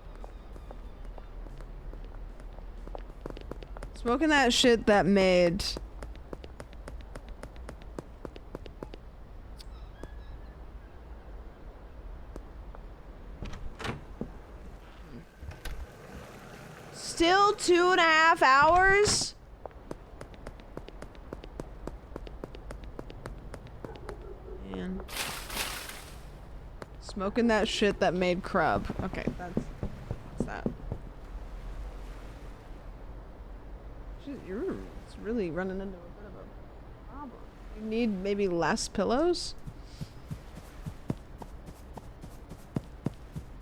Smoking that shit that made still 2.5 hours? Man. Smoking that shit that made Crub. Okay, what's that? It's really running into a bit of a problem. You need maybe less pillows?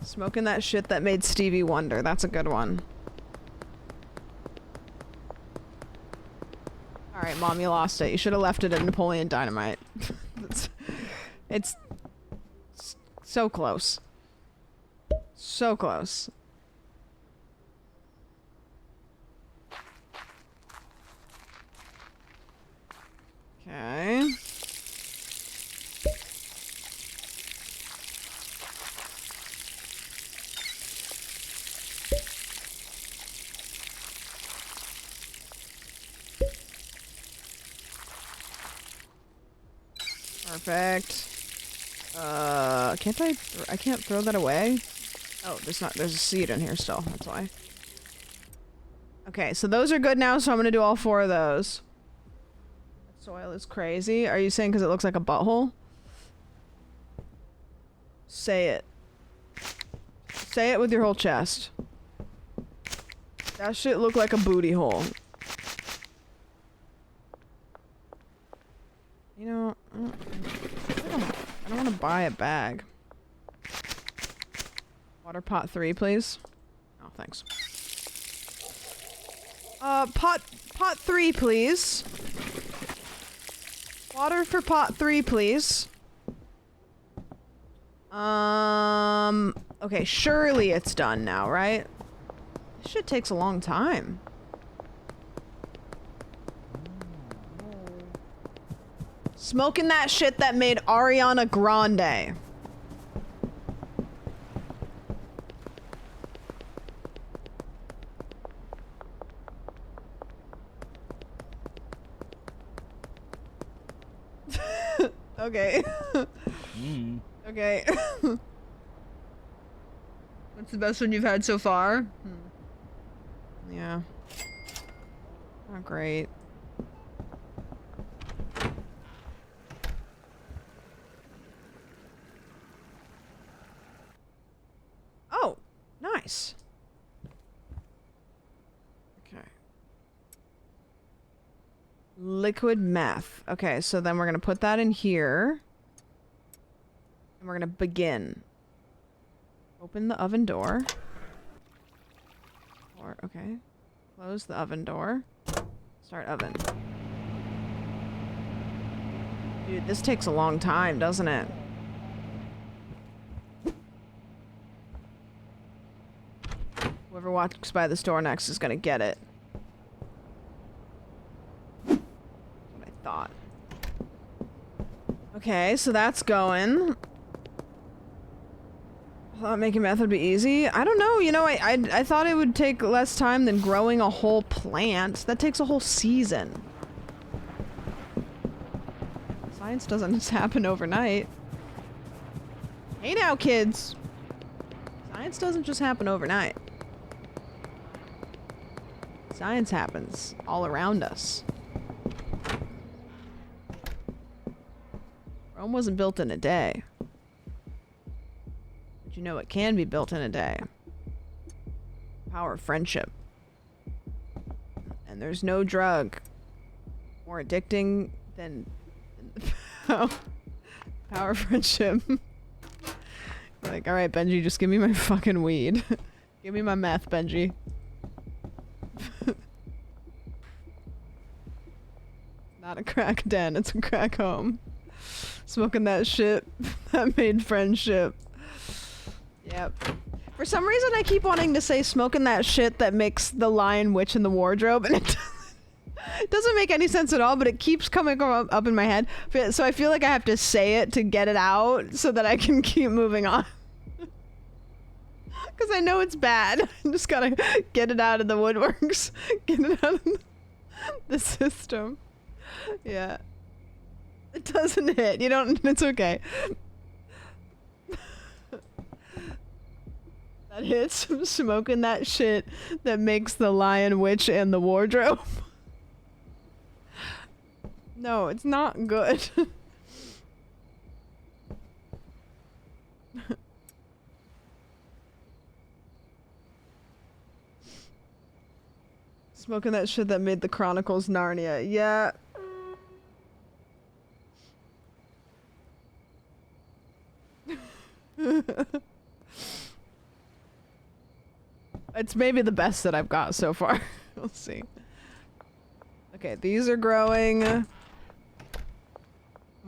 Smoking that shit that made Stevie Wonder. That's a good one. Alright, Mom, you lost it. You should have left it at Napoleon Dynamite. It's so close. So close. Okay. Perfect. I can't throw that away? Oh, there's a seed in here still, that's why. Okay, so those are good now, so I'm gonna do all 4 of those. Soil is crazy. Are you saying because it looks like a butthole? Say it. Say it with your whole chest. That shit look like a booty hole. You know, I don't want to buy a bag. Water pot 3, please. Oh, thanks. Pot 3, please. Water for pot 3, please. Okay, surely it's done now, right? This shit takes a long time. Smoking that shit that made Ariana Grande. Okay. Okay. What's the best one you've had so far? Yeah. Not great. Oh, nice. Okay. Liquid meth. Okay, so then we're gonna put that in here. And we're gonna begin. Open the oven door. Or, okay. Close the oven door. Start oven. Dude, this takes a long time, doesn't it? Whoever walks by the store next is gonna get it. That's what I thought. Okay, so that's going. I thought making meth would be easy. I don't know, you know, I thought it would take less time than growing a whole plant. That takes a whole season. Science doesn't just happen overnight. Hey now, kids! Science doesn't just happen overnight. Science happens all around us. Rome wasn't built in a day. But you know it can be built in a day. Power of friendship. And there's no drug more addicting than the power of friendship. Like, alright, Benji, just give me my fucking weed. Give me my meth, Benji. Not a crack den, it's a crack home. Smoking that shit that made friendship. Yep. For some reason I keep wanting to say smoking that shit that makes the Lion Witch in the wardrobe, and it doesn't make any sense at all, but it keeps coming up in my head. So I feel like I have to say it to get it out so that I can keep moving on. Because I know it's bad. I just gotta get it out of the woodworks. Get it out of the system. Yeah. It doesn't hit. You don't. It's okay. That hits. Smoking that shit that makes the Lion Witch and the wardrobe. No, it's not good. Smoking that shit that made the Chronicles Narnia. Yeah. It's maybe the best that I've got so far. We'll see. Okay, these are growing. I'm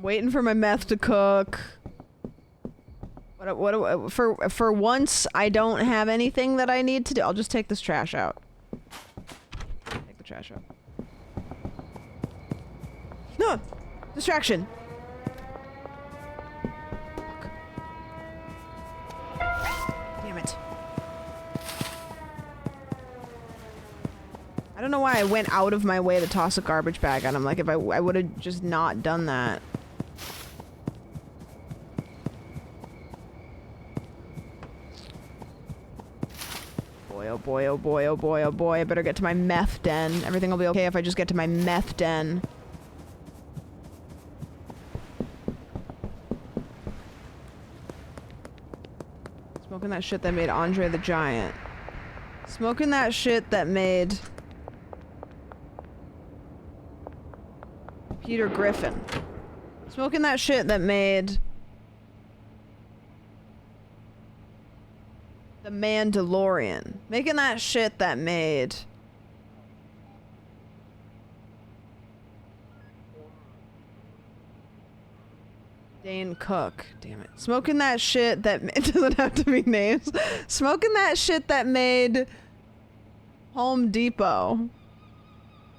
waiting for my meth to cook. For once, I don't have anything that I need to do. I'll just take this trash out. Take the trash out. No! Distraction! Damn it. I don't know why I went out of my way to toss a garbage bag on him. Like, if I would have just not done that. Boy, oh boy, oh boy, oh boy, oh boy. I better get to my meth den. Everything will be okay if I just get to my meth den. Smoking that shit that made Andre the Giant. Smoking that shit that made Peter Griffin. Smoking that shit that made The Mandalorian. Making that shit that made Dane Cook. Damn it. Smoking that shit that it doesn't have to be names. Smoking that shit that made Home Depot.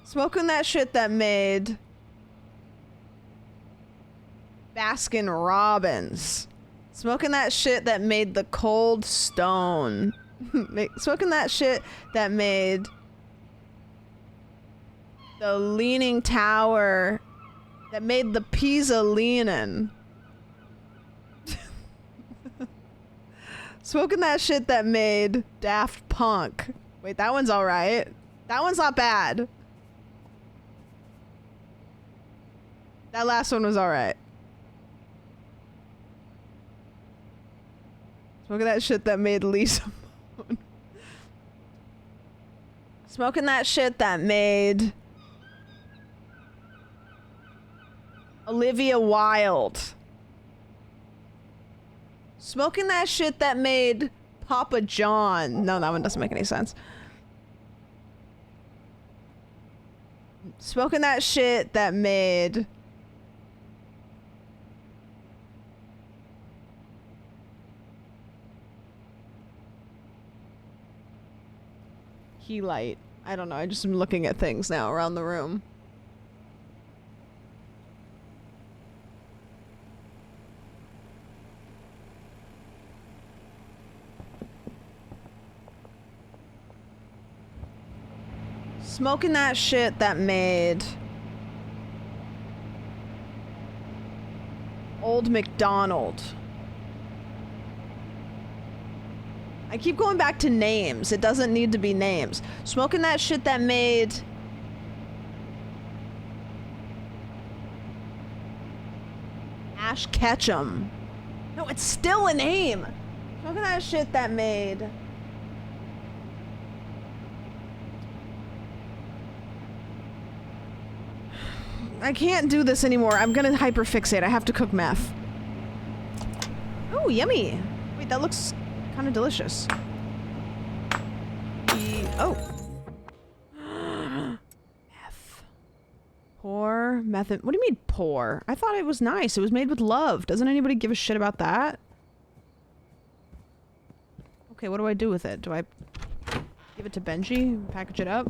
Smoking that shit that made Baskin Robbins. Smoking that shit that made the Cold Stone. Smoking that shit that made the Leaning Tower. That made the Pisa Leanin'. Smoking that shit that made Daft Punk. Wait, that one's alright. That one's not bad. That last one was alright. Smoking that shit that made Lisa Moon. Smoking that shit that made Olivia Wilde. Smoking that shit that made Papa John. No, that one doesn't make any sense. Smoking that shit that made Key light. I don't know. I just am looking at things now around the room. Smoking that shit that made Old MacDonald. I keep going back to names. It doesn't need to be names. Smoking that shit that made Ash Ketchum. No, it's still a name. Smoking that shit that made I can't do this anymore. I'm gonna hyperfixate. I have to cook meth. Oh, yummy. Wait, that looks kind of delicious. Oh. Meth. Pour. Meth. What do you mean pour? I thought it was nice. It was made with love. Doesn't anybody give a shit about that? Okay, what do I do with it? Do I give it to Benji? Package it up?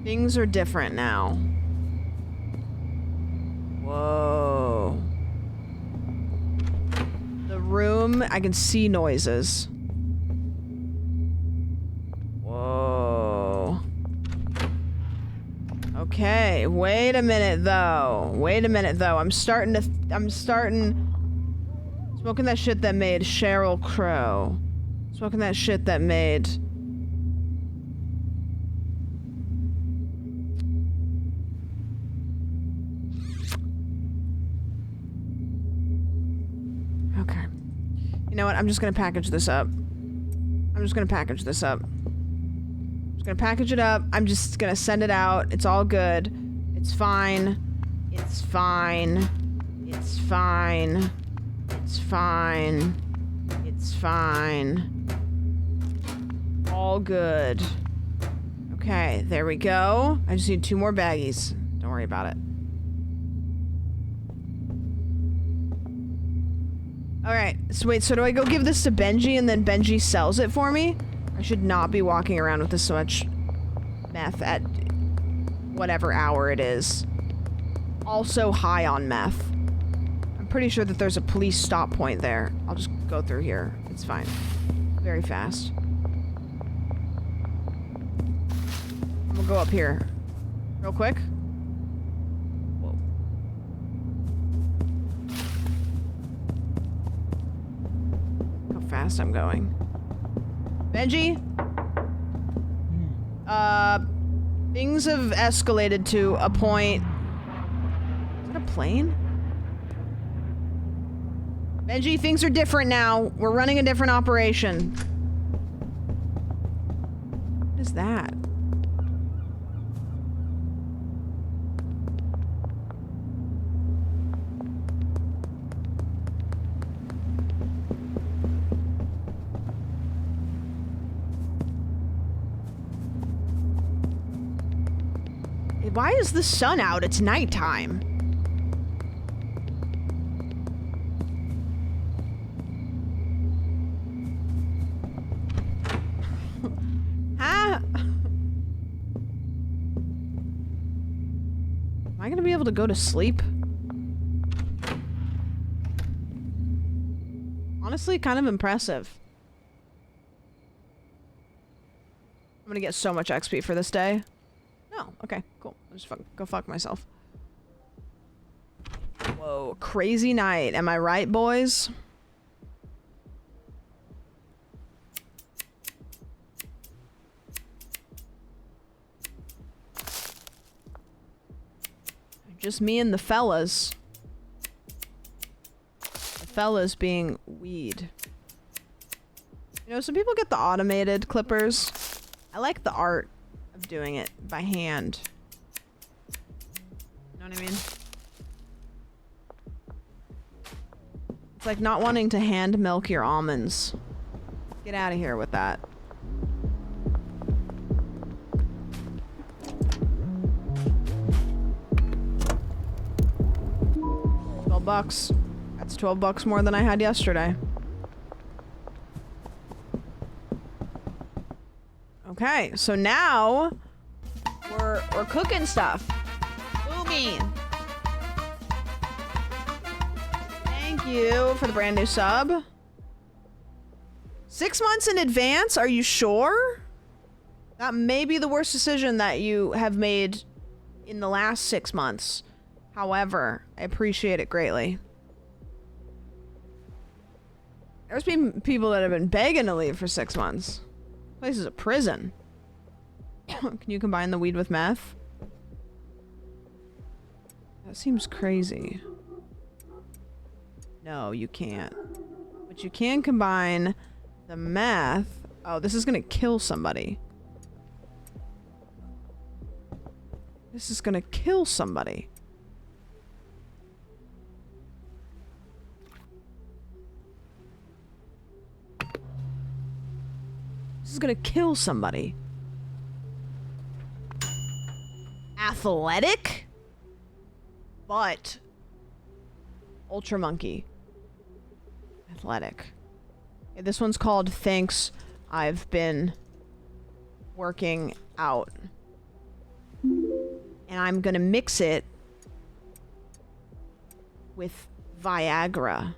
Things are different now. Whoa. The room, I can see noises. Whoa. Okay, wait a minute though. I'm starting. Smoking that shit that made Sheryl Crow. Smoking that shit that made okay. You know what? I'm just gonna package this up. I'm just gonna package it up. I'm just gonna send it out. It's all good. It's fine. It's fine. It's fine. It's fine. It's fine. All good. Okay, there we go. I just need 2 more baggies. Don't worry about it. Alright, so wait, so do I go give this to Benji and then Benji sells it for me? I should not be walking around with this so much meth at whatever hour it is. Also high on meth. I'm pretty sure that there's a police stop point there. I'll just go through here. It's fine. Very fast. I'm gonna go up here. Real quick. Whoa. How fast I'm going. Benji? Things have escalated to a point... Is that a plane? Benji, things are different now. We're running a different operation. What is that? Why is the sun out? It's nighttime. Huh? Am I gonna be able to go to sleep? Honestly, kind of impressive. I'm gonna get so much XP for this day. Oh, okay, cool. I'll just go fuck myself. Whoa, crazy night. Am I right, boys? Just me and the fellas. The fellas being weed. You know, some people get the automated clippers. I like the art of doing it by hand. You know what I mean? It's like not wanting to hand milk your almonds. Get out of here with that. $12. That's $12 more than I had yesterday. Okay, so now we're cooking stuff. Booming. Thank you for the brand new sub. 6 months in advance? Are you sure? That may be the worst decision that you have made in the last 6 months. However, I appreciate it greatly. There's been people that have been begging to leave for 6 months. Place is a prison. Can you combine the weed with meth? That seems crazy. No, you can't. But you can combine the meth. Oh, this is gonna kill somebody. This is gonna kill somebody. This is gonna kill somebody. Athletic? But Ultra Monkey. Athletic. Okay, this one's called Thanks, I've Been Working Out. And I'm gonna mix it with Viagra.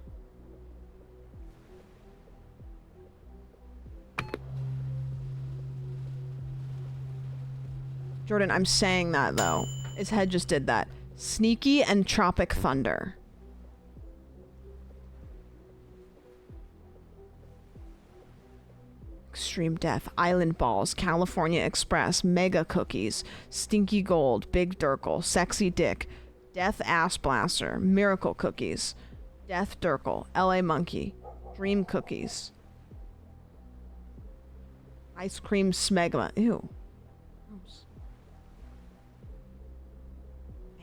Jordan, I'm saying that though. His head just did that. Sneaky and Tropic Thunder. Extreme Death, Island Balls, California Express, Mega Cookies, Stinky Gold, Big Durkle, Sexy Dick, Death Ass Blaster, Miracle Cookies, Death Durkle, LA Monkey, Dream Cookies, Ice Cream Smegma. Ew. Gross.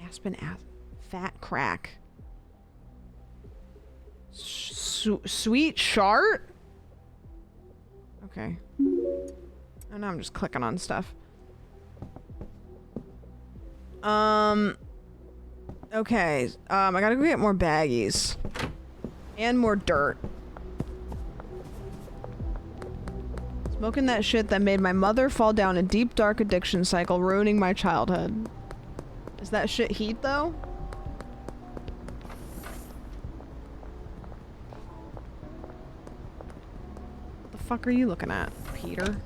Aspen Ass. Fat Crack. Sweet Shart? Okay. Oh, now I'm just clicking on stuff. Okay. I gotta go get more baggies. And more dirt. Smoking that shit that made my mother fall down a deep, dark addiction cycle, ruining my childhood. Is that shit heat, though? What the fuck are you looking at, Peter?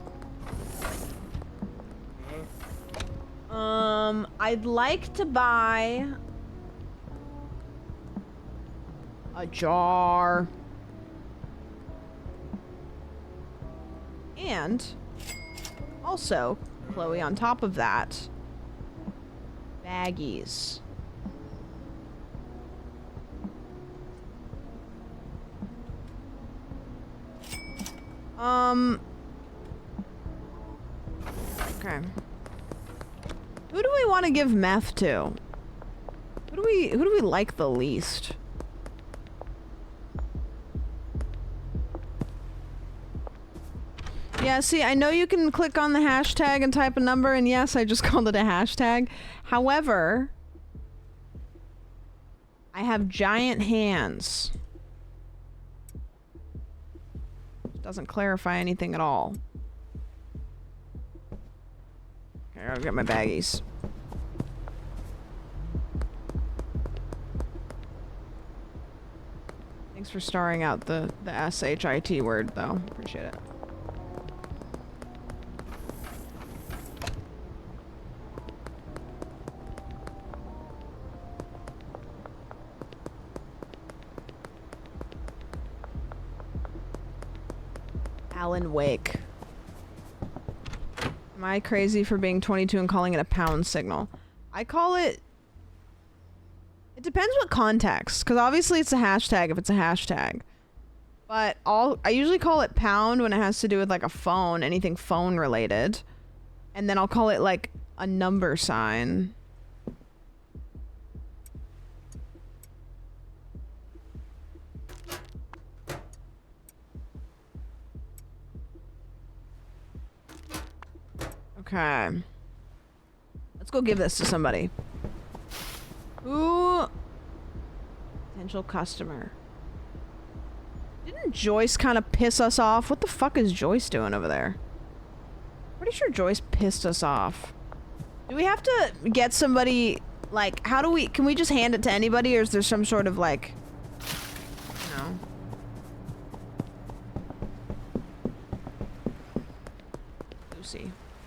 I'd like to buy a jar. And also, Chloe, on top of that, baggies. Okay. Who do we want to give meth to? Who do we like the least? Yeah, see, I know you can click on the hashtag and type a number, and yes, I just called it a hashtag. However, I have giant hands. Doesn't clarify anything at all. Okay, I gotta get my baggies. Thanks for starring out the SHIT word, though. Appreciate it. Alan Wake. Am I crazy for being 22 and calling it a pound signal? I call it... It depends what context, because obviously it's a hashtag if it's a hashtag. But I usually call it pound when it has to do with like a phone, anything phone related. And then I'll call it like a number sign. Okay. Let's go give this to somebody. Who? Potential customer. Didn't Joyce kind of piss us off? What the fuck is Joyce doing over there? Pretty sure Joyce pissed us off. Do we have to get somebody, like, how do we, can we just hand it to anybody, or is there some sort of, like, you know?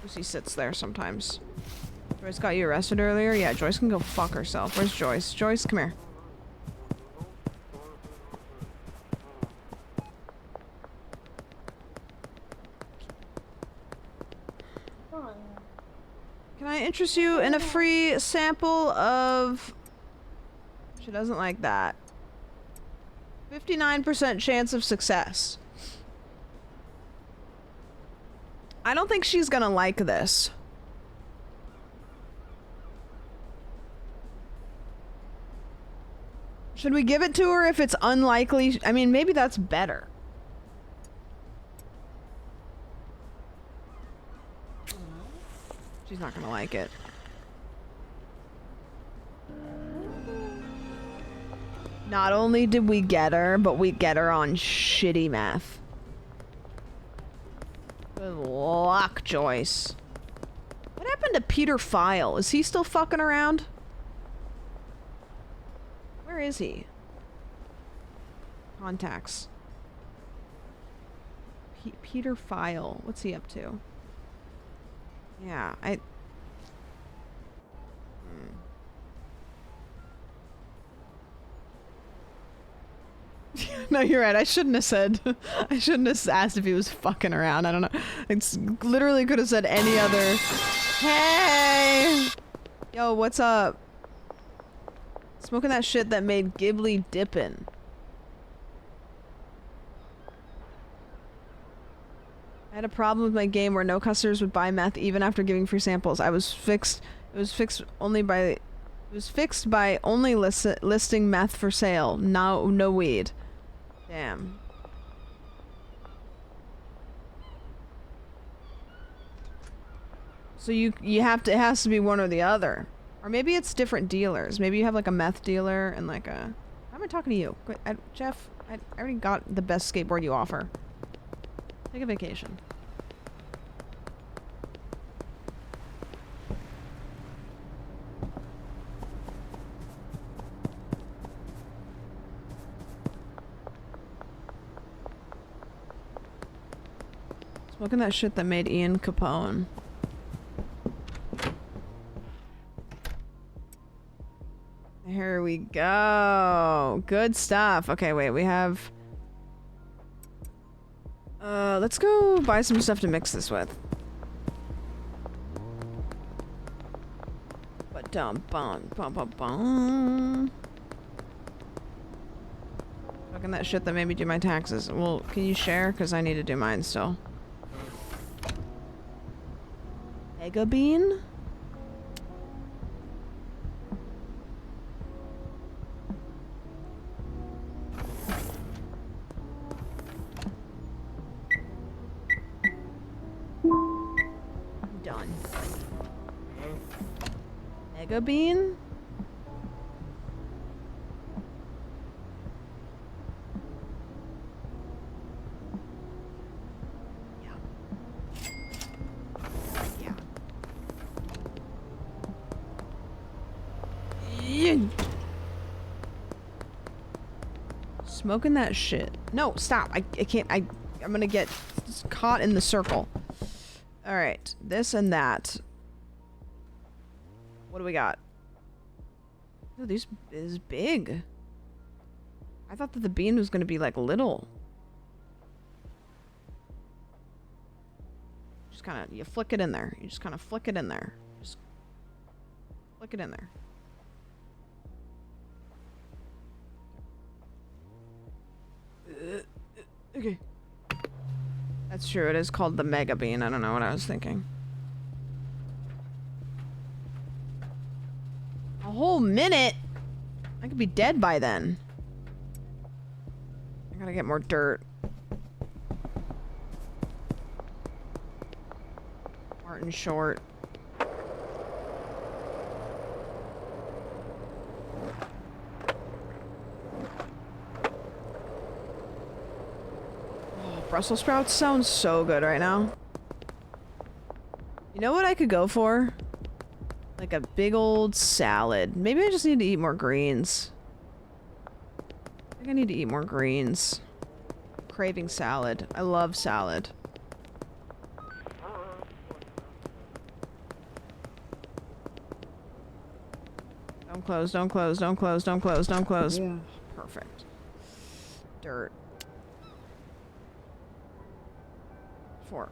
Lucy sits there sometimes. Joyce got you arrested earlier? Yeah, Joyce can go fuck herself. Where's Joyce? Joyce, come here. Can I interest you in a free sample of... She doesn't like that. 59% chance of success. I don't think she's gonna like this. Should we give it to her if it's unlikely? I mean, maybe that's better. She's not gonna like it. Not only did we get her, but we get her on shitty meth. Good luck, Joyce. What happened to Peter File? Is he still fucking around? Where is he? Contacts. Peter File. What's he up to? Yeah, No, you're right. I shouldn't have said. I shouldn't have asked if he was fucking around. I don't know. It's literally could have said any other. Hey! Yo, what's up? Smoking that shit that made Ghibli dippin'. I had a problem with my game where no customers would buy meth even after giving free samples. It was fixed by only listing meth for sale. No weed. Damn. So you have to, it has to be one or the other. Or maybe it's different dealers. Maybe you have like a meth dealer and like a... Why am I talking to you? Jeff, I already got the best skateboard you offer. Take a vacation. Smoking that shit that made Ian Capone. Here we go. Good stuff. Okay, wait, we have... let's go buy some stuff to mix this with. Ba-dum-bum, bum-bum-bum. Fucking that shit that made me do my taxes. Well, can you share? Because I need to do mine still. Mega bean? Done. Mega bean? Smoking that shit. No, stop. I can't. I'm gonna get caught in the circle. Alright. This and that. What do we got? Ooh, this is big. I thought that the bean was gonna be like little. Just kind of, you flick it in there. You just kind of flick it in there. Just flick it in there. Okay. That's true. It is called the Mega Bean. I don't know what I was thinking. A whole minute? I could be dead by then. I gotta get more dirt. Martin Short. Brussels sprouts sound so good right now. You know what I could go for? Like a big old salad. Maybe I just need to eat more greens. I think I need to eat more greens. Craving salad. I love salad. Don't close, don't close, don't close, don't close, don't close. Yeah. Perfect. Dirt. 4.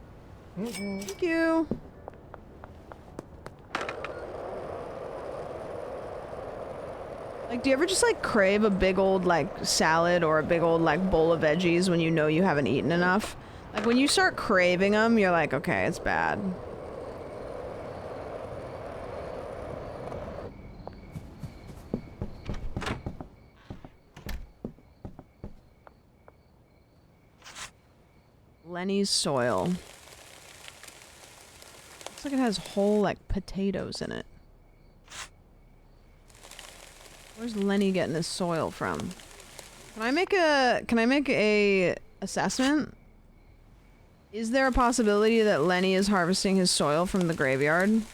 Thank you. Like, do you ever just like crave a big old like salad or a big old like bowl of veggies when you know you haven't eaten enough? Like when you start craving them, you're like, okay, it's bad. Lenny's soil. Looks like it has whole like potatoes in it. Where's Lenny getting his soil from? Can I make a assessment? Is there a possibility that Lenny is harvesting his soil from the graveyard? Is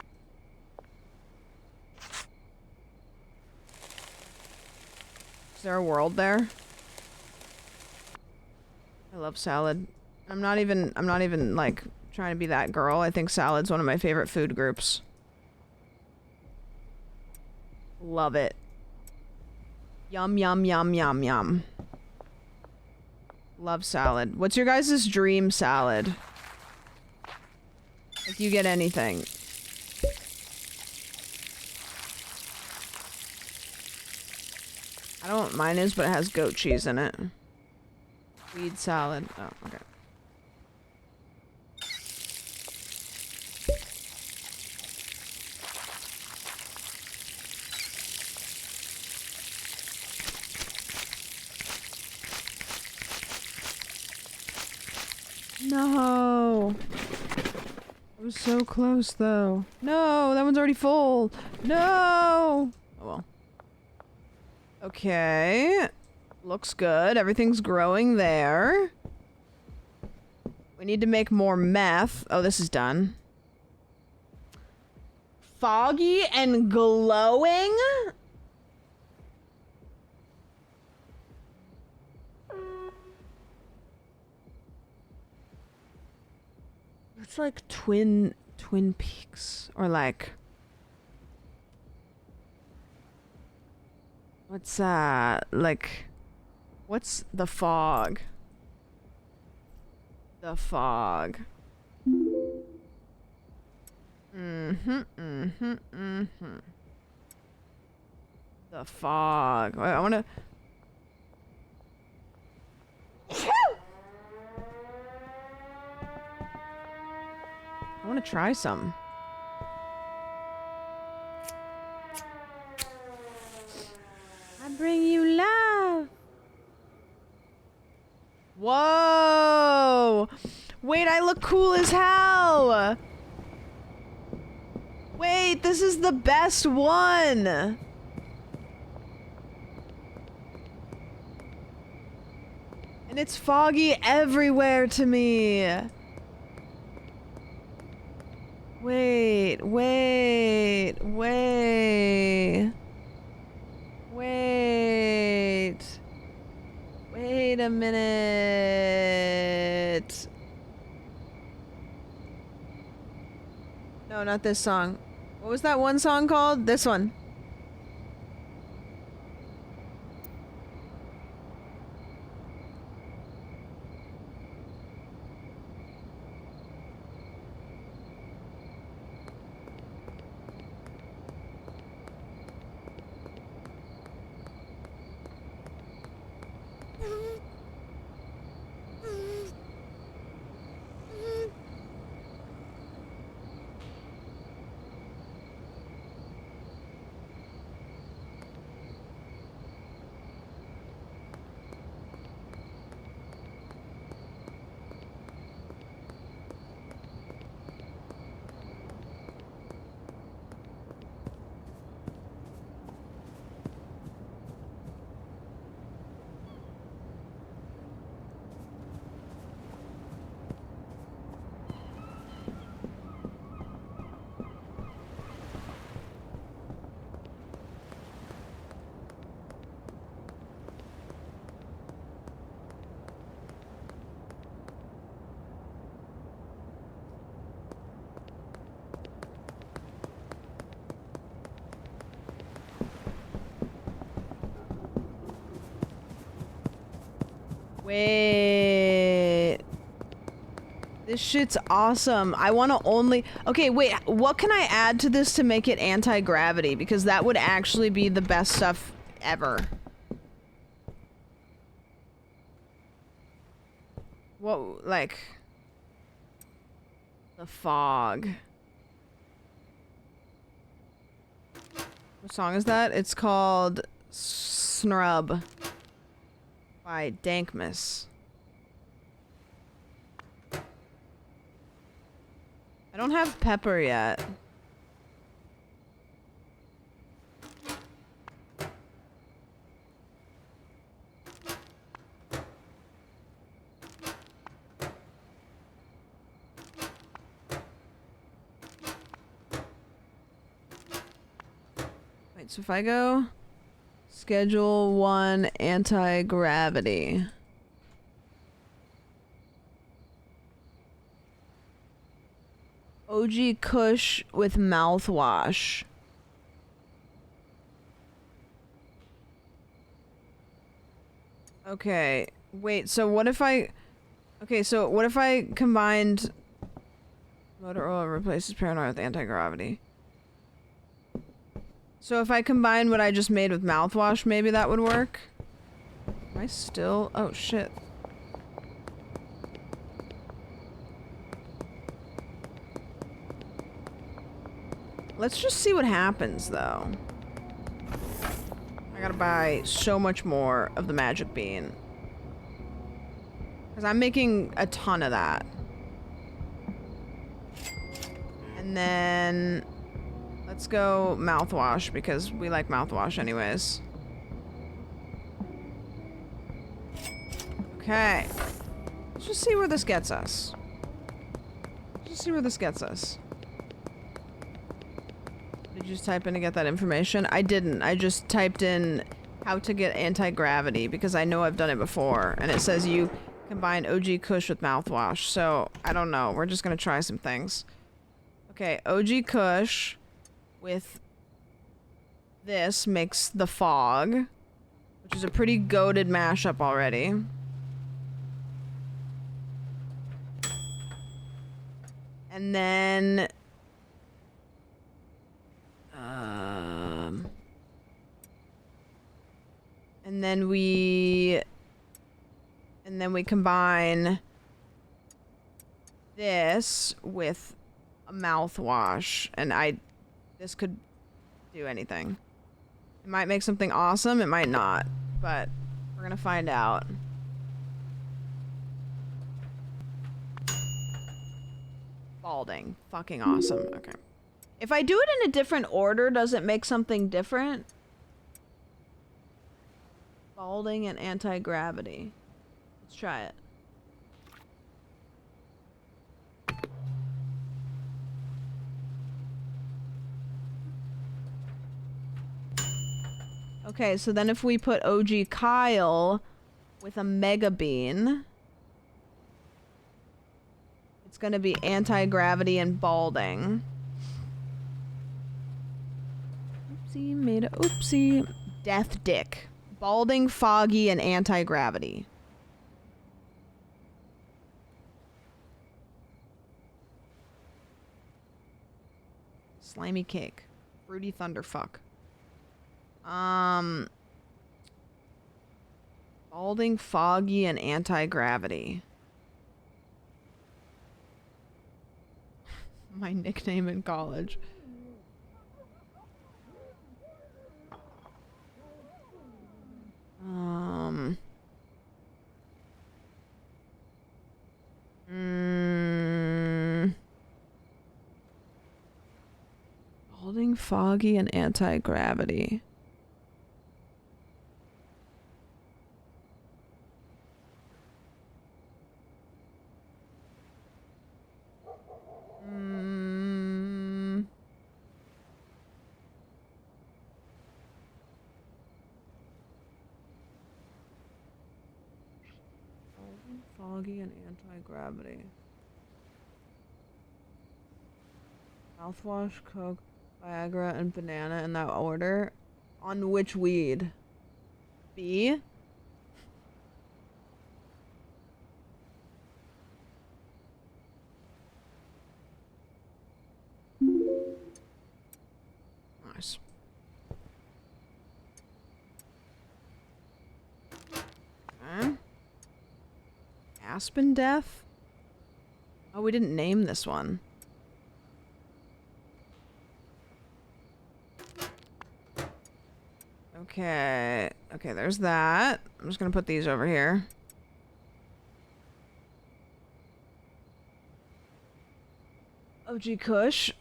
there a world there? I love salad. I'm not even like trying to be that girl. I think salad's one of my favorite food groups. Love it. Yum, yum, yum, yum, yum. Love salad. What's your guys' dream salad? If you get anything. I don't know what mine is, but it has goat cheese in it. Weed salad. Oh, okay. No. I was so close though. No, that one's already full. No. Oh well. Okay. Looks good. Everything's growing there. We need to make more meth. Oh, this is done. Foggy and glowing? It's like Twin Peaks. Or like... What's like... What's the fog? The fog. The fog. I wanna... try some. I bring you love. Whoa! Wait, I look cool as hell! Wait, this is the best one! And it's foggy everywhere to me! Wait. Wait a minute. No, not this song. What was that one song called? This one. Wait. This shit's awesome. I want to only... Okay, wait. What can I add to this to make it anti-gravity? Because that would actually be the best stuff ever. What, like... The fog. What song is that? It's called Snrub by Dankmas. I don't have Pepper yet. Wait, so if I go Schedule 1 anti-gravity. OG Kush with mouthwash. Okay, wait, so what if I... Okay, so what if I combined... Motor oil replaces paranoia with anti-gravity. So if I combine what I just made with mouthwash, maybe that would work? Am I still... Oh, shit. Let's just see what happens, though. I gotta buy so much more of the magic bean. Because I'm making a ton of that. And then... Let's go mouthwash, because we like mouthwash anyways. Okay. Let's just see where this gets us. Let's just see where this gets us. Did you just type in to get that information? I didn't. I just typed in how to get anti-gravity, because I know I've done it before. And it says you combine OG Kush with mouthwash. So, I don't know. We're just gonna try some things. Okay, OG Kush... with this makes the fog, which is a pretty goated mashup already. And then and then we combine this with a mouthwash, and this could do anything. It might make something awesome, it might not, but we're gonna find out. Balding. Fucking awesome. Okay. If I do it in a different order, does it make something different? Balding and anti-gravity. Let's try it. Okay, so then if we put OG Kyle with a Mega Bean, it's gonna be anti-gravity and balding. Oopsie, made a oopsie. Death Dick. Balding, foggy, and anti-gravity. Slimy cake. Fruity thunderfuck. Balding, foggy, and anti-gravity. My nickname in college. Balding, foggy, and anti-gravity. Foggy and anti-gravity. Mouthwash, Coke, Viagra, and banana in that order. On which weed? B? Nice. Okay. Aspen Death? Oh, we didn't name this one. Okay. Okay, there's that. I'm just gonna put these over here. OG Kush.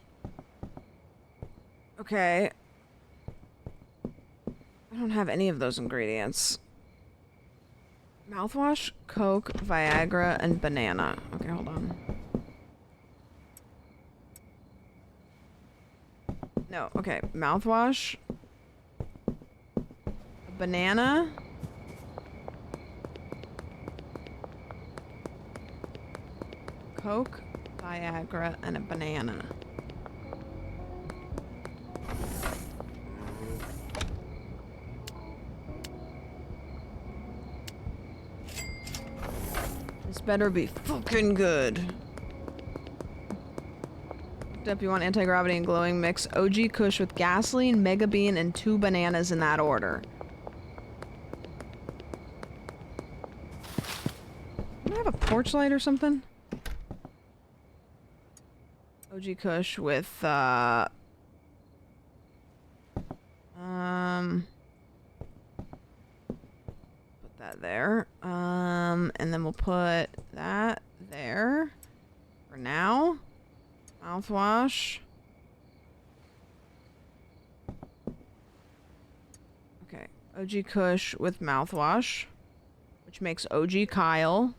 Okay. I don't have any of those ingredients. Mouthwash, Coke, Viagra, and banana. Okay, hold on. No, okay. Mouthwash, a banana, Coke, Viagra, and a banana. This better be fucking good. Up, you want anti-gravity and glowing mix OG Kush with gasoline, Mega Bean, and 2 bananas in that order. Do I have a porch light or something? OG Kush with put that there. And then we'll put that there for now. Mouthwash. Okay, OG Kush with mouthwash, which makes OG Kyle.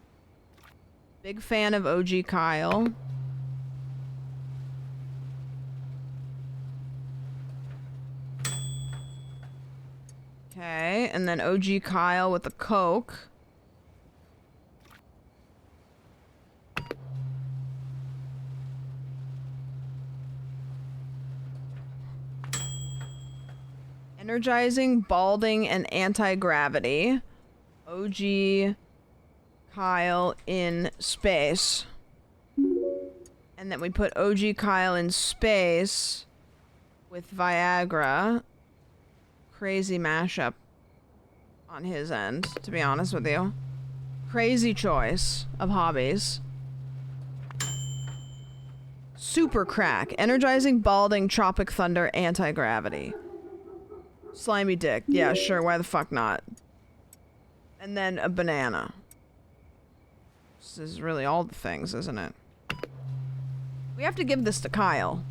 Big fan of OG Kyle. Okay, and then OG Kyle with the Coke. Energizing, balding, and anti-gravity. OG Kyle in space. And then we put OG Kyle in space with Viagra. Crazy mashup on his end, to be honest with you. Crazy choice of hobbies. Super crack. Energizing, balding, tropic thunder, anti-gravity. Slimy dick. Yeah, sure. Why the fuck not? And then a banana. This is really all the things, isn't it? We have to give this to Kyle.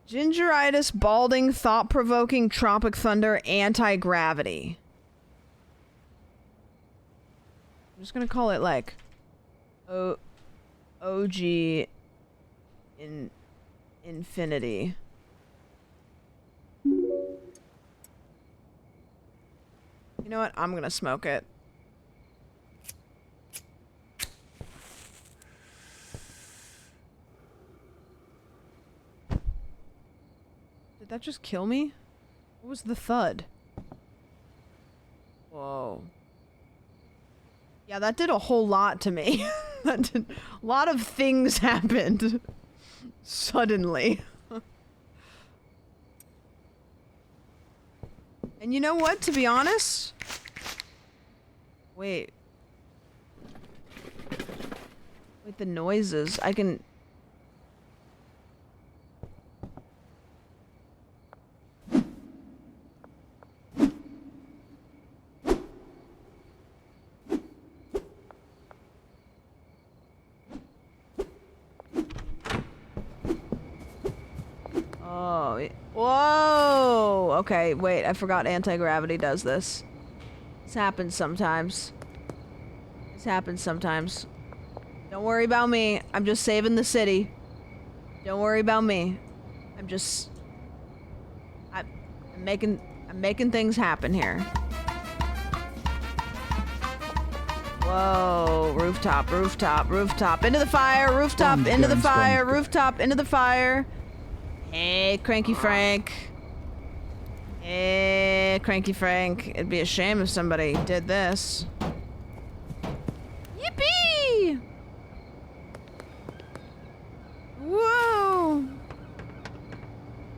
Gingeritis, balding, thought-provoking, tropic thunder, anti-gravity. I'm just gonna call it like OG in infinity. You know what? I'm gonna smoke it. Did that just kill me? What was the thud? Whoa. Yeah, that did a whole lot to me. A lot of things happened. Suddenly. And you know what, to be honest? Wait. Wait, the noises. I can... Oh, whoa! Okay, wait, I forgot anti-gravity does this. This happens sometimes. This happens sometimes. Don't worry about me. I'm just saving the city. Don't worry about me. I'm just... I'm making things happen here. Whoa, rooftop, rooftop, rooftop. Into the fire, rooftop, into the fire, rooftop, into the fire. Hey, Cranky Frank. Hey, Cranky Frank. It'd be a shame if somebody did this. Yippee! Whoa!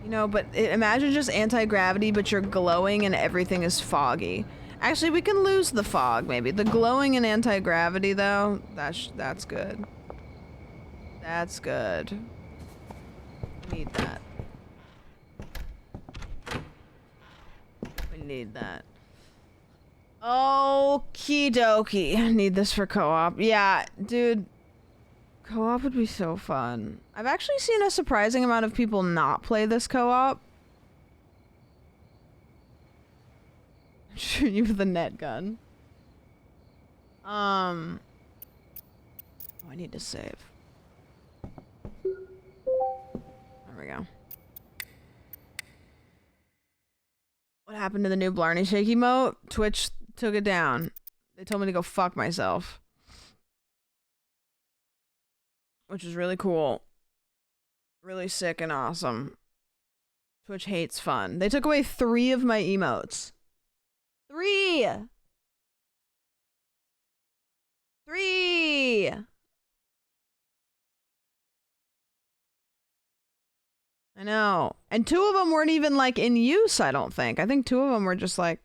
You know, but imagine just anti-gravity, but you're glowing and everything is foggy. Actually, we can lose the fog, maybe. The glowing and anti-gravity, though, that's good. That's good. Need that. We need that. Okie dokie. Need this for co-op. Yeah, dude. Co-op would be so fun. I've actually seen a surprising amount of people not play this co-op. Shoot you with a net gun. Oh, I need to save. There we go. What happened to the new Blarney Shake emote? Twitch took it down. They told me to go fuck myself. Which is really cool. Really sick and awesome. Twitch hates fun. They took away 3 of my emotes. 3! 3! I know. And 2 of them weren't even, like, in use, I don't think. I think 2 of them were just, like...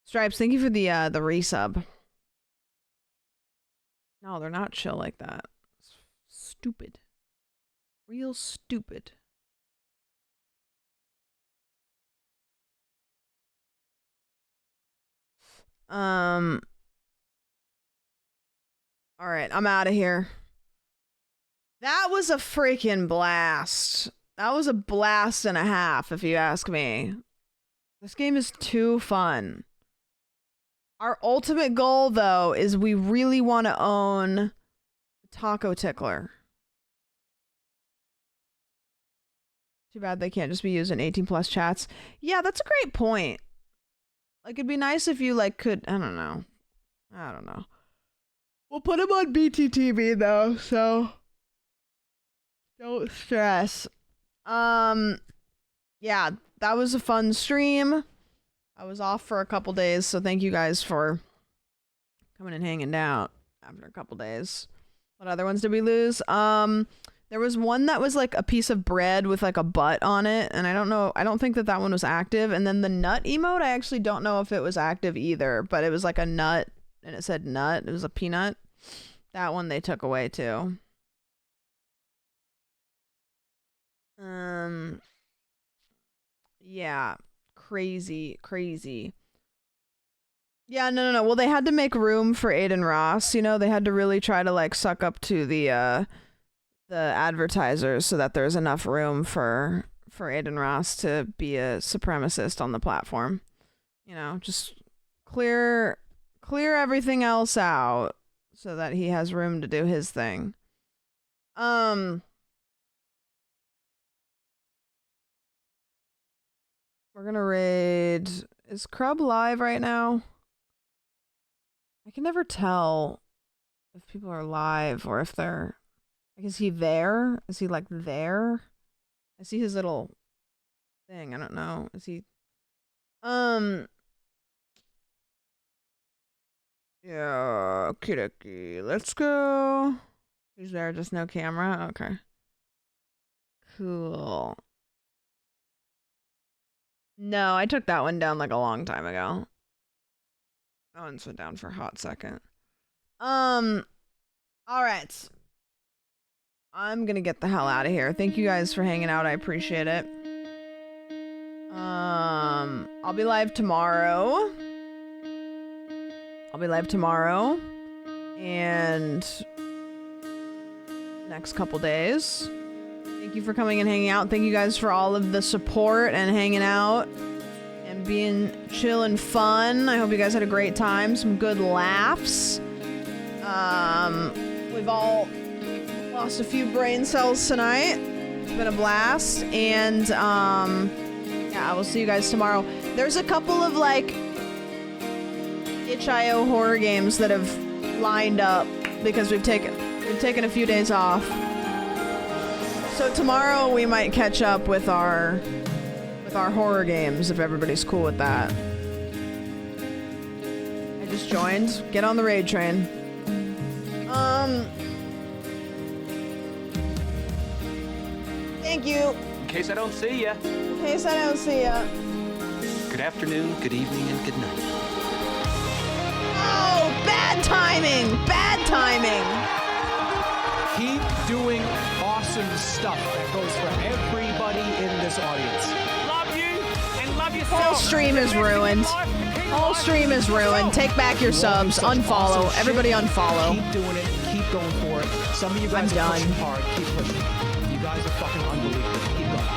Stripes, thank you for the resub. No, they're not chill like that. It's stupid. Real stupid. Alright, I'm out of here. That was a freaking blast. That was a blast and a half, if you ask me. This game is too fun. Our ultimate goal, though, is we really want to own the Taco Tickler. Too bad they can't just be used in 18+ chats. Yeah, that's a great point. Like, it'd be nice if you, like, could... I don't know. We'll put him on BTTV, though, so... Don't stress. Yeah, that was a fun stream. I was off for a couple days, so thank you guys for coming and hanging out after a couple days. What other ones did we lose? There was one that was like a piece of bread with like a butt on it, and I don't think that one was active. And then the nut emote, I actually don't know if it was active either, but it was like a nut and it said nut. It was a peanut. That one they took away too. Yeah, crazy. Yeah, no. Well, they had to make room for Aiden Ross. You know, they had to really try to like suck up to the advertisers so that there's enough room for Aiden Ross to be a supremacist on the platform. You know, just clear everything else out so that he has room to do his thing. We're gonna raid. Is Crub live right now? I can never tell if people are live or if they're... Like, is he there? Is he, like, there? I see his little thing. I don't know. Is he... Yeah, okie. Let's go. He's there, just no camera? Okay. Cool. No, I took that one down, like, a long time ago. That one's been down for a hot second. Alright. I'm gonna get the hell out of here. Thank you guys for hanging out. I appreciate it. I'll be live tomorrow. And next couple days. Thank you for coming and hanging out. Thank you guys for all of the support and hanging out and being chill and fun. I hope you guys had a great time. Some good laughs. We've all lost a few brain cells tonight. It's been a blast. And yeah, I will see you guys tomorrow. There's a couple of like itch.io horror games that have lined up because we've taken a few days off. So tomorrow we might catch up with our horror games if everybody's cool with that. I just joined. Get on the raid train. Thank you. In case I don't see ya. Good afternoon, good evening, and good night. Oh, bad timing! Keep doing awesome stuff that goes for everybody in this audience. Love you and love yourself. Whole stream is ruined. Take back your subs. Unfollow. Everybody unfollow. Keep doing it. Keep going for it. Some of you guys are pushing hard. Keep pushing. You guys are fucking unbelievable. Keep going.